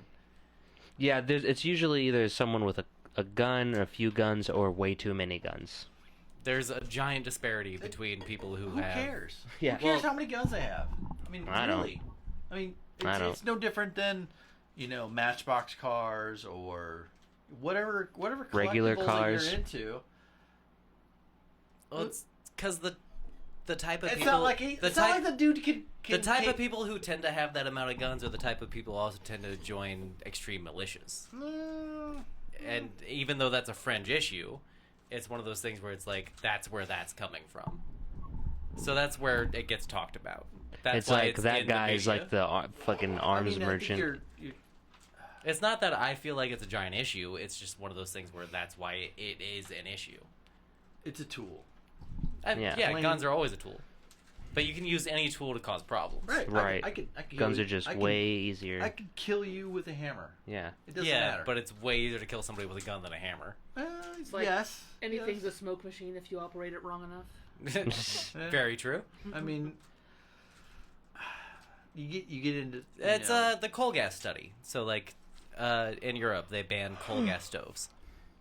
[SPEAKER 3] Yeah, it's usually either someone with a gun, a few guns, or way too many guns.
[SPEAKER 2] There's a giant disparity between people who have...
[SPEAKER 8] Who cares?
[SPEAKER 3] Yeah.
[SPEAKER 8] Who cares how many guns they have? I mean,
[SPEAKER 3] I don't.
[SPEAKER 8] really. I mean,
[SPEAKER 3] I don't.
[SPEAKER 8] it's no different than, Matchbox cars or whatever
[SPEAKER 3] Regular
[SPEAKER 8] collectibles
[SPEAKER 3] cars.
[SPEAKER 8] that you're into.
[SPEAKER 2] Well, it's because the type of
[SPEAKER 8] It's
[SPEAKER 2] people...
[SPEAKER 8] not like the dude can
[SPEAKER 2] the type of people who tend to have that amount of guns are the type of people who also tend to join extreme militias. And even though that's a fringe issue, it's one of those things where it's like, that's where that's coming from. So that's where it gets talked about. That's
[SPEAKER 3] It's
[SPEAKER 2] why
[SPEAKER 3] like
[SPEAKER 2] it's
[SPEAKER 3] that
[SPEAKER 2] in the
[SPEAKER 3] guy's
[SPEAKER 2] media.
[SPEAKER 3] like the fucking arms
[SPEAKER 8] I think
[SPEAKER 3] merchant.
[SPEAKER 8] you're
[SPEAKER 2] It's not that I feel like it's a giant issue. It's just one of those things where that's why it is an issue.
[SPEAKER 8] it's a tool.
[SPEAKER 3] Yeah.
[SPEAKER 2] Yeah, guns are always a tool. But you can use any tool to cause problems.
[SPEAKER 3] Right.
[SPEAKER 8] I can
[SPEAKER 3] Guns
[SPEAKER 8] kill
[SPEAKER 3] are just
[SPEAKER 8] I can-
[SPEAKER 3] way easier.
[SPEAKER 8] I could kill you with a hammer.
[SPEAKER 3] Yeah.
[SPEAKER 8] It doesn't
[SPEAKER 2] Yeah,
[SPEAKER 8] matter.
[SPEAKER 2] but it's way easier to kill somebody with a gun than a hammer.
[SPEAKER 7] like
[SPEAKER 8] yes.
[SPEAKER 7] Anything's
[SPEAKER 8] yes.
[SPEAKER 7] a smoke machine if you operate it wrong enough.
[SPEAKER 2] Very true.
[SPEAKER 8] I mean, you get into
[SPEAKER 2] It's the coal gas study. So like in Europe they banned coal gas stoves.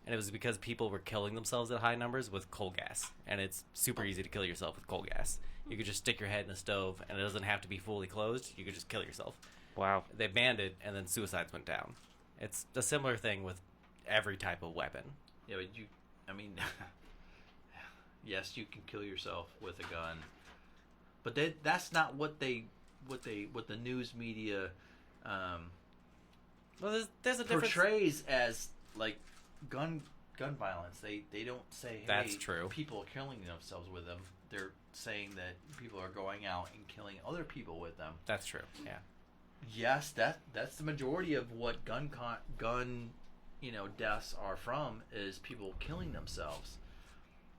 [SPEAKER 2] And it was because people were killing themselves at high numbers with coal gas. And it's super easy to kill yourself with coal gas. You could just stick your head in a stove and it doesn't have to be fully closed. You could just kill yourself.
[SPEAKER 3] Wow.
[SPEAKER 2] They banned it and then suicides went down. It's a similar thing with every type of weapon.
[SPEAKER 8] Yeah, but yes, you can kill yourself with a gun, but that's not what the news media
[SPEAKER 2] Well, there's a difference.
[SPEAKER 8] portrays as like gun violence. They don't say, hey,
[SPEAKER 2] That's true.
[SPEAKER 8] people are killing themselves with them. They're saying that people are going out and killing other people with them.
[SPEAKER 2] That's true. Yeah.
[SPEAKER 8] Yes, that's the majority of what gun deaths are from, is people killing themselves.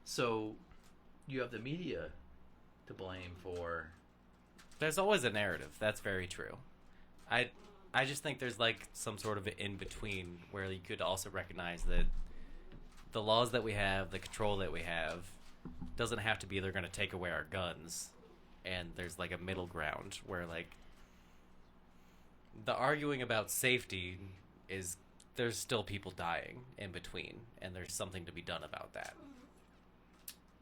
[SPEAKER 8] So you have the media to blame for.
[SPEAKER 2] There's always a narrative. That's very true. I just think there's like some sort of in between where you could also recognize that the laws that we have, the control that we have, doesn't have to be they're going to take away our guns, and there's like a middle ground where like the arguing about safety is there's still people dying in between, and there's something to be done about that.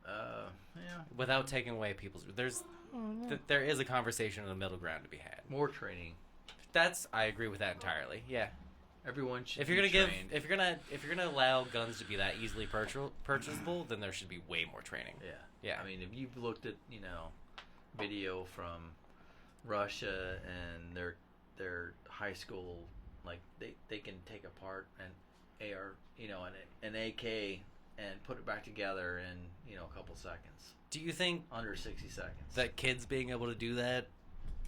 [SPEAKER 8] Yeah.
[SPEAKER 2] Without taking away people's there is a conversation in the middle ground to be had.
[SPEAKER 8] More training.
[SPEAKER 2] I agree with that entirely. Yeah.
[SPEAKER 8] Everyone should.
[SPEAKER 2] If you're
[SPEAKER 8] be
[SPEAKER 2] gonna
[SPEAKER 8] trained.
[SPEAKER 2] if you're gonna allow guns to be that easily purchasable, then there should be way more training.
[SPEAKER 8] Yeah.
[SPEAKER 2] Yeah.
[SPEAKER 8] I mean, if you've looked at video from Russia and their high school, like they can take apart an AR, an AK and put it back together in a couple seconds.
[SPEAKER 2] Do you think
[SPEAKER 8] Under 60 seconds.
[SPEAKER 2] that kids being able to do that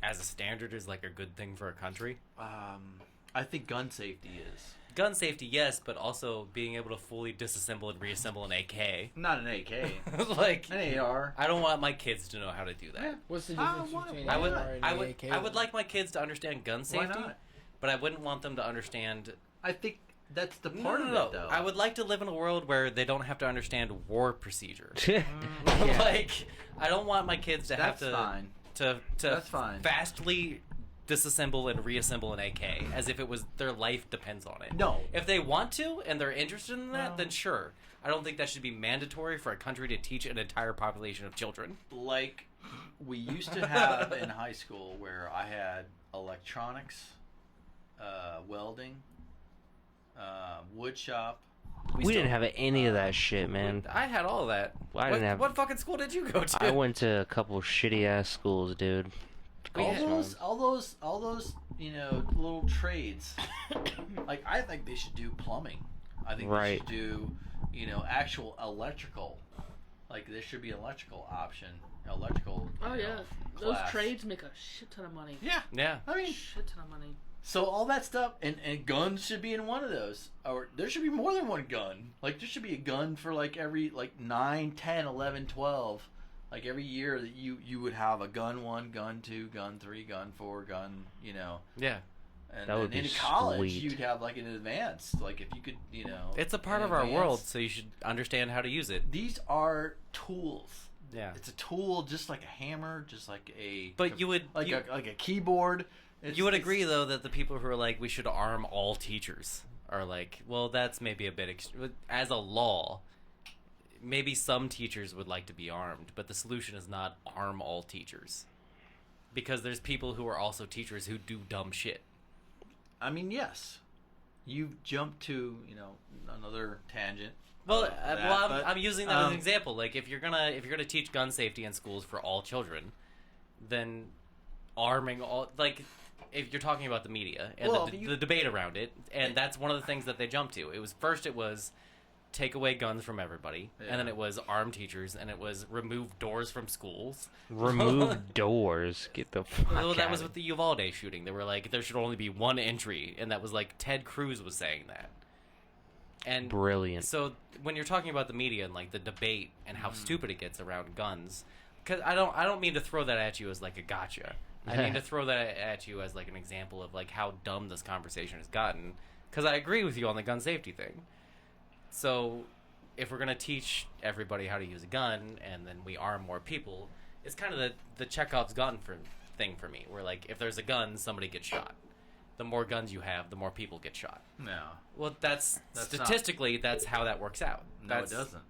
[SPEAKER 2] as a standard is like a good thing for a country?
[SPEAKER 8] I think gun safety is.
[SPEAKER 2] Gun safety, yes, but also being able to fully disassemble and reassemble an AK.
[SPEAKER 8] Not an AK.
[SPEAKER 2] Like
[SPEAKER 8] An AR.
[SPEAKER 2] I don't want my kids to know how to do that.
[SPEAKER 1] What's the difference between
[SPEAKER 2] I would,
[SPEAKER 1] AR and
[SPEAKER 2] I would,
[SPEAKER 1] AK?
[SPEAKER 2] I would like my kids to understand gun
[SPEAKER 8] Why
[SPEAKER 2] safety,
[SPEAKER 8] not?
[SPEAKER 2] but I wouldn't want them to understand.
[SPEAKER 8] I think that's the
[SPEAKER 2] No,
[SPEAKER 8] part
[SPEAKER 2] no,
[SPEAKER 8] of
[SPEAKER 2] no.
[SPEAKER 8] it, though.
[SPEAKER 2] I would like to live in a world where they don't have to understand war procedure.
[SPEAKER 3] Yeah.
[SPEAKER 2] Like, I don't want my kids to
[SPEAKER 8] That's
[SPEAKER 2] have to
[SPEAKER 8] fine.
[SPEAKER 2] to
[SPEAKER 8] That's fine.
[SPEAKER 2] fastly disassemble and reassemble an AK as if it was their life depends on it.
[SPEAKER 8] No.
[SPEAKER 2] If they want to and they're interested in that,
[SPEAKER 8] No.
[SPEAKER 2] then sure. I don't think that should be mandatory for a country to teach an entire population of children.
[SPEAKER 8] Like we used to have in high school, where I had electronics, welding, wood shop.
[SPEAKER 3] We didn't have any of that shit, man.
[SPEAKER 2] I had all of that.
[SPEAKER 3] I didn't have-
[SPEAKER 2] What fucking school did you go to?
[SPEAKER 3] I went to a couple shitty ass schools, dude.
[SPEAKER 8] All those, little trades. Like, I think they should do plumbing. I think they should do, actual electrical. Like, there should be an electrical option. Electrical.
[SPEAKER 7] Oh yeah, those
[SPEAKER 8] class.
[SPEAKER 7] trades make a shit ton of money.
[SPEAKER 8] Yeah.
[SPEAKER 2] Yeah.
[SPEAKER 8] I mean,
[SPEAKER 7] Shit ton of money.
[SPEAKER 8] so all that stuff, and guns should be in one of those. Or there should be more than one gun. Like, there should be a gun for, like, every, 9, 10, 11, 12. Like, every year that you would have a gun 1, gun 2, gun 3, gun 4, gun,
[SPEAKER 2] Yeah.
[SPEAKER 8] And
[SPEAKER 3] That would
[SPEAKER 8] then
[SPEAKER 3] be
[SPEAKER 8] in college,
[SPEAKER 3] sweet.
[SPEAKER 8] you'd have like an advanced, like if you could,
[SPEAKER 2] It's a part
[SPEAKER 8] an
[SPEAKER 2] of our world,
[SPEAKER 8] advanced-
[SPEAKER 2] so you should understand how to use it.
[SPEAKER 8] These are tools.
[SPEAKER 2] Yeah.
[SPEAKER 8] It's a tool, just like a hammer, just like a.
[SPEAKER 2] But you would
[SPEAKER 8] like
[SPEAKER 2] you,
[SPEAKER 8] a keyboard.
[SPEAKER 2] you would agree though that the people who are like we should arm all teachers are like, well, that's maybe a bit as a law. Maybe some teachers would like to be armed, but the solution is not arm all teachers. Because there's people who are also teachers who do dumb shit.
[SPEAKER 8] I mean, yes. You jumped to another tangent.
[SPEAKER 2] Well,
[SPEAKER 8] of that,
[SPEAKER 2] I'm using that as an example. Like, if you're gonna teach gun safety in schools for all children, then arming all like if you're talking about the media and the debate around it, and that's one of the things that they jumped to. It was take away guns from everybody, and then it was arm teachers, and it was remove doors from schools.
[SPEAKER 3] Remove doors. Get the fuck
[SPEAKER 2] Well, that
[SPEAKER 3] out
[SPEAKER 2] was
[SPEAKER 3] of
[SPEAKER 2] with the Uvalde shooting. They were like, there should only be one entry, and that was like Ted Cruz was saying that. And
[SPEAKER 3] Brilliant.
[SPEAKER 2] So when you're talking about the media and like the debate and how stupid it gets around guns, because I don't mean to throw that at you as like a gotcha. I mean to throw that at you as like an example of like how dumb this conversation has gotten. Because I agree with you on the gun safety thing. So if we're gonna teach everybody how to use a gun and then we arm more people, it's kind of the Chekhov's gun thing for me. Where like if there's a gun, somebody gets shot. The more guns you have, the more people get shot.
[SPEAKER 8] No.
[SPEAKER 2] Well, that's statistically that's how that works out.
[SPEAKER 8] No, it doesn't.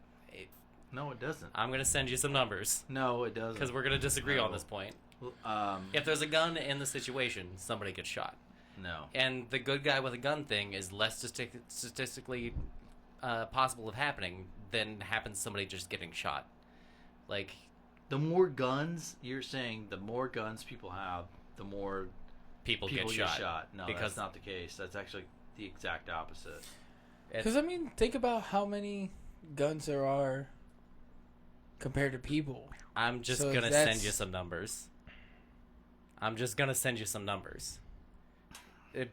[SPEAKER 8] No, it doesn't.
[SPEAKER 2] I'm gonna send you some numbers
[SPEAKER 8] No, it doesn't.
[SPEAKER 2] because we're gonna disagree on this point. If there's a gun in the situation, somebody gets shot,
[SPEAKER 8] no.
[SPEAKER 2] and the good guy with a gun thing is less statistically possible of happening than happens somebody just getting shot. Like
[SPEAKER 8] The more guns, you're saying the more guns people have, the more
[SPEAKER 2] people
[SPEAKER 8] get
[SPEAKER 2] get shot.
[SPEAKER 8] No,
[SPEAKER 2] because
[SPEAKER 8] that's not the case. That's actually the exact opposite.
[SPEAKER 1] Because I mean, think about how many guns there are compared to people.
[SPEAKER 2] I'm just
[SPEAKER 1] So
[SPEAKER 2] gonna
[SPEAKER 1] that's-
[SPEAKER 2] send you some numbers.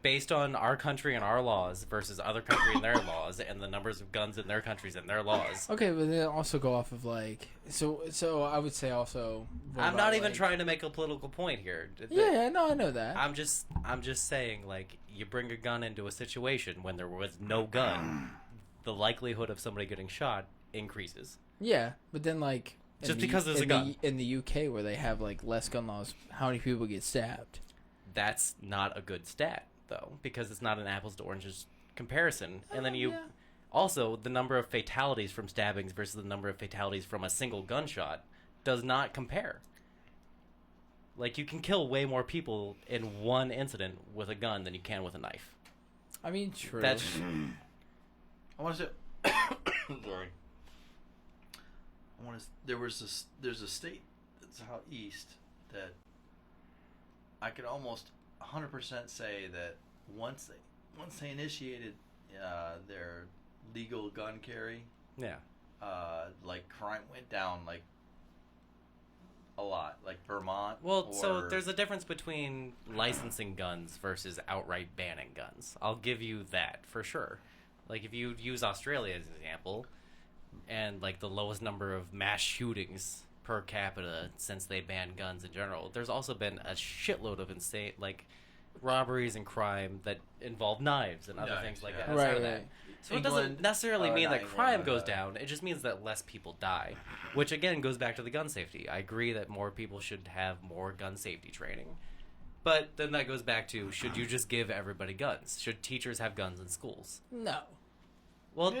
[SPEAKER 2] Based on our country and our laws versus other country and their laws, and the numbers of guns in their countries and their laws.
[SPEAKER 1] Okay, but then also go off of like so I would say also. what
[SPEAKER 2] I'm
[SPEAKER 1] about,
[SPEAKER 2] not even
[SPEAKER 1] like-
[SPEAKER 2] trying to make a political point here.
[SPEAKER 1] Yeah, no, I know that.
[SPEAKER 2] I'm just saying, like, you bring a gun into a situation when there was no gun, the likelihood of somebody getting shot increases.
[SPEAKER 1] Yeah, but then like
[SPEAKER 2] Just because there's a gun.
[SPEAKER 1] in the UK where they have like less gun laws, how many people get stabbed?
[SPEAKER 2] That's not a good stat, though, because it's not an apples to oranges comparison. And then you also the number of fatalities from stabbings versus the number of fatalities from a single gunshot does not compare. Like, you can kill way more people in one incident with a gun than you can with a knife.
[SPEAKER 1] I mean, true.
[SPEAKER 2] That's
[SPEAKER 8] I want to say. Sorry. There's a state that's out east that I could almost 100% say that once they initiated their legal gun carry,
[SPEAKER 2] yeah.
[SPEAKER 8] like crime went down like a lot, like Vermont.
[SPEAKER 2] Well, so there's a difference between licensing guns versus outright banning guns. I'll give you that for sure. Like, if you use Australia as an example, and like the lowest number of mass shootings per capita since they banned guns in general, there's also been a shitload of insane like robberies and crime that involve knives and other things like that. outside of that. So it doesn't necessarily mean that crime goes down. It just means that less people die, which again goes back to the gun safety. I agree that more people should have more gun safety training. But then that goes back to, should you just give everybody guns? Should teachers have guns in schools?
[SPEAKER 1] No.
[SPEAKER 2] Well,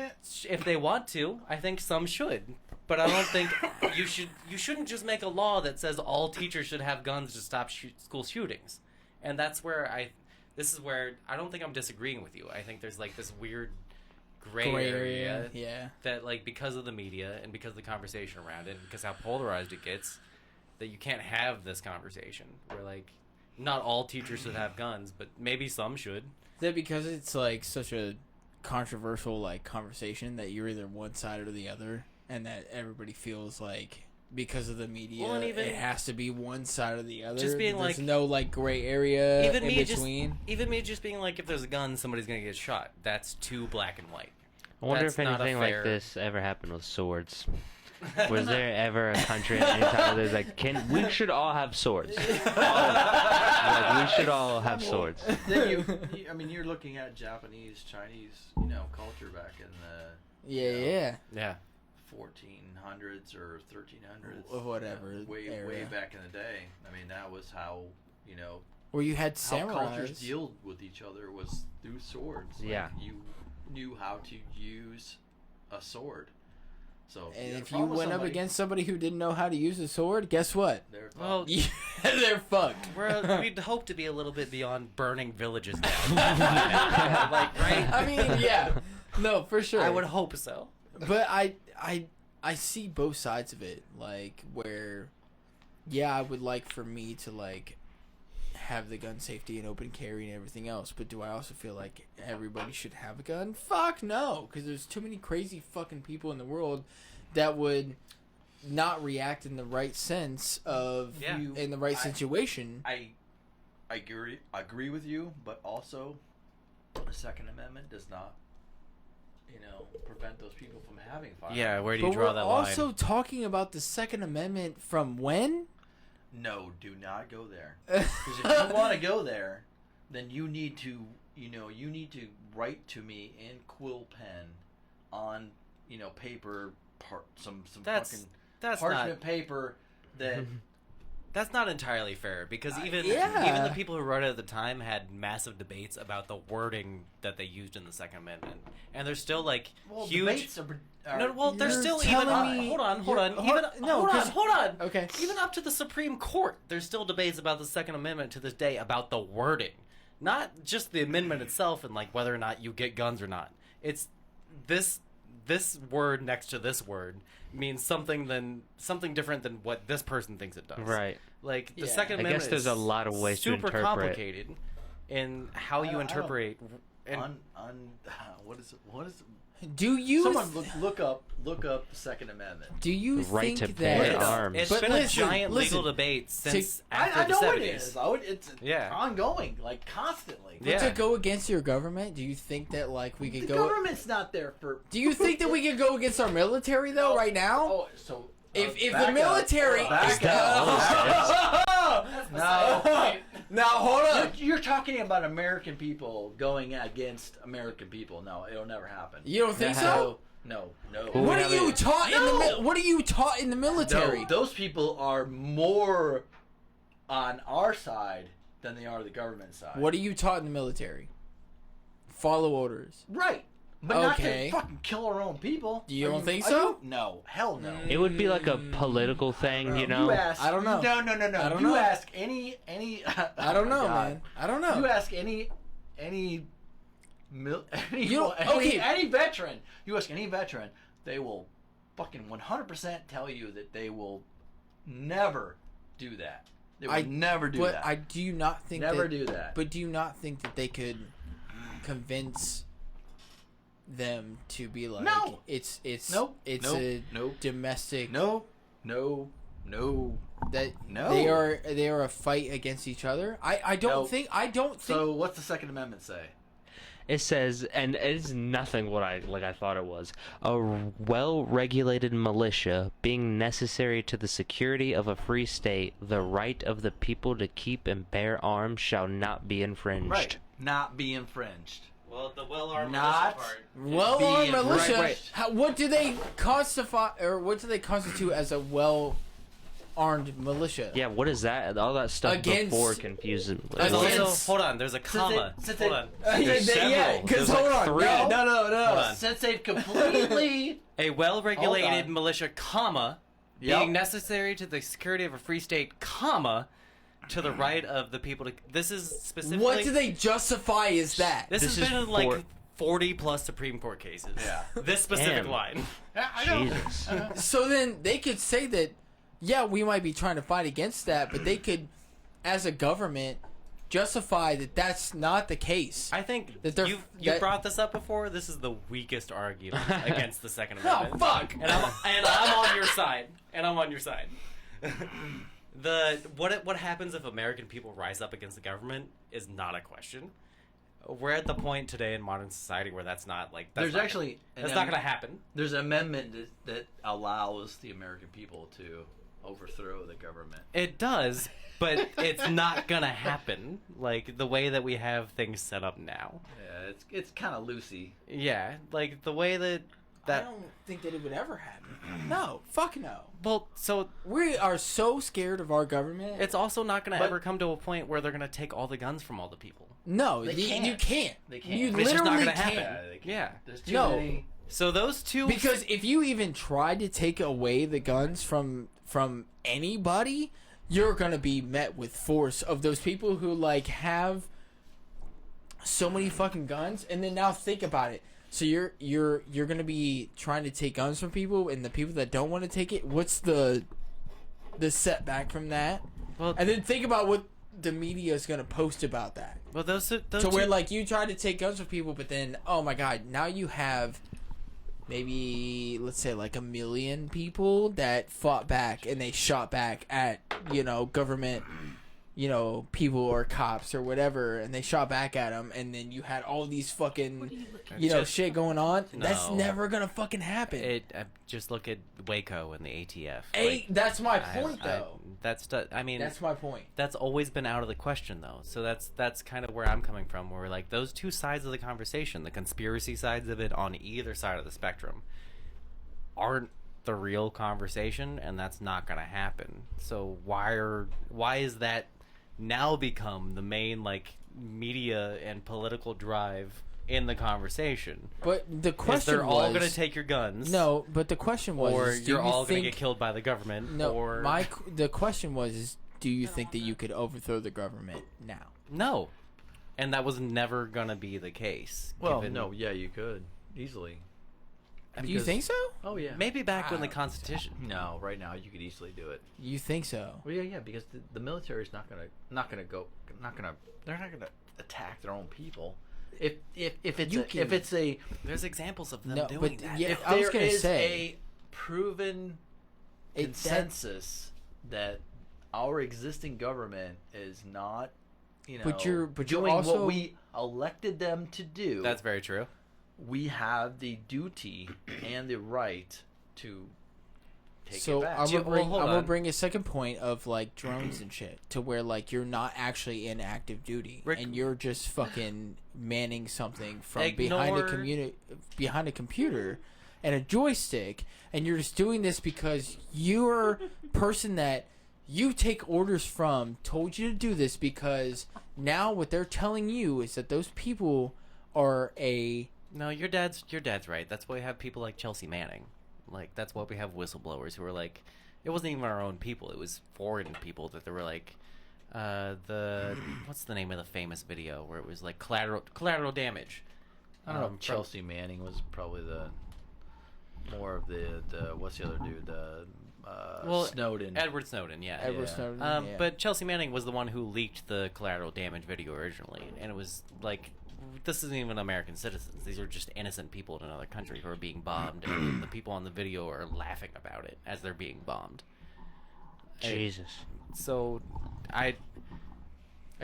[SPEAKER 2] if they want to, I think some should. But I don't think you shouldn't just make a law that says all teachers should have guns to stop school shootings. And that's where this is where I don't think I'm disagreeing with you. I think there's like this weird gray area
[SPEAKER 1] yeah.
[SPEAKER 2] that, like, because of the media and because of the conversation around it, because how polarized it gets, that you can't have this conversation where, like, not all teachers should have guns, but maybe some should.
[SPEAKER 1] Is that because it's like such a controversial like conversation that you're either one side or the other, and that everybody feels like because of the media,
[SPEAKER 2] Well, and even-
[SPEAKER 1] it has to be one side or the other.
[SPEAKER 2] Just being
[SPEAKER 1] There's
[SPEAKER 2] like-
[SPEAKER 1] no like gray area
[SPEAKER 2] Even
[SPEAKER 1] in
[SPEAKER 2] me
[SPEAKER 1] between.
[SPEAKER 2] even me just being like, if there's a gun, somebody's gonna get shot. That's too black and white.
[SPEAKER 3] I wonder
[SPEAKER 2] That's
[SPEAKER 3] if
[SPEAKER 2] not a
[SPEAKER 3] anything
[SPEAKER 2] fair-
[SPEAKER 3] like this ever happened with swords. Was there ever a country at any time where there's like, we should all have swords? Like, we should all have swords.
[SPEAKER 8] Then I mean, you're looking at Japanese, Chinese, culture back in the
[SPEAKER 1] Yeah.
[SPEAKER 8] 1400s or 1300s,
[SPEAKER 1] Whatever
[SPEAKER 8] way
[SPEAKER 1] era.
[SPEAKER 8] back in the day. I mean, that was how
[SPEAKER 1] Where you had
[SPEAKER 8] how cultures
[SPEAKER 1] samurais.
[SPEAKER 8] dealt with each other was through swords. Like,
[SPEAKER 3] Yeah.
[SPEAKER 8] you knew how to use a sword. So
[SPEAKER 1] And
[SPEAKER 8] had a
[SPEAKER 1] if you
[SPEAKER 8] problem with
[SPEAKER 1] went up
[SPEAKER 8] somebody,
[SPEAKER 1] against somebody who didn't know how to use a sword, guess what?
[SPEAKER 8] they're
[SPEAKER 2] Well,
[SPEAKER 1] They're fucked.
[SPEAKER 2] we'd hope to be a little bit beyond burning villages down. Like, right?
[SPEAKER 1] I mean, yeah. No, for sure.
[SPEAKER 2] I would hope so.
[SPEAKER 1] But I see both sides of it. Like, where, yeah, I would like for me to, like, have the gun safety and open carry and everything else. But do I also feel like everybody should have a gun? Fuck no. Because there's too many crazy fucking people in the world that would not react in the right sense of,
[SPEAKER 2] Yeah.
[SPEAKER 1] in the right situation.
[SPEAKER 8] I agree with you, but also the Second Amendment does not prevent those people from having firearms.
[SPEAKER 2] Yeah, where do you
[SPEAKER 1] But
[SPEAKER 2] draw
[SPEAKER 1] we're
[SPEAKER 2] that line?
[SPEAKER 1] also talking about the Second Amendment from when?
[SPEAKER 8] No, do not go there. Because if you want to go there, then you need to, write to me in quill pen on, paper, some
[SPEAKER 2] That's
[SPEAKER 8] fucking parchment paper that.
[SPEAKER 2] That's not entirely fair because even the people who wrote it at the time had massive debates about the wording that they used in the Second Amendment, and there's still like huge.
[SPEAKER 8] Debates are
[SPEAKER 2] No, well, there's
[SPEAKER 1] You're
[SPEAKER 2] still even.
[SPEAKER 1] telling me-
[SPEAKER 2] Hold on.
[SPEAKER 1] no,
[SPEAKER 2] Hold
[SPEAKER 1] 'cause-
[SPEAKER 2] on.
[SPEAKER 1] Okay.
[SPEAKER 2] Even up to the Supreme Court, there's still debates about the Second Amendment to this day about the wording, not just the amendment itself and like whether or not you get guns or not. It's this word next to this word means something different than what this person thinks it does.
[SPEAKER 3] Right.
[SPEAKER 2] Like the
[SPEAKER 1] Yeah.
[SPEAKER 2] Second
[SPEAKER 3] I
[SPEAKER 2] Amendment
[SPEAKER 3] guess there's
[SPEAKER 2] is
[SPEAKER 3] a lot of ways to
[SPEAKER 2] super
[SPEAKER 3] interpret.
[SPEAKER 2] complicated in how you
[SPEAKER 8] I don't-
[SPEAKER 2] interpret. And
[SPEAKER 8] what is
[SPEAKER 1] Do you
[SPEAKER 8] someone look up the Second Amendment.
[SPEAKER 1] do you
[SPEAKER 3] The right
[SPEAKER 1] think
[SPEAKER 3] to bear
[SPEAKER 1] that
[SPEAKER 3] arms.
[SPEAKER 2] it's
[SPEAKER 1] But
[SPEAKER 2] been
[SPEAKER 1] listen,
[SPEAKER 2] a giant legal
[SPEAKER 1] listen.
[SPEAKER 2] debate since after
[SPEAKER 8] I
[SPEAKER 2] the
[SPEAKER 8] know
[SPEAKER 2] 70s.
[SPEAKER 8] it is. It's
[SPEAKER 2] Yeah.
[SPEAKER 8] ongoing, like constantly.
[SPEAKER 2] Yeah.
[SPEAKER 1] to go against your government? Do you think that like we could
[SPEAKER 8] The
[SPEAKER 1] go?
[SPEAKER 8] government's not there for.
[SPEAKER 1] Do you think that we could go against our military though right now?
[SPEAKER 8] Oh, so
[SPEAKER 1] If
[SPEAKER 8] back
[SPEAKER 1] the military
[SPEAKER 8] up. Back
[SPEAKER 1] is
[SPEAKER 8] up. No,
[SPEAKER 1] now hold up.
[SPEAKER 8] you're talking about American people going against American people. No, it'll never happen.
[SPEAKER 1] You don't think so?
[SPEAKER 8] No.
[SPEAKER 1] What are you taught in the What are you taught in the military?
[SPEAKER 8] No, those people are more on our side than they are the government side.
[SPEAKER 1] What are you taught in the military? Follow orders.
[SPEAKER 8] Right. But not
[SPEAKER 1] Okay.
[SPEAKER 8] to fucking kill our own people.
[SPEAKER 1] You don't think
[SPEAKER 8] are
[SPEAKER 1] so?
[SPEAKER 8] No. Hell no.
[SPEAKER 3] It would be like a political thing, you know?
[SPEAKER 8] You ask,
[SPEAKER 1] I don't know.
[SPEAKER 8] No.
[SPEAKER 1] I don't
[SPEAKER 8] you
[SPEAKER 1] know.
[SPEAKER 8] ask any.
[SPEAKER 1] I don't know, man. I don't know.
[SPEAKER 8] You ask any veteran. You ask any veteran, they will fucking 100% tell you that they will never do that. They will never do
[SPEAKER 1] but
[SPEAKER 8] that.
[SPEAKER 1] I do not think
[SPEAKER 8] Never
[SPEAKER 1] that,
[SPEAKER 8] do that.
[SPEAKER 1] But do you not think that they could convince them to be like
[SPEAKER 8] No.
[SPEAKER 1] it's
[SPEAKER 8] Nope.
[SPEAKER 1] it's
[SPEAKER 8] Nope.
[SPEAKER 1] a
[SPEAKER 8] Nope.
[SPEAKER 1] domestic
[SPEAKER 8] No.
[SPEAKER 1] that
[SPEAKER 8] No.
[SPEAKER 1] they are a fight against each other. I don't
[SPEAKER 8] No.
[SPEAKER 1] think
[SPEAKER 8] So what's the Second Amendment say?
[SPEAKER 3] It says, and it's nothing what I thought it was. A well-regulated militia being necessary to the security of a free state, the right of the people to keep and bear arms shall not be infringed.
[SPEAKER 8] Right. Not be infringed.
[SPEAKER 2] Well, the well-armed
[SPEAKER 8] Not-
[SPEAKER 2] militia part.
[SPEAKER 1] well-armed
[SPEAKER 8] Being-
[SPEAKER 1] militia.
[SPEAKER 8] right.
[SPEAKER 1] What do they constitute as a well-armed militia?
[SPEAKER 3] Yeah, what is that? All that stuff
[SPEAKER 1] Against-
[SPEAKER 3] before confusing.
[SPEAKER 1] Against-
[SPEAKER 2] Also, hold on. There's a comma.
[SPEAKER 8] since
[SPEAKER 2] Hold
[SPEAKER 8] they-
[SPEAKER 2] on.
[SPEAKER 3] There's several.
[SPEAKER 1] because
[SPEAKER 3] There's
[SPEAKER 1] hold
[SPEAKER 3] like
[SPEAKER 1] on,
[SPEAKER 3] three.
[SPEAKER 1] no.
[SPEAKER 2] Hold on.
[SPEAKER 8] Since they've completely
[SPEAKER 2] A well-regulated
[SPEAKER 8] Hold on.
[SPEAKER 2] militia, comma,
[SPEAKER 8] Yep.
[SPEAKER 2] being necessary to the security of a free state, comma, to the right of the people to. This is specifically.
[SPEAKER 1] What do they justify as that?
[SPEAKER 2] This
[SPEAKER 3] This
[SPEAKER 2] has
[SPEAKER 3] is
[SPEAKER 2] been in like
[SPEAKER 3] for-
[SPEAKER 2] 40 plus Supreme Court cases.
[SPEAKER 8] Yeah.
[SPEAKER 2] This specific
[SPEAKER 3] Damn.
[SPEAKER 2] line.
[SPEAKER 3] Jesus.
[SPEAKER 1] So then they could say that, yeah, we might be trying to fight against that, but they could, as a government, justify that that's not the case.
[SPEAKER 2] I think
[SPEAKER 1] That they're-
[SPEAKER 2] you
[SPEAKER 1] that-
[SPEAKER 2] brought this up before. This is the weakest argument against the Second
[SPEAKER 1] Oh,
[SPEAKER 2] Amendment.
[SPEAKER 1] fuck!
[SPEAKER 2] And I'm on your side. And I'm on your side. What happens if American people rise up against the government is not a question. We're at the point today in modern society where that's not like
[SPEAKER 8] There's
[SPEAKER 2] not,
[SPEAKER 8] actually
[SPEAKER 2] that's not gonna happen.
[SPEAKER 8] There's an amendment that allows the American people to overthrow the government.
[SPEAKER 2] It does, but it's not gonna happen like the way that we have things set up now.
[SPEAKER 8] Yeah, it's kind of loosey.
[SPEAKER 2] Yeah, like the way that
[SPEAKER 1] I don't think that it would ever happen. No, fuck no.
[SPEAKER 2] well, so
[SPEAKER 1] We are so scared of our government.
[SPEAKER 2] it's also not gonna
[SPEAKER 8] But-
[SPEAKER 2] ever come to a point where they're gonna take all the guns from all the people.
[SPEAKER 1] No,
[SPEAKER 8] They
[SPEAKER 1] you
[SPEAKER 8] can't.
[SPEAKER 1] can't.
[SPEAKER 8] They can't.
[SPEAKER 1] You
[SPEAKER 8] It's
[SPEAKER 2] just not
[SPEAKER 1] literally
[SPEAKER 2] gonna happen.
[SPEAKER 1] can't.
[SPEAKER 8] They can't.
[SPEAKER 2] Yeah.
[SPEAKER 8] There's too
[SPEAKER 1] No.
[SPEAKER 8] many.
[SPEAKER 2] So those two
[SPEAKER 1] Because if you even try to take away the guns from anybody, you're gonna be met with force of those people who like have so many fucking guns. And then now think about it. So you're gonna be trying to take guns from people, and the people that don't want to take it. What's the setback from that?
[SPEAKER 2] well,
[SPEAKER 1] And then think about what the media is gonna post about that.
[SPEAKER 2] well those
[SPEAKER 1] So
[SPEAKER 2] two,
[SPEAKER 1] where like you try to take guns from people, but then oh my god, now you have maybe let's say like 1 million people that fought back and they shot back at government, people or cops or whatever, and they shot back at them, and then you had all these fucking shit going on. That's
[SPEAKER 2] No.
[SPEAKER 1] never gonna fucking happen.
[SPEAKER 2] just look at Waco and the ATF.
[SPEAKER 1] That's my point though.
[SPEAKER 2] I mean,
[SPEAKER 1] That's my point.
[SPEAKER 2] that's always been out of the question though. So that's kind of where I'm coming from, where like those two sides of the conversation, the conspiracy sides of it on either side of the spectrum, aren't the real conversation, and that's not going to happen. So why is that now become the main like media and political drive in the conversation?
[SPEAKER 1] But the
[SPEAKER 2] Is
[SPEAKER 1] question
[SPEAKER 2] they're all
[SPEAKER 1] was
[SPEAKER 2] going to take your guns?
[SPEAKER 1] no. But the question was,
[SPEAKER 2] Or
[SPEAKER 1] is, do
[SPEAKER 2] you're
[SPEAKER 1] you
[SPEAKER 2] all going to
[SPEAKER 1] think-
[SPEAKER 2] get killed by the government?
[SPEAKER 1] No,
[SPEAKER 2] or
[SPEAKER 1] the question was, do you think that you could overthrow the government now?
[SPEAKER 2] no, and that was never going to be the case.
[SPEAKER 8] Well,
[SPEAKER 2] given-
[SPEAKER 8] no, yeah, you could easily.
[SPEAKER 1] Do you
[SPEAKER 8] Because-
[SPEAKER 1] think so?
[SPEAKER 8] Oh yeah.
[SPEAKER 2] Maybe back when
[SPEAKER 1] I
[SPEAKER 2] the
[SPEAKER 1] don't
[SPEAKER 2] Constitution.
[SPEAKER 8] No, right now you could easily do it.
[SPEAKER 1] You think so?
[SPEAKER 8] Well, yeah, because the military is not gonna attack their own people. If
[SPEAKER 1] You can-
[SPEAKER 8] if it's a
[SPEAKER 2] There's examples of them
[SPEAKER 1] No,
[SPEAKER 2] doing
[SPEAKER 1] but
[SPEAKER 2] that.
[SPEAKER 1] yeah,
[SPEAKER 8] if
[SPEAKER 1] I was
[SPEAKER 8] there
[SPEAKER 1] gonna
[SPEAKER 8] is
[SPEAKER 1] say
[SPEAKER 8] a proven
[SPEAKER 1] It-
[SPEAKER 8] consensus that our existing government is not,
[SPEAKER 1] But you're
[SPEAKER 8] doing
[SPEAKER 1] also-
[SPEAKER 8] what we elected them to do.
[SPEAKER 2] That's very true.
[SPEAKER 8] We have the duty and the right to take
[SPEAKER 1] so
[SPEAKER 8] it back.
[SPEAKER 1] I'm
[SPEAKER 2] Well, hold
[SPEAKER 1] gonna
[SPEAKER 2] on.
[SPEAKER 1] bring a second point of like drones and shit to where like you're not actually in active duty
[SPEAKER 2] Rick-
[SPEAKER 1] and you're just fucking manning something from
[SPEAKER 2] Ignore-
[SPEAKER 1] behind a computer and a joystick, and you're just doing this because your person that you take orders from told you to do this, because now what they're telling you is that those people are
[SPEAKER 2] No, your dad's right. That's why we have people like Chelsea Manning. Like that's why we have whistleblowers who are like, it wasn't even our own people. It was foreign people that they were like, what's the name of the famous video where it was like collateral damage.
[SPEAKER 8] I don't know.
[SPEAKER 2] from-
[SPEAKER 8] Chelsea Manning was probably the more of the what's the other dude? Snowden.
[SPEAKER 2] Edward Snowden, yeah.
[SPEAKER 1] Edward
[SPEAKER 8] Yeah.
[SPEAKER 1] Snowden. Yeah.
[SPEAKER 2] But Chelsea Manning was the one who leaked the collateral damage video originally, and it was like, this isn't even American citizens. These are just innocent people in another country who are being bombed, and the people on the video are laughing about it as they're being bombed.
[SPEAKER 3] Jesus.
[SPEAKER 2] So, I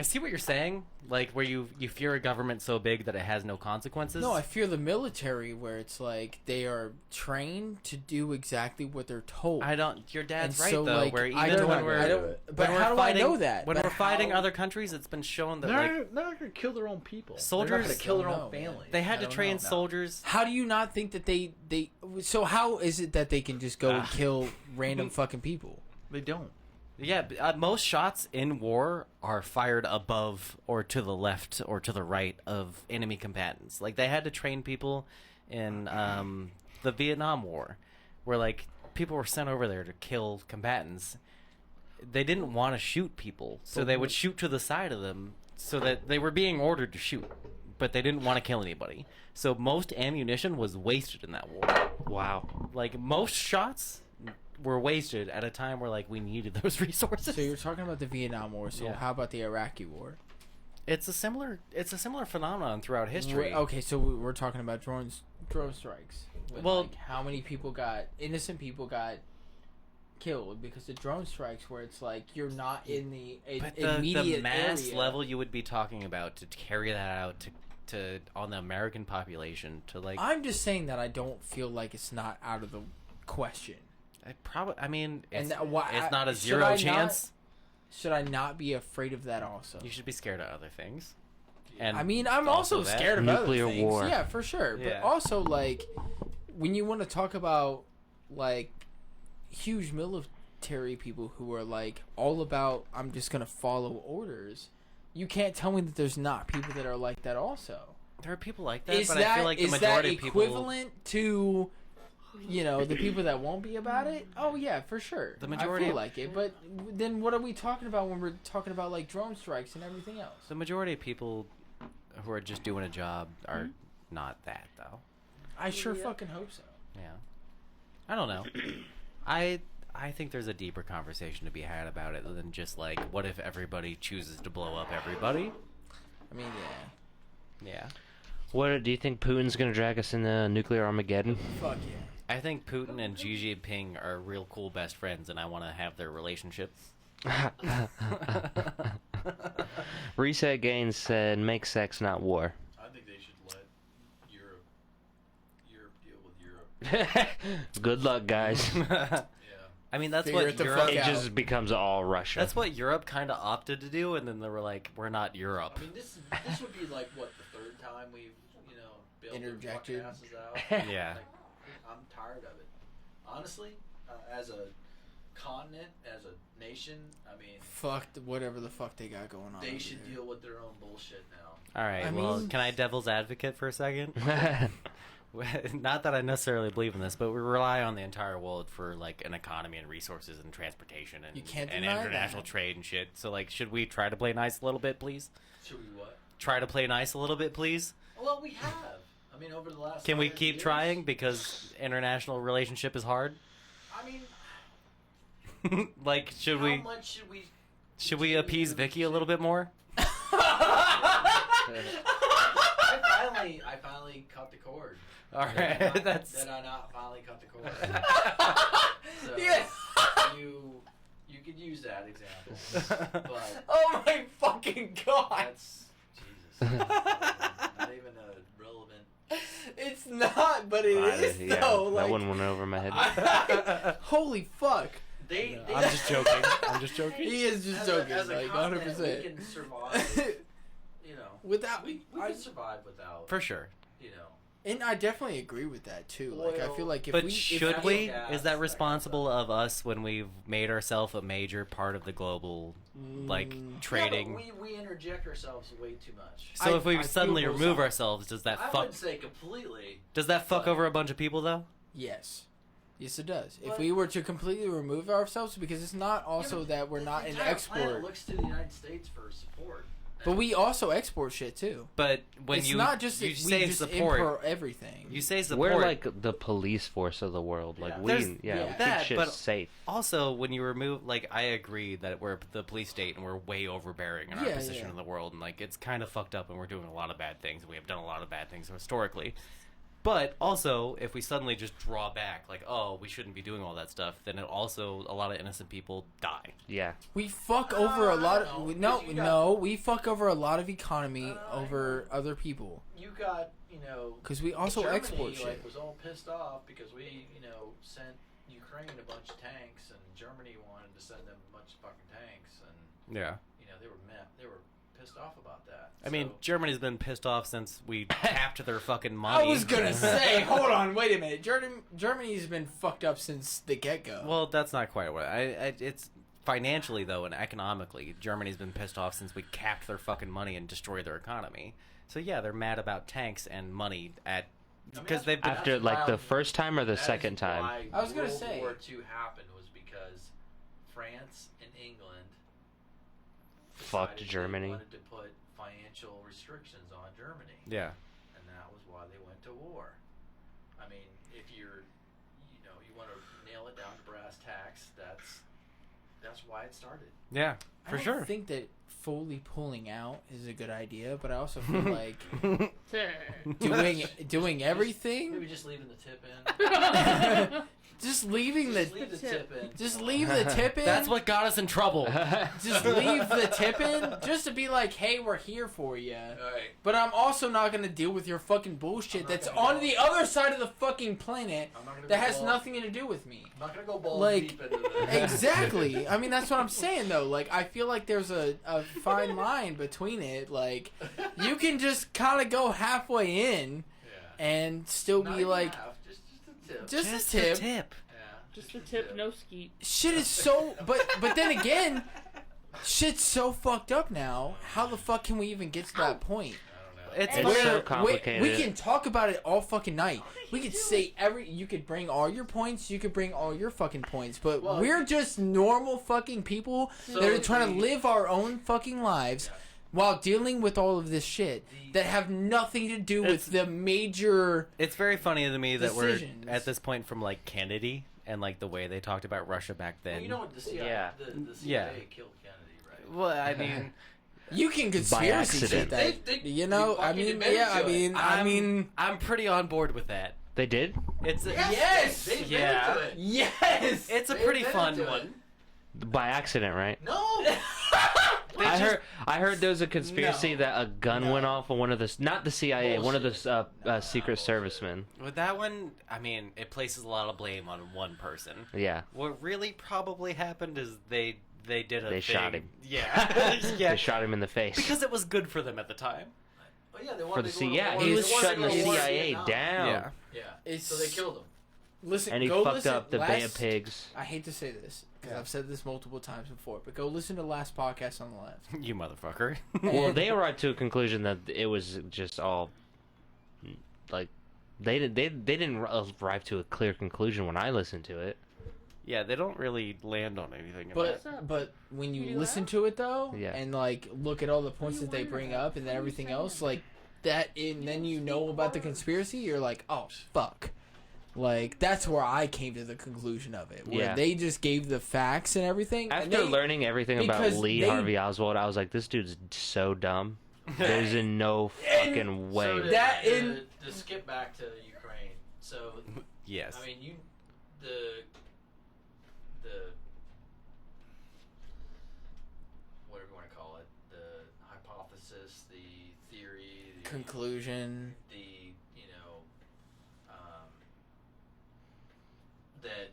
[SPEAKER 2] see what you're saying, like where you fear a government so big that it has no consequences.
[SPEAKER 1] No, I fear the military, where it's like they are trained to do exactly what they're told.
[SPEAKER 2] I don't. Your dad's
[SPEAKER 1] And
[SPEAKER 2] right
[SPEAKER 1] so,
[SPEAKER 2] though.
[SPEAKER 1] like,
[SPEAKER 2] Where
[SPEAKER 1] I
[SPEAKER 2] even
[SPEAKER 1] don't-
[SPEAKER 2] when
[SPEAKER 1] I
[SPEAKER 2] we're
[SPEAKER 1] don't- but
[SPEAKER 2] when we're
[SPEAKER 1] how do I
[SPEAKER 2] fighting,
[SPEAKER 1] know that?
[SPEAKER 2] When
[SPEAKER 1] But
[SPEAKER 2] we're fighting
[SPEAKER 1] how-
[SPEAKER 2] other countries, it's been shown that
[SPEAKER 8] They're
[SPEAKER 2] like
[SPEAKER 8] not gonna kill their own people.
[SPEAKER 2] Soldiers-
[SPEAKER 8] They're not gonna kill their
[SPEAKER 1] I
[SPEAKER 8] own
[SPEAKER 1] don't know,
[SPEAKER 8] family.
[SPEAKER 2] they had
[SPEAKER 8] I
[SPEAKER 2] to
[SPEAKER 8] don't
[SPEAKER 2] train
[SPEAKER 8] know.
[SPEAKER 2] soldiers.
[SPEAKER 1] How do you not think that they? So how is it that they can just go and kill random fucking people?
[SPEAKER 8] They don't.
[SPEAKER 2] Yeah, most shots in war are fired above or to the left or to the right of enemy combatants. Like they had to train people in the Vietnam War, where like people were sent over there to kill combatants. They didn't want to shoot people, so they would shoot to the side of them, so that they were being ordered to shoot, but they didn't want to kill anybody. So most ammunition was wasted in that war.
[SPEAKER 3] Wow.
[SPEAKER 2] Like most shots were wasted at a time where like we needed those resources.
[SPEAKER 1] So you're talking about the Vietnam War. So
[SPEAKER 2] Yeah.
[SPEAKER 1] how about the Iraqi War?
[SPEAKER 2] It's a similar phenomenon throughout history.
[SPEAKER 1] Okay, so we're talking about drone strikes. When,
[SPEAKER 2] Well-
[SPEAKER 1] like, how many people innocent people got killed because of drone strikes, where it's like you're not in the
[SPEAKER 2] But
[SPEAKER 1] immediate
[SPEAKER 2] the mass
[SPEAKER 1] area.
[SPEAKER 2] level you would be talking about to carry that out to on the American population to like.
[SPEAKER 1] I'm just saying that I don't feel like it's not out of the question.
[SPEAKER 2] I mean,
[SPEAKER 1] And
[SPEAKER 2] it's,
[SPEAKER 1] why-
[SPEAKER 2] it's not a
[SPEAKER 1] should
[SPEAKER 2] zero
[SPEAKER 1] I
[SPEAKER 2] chance.
[SPEAKER 1] Should I not be afraid of that also?
[SPEAKER 2] You should be scared of other things. And
[SPEAKER 1] I mean, I'm also
[SPEAKER 2] that.
[SPEAKER 1] scared of
[SPEAKER 3] Nuclear
[SPEAKER 1] other things.
[SPEAKER 3] war.
[SPEAKER 1] Yeah, for sure.
[SPEAKER 2] Yeah.
[SPEAKER 1] But also, like, when you want to talk about, like, huge military people who are, like, all about, I'm just going to follow orders, you can't tell me that there's not people that are like that also.
[SPEAKER 2] There are people like that,
[SPEAKER 1] Is
[SPEAKER 2] but
[SPEAKER 1] that,
[SPEAKER 2] I feel like the
[SPEAKER 1] is
[SPEAKER 2] majority
[SPEAKER 1] that
[SPEAKER 2] of people.
[SPEAKER 1] equivalent to, you know, the people that won't be about it? Oh, yeah, for sure.
[SPEAKER 2] The majority
[SPEAKER 1] I feel
[SPEAKER 2] of-
[SPEAKER 1] like it. But then what are we talking about when we're talking about, like, drone strikes and everything else?
[SPEAKER 2] The majority of people who are just doing a job are not that, though.
[SPEAKER 1] I sure fucking hope so.
[SPEAKER 2] Yeah. I don't know. I think there's a deeper conversation to be had about it than just like, what if everybody chooses to blow up everybody?
[SPEAKER 1] I mean, yeah.
[SPEAKER 2] Yeah.
[SPEAKER 3] What do you think Putin's gonna drag us into nuclear Armageddon?
[SPEAKER 1] Fuck yeah.
[SPEAKER 2] I think Putin and Xi Jinping are real cool best friends, and I want to have their relationship.
[SPEAKER 3] Reset Gaines said, "Make sex, not war."
[SPEAKER 8] I think they should let Europe deal with Europe.
[SPEAKER 3] Good luck, guys.
[SPEAKER 8] Yeah.
[SPEAKER 2] I mean, that's
[SPEAKER 1] Figure
[SPEAKER 2] what
[SPEAKER 1] it the
[SPEAKER 2] Europe.
[SPEAKER 1] fuck
[SPEAKER 3] It
[SPEAKER 1] out.
[SPEAKER 3] just becomes all Russia.
[SPEAKER 2] That's what Europe kind of opted to do, and then they were like, "We're not Europe."
[SPEAKER 8] I mean, this would be like what the third time we've bailed
[SPEAKER 1] Interjected.
[SPEAKER 8] their fucking asses out.
[SPEAKER 2] Yeah.
[SPEAKER 8] Like, I'm tired of it. Honestly, as a continent, as a nation, I mean,
[SPEAKER 1] Fuck whatever the fuck they got going on.
[SPEAKER 8] they
[SPEAKER 1] over
[SPEAKER 8] should
[SPEAKER 1] there.
[SPEAKER 8] deal with their own bullshit now.
[SPEAKER 2] All right.
[SPEAKER 1] I
[SPEAKER 2] Well,
[SPEAKER 1] mean-
[SPEAKER 2] can I devil's advocate for a second? Not that I necessarily believe in this, but we rely on the entire world for like an economy and resources and transportation and,
[SPEAKER 1] You can't
[SPEAKER 2] and
[SPEAKER 1] deny
[SPEAKER 2] international
[SPEAKER 1] that.
[SPEAKER 2] trade and shit. So like, should we try to play nice a little bit, please?
[SPEAKER 8] Should we what?
[SPEAKER 2] Try to play nice a little bit, please.
[SPEAKER 8] Well, we have. I mean, over the last.
[SPEAKER 2] Can we
[SPEAKER 8] 100
[SPEAKER 2] keep
[SPEAKER 8] years,
[SPEAKER 2] trying because international relationship is hard?
[SPEAKER 8] I mean,
[SPEAKER 2] Like, should
[SPEAKER 8] how
[SPEAKER 2] we
[SPEAKER 8] much should we?
[SPEAKER 2] we appease Vicky a little bit more?
[SPEAKER 8] I finally cut the cord.
[SPEAKER 2] All right, that's
[SPEAKER 8] Did I not finally cut the cord? So
[SPEAKER 1] Yeah.
[SPEAKER 8] you could use that example, but
[SPEAKER 1] Oh my fucking god!
[SPEAKER 8] that's Jesus. Not even a relevant.
[SPEAKER 1] It's not, but it is
[SPEAKER 3] yeah,
[SPEAKER 1] though.
[SPEAKER 3] that
[SPEAKER 1] Like,
[SPEAKER 3] one went over my head.
[SPEAKER 1] holy fuck!
[SPEAKER 8] They
[SPEAKER 2] I'm just joking. I'm just joking.
[SPEAKER 1] He is just joking,
[SPEAKER 8] as a
[SPEAKER 1] like
[SPEAKER 8] continent,
[SPEAKER 1] 100%.
[SPEAKER 8] we can survive. You know,
[SPEAKER 1] Without,
[SPEAKER 8] we
[SPEAKER 1] I,
[SPEAKER 8] can survive without.
[SPEAKER 2] For sure.
[SPEAKER 8] You know.
[SPEAKER 1] and I definitely agree with that too. Like, I feel like if
[SPEAKER 2] But
[SPEAKER 1] we,
[SPEAKER 2] should
[SPEAKER 1] if,
[SPEAKER 2] we?
[SPEAKER 8] gas,
[SPEAKER 2] Is
[SPEAKER 8] that
[SPEAKER 2] that responsible of us when we've made ourselves a major part of the global, like,
[SPEAKER 1] Mm.
[SPEAKER 2] trading?
[SPEAKER 8] Yeah, but we interject ourselves way too much.
[SPEAKER 2] So
[SPEAKER 1] I-
[SPEAKER 2] if we
[SPEAKER 1] I feel
[SPEAKER 2] suddenly
[SPEAKER 1] both
[SPEAKER 2] remove
[SPEAKER 1] sides.
[SPEAKER 2] ourselves, does that
[SPEAKER 8] I
[SPEAKER 2] fuck?
[SPEAKER 8] wouldn't say completely.
[SPEAKER 2] Does that fuck
[SPEAKER 8] but-
[SPEAKER 2] over a bunch of people though?
[SPEAKER 1] yes, yes, it does. If
[SPEAKER 8] But-
[SPEAKER 1] we were to completely remove ourselves, because it's not also
[SPEAKER 8] Yeah,
[SPEAKER 1] that we're
[SPEAKER 8] the
[SPEAKER 1] not an
[SPEAKER 8] entire planet
[SPEAKER 1] export,
[SPEAKER 8] looks to the United States for support.
[SPEAKER 1] but we also export shit too.
[SPEAKER 2] But when
[SPEAKER 1] It's
[SPEAKER 2] you
[SPEAKER 1] not just
[SPEAKER 2] you
[SPEAKER 1] that we
[SPEAKER 2] say
[SPEAKER 1] just
[SPEAKER 2] support,
[SPEAKER 1] import everything.
[SPEAKER 2] you say support.
[SPEAKER 3] We're like the police force of the world. Like
[SPEAKER 8] Yeah.
[SPEAKER 2] There's-
[SPEAKER 3] we
[SPEAKER 1] yeah,
[SPEAKER 3] keep
[SPEAKER 2] that,
[SPEAKER 3] shit
[SPEAKER 2] but-
[SPEAKER 3] safe.
[SPEAKER 2] Also, when you remove, like, I agree that we're the police state and we're way overbearing in our
[SPEAKER 1] Yeah,
[SPEAKER 2] position
[SPEAKER 1] yeah.
[SPEAKER 2] in the world, and like it's kind of fucked up, and we're doing a lot of bad things, and we have done a lot of bad things historically. But also, if we suddenly just draw back, like, oh, we shouldn't be doing all that stuff, then it also a lot of innocent people die.
[SPEAKER 3] Yeah.
[SPEAKER 1] We fuck over a lot
[SPEAKER 8] I don't
[SPEAKER 1] of
[SPEAKER 8] know, 'cause you got-
[SPEAKER 1] we fuck over a lot of economy over other people
[SPEAKER 8] You got,
[SPEAKER 1] because we also
[SPEAKER 8] Germany,
[SPEAKER 1] export shit.
[SPEAKER 8] like, was all pissed off because we, sent Ukraine a bunch of tanks, and Germany wanted to send them a bunch of fucking tanks, and
[SPEAKER 2] Yeah.
[SPEAKER 8] they were pissed off about that.
[SPEAKER 2] I mean,
[SPEAKER 8] So-
[SPEAKER 2] Germany's been pissed off since we tapped their fucking money.
[SPEAKER 1] I was gonna say, hold on, wait a minute. Germany's been fucked up since the get go.
[SPEAKER 2] Well, that's not quite what it's financially though, and economically, Germany's been pissed off since we capped their fucking money and destroyed their economy. So yeah, they're mad about tanks and money at because they've been.
[SPEAKER 3] After like the first time or the second time.
[SPEAKER 1] I was gonna
[SPEAKER 8] World
[SPEAKER 1] say-
[SPEAKER 8] War II happened was because France and England
[SPEAKER 3] Fucked
[SPEAKER 8] decided
[SPEAKER 3] Germany.
[SPEAKER 8] They wanted to put financial restrictions on Germany,
[SPEAKER 2] Yeah.
[SPEAKER 8] and that was why they went to war. I mean, if you're, you want to nail it down to brass tacks, that's why it started.
[SPEAKER 2] Yeah,
[SPEAKER 1] I
[SPEAKER 2] for
[SPEAKER 1] don't
[SPEAKER 2] sure.
[SPEAKER 1] think that fully pulling out is a good idea, but I also feel like doing
[SPEAKER 8] Maybe
[SPEAKER 1] everything.
[SPEAKER 8] just leaving the tip in.
[SPEAKER 1] just leaving the
[SPEAKER 8] Leave the tip in.
[SPEAKER 1] just leave the tip in.
[SPEAKER 2] That's what got us in trouble.
[SPEAKER 1] Just leave the tip in, just to be like, hey, we're here for you.
[SPEAKER 8] Alright.
[SPEAKER 1] But I'm also not gonna deal with your fucking bullshit that's on the other side of the fucking planet that has nothing to do with me.
[SPEAKER 8] I'm not gonna go balls
[SPEAKER 1] Like,
[SPEAKER 8] deep into this.
[SPEAKER 1] Exactly. I mean, that's what I'm saying, though. Like, I feel like there's a fine line between it. Like, you can just kind of go halfway in and still
[SPEAKER 8] Not
[SPEAKER 1] be
[SPEAKER 8] even
[SPEAKER 1] like,
[SPEAKER 8] half, just a tip.
[SPEAKER 1] just a tip.
[SPEAKER 8] Yeah,
[SPEAKER 7] Just the tip, no skeet.
[SPEAKER 1] Shit is so, but then again, shit's so fucked up now. How the fuck can we even get to that point?
[SPEAKER 2] It's
[SPEAKER 3] It's
[SPEAKER 2] weird.
[SPEAKER 3] so complicated.
[SPEAKER 1] We can talk about it all fucking night. We could say you could bring all your points, you could bring all your fucking points, but
[SPEAKER 8] Well,
[SPEAKER 1] we're just normal fucking people that are trying to live our own fucking lives while dealing with all of this shit that have nothing to do with the major.
[SPEAKER 2] It's very funny to me that
[SPEAKER 1] decisions.
[SPEAKER 2] we're at this point from like Kennedy and like the way they talked about Russia back then.
[SPEAKER 8] Well, you know what the CIA,
[SPEAKER 3] Yeah.
[SPEAKER 8] the CIA
[SPEAKER 2] Yeah.
[SPEAKER 8] killed Kennedy, right?
[SPEAKER 2] Well, I mean,
[SPEAKER 1] You can conspiracy
[SPEAKER 3] accident.
[SPEAKER 1] shit that,
[SPEAKER 8] They
[SPEAKER 1] you know. I
[SPEAKER 8] fucking
[SPEAKER 1] mean,
[SPEAKER 8] admitted
[SPEAKER 1] yeah.
[SPEAKER 8] to it.
[SPEAKER 1] I mean,
[SPEAKER 2] I'm pretty on board with that.
[SPEAKER 3] They did?
[SPEAKER 2] It's
[SPEAKER 1] Yes!
[SPEAKER 8] They admitted
[SPEAKER 2] Yeah.
[SPEAKER 8] to it.
[SPEAKER 1] yes.
[SPEAKER 2] it's a
[SPEAKER 8] They
[SPEAKER 2] pretty
[SPEAKER 8] admitted
[SPEAKER 2] fun
[SPEAKER 8] to it.
[SPEAKER 2] one.
[SPEAKER 3] By accident, right?
[SPEAKER 8] No.
[SPEAKER 3] I heard there was a conspiracy
[SPEAKER 1] No.
[SPEAKER 3] that a gun went off on one of the not the CIA, one of the Secret Servicemen.
[SPEAKER 2] With that one, I mean, it places a lot of blame on one person.
[SPEAKER 3] Yeah,
[SPEAKER 2] What really probably happened is they did a
[SPEAKER 3] They
[SPEAKER 2] thing.
[SPEAKER 3] shot him.
[SPEAKER 2] Yeah, yeah.
[SPEAKER 3] they shot him in the face.
[SPEAKER 2] Because it was good for them at the time.
[SPEAKER 8] Oh, yeah, they
[SPEAKER 3] For
[SPEAKER 8] wanted
[SPEAKER 3] the
[SPEAKER 8] to go to
[SPEAKER 3] CIA,
[SPEAKER 8] war.
[SPEAKER 3] he
[SPEAKER 8] They
[SPEAKER 3] was
[SPEAKER 8] wanted to
[SPEAKER 3] shutting
[SPEAKER 8] go
[SPEAKER 3] the
[SPEAKER 8] to war in
[SPEAKER 3] CIA
[SPEAKER 8] Vietnam.
[SPEAKER 3] down.
[SPEAKER 2] Yeah.
[SPEAKER 8] Yeah.
[SPEAKER 1] It's-
[SPEAKER 8] So they killed him.
[SPEAKER 1] Listen,
[SPEAKER 3] And he
[SPEAKER 1] go
[SPEAKER 3] fucked
[SPEAKER 1] listen,
[SPEAKER 3] up the Bay of Pigs.
[SPEAKER 1] I hate to say this because I've said this multiple times before, but go listen to the last podcast on the left.
[SPEAKER 2] You motherfucker.
[SPEAKER 3] Well,
[SPEAKER 1] And-
[SPEAKER 3] they arrived to a conclusion that it was just all like they didn't arrive to a clear conclusion when I listened to it.
[SPEAKER 2] Yeah, they don't really land on anything. in that.
[SPEAKER 1] But when you
[SPEAKER 7] You
[SPEAKER 1] listen
[SPEAKER 7] laugh?
[SPEAKER 1] to it though,
[SPEAKER 3] Yeah.
[SPEAKER 1] and like look at all the points that they bring up and then everything else, like that, and then you know about the conspiracy, you're like, oh fuck. Like that's where I came to the conclusion of it, where
[SPEAKER 3] Yeah.
[SPEAKER 1] they just gave the facts and everything. and
[SPEAKER 3] After
[SPEAKER 1] they-
[SPEAKER 3] learning everything about
[SPEAKER 1] because
[SPEAKER 3] Lee
[SPEAKER 1] they-
[SPEAKER 3] Harvey Oswald, I was like, this dude's so dumb. There's in no fucking way.
[SPEAKER 8] So
[SPEAKER 1] That
[SPEAKER 8] to,
[SPEAKER 1] in-
[SPEAKER 8] to skip back to Ukraine. So
[SPEAKER 2] Yes.
[SPEAKER 8] I mean, the whatever you want to call it, the hypothesis, the theory, the
[SPEAKER 1] conclusion.
[SPEAKER 8] that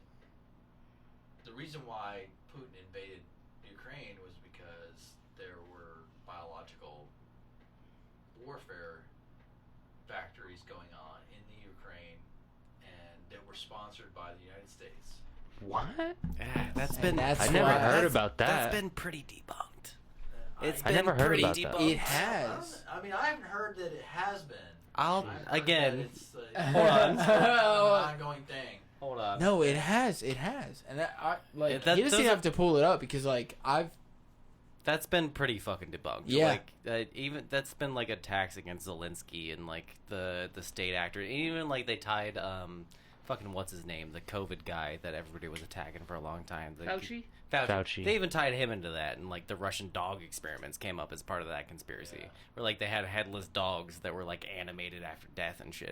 [SPEAKER 8] the reason why Putin invaded Ukraine was because there were biological warfare factories going on in the Ukraine and that were sponsored by the United States.
[SPEAKER 3] What?
[SPEAKER 2] That's
[SPEAKER 1] And
[SPEAKER 2] been.
[SPEAKER 1] that's
[SPEAKER 3] I never
[SPEAKER 1] why-
[SPEAKER 3] heard about that.
[SPEAKER 2] That's been pretty debunked. It's
[SPEAKER 3] I
[SPEAKER 2] been
[SPEAKER 3] never heard
[SPEAKER 2] pretty
[SPEAKER 3] about that.
[SPEAKER 2] debunked.
[SPEAKER 1] It has.
[SPEAKER 8] I mean, I haven't heard that it has been.
[SPEAKER 2] I'll
[SPEAKER 8] I've heard
[SPEAKER 2] again.
[SPEAKER 8] that it's
[SPEAKER 2] Hold on.
[SPEAKER 8] an ongoing thing.
[SPEAKER 2] Hold on.
[SPEAKER 1] No, it has, and I like
[SPEAKER 2] That
[SPEAKER 1] he doesn't
[SPEAKER 2] doesn't-
[SPEAKER 1] have to pull it up because like I've
[SPEAKER 2] That's been pretty fucking debunked.
[SPEAKER 1] Yeah.
[SPEAKER 2] Like even that's been like attacks against Zelensky and like the state actor. Even like they tied fucking what's his name, the COVID guy that everybody was attacking for a long time.
[SPEAKER 7] Fauci?
[SPEAKER 3] Fauci.
[SPEAKER 2] They even tied him into that, and like the Russian dog experiments came up as part of that conspiracy, where like they had headless dogs that were like animated after death and shit.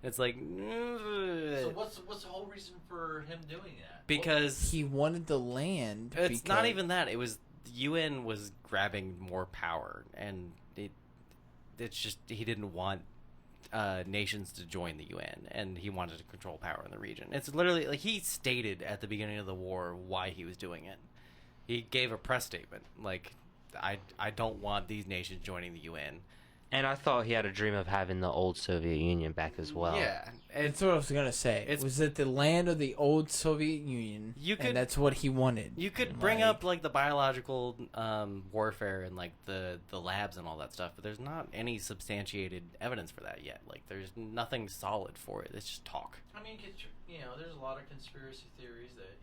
[SPEAKER 2] And it's like,
[SPEAKER 8] So what's the whole reason for him doing that?
[SPEAKER 2] because
[SPEAKER 1] he wanted the land.
[SPEAKER 2] it's not
[SPEAKER 1] because-
[SPEAKER 2] even that. It was the UN was grabbing more power, and it's just he didn't want nations to join the UN, and he wanted to control power in the region. It's literally like he stated at the beginning of the war why he was doing it. He gave a press statement like, I don't want these nations joining the UN.
[SPEAKER 3] And I thought he had a dream of having the old Soviet Union back as well.
[SPEAKER 2] Yeah,
[SPEAKER 1] That's what I was gonna say.
[SPEAKER 2] It's-
[SPEAKER 1] Was that the land of the old Soviet Union?
[SPEAKER 2] You could-
[SPEAKER 1] and that's what he wanted.
[SPEAKER 2] you could
[SPEAKER 1] And,
[SPEAKER 2] bring
[SPEAKER 1] like,
[SPEAKER 2] up like the biological warfare and like the labs and all that stuff, but there's not any substantiated evidence for that yet. Like there's nothing solid for it. It's just talk.
[SPEAKER 8] I mean, there's a lot of conspiracy theories that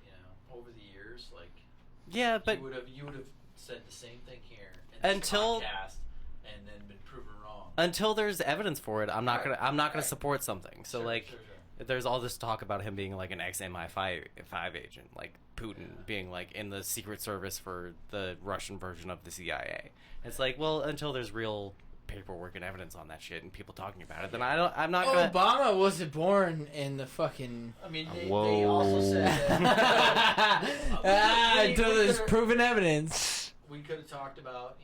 [SPEAKER 8] over the years, like
[SPEAKER 2] Yeah, but
[SPEAKER 8] you would have said the same thing here in this
[SPEAKER 2] Until-
[SPEAKER 8] podcast and then been proven wrong.
[SPEAKER 2] until there's evidence for it, I'm not
[SPEAKER 8] Right,
[SPEAKER 2] gonna
[SPEAKER 8] right.
[SPEAKER 2] support something. So
[SPEAKER 8] Sure,
[SPEAKER 2] like,
[SPEAKER 8] sure.
[SPEAKER 2] there's all this talk about him being like an ex-MI5 agent, like Putin being like in the Secret Service for the Russian version of the CIA. It's like, well, until there's real paperwork and evidence on that shit and people talking about it, then I'm not gonna.
[SPEAKER 1] Obama wasn't born in the fucking.
[SPEAKER 8] I mean, they
[SPEAKER 3] Whoa.
[SPEAKER 8] also said that
[SPEAKER 1] Until there's proven evidence.
[SPEAKER 8] we could have talked about,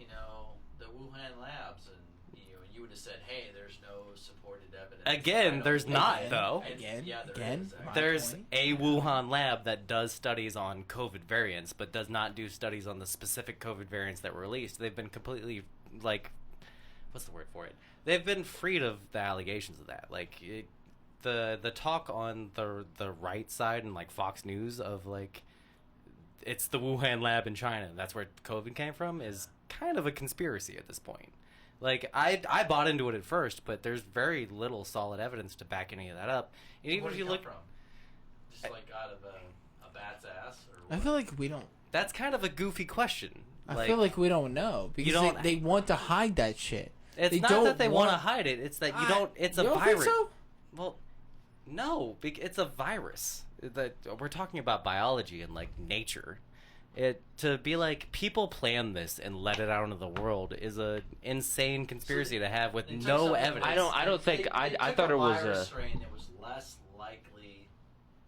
[SPEAKER 8] the Wuhan labs, and you would have said, hey, there's no supported evidence.
[SPEAKER 2] Again, there's not, though.
[SPEAKER 8] And, yeah, there
[SPEAKER 1] Again?
[SPEAKER 8] is, actually.
[SPEAKER 2] There's a Wuhan lab that does studies on COVID variants, but does not do studies on the specific COVID variants that were released. They've been completely, what's the word for it? They've been freed of the allegations of that. The talk on the right side and Fox News of it's the Wuhan lab in China, and that's where COVID came from, is kind of a conspiracy at this point. I bought into it at first, but there's very little solid evidence to back any of that up. And even
[SPEAKER 8] Where'd
[SPEAKER 2] if
[SPEAKER 8] it
[SPEAKER 2] you
[SPEAKER 8] come
[SPEAKER 2] look,
[SPEAKER 8] from? Just out of a bat's ass, or
[SPEAKER 1] I
[SPEAKER 8] what?
[SPEAKER 1] feel like we don't.
[SPEAKER 2] that's kind of a goofy question.
[SPEAKER 1] I feel like we don't know because
[SPEAKER 2] don't-
[SPEAKER 1] they want to hide that shit.
[SPEAKER 2] It's
[SPEAKER 1] they
[SPEAKER 2] not
[SPEAKER 1] don't
[SPEAKER 2] that they want to
[SPEAKER 1] want-
[SPEAKER 2] hide it. It's that you don't. It's a
[SPEAKER 1] you don't
[SPEAKER 2] virus.
[SPEAKER 1] think so?
[SPEAKER 2] Well, no, it's a virus. That we're talking about biology and nature. It to be people planned this and let it out into the world is a insane conspiracy to have with
[SPEAKER 8] They took
[SPEAKER 2] no
[SPEAKER 8] something-
[SPEAKER 2] evidence.
[SPEAKER 3] I don't think- I
[SPEAKER 8] took
[SPEAKER 3] thought
[SPEAKER 8] a
[SPEAKER 3] it was
[SPEAKER 8] virus
[SPEAKER 3] a-
[SPEAKER 8] strain that was less likely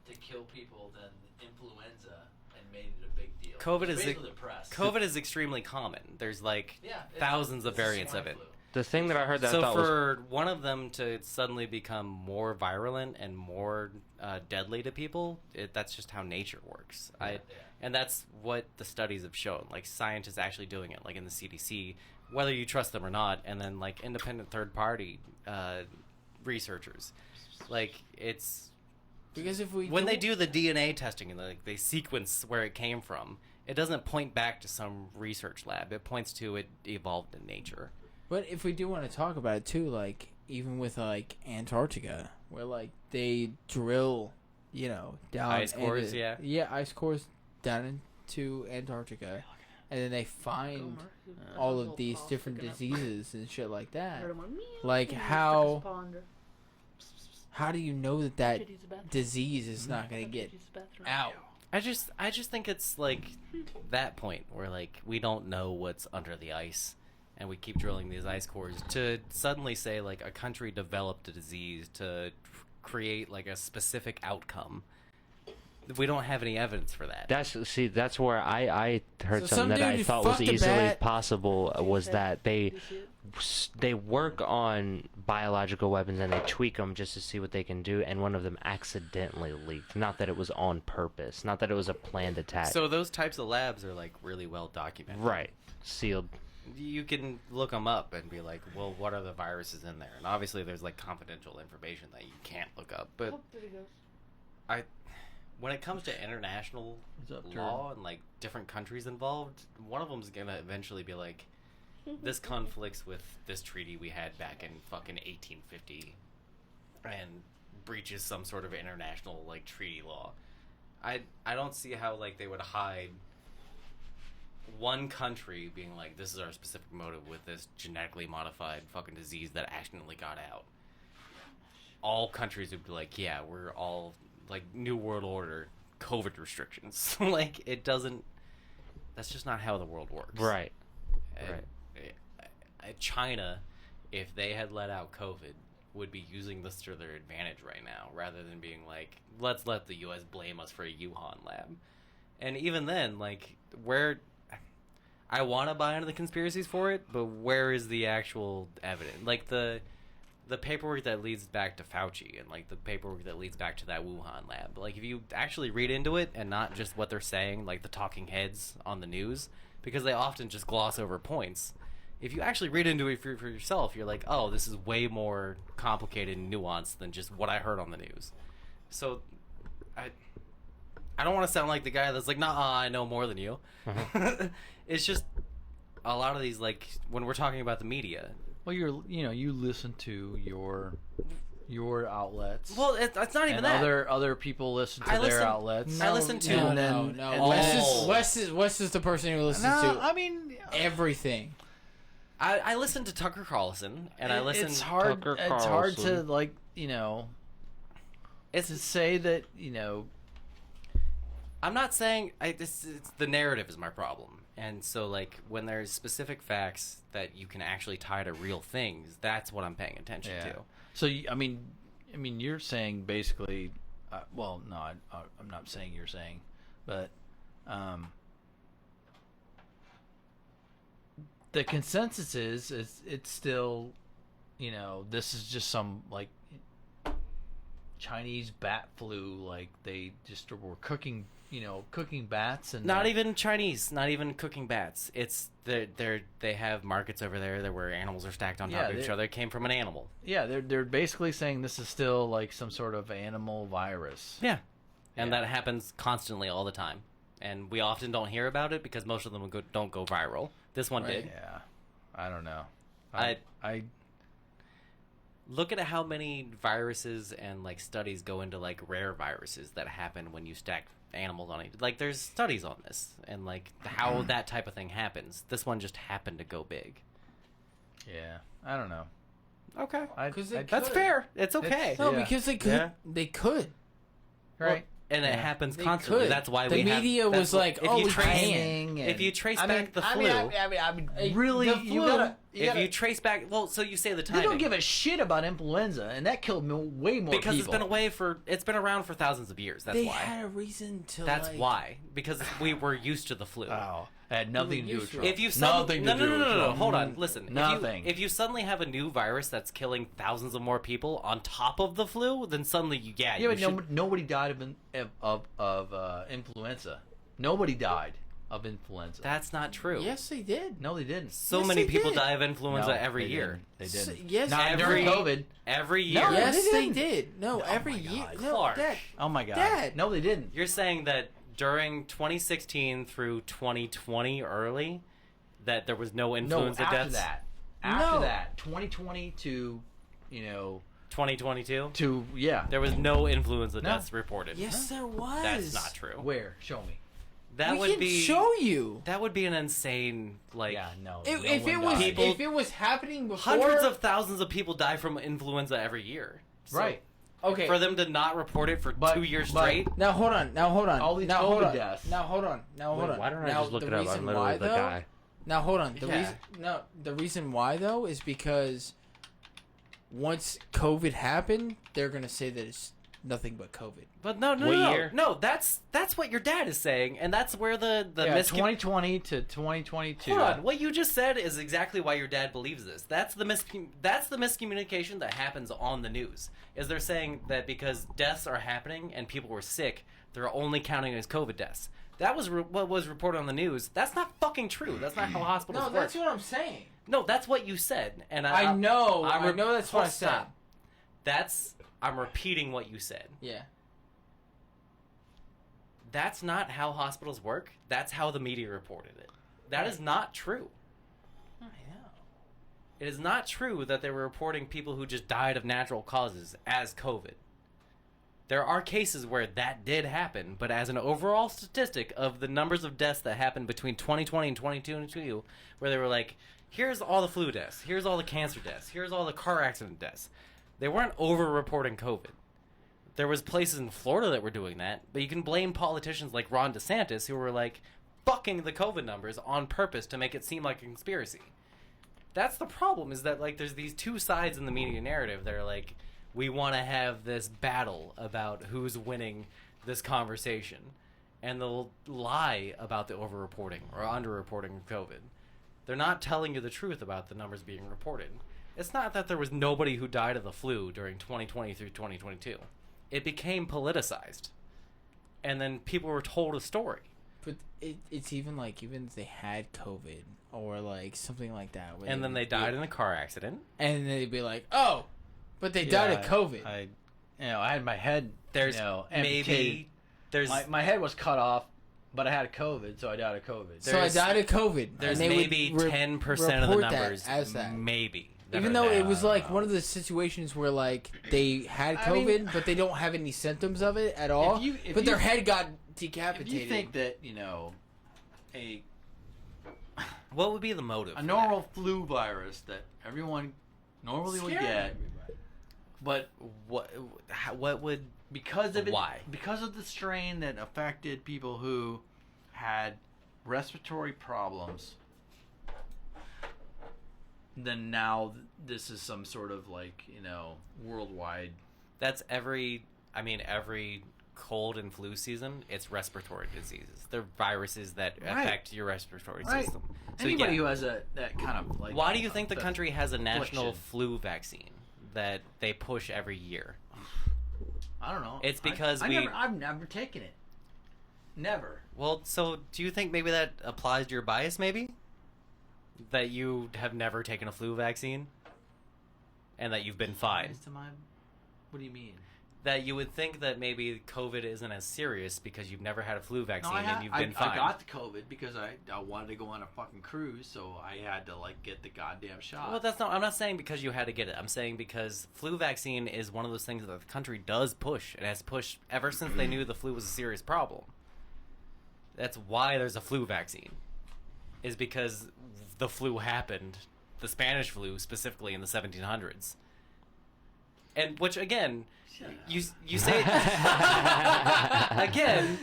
[SPEAKER 8] to kill people than influenza and made it a big deal.
[SPEAKER 2] COVID
[SPEAKER 8] It was
[SPEAKER 2] is
[SPEAKER 8] basically the press.
[SPEAKER 2] COVID is extremely common. There's
[SPEAKER 8] Yeah, it's-
[SPEAKER 2] thousands of
[SPEAKER 8] it's a
[SPEAKER 2] variants of
[SPEAKER 8] swine
[SPEAKER 2] it.
[SPEAKER 8] flu.
[SPEAKER 3] The thing that I heard that
[SPEAKER 2] So
[SPEAKER 3] I thought was
[SPEAKER 2] for one of them to suddenly become more virulent and more deadly to people, that's just how nature works. And that's what the studies have shown. Scientists actually doing it, in the CDC, whether you trust them or not, and then independent third party researchers. It's
[SPEAKER 1] Because if we
[SPEAKER 2] when they do the DNA testing and they sequence where it came from, it doesn't point back to some research lab. It points to it evolved in nature.
[SPEAKER 1] But if we do want to talk about it too, even with Antarctica, where they drill, down
[SPEAKER 2] Ice cores,
[SPEAKER 1] into- ice cores down into Antarctica, and then they find all of these different diseases and shit like that. How do you know that disease is not gonna get out?
[SPEAKER 2] I just think it's that point where we don't know what's under the ice, and we keep drilling these ice cores to suddenly say a country developed a disease to create a specific outcome. We don't have any evidence for that.
[SPEAKER 3] that's where I heard
[SPEAKER 1] So
[SPEAKER 3] something
[SPEAKER 1] some
[SPEAKER 3] that
[SPEAKER 1] dude
[SPEAKER 3] I
[SPEAKER 1] just
[SPEAKER 3] thought was
[SPEAKER 1] fucked a
[SPEAKER 3] easily
[SPEAKER 1] bat.
[SPEAKER 3] possible was that they work on biological weapons and they tweak them just to see what they can do, and one of them accidentally leaked. Not that it was on purpose, not that it was a planned attack.
[SPEAKER 2] So those types of labs are really well documented.
[SPEAKER 3] Right, sealed.
[SPEAKER 2] You can look them up and be well, what are the viruses in there? And obviously there's confidential information that you can't look up. But when it comes to international law and different countries involved, one of them's gonna eventually be this conflicts with this treaty we had back in fucking 1850 and breaches some sort of international treaty law. I don't see how they would hide one country being this is our specific motive with this genetically modified fucking disease that accidentally got out. All countries would be yeah, we're all New World Order COVID restrictions. It doesn't. That's just not how the world works.
[SPEAKER 3] Right.
[SPEAKER 2] And China, if they had let out COVID, would be using this to their advantage right now, rather than being let's let the U.S. blame us for a Wuhan lab. And even then, where I want to buy into the conspiracies for it, but where is the actual evidence? The paperwork that leads back to Fauci and the paperwork that leads back to that Wuhan lab. If you actually read into it and not just what they're saying, the talking heads on the news, because they often just gloss over points. If you actually read into it for yourself, you're oh, this is way more complicated and nuanced than just what I heard on the news. So, I don't want to sound like the guy that's nah, I know more than you. It's just a lot of these, when we're talking about the media.
[SPEAKER 9] Well, you listen to your outlets.
[SPEAKER 2] Well, it's not even
[SPEAKER 9] and
[SPEAKER 2] that.
[SPEAKER 9] Other people listen to their outlets.
[SPEAKER 2] I listen to
[SPEAKER 1] No. Wes is the person who listens to.
[SPEAKER 9] I mean
[SPEAKER 1] everything.
[SPEAKER 2] I listen to Tucker Carlson, and I listen.
[SPEAKER 9] It's hard.
[SPEAKER 3] Tucker
[SPEAKER 9] It's hard
[SPEAKER 3] Carlson.
[SPEAKER 9] to
[SPEAKER 2] It's
[SPEAKER 9] to say that
[SPEAKER 2] I'm not saying it's the narrative is my problem, and so like when there's specific facts that you can actually tie to real things, that's what I'm paying attention to.
[SPEAKER 9] So I mean, you're saying basically, well, no, I'm not saying you're saying, but the consensus is it's still, this is just some like Chinese bat flu, like they just were cooking bats and
[SPEAKER 2] Not even Chinese, not even cooking bats. It's they have markets over there where animals are stacked on top of each other. It came from an animal.
[SPEAKER 9] Yeah, they're basically saying this is still like some sort of animal virus.
[SPEAKER 2] Yeah, and that happens constantly all the time, and we often don't hear about it because most of them don't go viral. This one did.
[SPEAKER 9] Yeah, I don't know.
[SPEAKER 2] I look at how many viruses and like studies go into like rare viruses that happen when you stack animals on it. Like there's studies on this and like how that type of thing happens. This one just happened to go big.
[SPEAKER 9] Yeah, I don't know.
[SPEAKER 2] Okay,
[SPEAKER 1] that's
[SPEAKER 2] fair. It's okay.
[SPEAKER 1] No, because they could.
[SPEAKER 2] Yeah.
[SPEAKER 1] They could.
[SPEAKER 9] Right.
[SPEAKER 2] And it happens
[SPEAKER 1] They
[SPEAKER 2] constantly.
[SPEAKER 1] could.
[SPEAKER 2] That's why
[SPEAKER 1] the media was like,
[SPEAKER 2] if
[SPEAKER 1] "Oh,
[SPEAKER 2] you
[SPEAKER 1] we
[SPEAKER 2] trace,
[SPEAKER 1] can."
[SPEAKER 2] if you trace
[SPEAKER 9] I
[SPEAKER 2] back the flu,
[SPEAKER 9] I mean, really,
[SPEAKER 1] the
[SPEAKER 9] you
[SPEAKER 1] flu-
[SPEAKER 9] gotta.
[SPEAKER 2] if you trace back, well, so you say the
[SPEAKER 9] They
[SPEAKER 2] timing.
[SPEAKER 9] don't give a shit about influenza, and that killed way more
[SPEAKER 2] because
[SPEAKER 9] people.
[SPEAKER 2] it's been around for thousands of years. That's
[SPEAKER 1] They
[SPEAKER 2] why.
[SPEAKER 1] had a reason to.
[SPEAKER 2] That's
[SPEAKER 1] like,
[SPEAKER 2] why. Because we were used to the flu.
[SPEAKER 9] Oh, it had nothing to do with Trump.
[SPEAKER 2] If you
[SPEAKER 9] nothing to do with
[SPEAKER 2] no,
[SPEAKER 9] Trump.
[SPEAKER 2] hold on, listen.
[SPEAKER 9] Nothing.
[SPEAKER 2] If you suddenly have a new virus that's killing thousands of more people on top of the flu, then suddenly
[SPEAKER 9] Yeah, but nobody died of influenza. Nobody died of influenza.
[SPEAKER 2] That's not true.
[SPEAKER 1] Yes, they did.
[SPEAKER 9] No, they didn't.
[SPEAKER 2] So
[SPEAKER 1] Yes,
[SPEAKER 2] many
[SPEAKER 1] they
[SPEAKER 2] people
[SPEAKER 1] did.
[SPEAKER 2] die of influenza
[SPEAKER 9] No,
[SPEAKER 2] every
[SPEAKER 9] they
[SPEAKER 2] year.
[SPEAKER 9] didn't. They didn't.
[SPEAKER 1] Yes,
[SPEAKER 9] Not
[SPEAKER 2] every-
[SPEAKER 9] during COVID.
[SPEAKER 2] Every year.
[SPEAKER 9] No,
[SPEAKER 1] yes,
[SPEAKER 9] they
[SPEAKER 1] they
[SPEAKER 9] didn't.
[SPEAKER 1] did. No,
[SPEAKER 9] Oh
[SPEAKER 1] every
[SPEAKER 9] my
[SPEAKER 1] year.
[SPEAKER 9] God.
[SPEAKER 1] No,
[SPEAKER 2] Clark.
[SPEAKER 1] Dad.
[SPEAKER 9] Oh my God.
[SPEAKER 1] Dad.
[SPEAKER 9] No, they didn't.
[SPEAKER 2] You're saying that during 2016 through 2020 early, that there was no influenza
[SPEAKER 9] after
[SPEAKER 2] deaths?
[SPEAKER 9] that. After
[SPEAKER 1] No.
[SPEAKER 9] that, 2020 to,
[SPEAKER 2] 2022?
[SPEAKER 9] to yeah.
[SPEAKER 2] There was no influenza
[SPEAKER 9] No.
[SPEAKER 2] deaths reported.
[SPEAKER 1] Yes, there was.
[SPEAKER 2] That's not true.
[SPEAKER 9] Where? Show me.
[SPEAKER 2] That
[SPEAKER 1] we
[SPEAKER 2] would
[SPEAKER 1] can
[SPEAKER 2] be
[SPEAKER 1] show you.
[SPEAKER 2] That would be an insane
[SPEAKER 9] Yeah, no.
[SPEAKER 1] If it was if it was happening before,
[SPEAKER 2] hundreds of thousands of people die from influenza every year. So
[SPEAKER 9] right.
[SPEAKER 1] okay.
[SPEAKER 2] For them to not report it for
[SPEAKER 9] But-
[SPEAKER 2] 2 years
[SPEAKER 9] but-
[SPEAKER 2] straight.
[SPEAKER 1] Now hold on.
[SPEAKER 9] All these
[SPEAKER 1] now hold
[SPEAKER 9] COVID
[SPEAKER 1] on.
[SPEAKER 9] deaths.
[SPEAKER 1] Now hold on. Now hold on.
[SPEAKER 3] Why don't I
[SPEAKER 1] now,
[SPEAKER 3] just look
[SPEAKER 1] the
[SPEAKER 3] it up?
[SPEAKER 1] reason
[SPEAKER 3] I'm literally
[SPEAKER 1] why,
[SPEAKER 3] the
[SPEAKER 1] though-
[SPEAKER 3] guy.
[SPEAKER 1] Now hold on.
[SPEAKER 2] Yeah.
[SPEAKER 1] The reason why though is because once COVID happened, they're gonna say that it's nothing but COVID.
[SPEAKER 2] But no,
[SPEAKER 3] What year?
[SPEAKER 2] no. That's what your dad is saying, and that's where the
[SPEAKER 9] 2020 to 2022.
[SPEAKER 2] Hold on. What you just said is exactly why your dad believes this. That's the miscommunication that happens on the news. Is they're saying that because deaths are happening and people were sick, they're only counting as COVID deaths. That was what was reported on the news. That's not fucking true. That's not how hospitals
[SPEAKER 1] No,
[SPEAKER 2] work.
[SPEAKER 1] that's what I'm saying.
[SPEAKER 2] No, that's what you said, and
[SPEAKER 1] I know. I
[SPEAKER 2] I'm
[SPEAKER 1] know that's what I said.
[SPEAKER 2] Stop. I'm repeating what you said.
[SPEAKER 1] Yeah.
[SPEAKER 2] That's not how hospitals work. That's how the media reported it. That is not true.
[SPEAKER 1] I know.
[SPEAKER 2] It is not true that they were reporting people who just died of natural causes as COVID. There are cases where that did happen, but as an overall statistic of the numbers of deaths that happened between 2020 and 2022, where they were like, here's all the flu deaths, here's all the cancer deaths, here's all the car accident deaths. They weren't over-reporting COVID. There was places in Florida that were doing that, but you can blame politicians like Ron DeSantis who were like fucking the COVID numbers on purpose to make it seem like a conspiracy. That's the problem, is that like there's these two sides in the media narrative that are like, we want to have this battle about who's winning this conversation, and they'll lie about the over-reporting or under-reporting of COVID. They're not telling you the truth about the numbers being reported. It's not that there was nobody who died of the flu during 2020 through 2022. It became politicized, and then people were told a story.
[SPEAKER 1] But it's even like, even if they had COVID or like something like that, where
[SPEAKER 2] And then they died in a car accident.
[SPEAKER 1] and they'd be like, oh, but they died of COVID.
[SPEAKER 9] I had my head.
[SPEAKER 2] There's
[SPEAKER 9] amputated.
[SPEAKER 2] maybe there's
[SPEAKER 9] My head was cut off, but I had COVID, so I died of COVID.
[SPEAKER 1] So I died of COVID.
[SPEAKER 2] There's
[SPEAKER 1] and they
[SPEAKER 2] maybe
[SPEAKER 1] would
[SPEAKER 2] 10% of the
[SPEAKER 1] report that
[SPEAKER 2] numbers
[SPEAKER 1] as that.
[SPEAKER 2] maybe. that
[SPEAKER 1] Even
[SPEAKER 2] are
[SPEAKER 1] though
[SPEAKER 2] that.
[SPEAKER 1] it was like one of the situations where like they had
[SPEAKER 9] I mean-
[SPEAKER 1] COVID, but they don't have any symptoms of it at all.
[SPEAKER 9] if
[SPEAKER 1] but their
[SPEAKER 9] you-
[SPEAKER 1] head got
[SPEAKER 9] If
[SPEAKER 1] decapitated.
[SPEAKER 9] you think that
[SPEAKER 2] What would be the motive?
[SPEAKER 9] a
[SPEAKER 2] for
[SPEAKER 9] normal flu virus that everyone normally would
[SPEAKER 1] Scaring
[SPEAKER 9] get,
[SPEAKER 1] everybody.
[SPEAKER 9] but
[SPEAKER 2] that? What would
[SPEAKER 9] because of it,
[SPEAKER 2] Why?
[SPEAKER 9] because of the strain that affected people who had respiratory problems. Then now this is some sort of like, you know, worldwide.
[SPEAKER 2] That's every cold and flu season. It's respiratory diseases. They're viruses that affect your respiratory system. So
[SPEAKER 9] Anybody who has that kind of like.
[SPEAKER 2] why do you think the country has a national
[SPEAKER 9] affliction.
[SPEAKER 2] flu vaccine that they push every year?
[SPEAKER 9] I don't know.
[SPEAKER 2] It's because
[SPEAKER 9] I've never taken it. Never.
[SPEAKER 2] Well, so do you think maybe that applies to your bias, maybe? That you have never taken a flu vaccine? And that you've been fine?
[SPEAKER 9] What do you mean?
[SPEAKER 2] That you would think that maybe COVID isn't as serious because you've never had a flu vaccine and you've been
[SPEAKER 9] I
[SPEAKER 2] fine.
[SPEAKER 9] got the COVID because I wanted to go on a fucking cruise, so I had to like get the goddamn shot.
[SPEAKER 2] Well, I'm not saying because you had to get it. I'm saying because flu vaccine is one of those things that the country does push. It has pushed ever since they knew the flu was a serious problem. That's why there's a flu vaccine. Is because the flu happened, the Spanish flu specifically in the 1700s. And which again, you say again,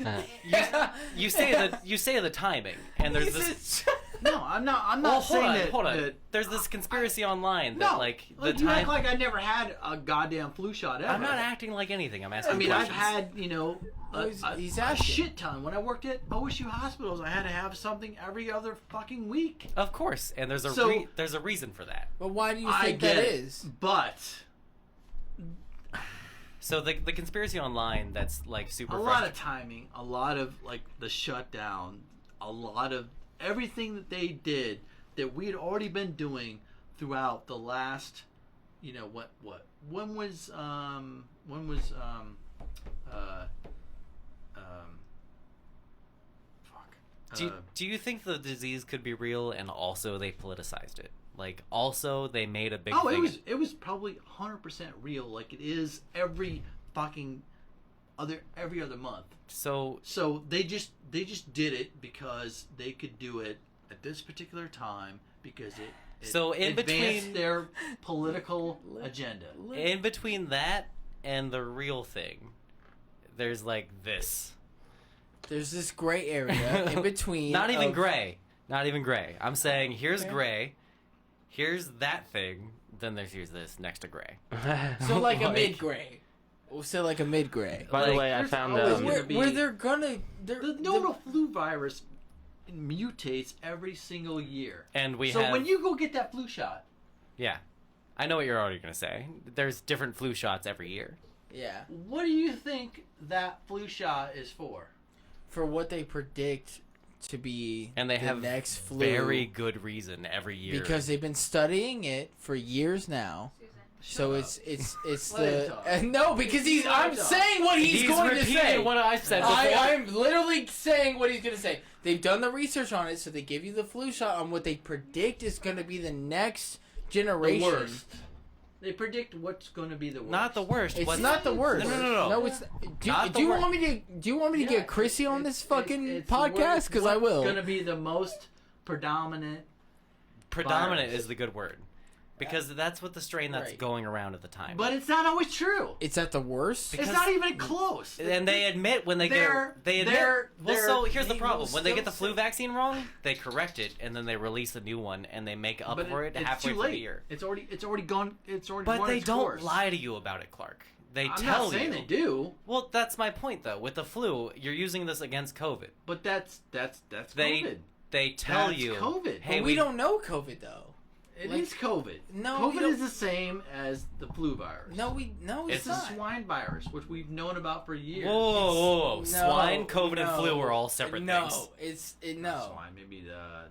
[SPEAKER 2] you say the timing, and there's this.
[SPEAKER 9] No, I'm not saying that.
[SPEAKER 2] Hold on.
[SPEAKER 9] that-
[SPEAKER 2] There's this conspiracy online that
[SPEAKER 9] no,
[SPEAKER 2] like the
[SPEAKER 9] like, you
[SPEAKER 2] time.
[SPEAKER 9] act like I never had a goddamn flu shot ever.
[SPEAKER 2] I'm not acting like anything. I'm asking.
[SPEAKER 9] I mean, I've
[SPEAKER 2] questions.
[SPEAKER 9] had, you know,
[SPEAKER 1] he's
[SPEAKER 9] a
[SPEAKER 1] asking.
[SPEAKER 9] shit ton. When I worked at OSU hospitals, I had to have something every other fucking week.
[SPEAKER 2] Of course, and there's
[SPEAKER 9] So-
[SPEAKER 2] a reason for that.
[SPEAKER 1] But why do you
[SPEAKER 9] I
[SPEAKER 1] think
[SPEAKER 9] get
[SPEAKER 1] that
[SPEAKER 9] it,
[SPEAKER 1] is?
[SPEAKER 9] but
[SPEAKER 2] So the conspiracy online that's like super.
[SPEAKER 9] a lot of timing, a lot of like the shutdown, a lot of everything that they did that we had already been doing throughout the last, you know, when was
[SPEAKER 2] Do you think the disease could be real and also they politicized it? Like also they made a big thing.
[SPEAKER 9] it was probably 100% real, like it is every other month.
[SPEAKER 2] So
[SPEAKER 9] they just did it because they could do it at this particular time because it
[SPEAKER 2] So in
[SPEAKER 9] advanced
[SPEAKER 2] between-
[SPEAKER 9] their political agenda.
[SPEAKER 2] in between that and the real thing, there's like this.
[SPEAKER 1] There's this gray area in between.
[SPEAKER 2] Not even
[SPEAKER 1] of-
[SPEAKER 2] gray. Not even gray. I'm saying here's gray, here's that thing, then here's this next to gray.
[SPEAKER 1] So like a mid gray. We'll say like a mid gray.
[SPEAKER 3] By the
[SPEAKER 2] Like,
[SPEAKER 3] way, I
[SPEAKER 9] there's
[SPEAKER 3] found
[SPEAKER 9] always
[SPEAKER 1] Where,
[SPEAKER 9] gonna be-
[SPEAKER 1] where they're gonna.
[SPEAKER 9] The normal flu virus mutates every single year.
[SPEAKER 2] And we
[SPEAKER 9] so
[SPEAKER 2] have
[SPEAKER 9] when you go get that flu shot,
[SPEAKER 2] yeah. I know what you're already gonna say. There's different flu shots every year.
[SPEAKER 1] Yeah.
[SPEAKER 9] what do you think that flu shot is for?
[SPEAKER 1] For what they predict to be
[SPEAKER 2] And they
[SPEAKER 1] the
[SPEAKER 2] have
[SPEAKER 1] next flu.
[SPEAKER 2] very good reason every year.
[SPEAKER 1] Because they've been studying it for years now. So
[SPEAKER 9] Shut
[SPEAKER 1] it's
[SPEAKER 9] Let him
[SPEAKER 1] the
[SPEAKER 9] talk.
[SPEAKER 1] no because
[SPEAKER 9] Let
[SPEAKER 1] I'm
[SPEAKER 9] him talk.
[SPEAKER 1] saying what he's going to
[SPEAKER 2] repeating
[SPEAKER 1] say.
[SPEAKER 2] what I've said before.
[SPEAKER 1] I'm literally saying what he's going to say. They've done the research on it, so they give you the flu shot on what they predict is going to be the next
[SPEAKER 9] The
[SPEAKER 1] generation.
[SPEAKER 9] worst. They predict what's going to be the worst.
[SPEAKER 2] Not the worst.
[SPEAKER 1] It's
[SPEAKER 2] What's-
[SPEAKER 1] not the worst.
[SPEAKER 2] No.
[SPEAKER 1] No, it's.
[SPEAKER 2] Not
[SPEAKER 1] Do you
[SPEAKER 2] the
[SPEAKER 1] want me to? Do you want me to
[SPEAKER 9] Yeah,
[SPEAKER 1] get Chrissy on
[SPEAKER 9] it's-
[SPEAKER 1] this fucking
[SPEAKER 9] it's the
[SPEAKER 1] podcast?
[SPEAKER 9] worst.
[SPEAKER 1] Because I will.
[SPEAKER 9] What's going to be the most predominant?
[SPEAKER 2] Predominant
[SPEAKER 9] virus.
[SPEAKER 2] is the good word. Because that's what the strain that's
[SPEAKER 1] Right.
[SPEAKER 2] going around at the time.
[SPEAKER 9] But it's not always true.
[SPEAKER 1] It's at the worst.
[SPEAKER 9] It's not even close.
[SPEAKER 2] And they admit when they
[SPEAKER 9] They're-
[SPEAKER 2] they admit.
[SPEAKER 9] they're-
[SPEAKER 2] Well, so
[SPEAKER 9] they're-
[SPEAKER 2] here's the
[SPEAKER 9] they
[SPEAKER 2] problem:
[SPEAKER 9] will
[SPEAKER 2] when they get the
[SPEAKER 9] still
[SPEAKER 2] flu vaccine wrong, they correct it, and then they release a new one, and they make up
[SPEAKER 9] But
[SPEAKER 2] for it
[SPEAKER 9] it's
[SPEAKER 2] halfway
[SPEAKER 9] too
[SPEAKER 2] through
[SPEAKER 9] late.
[SPEAKER 2] the year.
[SPEAKER 9] It's already gone. It's already.
[SPEAKER 2] But
[SPEAKER 9] run
[SPEAKER 2] they
[SPEAKER 9] its
[SPEAKER 2] don't
[SPEAKER 9] course.
[SPEAKER 2] lie to you about it, Clark. They
[SPEAKER 9] I'm
[SPEAKER 2] tell
[SPEAKER 9] not saying
[SPEAKER 2] you.
[SPEAKER 9] they do,
[SPEAKER 2] Well, that's my point, though. With the flu, you're using this against COVID.
[SPEAKER 9] but that's
[SPEAKER 2] They
[SPEAKER 9] COVID.
[SPEAKER 2] they tell
[SPEAKER 9] That's
[SPEAKER 2] you,
[SPEAKER 9] COVID.
[SPEAKER 2] hey,
[SPEAKER 1] But we don't know COVID though.
[SPEAKER 9] It
[SPEAKER 1] like-
[SPEAKER 9] is COVID.
[SPEAKER 1] No, we
[SPEAKER 9] COVID
[SPEAKER 1] don't-
[SPEAKER 9] is the same as the flu virus.
[SPEAKER 1] No,
[SPEAKER 9] It's
[SPEAKER 1] it's
[SPEAKER 9] the
[SPEAKER 1] not.
[SPEAKER 9] swine virus, which we've known about for years.
[SPEAKER 2] Whoa.
[SPEAKER 1] No,
[SPEAKER 2] Swine, COVID, and
[SPEAKER 1] no.
[SPEAKER 2] flu are all separate
[SPEAKER 1] no,
[SPEAKER 2] things.
[SPEAKER 1] No,
[SPEAKER 9] Swine, maybe the.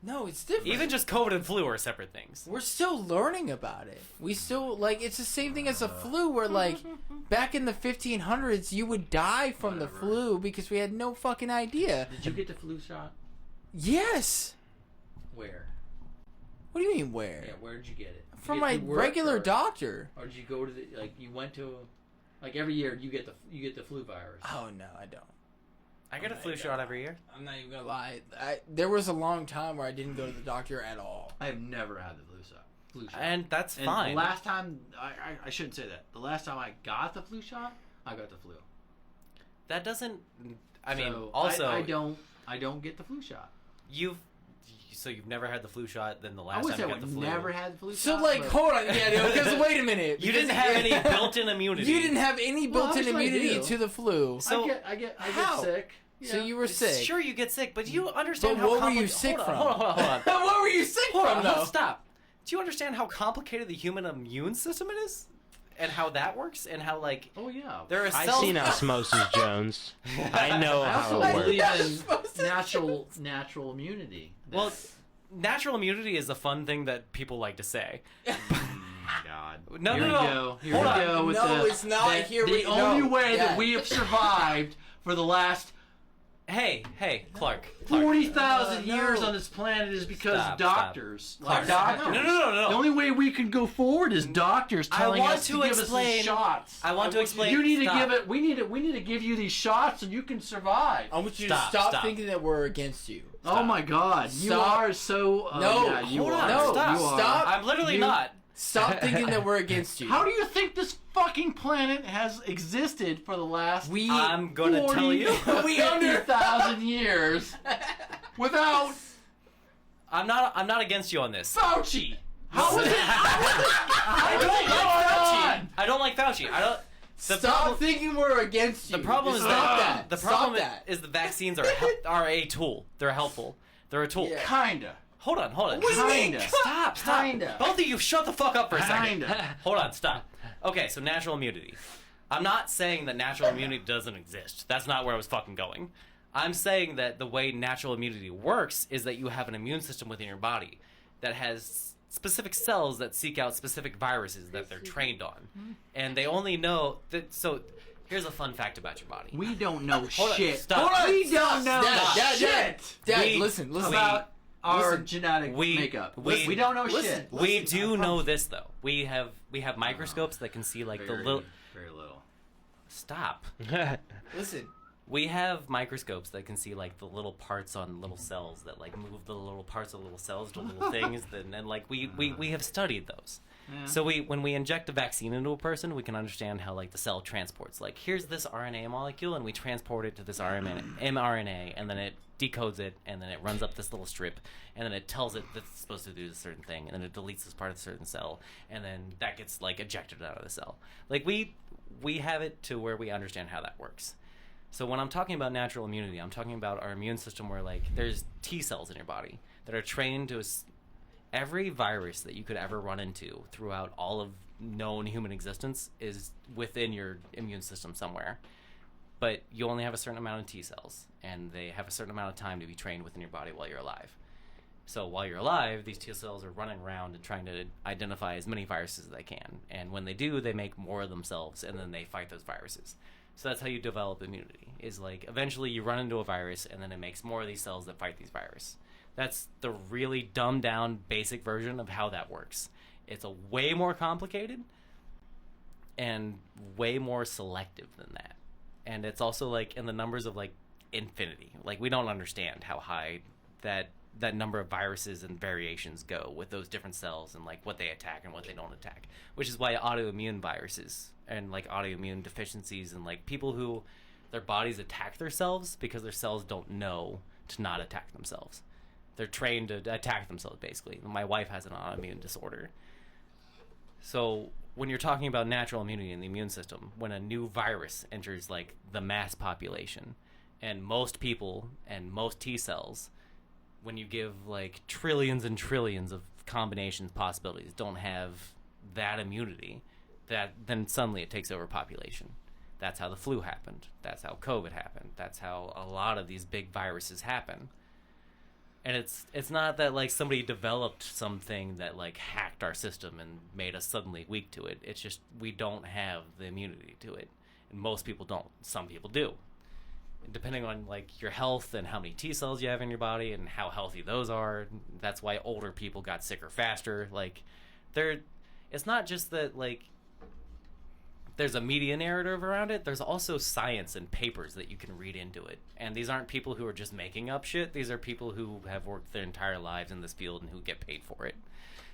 [SPEAKER 1] no, it's different.
[SPEAKER 2] Even just COVID and flu are separate things.
[SPEAKER 1] we're still learning about it. We still like it's the same thing as the flu. Where like back in the 1500s, you would die from the
[SPEAKER 9] Whatever.
[SPEAKER 1] flu because we had no fucking idea.
[SPEAKER 9] Did you get the flu shot?
[SPEAKER 1] Yes.
[SPEAKER 9] Where?
[SPEAKER 1] What do you mean where?
[SPEAKER 9] Yeah, where did you get it?
[SPEAKER 1] From
[SPEAKER 9] You
[SPEAKER 1] my
[SPEAKER 9] get through work,
[SPEAKER 1] regular
[SPEAKER 9] or-
[SPEAKER 1] doctor.
[SPEAKER 9] Or did you go to the you went to like every year you get the flu virus?
[SPEAKER 1] Oh no, I don't.
[SPEAKER 2] I get a flu shot every year.
[SPEAKER 1] I'm not even gonna lie. There was a long time where I didn't go to the doctor at all.
[SPEAKER 9] I have never had the flu shot.
[SPEAKER 2] And that's
[SPEAKER 9] And
[SPEAKER 2] fine.
[SPEAKER 9] the last time I shouldn't say that. The last time I got the flu shot I got the flu.
[SPEAKER 2] That doesn't. I mean,
[SPEAKER 9] So
[SPEAKER 2] also
[SPEAKER 9] I don't get the flu shot.
[SPEAKER 2] you've never had the flu shot. Then the
[SPEAKER 9] I
[SPEAKER 2] last
[SPEAKER 9] would
[SPEAKER 2] time
[SPEAKER 9] say
[SPEAKER 2] you
[SPEAKER 9] I
[SPEAKER 2] got the flu,
[SPEAKER 9] never had the flu
[SPEAKER 1] So
[SPEAKER 9] shot.
[SPEAKER 1] like,
[SPEAKER 9] but-
[SPEAKER 1] hold on, yeah, because wait a minute.
[SPEAKER 2] you didn't
[SPEAKER 1] because-
[SPEAKER 2] have any built-in immunity.
[SPEAKER 1] You didn't have any
[SPEAKER 9] Well,
[SPEAKER 1] built-in
[SPEAKER 9] obviously I
[SPEAKER 1] immunity
[SPEAKER 9] do.
[SPEAKER 1] to the flu.
[SPEAKER 2] So-
[SPEAKER 9] I get
[SPEAKER 1] How?
[SPEAKER 9] sick.
[SPEAKER 1] So you were sick.
[SPEAKER 2] Sure, you get sick, but you understand
[SPEAKER 1] But
[SPEAKER 2] how
[SPEAKER 1] what were you
[SPEAKER 2] compli-
[SPEAKER 1] sick
[SPEAKER 2] hold on,
[SPEAKER 1] from?
[SPEAKER 2] Hold on.
[SPEAKER 1] What were you sick
[SPEAKER 2] Hold
[SPEAKER 1] from
[SPEAKER 2] on,
[SPEAKER 1] though?
[SPEAKER 2] stop. Do you understand how complicated the human immune system is, and how that works, and how like
[SPEAKER 9] Oh yeah.
[SPEAKER 2] there are
[SPEAKER 3] I've
[SPEAKER 2] cells.
[SPEAKER 3] seen Osmosis Jones. I know
[SPEAKER 9] I
[SPEAKER 3] how
[SPEAKER 9] also
[SPEAKER 3] it
[SPEAKER 9] believe
[SPEAKER 3] works.
[SPEAKER 9] in natural immunity.
[SPEAKER 2] Well, natural immunity is a fun thing that people like to say.
[SPEAKER 9] God.
[SPEAKER 2] No,
[SPEAKER 9] Here
[SPEAKER 2] no,
[SPEAKER 9] we
[SPEAKER 2] no.
[SPEAKER 9] go. Here
[SPEAKER 2] Hold
[SPEAKER 9] we
[SPEAKER 2] on.
[SPEAKER 9] go with
[SPEAKER 1] No,
[SPEAKER 9] the,
[SPEAKER 1] it's not.
[SPEAKER 9] that-
[SPEAKER 1] Here
[SPEAKER 9] the
[SPEAKER 1] we-
[SPEAKER 9] only
[SPEAKER 1] no.
[SPEAKER 9] way
[SPEAKER 1] Yeah.
[SPEAKER 9] that we have survived for the last
[SPEAKER 2] Hey, Clark.
[SPEAKER 9] 40,000
[SPEAKER 1] No.
[SPEAKER 9] years on this planet is because
[SPEAKER 2] Stop,
[SPEAKER 9] doctors,
[SPEAKER 2] Clark.
[SPEAKER 9] like doctors.
[SPEAKER 2] No.
[SPEAKER 9] The only way we can go forward is doctors
[SPEAKER 2] I
[SPEAKER 9] telling
[SPEAKER 2] want
[SPEAKER 9] us
[SPEAKER 2] to
[SPEAKER 9] to give
[SPEAKER 2] explain-
[SPEAKER 9] us these shots.
[SPEAKER 2] I want to explain.
[SPEAKER 9] You need
[SPEAKER 2] stop.
[SPEAKER 9] to give it. We need to give you these shots so you can survive.
[SPEAKER 1] I want you
[SPEAKER 2] Stop,
[SPEAKER 1] to stop
[SPEAKER 2] stop.
[SPEAKER 1] thinking that we're against you.
[SPEAKER 9] Oh my God! You
[SPEAKER 1] Stop.
[SPEAKER 9] are so.
[SPEAKER 1] No,
[SPEAKER 9] yeah, you
[SPEAKER 2] hold
[SPEAKER 9] are.
[SPEAKER 2] on,
[SPEAKER 1] No,
[SPEAKER 2] stop.
[SPEAKER 9] You are.
[SPEAKER 1] stop.
[SPEAKER 2] I'm literally
[SPEAKER 9] You-
[SPEAKER 2] not.
[SPEAKER 1] Stop thinking that we're against you.
[SPEAKER 9] How do you think this fucking planet has existed for the last
[SPEAKER 2] I'm gonna tell you.
[SPEAKER 1] We under
[SPEAKER 9] 40,000 years without
[SPEAKER 2] I'm not against you on this.
[SPEAKER 9] Fauci? How is it?
[SPEAKER 2] I don't like Fauci. I don't like Fauci. I don't. The
[SPEAKER 1] Stop
[SPEAKER 2] problem,
[SPEAKER 1] thinking we're against you.
[SPEAKER 2] the problem is
[SPEAKER 1] Stop
[SPEAKER 2] that
[SPEAKER 1] that.
[SPEAKER 2] the problem
[SPEAKER 1] Stop that.
[SPEAKER 2] is the vaccines are a tool. They're helpful. They're a tool.
[SPEAKER 1] Yeah.
[SPEAKER 9] Kinda.
[SPEAKER 2] Hold on.
[SPEAKER 1] What do you mean?
[SPEAKER 9] Kinda.
[SPEAKER 2] Stop.
[SPEAKER 9] Kinda.
[SPEAKER 2] Both of you, shut the fuck up for a second.
[SPEAKER 9] Kinda.
[SPEAKER 2] Hold on. Stop. Okay, so natural immunity. I'm not saying that natural immunity doesn't exist. That's not where I was fucking going. I'm saying that the way natural immunity works is that you have an immune system within your body that has specific cells that seek out specific viruses that they're trained on. And they only know that. So here's a fun fact about your body.
[SPEAKER 9] We don't know
[SPEAKER 2] Hold on,
[SPEAKER 9] shit.
[SPEAKER 2] stop.
[SPEAKER 1] Hold on.
[SPEAKER 9] We don't know
[SPEAKER 1] Dad,
[SPEAKER 9] shit
[SPEAKER 1] Dad,
[SPEAKER 2] We-
[SPEAKER 1] listen.
[SPEAKER 9] about our
[SPEAKER 1] listen.
[SPEAKER 9] genetic
[SPEAKER 2] We-
[SPEAKER 9] makeup.
[SPEAKER 2] we-
[SPEAKER 9] We don't know
[SPEAKER 1] listen.
[SPEAKER 9] shit.
[SPEAKER 2] We do know this though. We have microscopes that can see like the little.
[SPEAKER 9] very little.
[SPEAKER 2] Stop.
[SPEAKER 1] Listen.
[SPEAKER 2] We have microscopes that can see like the little parts on little cells that like move the little parts of little cells to little things. And like we have studied those.
[SPEAKER 9] Yeah.
[SPEAKER 2] So when we inject a vaccine into a person, we can understand how like the cell transports. Like here's this RNA molecule, and we transport it to this mRNA, and then it decodes it, and then it runs up this little strip, and then it tells it that it's supposed to do a certain thing, and then it deletes this part of a certain cell, and then that gets like ejected out of the cell. Like we have it to where we understand how that works. So when I'm talking about natural immunity, I'm talking about our immune system where like there's T cells in your body that are trained to every virus that you could ever run into throughout all of known human existence is within your immune system somewhere. But you only have a certain amount of T cells, and they have a certain amount of time to be trained within your body while you're alive. So while you're alive, these T cells are running around and trying to identify as many viruses as they can. And when they do, they make more of themselves, and then they fight those viruses. So that's how you develop immunity, is like eventually you run into a virus, and then it makes more of these cells that fight these viruses. That's the really dumbed down basic version of how that works. It's a way more complicated and way more selective than that. And it's also like in the numbers of like infinity. Like we don't understand how high that number of viruses and variations go with those different cells and like what they attack and what they don't attack. Which is why autoimmune viruses and like autoimmune deficiencies and like people who their bodies attack themselves because their cells don't know to not attack themselves. They're trained to attack themselves, basically. My wife has an autoimmune disorder. So when you're talking about natural immunity in the immune system, when a new virus enters, like, the mass population, and most people and most T cells, when you give, like, trillions and trillions of combinations, possibilities, don't have that immunity, then suddenly it takes over population. That's how the flu happened. That's how COVID happened. That's how a lot of these big viruses happen. And it's not that like somebody developed something that like hacked our system and made us suddenly weak to it. It's just we don't have the immunity to it. And most people don't. Some people do. And depending on like your health and how many T cells you have in your body and how healthy those are, that's why older people got sicker faster. Like it's not just that like there's a media narrative around it. There's also science and papers that you can read into it. And these aren't people who are just making up shit. These are people who have worked their entire lives in this field and who get paid for it.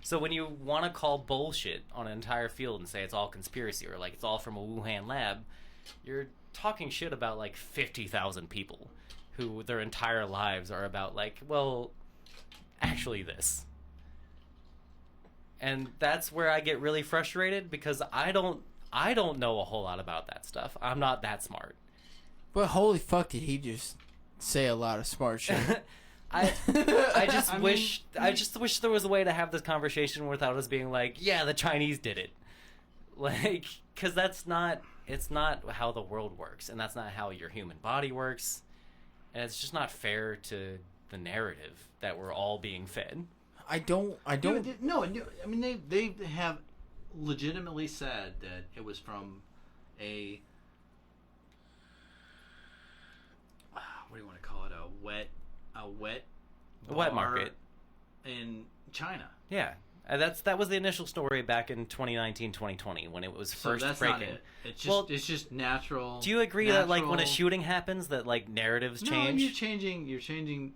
[SPEAKER 2] So when you want to call bullshit on an entire field and say it's all conspiracy or like it's all from a Wuhan lab, you're talking shit about like 50,000 people who their entire lives are about like, well, actually this. And that's where I get really frustrated because I don't know a whole lot about that stuff. I'm not that smart.
[SPEAKER 1] But holy fuck, did he just say a lot of smart shit?
[SPEAKER 2] I just wish there was a way to have this conversation without us being like, yeah, the Chinese did it. Like, because it's not how the world works, and that's not how your human body works. And it's just not fair to the narrative that we're all being fed.
[SPEAKER 1] I don't.
[SPEAKER 9] No, I mean they have legitimately said that it was from a what do you want to call it? A wet
[SPEAKER 2] market
[SPEAKER 9] in China.
[SPEAKER 2] Yeah. That was the initial story back in 2019, 2020 when it was first
[SPEAKER 9] that's
[SPEAKER 2] breaking.
[SPEAKER 9] Not it. It's just natural.
[SPEAKER 2] Do you agree that like when a shooting happens that like narratives change?
[SPEAKER 9] No, you're changing.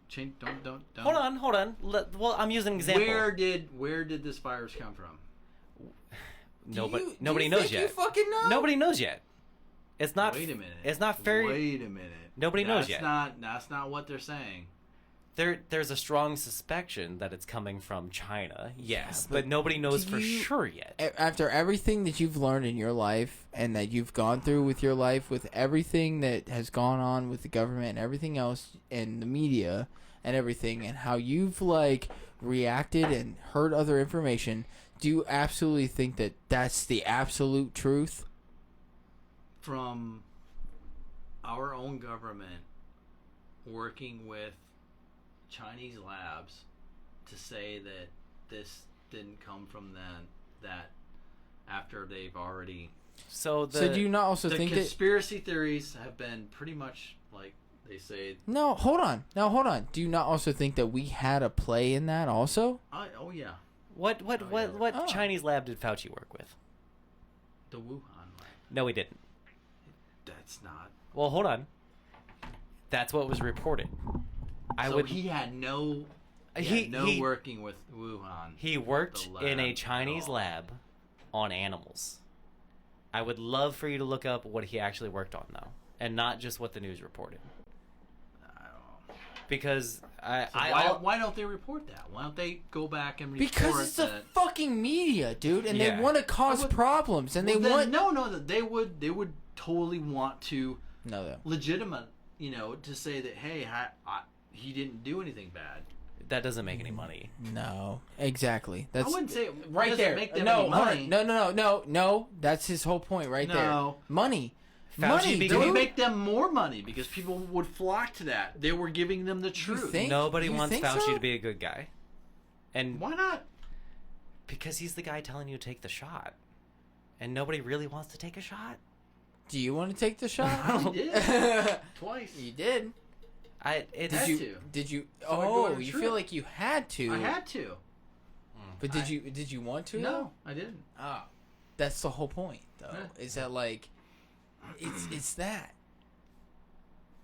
[SPEAKER 9] Don't.
[SPEAKER 2] Hold on. Well, I'm using an example.
[SPEAKER 9] Where did this virus come from?
[SPEAKER 2] Nobody knows yet.
[SPEAKER 1] You fucking know?
[SPEAKER 2] Nobody knows yet. It's not.
[SPEAKER 9] Wait a minute.
[SPEAKER 2] It's not fair.
[SPEAKER 9] Wait a minute.
[SPEAKER 2] Nobody knows yet.
[SPEAKER 9] That's not what they're saying.
[SPEAKER 2] There's a strong suspicion that it's coming from China. Yes,
[SPEAKER 1] Yeah,
[SPEAKER 2] but nobody knows for sure yet.
[SPEAKER 1] After everything that you've learned in your life and that you've gone through with your life, with everything that has gone on with the government and everything else and the media and everything, and how you've like reacted and heard other information, do you absolutely think that that's the absolute truth?
[SPEAKER 9] From our own government working with Chinese labs to say that this didn't come from them, that after they've already...
[SPEAKER 2] So
[SPEAKER 1] do you not also think that...
[SPEAKER 9] conspiracy theories have been pretty much like they say...
[SPEAKER 1] No, hold on. Do you not also think that we had a play in that also?
[SPEAKER 9] Oh, yeah.
[SPEAKER 2] What Chinese lab did Fauci work with?
[SPEAKER 9] The Wuhan lab.
[SPEAKER 2] No, he didn't.
[SPEAKER 9] That's not...
[SPEAKER 2] Well, hold on. That's what was reported.
[SPEAKER 9] He had no working with Wuhan.
[SPEAKER 2] He worked in a Chinese lab on animals. I would love for you to look up what he actually worked on, though, and not just what the news reported.
[SPEAKER 9] I don't know.
[SPEAKER 2] Because
[SPEAKER 9] why don't they report that? Why don't they go back and report
[SPEAKER 1] because it's the fucking media, dude, and they want to cause problems, and they want...
[SPEAKER 9] No, they would totally want to legitimate, to say that, hey, he didn't do anything bad.
[SPEAKER 2] That doesn't make any money.
[SPEAKER 1] No, exactly. That's
[SPEAKER 9] I wouldn't say
[SPEAKER 1] right there.
[SPEAKER 9] Make them any money.
[SPEAKER 1] No. That's his whole point right there. Money.
[SPEAKER 9] It would make them more money because people would flock to that. They were giving them the truth.
[SPEAKER 2] Nobody wants Fauci to be a good guy. And
[SPEAKER 9] why not?
[SPEAKER 2] Because he's the guy telling you to take the shot. And nobody really wants to take a shot.
[SPEAKER 1] Do you want to take the shot?
[SPEAKER 9] I did. Twice.
[SPEAKER 1] You did. Did you?
[SPEAKER 9] So
[SPEAKER 1] you feel like you had to.
[SPEAKER 9] I had to.
[SPEAKER 1] But did you want to?
[SPEAKER 9] No, I didn't.
[SPEAKER 1] Oh, that's the whole point, though. Yeah. Is that like, it's that.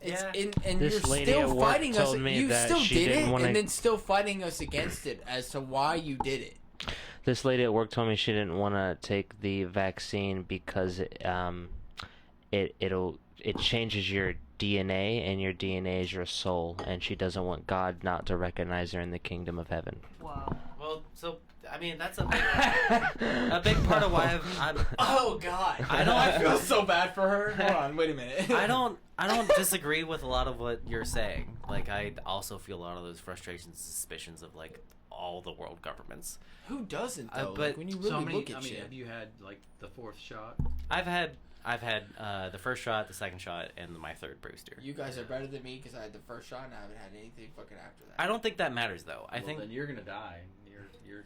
[SPEAKER 1] It's and
[SPEAKER 3] this
[SPEAKER 1] you're
[SPEAKER 3] lady
[SPEAKER 1] still
[SPEAKER 3] at work
[SPEAKER 1] fighting us.
[SPEAKER 3] told me
[SPEAKER 1] You
[SPEAKER 3] that
[SPEAKER 1] still
[SPEAKER 3] she
[SPEAKER 1] did
[SPEAKER 3] didn't
[SPEAKER 1] it,
[SPEAKER 3] wanna...
[SPEAKER 1] and then still fighting us against it as to why you did it.
[SPEAKER 3] This lady at work told me she didn't want to take the vaccine because it changes your DNA, and your DNA is your soul, and she doesn't want God not to recognize her in the kingdom of heaven.
[SPEAKER 2] Wow. Well, so I mean that's a big part of why I'm.
[SPEAKER 1] Oh God! I feel so bad for her. Hold on, wait a minute.
[SPEAKER 2] I don't disagree with a lot of what you're saying. Like I also feel a lot of those frustrations, suspicions of like all the world governments.
[SPEAKER 1] Who doesn't though?
[SPEAKER 2] But
[SPEAKER 1] like, when you really look at shit.
[SPEAKER 9] Have you had like the fourth shot?
[SPEAKER 2] I've had the first shot, the second shot, and my third booster.
[SPEAKER 1] You guys are better than me because I had the first shot and I haven't had anything fucking after that.
[SPEAKER 2] I don't think that matters though. I think
[SPEAKER 9] then you're gonna die.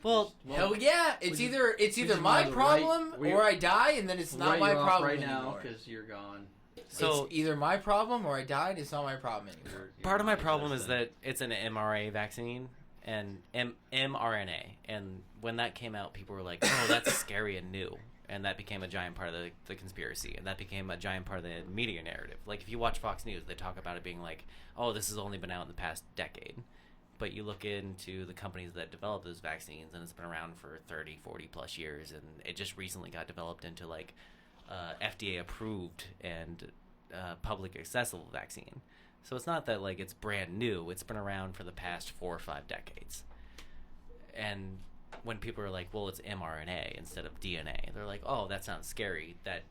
[SPEAKER 1] Hell yeah! It's either my problem or I die, and then it's not my problem
[SPEAKER 9] right
[SPEAKER 1] anymore.
[SPEAKER 9] now because you're gone.
[SPEAKER 2] So
[SPEAKER 1] it's either my problem or I died. It's not my problem anymore.
[SPEAKER 2] Part of my problem is that it's an mRNA vaccine and mRNA, and when that came out, people were like, "Oh, that's scary and new." And that became a giant part of the conspiracy, and that became a giant part of the media narrative. Like, if you watch Fox News, they talk about it being like, oh, this has only been out in the past decade. But you look into the companies that develop those vaccines, and it's been around for 30, 40 plus years, and it just recently got developed into, like, FDA approved and public accessible vaccine. So it's not that like it's brand new. It's been around for the past 4 or 5 decades. And when people are like, well, it's mRNA instead of DNA, they're like, oh, that sounds scary. That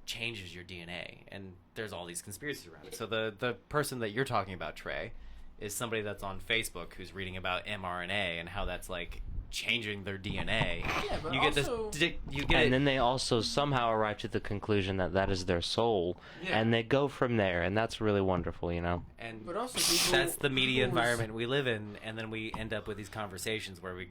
[SPEAKER 2] changes your DNA. And there's all these conspiracies around it. So the person that you're talking about, Trey, is somebody that's on Facebook who's reading about mRNA and how that's like changing their DNA.
[SPEAKER 1] Yeah, but
[SPEAKER 2] you
[SPEAKER 1] also...
[SPEAKER 2] get you get
[SPEAKER 3] And then they also somehow arrive to the conclusion that that is their soul, and they go from there, and that's really wonderful, you know?
[SPEAKER 2] and
[SPEAKER 1] But also people,
[SPEAKER 2] that's the media
[SPEAKER 1] people
[SPEAKER 2] environment we live in, and then we end up with these conversations where we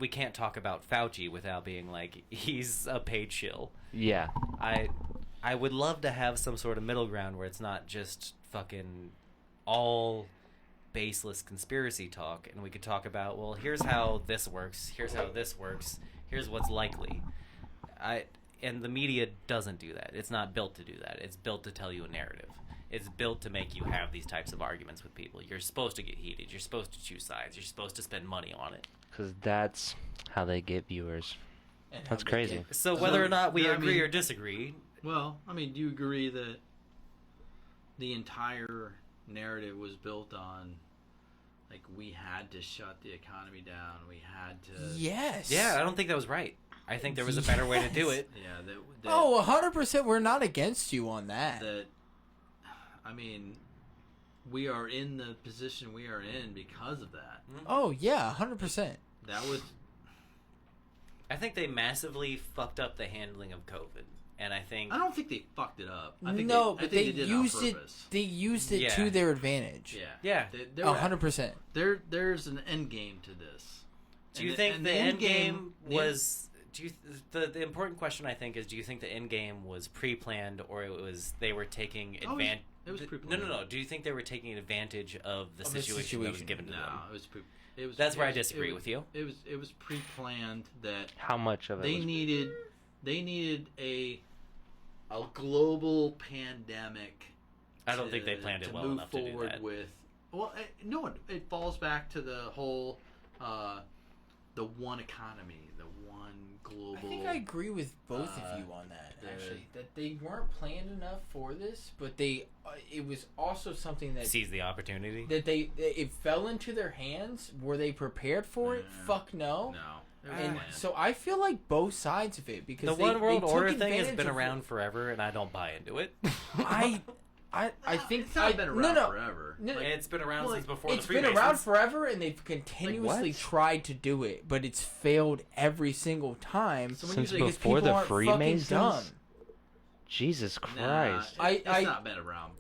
[SPEAKER 2] can't talk about Fauci without being like, he's a paid shill.
[SPEAKER 3] Yeah.
[SPEAKER 2] I would love to have some sort of middle ground where it's not just fucking all baseless conspiracy talk, and we could talk about, well, here's how this works, here's how this works, here's what's likely. And the media doesn't do that. It's not built to do that. It's built to tell you a narrative. It's built to make you have these types of arguments with people. You're supposed to get heated. You're supposed to choose sides. You're supposed to spend money on it.
[SPEAKER 3] Because that's how they get viewers.
[SPEAKER 1] and how
[SPEAKER 3] That's
[SPEAKER 1] they
[SPEAKER 3] crazy.
[SPEAKER 1] get-
[SPEAKER 2] So whether or not we
[SPEAKER 9] I
[SPEAKER 2] agree
[SPEAKER 9] mean-
[SPEAKER 2] or disagree,
[SPEAKER 9] Well, I mean, do you agree that the entire narrative was built on, like, we had to shut the economy down, we had to...
[SPEAKER 1] Yes.
[SPEAKER 2] yeah, I don't think that was right. I think there was a better way to do it.
[SPEAKER 9] Yeah, that
[SPEAKER 1] Oh, 100%. We're not against you on that.
[SPEAKER 9] that, I mean, we are in the position we are in because of that.
[SPEAKER 1] Oh, yeah, 100%.
[SPEAKER 9] That was...
[SPEAKER 2] I think they massively fucked up the handling of COVID. And I think...
[SPEAKER 9] I don't think they fucked it up. I think
[SPEAKER 1] No,
[SPEAKER 9] I
[SPEAKER 1] but
[SPEAKER 9] think
[SPEAKER 1] they
[SPEAKER 9] did
[SPEAKER 1] used
[SPEAKER 9] it
[SPEAKER 1] it.
[SPEAKER 9] on purpose.
[SPEAKER 1] They used it
[SPEAKER 2] Yeah.
[SPEAKER 1] to their advantage.
[SPEAKER 9] Yeah.
[SPEAKER 2] Yeah.
[SPEAKER 9] There
[SPEAKER 1] Oh,
[SPEAKER 9] were-
[SPEAKER 1] 100%.
[SPEAKER 9] There's an end game to this.
[SPEAKER 2] Do you
[SPEAKER 9] And
[SPEAKER 2] think
[SPEAKER 9] and
[SPEAKER 2] the end game
[SPEAKER 9] the
[SPEAKER 2] was... The important question, I think, is do you think the end game was pre-planned, or it was they were taking
[SPEAKER 9] Oh,
[SPEAKER 2] advantage...
[SPEAKER 9] it was pre-planned.
[SPEAKER 2] No. Do you think they were taking advantage of the situation that was given to
[SPEAKER 9] No,
[SPEAKER 2] them?
[SPEAKER 9] it was it was.
[SPEAKER 2] That's
[SPEAKER 9] it
[SPEAKER 2] where I
[SPEAKER 9] was-
[SPEAKER 2] disagree
[SPEAKER 9] it
[SPEAKER 2] with you.
[SPEAKER 9] It was pre-planned that
[SPEAKER 3] How much of it
[SPEAKER 9] they
[SPEAKER 3] was...
[SPEAKER 9] needed a global pandemic.
[SPEAKER 2] I don't think they planned it
[SPEAKER 9] to
[SPEAKER 2] well
[SPEAKER 9] move
[SPEAKER 2] enough to do
[SPEAKER 9] forward
[SPEAKER 2] that.
[SPEAKER 9] with. Well, no, it falls back to the whole, the one economy, the one global.
[SPEAKER 1] I think I agree with both of you on that. Actually, that they weren't planned enough for this, but they it was also something that
[SPEAKER 2] Seize the opportunity.
[SPEAKER 1] that it fell into their hands. Were they prepared for it?
[SPEAKER 9] Yeah.
[SPEAKER 1] Fuck no.
[SPEAKER 9] No.
[SPEAKER 1] And
[SPEAKER 9] planned.
[SPEAKER 1] so I feel like both sides of it because
[SPEAKER 2] The
[SPEAKER 1] they,
[SPEAKER 2] one world
[SPEAKER 1] they took
[SPEAKER 2] order thing has
[SPEAKER 1] advantage
[SPEAKER 2] been
[SPEAKER 1] of
[SPEAKER 2] around forever, and I don't buy into it.
[SPEAKER 1] I think
[SPEAKER 9] it's not been around
[SPEAKER 1] no.
[SPEAKER 9] forever.
[SPEAKER 1] No, no.
[SPEAKER 2] It's been around
[SPEAKER 9] Well,
[SPEAKER 2] since before
[SPEAKER 1] It's
[SPEAKER 2] the
[SPEAKER 1] been
[SPEAKER 2] Freemasons.
[SPEAKER 1] around forever, and they've continuously
[SPEAKER 3] what?
[SPEAKER 1] tried to do it, but it's failed every single time.
[SPEAKER 9] So when
[SPEAKER 3] Since
[SPEAKER 9] you say-
[SPEAKER 1] because
[SPEAKER 3] before
[SPEAKER 1] people
[SPEAKER 3] the
[SPEAKER 1] aren't fucking
[SPEAKER 3] Freemasons?
[SPEAKER 1] dumb.
[SPEAKER 3] Jesus
[SPEAKER 9] Nah,
[SPEAKER 3] Christ.
[SPEAKER 9] it's not been around.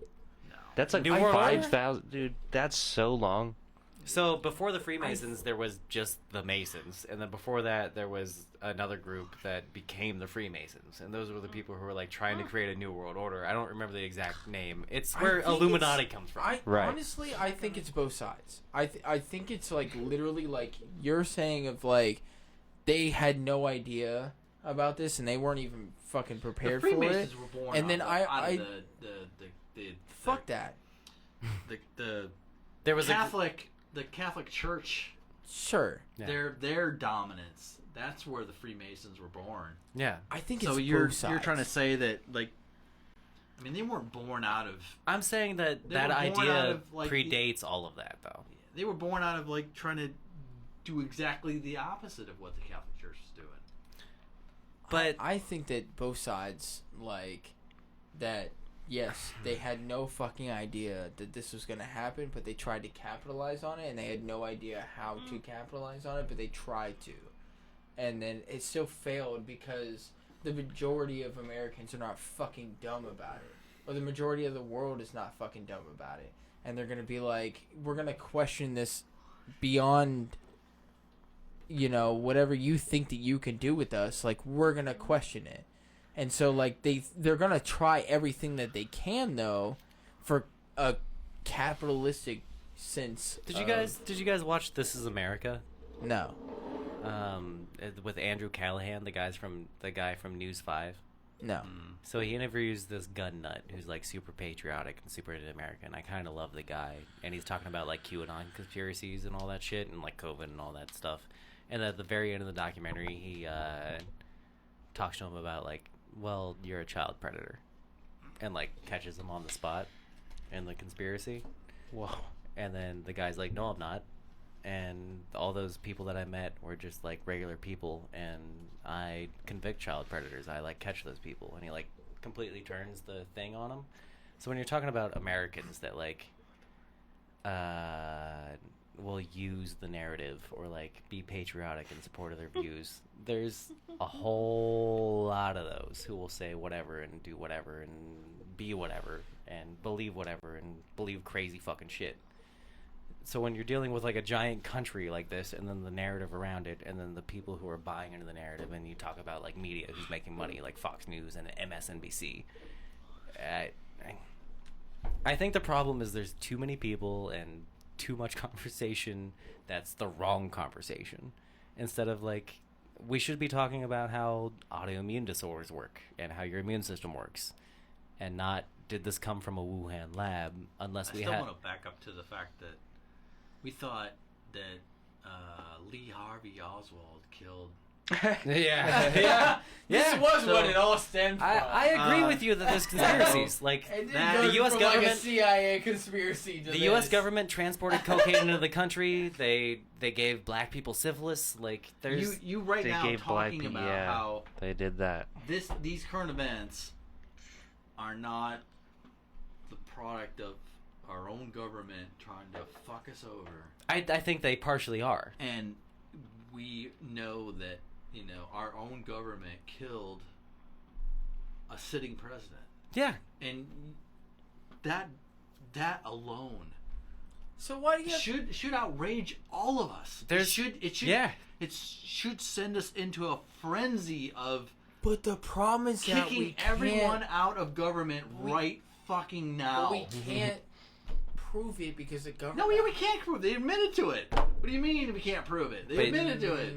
[SPEAKER 9] No.
[SPEAKER 3] That's like
[SPEAKER 2] New World Order?
[SPEAKER 3] 5,000... Dude, that's so long.
[SPEAKER 2] So before the Freemasons, there was just the Masons, and then before that, there was another group that became the Freemasons, and those were the people who were like trying to create a new world order. I don't remember the exact name. It's
[SPEAKER 1] I
[SPEAKER 2] where
[SPEAKER 1] think
[SPEAKER 2] Illuminati comes from.
[SPEAKER 3] Right.
[SPEAKER 1] Honestly, I think it's both sides. I think it's like literally like you're saying of like they had no idea about this and they weren't even fucking prepared
[SPEAKER 9] The
[SPEAKER 1] for it.
[SPEAKER 9] Freemasons were born
[SPEAKER 1] And then
[SPEAKER 9] out of the
[SPEAKER 1] Fuck that.
[SPEAKER 9] the
[SPEAKER 2] There was
[SPEAKER 9] the Catholic Church,
[SPEAKER 1] Sure.
[SPEAKER 2] Yeah.
[SPEAKER 9] their dominance. That's where the Freemasons were born.
[SPEAKER 2] Yeah,
[SPEAKER 1] I think
[SPEAKER 9] So
[SPEAKER 1] it's
[SPEAKER 9] you're
[SPEAKER 1] both sides.
[SPEAKER 9] you're trying to say that, like, I mean, they weren't born out of
[SPEAKER 2] I'm saying that
[SPEAKER 9] They
[SPEAKER 2] that
[SPEAKER 9] were born out
[SPEAKER 2] idea
[SPEAKER 9] of, like,
[SPEAKER 2] predates all of that, though.
[SPEAKER 9] they were born out of like trying to do exactly the opposite of what the Catholic Church is doing.
[SPEAKER 2] But
[SPEAKER 1] I think that both sides like that. Yes, they had no fucking idea that this was gonna happen, but they tried to capitalize on it, and they had no idea how to capitalize on it, but they tried to, and then it still failed because the majority of Americans are not fucking dumb about it, or the majority of the world is not fucking dumb about it, and they're gonna be like, we're gonna question this beyond, you know, whatever you think that you can do with us, like we're gonna question it. And so, like, they're gonna try everything that they can, though, for a capitalistic sense.
[SPEAKER 2] did you guys watch This Is America?
[SPEAKER 1] No.
[SPEAKER 2] With Andrew Callahan, the guy from News 5.
[SPEAKER 1] No.
[SPEAKER 2] So he interviews this gun nut who's like super patriotic and super into America, and I kind of love the guy. And he's talking about like QAnon conspiracies and all that shit, and like COVID and all that stuff. And at the very end of the documentary, he talks to him about like well, you're a child predator, and like catches them on the spot in the conspiracy.
[SPEAKER 3] Whoa.
[SPEAKER 2] And then the guy's like, no, I'm not. And all those people that I met were just like regular people, and I convict child predators. I like catch those people, and he like completely turns the thing on them. So when you're talking about Americans that like will use the narrative or like be patriotic in support of their views, there's a whole lot of those who will say whatever and do whatever and be whatever and believe crazy fucking shit. So when you're dealing with like a giant country like this, and then the narrative around it, and then the people who are buying into the narrative, and you talk about like media who's making money like Fox News and MSNBC, I think the problem is there's too many people and too much conversation that's the wrong conversation. Instead of like, we should be talking about how autoimmune disorders work and how your immune system works, and not did this come from a Wuhan lab, unless we
[SPEAKER 9] I still
[SPEAKER 2] had...
[SPEAKER 9] want to back up to the fact that we thought that Lee Harvey Oswald killed.
[SPEAKER 2] Yeah.
[SPEAKER 1] This was what it all stemmed from.
[SPEAKER 2] I agree with you that there's conspiracies. Like,
[SPEAKER 1] It didn't
[SPEAKER 2] the
[SPEAKER 1] go
[SPEAKER 2] U.S.
[SPEAKER 1] from, like,
[SPEAKER 2] government...
[SPEAKER 1] a CIA conspiracy to
[SPEAKER 2] The U.S.
[SPEAKER 1] this.
[SPEAKER 2] government transported cocaine into the country. They gave black people syphilis. Like, there's...
[SPEAKER 9] You right
[SPEAKER 3] They
[SPEAKER 9] now
[SPEAKER 3] gave black
[SPEAKER 9] talking
[SPEAKER 3] people,
[SPEAKER 9] about how
[SPEAKER 3] they did that.
[SPEAKER 9] these current events are not the product of our own government trying to fuck us over.
[SPEAKER 2] I think they partially are.
[SPEAKER 9] And we know that, you know, our own government killed a sitting president.
[SPEAKER 2] Yeah.
[SPEAKER 9] And that alone
[SPEAKER 1] So why do you
[SPEAKER 9] should outrage all of us.
[SPEAKER 2] Yeah.
[SPEAKER 9] It should send us into a frenzy of
[SPEAKER 1] But the problem is that we
[SPEAKER 9] kicking
[SPEAKER 1] can't,
[SPEAKER 9] everyone out of government right fucking now.
[SPEAKER 1] but we can't prove it because the government.
[SPEAKER 9] No, we can't prove it. They admitted to it. What do you mean we can't prove it? They
[SPEAKER 2] But-
[SPEAKER 9] admitted to it.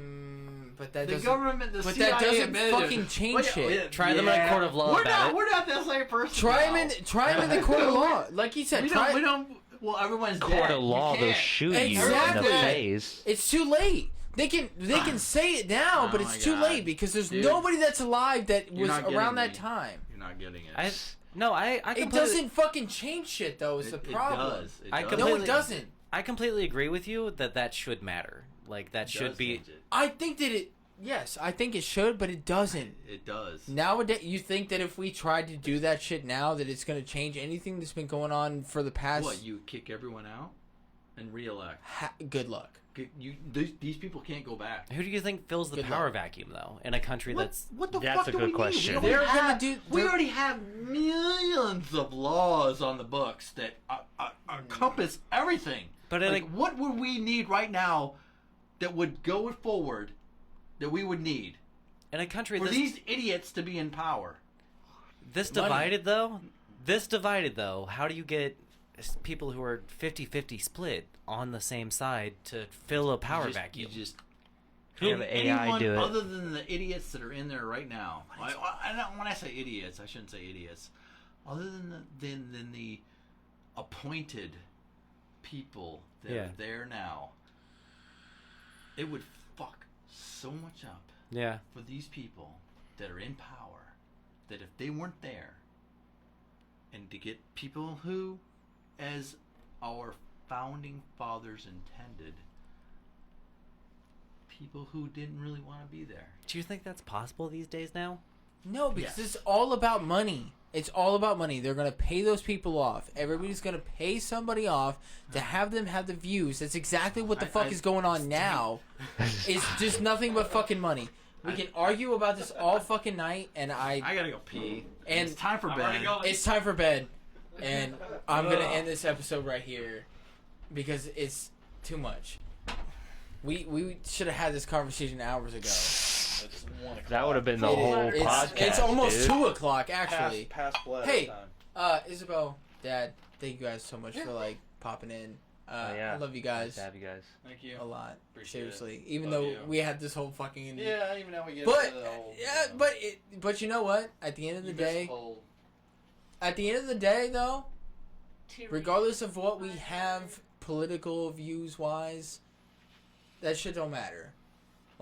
[SPEAKER 1] But that
[SPEAKER 9] The
[SPEAKER 1] doesn't.
[SPEAKER 9] government, the
[SPEAKER 1] but
[SPEAKER 9] CIA
[SPEAKER 1] that doesn't
[SPEAKER 9] admitted
[SPEAKER 1] fucking
[SPEAKER 9] it.
[SPEAKER 1] change
[SPEAKER 9] Well,
[SPEAKER 1] shit.
[SPEAKER 9] yeah,
[SPEAKER 2] Try them in a court of law about it.
[SPEAKER 9] We're not the same person.
[SPEAKER 1] Try him
[SPEAKER 9] now.
[SPEAKER 1] in the court of law, like he said.
[SPEAKER 9] We
[SPEAKER 1] Try.
[SPEAKER 9] don't. Well, everyone's
[SPEAKER 3] Court
[SPEAKER 9] dead.
[SPEAKER 3] of law,
[SPEAKER 9] You
[SPEAKER 3] they'll
[SPEAKER 9] can't.
[SPEAKER 3] shoot
[SPEAKER 1] Exactly.
[SPEAKER 3] you in the face.
[SPEAKER 1] It's too late. They can say it now, but
[SPEAKER 9] Oh
[SPEAKER 1] it's
[SPEAKER 9] my
[SPEAKER 1] too
[SPEAKER 9] God.
[SPEAKER 1] late because there's
[SPEAKER 9] Dude.
[SPEAKER 1] nobody that's alive that
[SPEAKER 9] You're
[SPEAKER 1] was
[SPEAKER 9] not getting
[SPEAKER 1] around that
[SPEAKER 9] me.
[SPEAKER 1] time.
[SPEAKER 9] You're not getting it.
[SPEAKER 2] I
[SPEAKER 1] It
[SPEAKER 2] completely...
[SPEAKER 1] doesn't fucking change shit though. Is the problem?
[SPEAKER 9] It does. It
[SPEAKER 2] I
[SPEAKER 9] does.
[SPEAKER 1] No,
[SPEAKER 2] completely-
[SPEAKER 1] it doesn't.
[SPEAKER 2] I completely agree with you that should matter. Like, that
[SPEAKER 9] It
[SPEAKER 2] should
[SPEAKER 9] does
[SPEAKER 2] be...
[SPEAKER 9] change it.
[SPEAKER 1] I think that it. Yes, I think it should, but it doesn't.
[SPEAKER 9] It does.
[SPEAKER 1] Nowadays, you think that if we tried to do that shit now, that it's going to change anything that's been going on for the past?
[SPEAKER 9] What, you kick everyone out and re-elect?
[SPEAKER 1] Good luck.
[SPEAKER 9] These people can't go back.
[SPEAKER 2] Who do you think fills the
[SPEAKER 1] Good
[SPEAKER 2] power
[SPEAKER 1] luck.
[SPEAKER 2] vacuum, though, in a country that's...
[SPEAKER 9] What the
[SPEAKER 3] That's
[SPEAKER 9] fuck
[SPEAKER 3] a
[SPEAKER 9] do
[SPEAKER 3] good
[SPEAKER 9] we
[SPEAKER 3] question.
[SPEAKER 9] Need?
[SPEAKER 1] They're gonna do-
[SPEAKER 9] We
[SPEAKER 1] they're-
[SPEAKER 9] already have millions of laws on the books that encompass everything.
[SPEAKER 2] But
[SPEAKER 9] like, what would we need right now that would go forward that we would need
[SPEAKER 2] in a country
[SPEAKER 9] for
[SPEAKER 2] this,
[SPEAKER 9] these idiots to be in power?
[SPEAKER 2] this
[SPEAKER 1] Money.
[SPEAKER 2] divided, though, how do you get people who are 50-50 split on the same side to fill a power vacuum?
[SPEAKER 9] You just
[SPEAKER 3] Have AI
[SPEAKER 9] anyone
[SPEAKER 3] do it.
[SPEAKER 9] other than the idiots that are in there right now. When I say idiots, I shouldn't say idiots. Other than the appointed people that are there now, it would fuck so much up
[SPEAKER 2] Yeah.
[SPEAKER 9] for these people that are in power that if they weren't there, and to get people who, as our founding fathers intended, people who didn't really want to be there.
[SPEAKER 2] Do you think that's possible these days now?
[SPEAKER 1] No, because
[SPEAKER 9] Yes.
[SPEAKER 1] it's all about money. It's all about money. They're going to pay those people off. Everybody's going to pay somebody off to have them have the views. That's exactly what the fuck is going on now. It's just nothing but fucking money. We can argue about this all fucking night, and
[SPEAKER 9] I gotta go pee.
[SPEAKER 1] And
[SPEAKER 9] it's time for bed.
[SPEAKER 1] it's time for bed. And I'm going to end this episode right here because it's too much. We should have had this conversation hours ago.
[SPEAKER 5] It's 1 o'clock.
[SPEAKER 3] That would have been the whole podcast.
[SPEAKER 1] It's almost
[SPEAKER 3] dude.
[SPEAKER 1] 2 o'clock, actually.
[SPEAKER 5] Past blood
[SPEAKER 1] Hey,
[SPEAKER 5] time.
[SPEAKER 1] Isabel, Dad, thank you guys so much for popping in.
[SPEAKER 3] Yeah.
[SPEAKER 1] I love you guys
[SPEAKER 3] Nice to have you guys.
[SPEAKER 5] Thank you.
[SPEAKER 1] a lot.
[SPEAKER 5] Appreciate
[SPEAKER 1] Seriously,
[SPEAKER 5] it.
[SPEAKER 1] even
[SPEAKER 5] Love
[SPEAKER 1] though
[SPEAKER 5] you.
[SPEAKER 1] we had this whole fucking
[SPEAKER 5] Yeah, even now we get
[SPEAKER 1] But
[SPEAKER 5] into the whole.
[SPEAKER 1] yeah, but you know what? At the end of the day, though, regardless of what we have political views wise, that shit don't matter.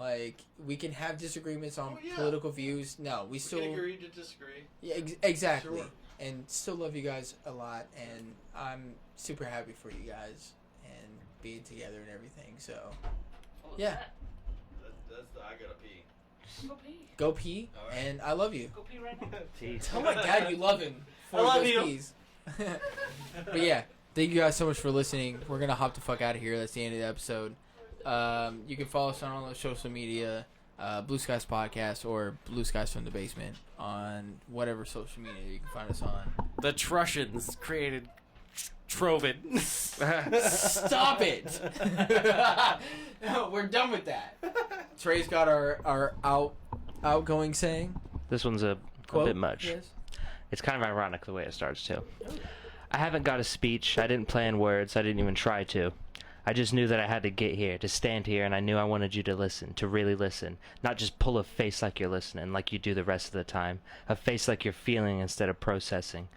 [SPEAKER 1] Like, we can have disagreements on
[SPEAKER 8] Oh, yeah.
[SPEAKER 1] political views. No, we
[SPEAKER 8] We
[SPEAKER 1] still
[SPEAKER 8] can agree to disagree.
[SPEAKER 1] Yeah, exactly.
[SPEAKER 8] Sure.
[SPEAKER 1] And still love you guys a lot, and I'm super happy for you guys and being together and everything. So,
[SPEAKER 7] What was
[SPEAKER 1] Yeah.
[SPEAKER 7] that?
[SPEAKER 8] I gotta pee.
[SPEAKER 7] Go pee.
[SPEAKER 1] go pee,
[SPEAKER 8] All right.
[SPEAKER 1] and I love you.
[SPEAKER 7] Go pee right now.
[SPEAKER 1] Tell my dad you love him for
[SPEAKER 2] I love
[SPEAKER 1] those
[SPEAKER 2] you.
[SPEAKER 1] peas. But yeah, thank you guys so much for listening. We're gonna hop the fuck out of here. That's the end of the episode. You can follow us on all the social media, Blue Skies Podcast or Blue Skies from the Basement on whatever social media you can find us on.
[SPEAKER 2] The Trussians created Trovid.
[SPEAKER 1] Stop it! No, we're done with that. Trey's got our outgoing saying.
[SPEAKER 3] This one's a
[SPEAKER 1] Quote.
[SPEAKER 3] bit much.
[SPEAKER 1] Yes.
[SPEAKER 3] It's kind of ironic the way it starts, too. I haven't got a speech. I didn't plan words. I didn't even try to. I just knew that I had to get here, to stand here, and I knew I wanted you to listen, to really listen. Not just pull a face like you're listening, like you do the rest of the time. A face like you're feeling instead of processing.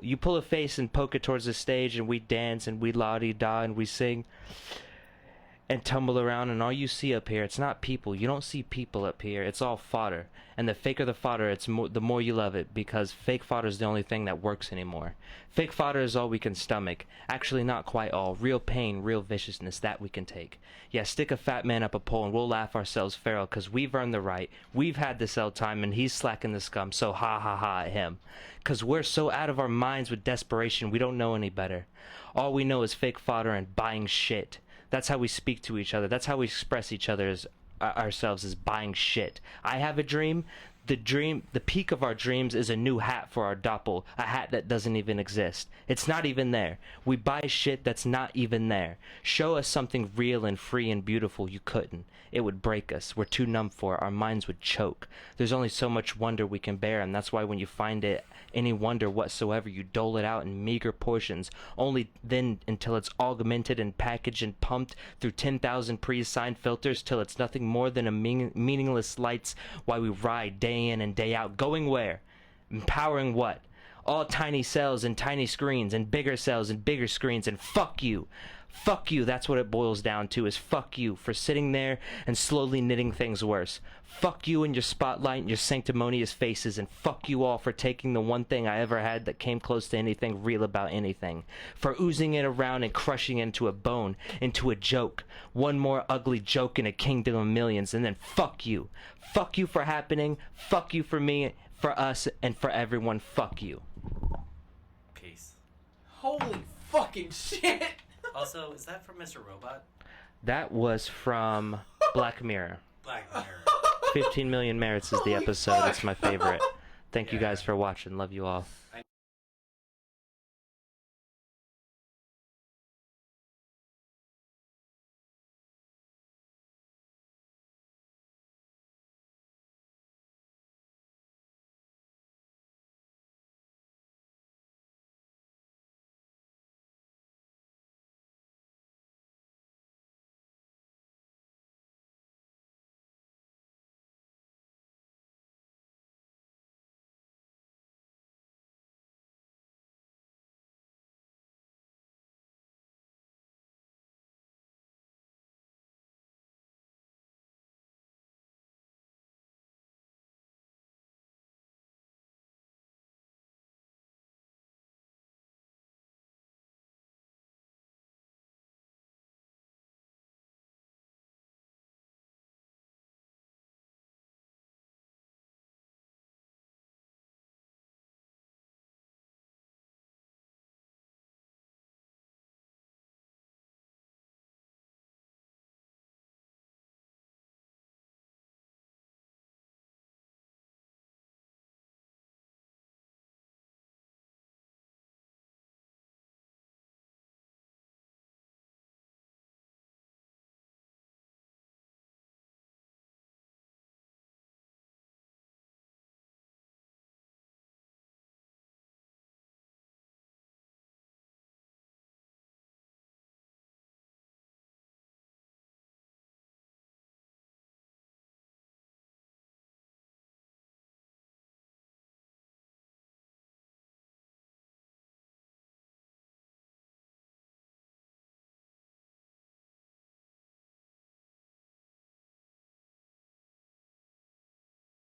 [SPEAKER 3] You pull a face and poke it towards the stage, and we dance, and we la-di-da, and we sing, and tumble around, and all you see up here, it's not people. You don't see people up here. It's all fodder. And the faker the fodder, the more you love it, because fake fodder is the only thing that works anymore. Fake fodder is all we can stomach. Actually, not quite all. Real pain, real viciousness, that we can take. Yeah, stick a fat man up a pole and we'll laugh ourselves feral, because we've earned the right. We've had the sell time, and he's slacking the scum, so ha ha ha at him. Because we're so out of our minds with desperation, we don't know any better. All we know is fake fodder and buying shit. That's how we speak to each other. That's how we express each other ourselves, as buying shit. I have a dream. The peak of our dreams is a new hat for our doppel, a hat that doesn't even exist. It's not even there. We buy shit that's not even there. Show us something real and free and beautiful, you couldn't. It would break us. We're too numb for it. Our minds would choke. There's only so much wonder we can bear, and that's why when you find it, any wonder whatsoever, you dole it out in meager portions, only then until it's augmented and packaged and pumped through 10,000 pre-assigned filters till it's nothing more than a meaningless lights while we ride day in and day out. Going where? Empowering what? All tiny cells and tiny screens and bigger cells and bigger screens, and fuck you. Fuck you, that's what it boils down to, is fuck you for sitting there and slowly knitting things worse. Fuck you and your spotlight and your sanctimonious faces, and fuck you all for taking the one thing I ever had that came close to anything real about anything. For oozing it around and crushing it into a bone, into a joke. One more ugly joke in a kingdom of millions, and then fuck you. Fuck you for happening, fuck you for me, for us, and for everyone, fuck you.
[SPEAKER 2] Peace.
[SPEAKER 1] Holy fucking shit!
[SPEAKER 2] Also, is that from Mr. Robot?
[SPEAKER 3] That was from Black Mirror.
[SPEAKER 2] Black Mirror.
[SPEAKER 3] 15 Million Merits is the
[SPEAKER 1] Holy
[SPEAKER 3] episode.
[SPEAKER 1] fuck.
[SPEAKER 3] It's my favorite. Thank you guys for watching. Love you all.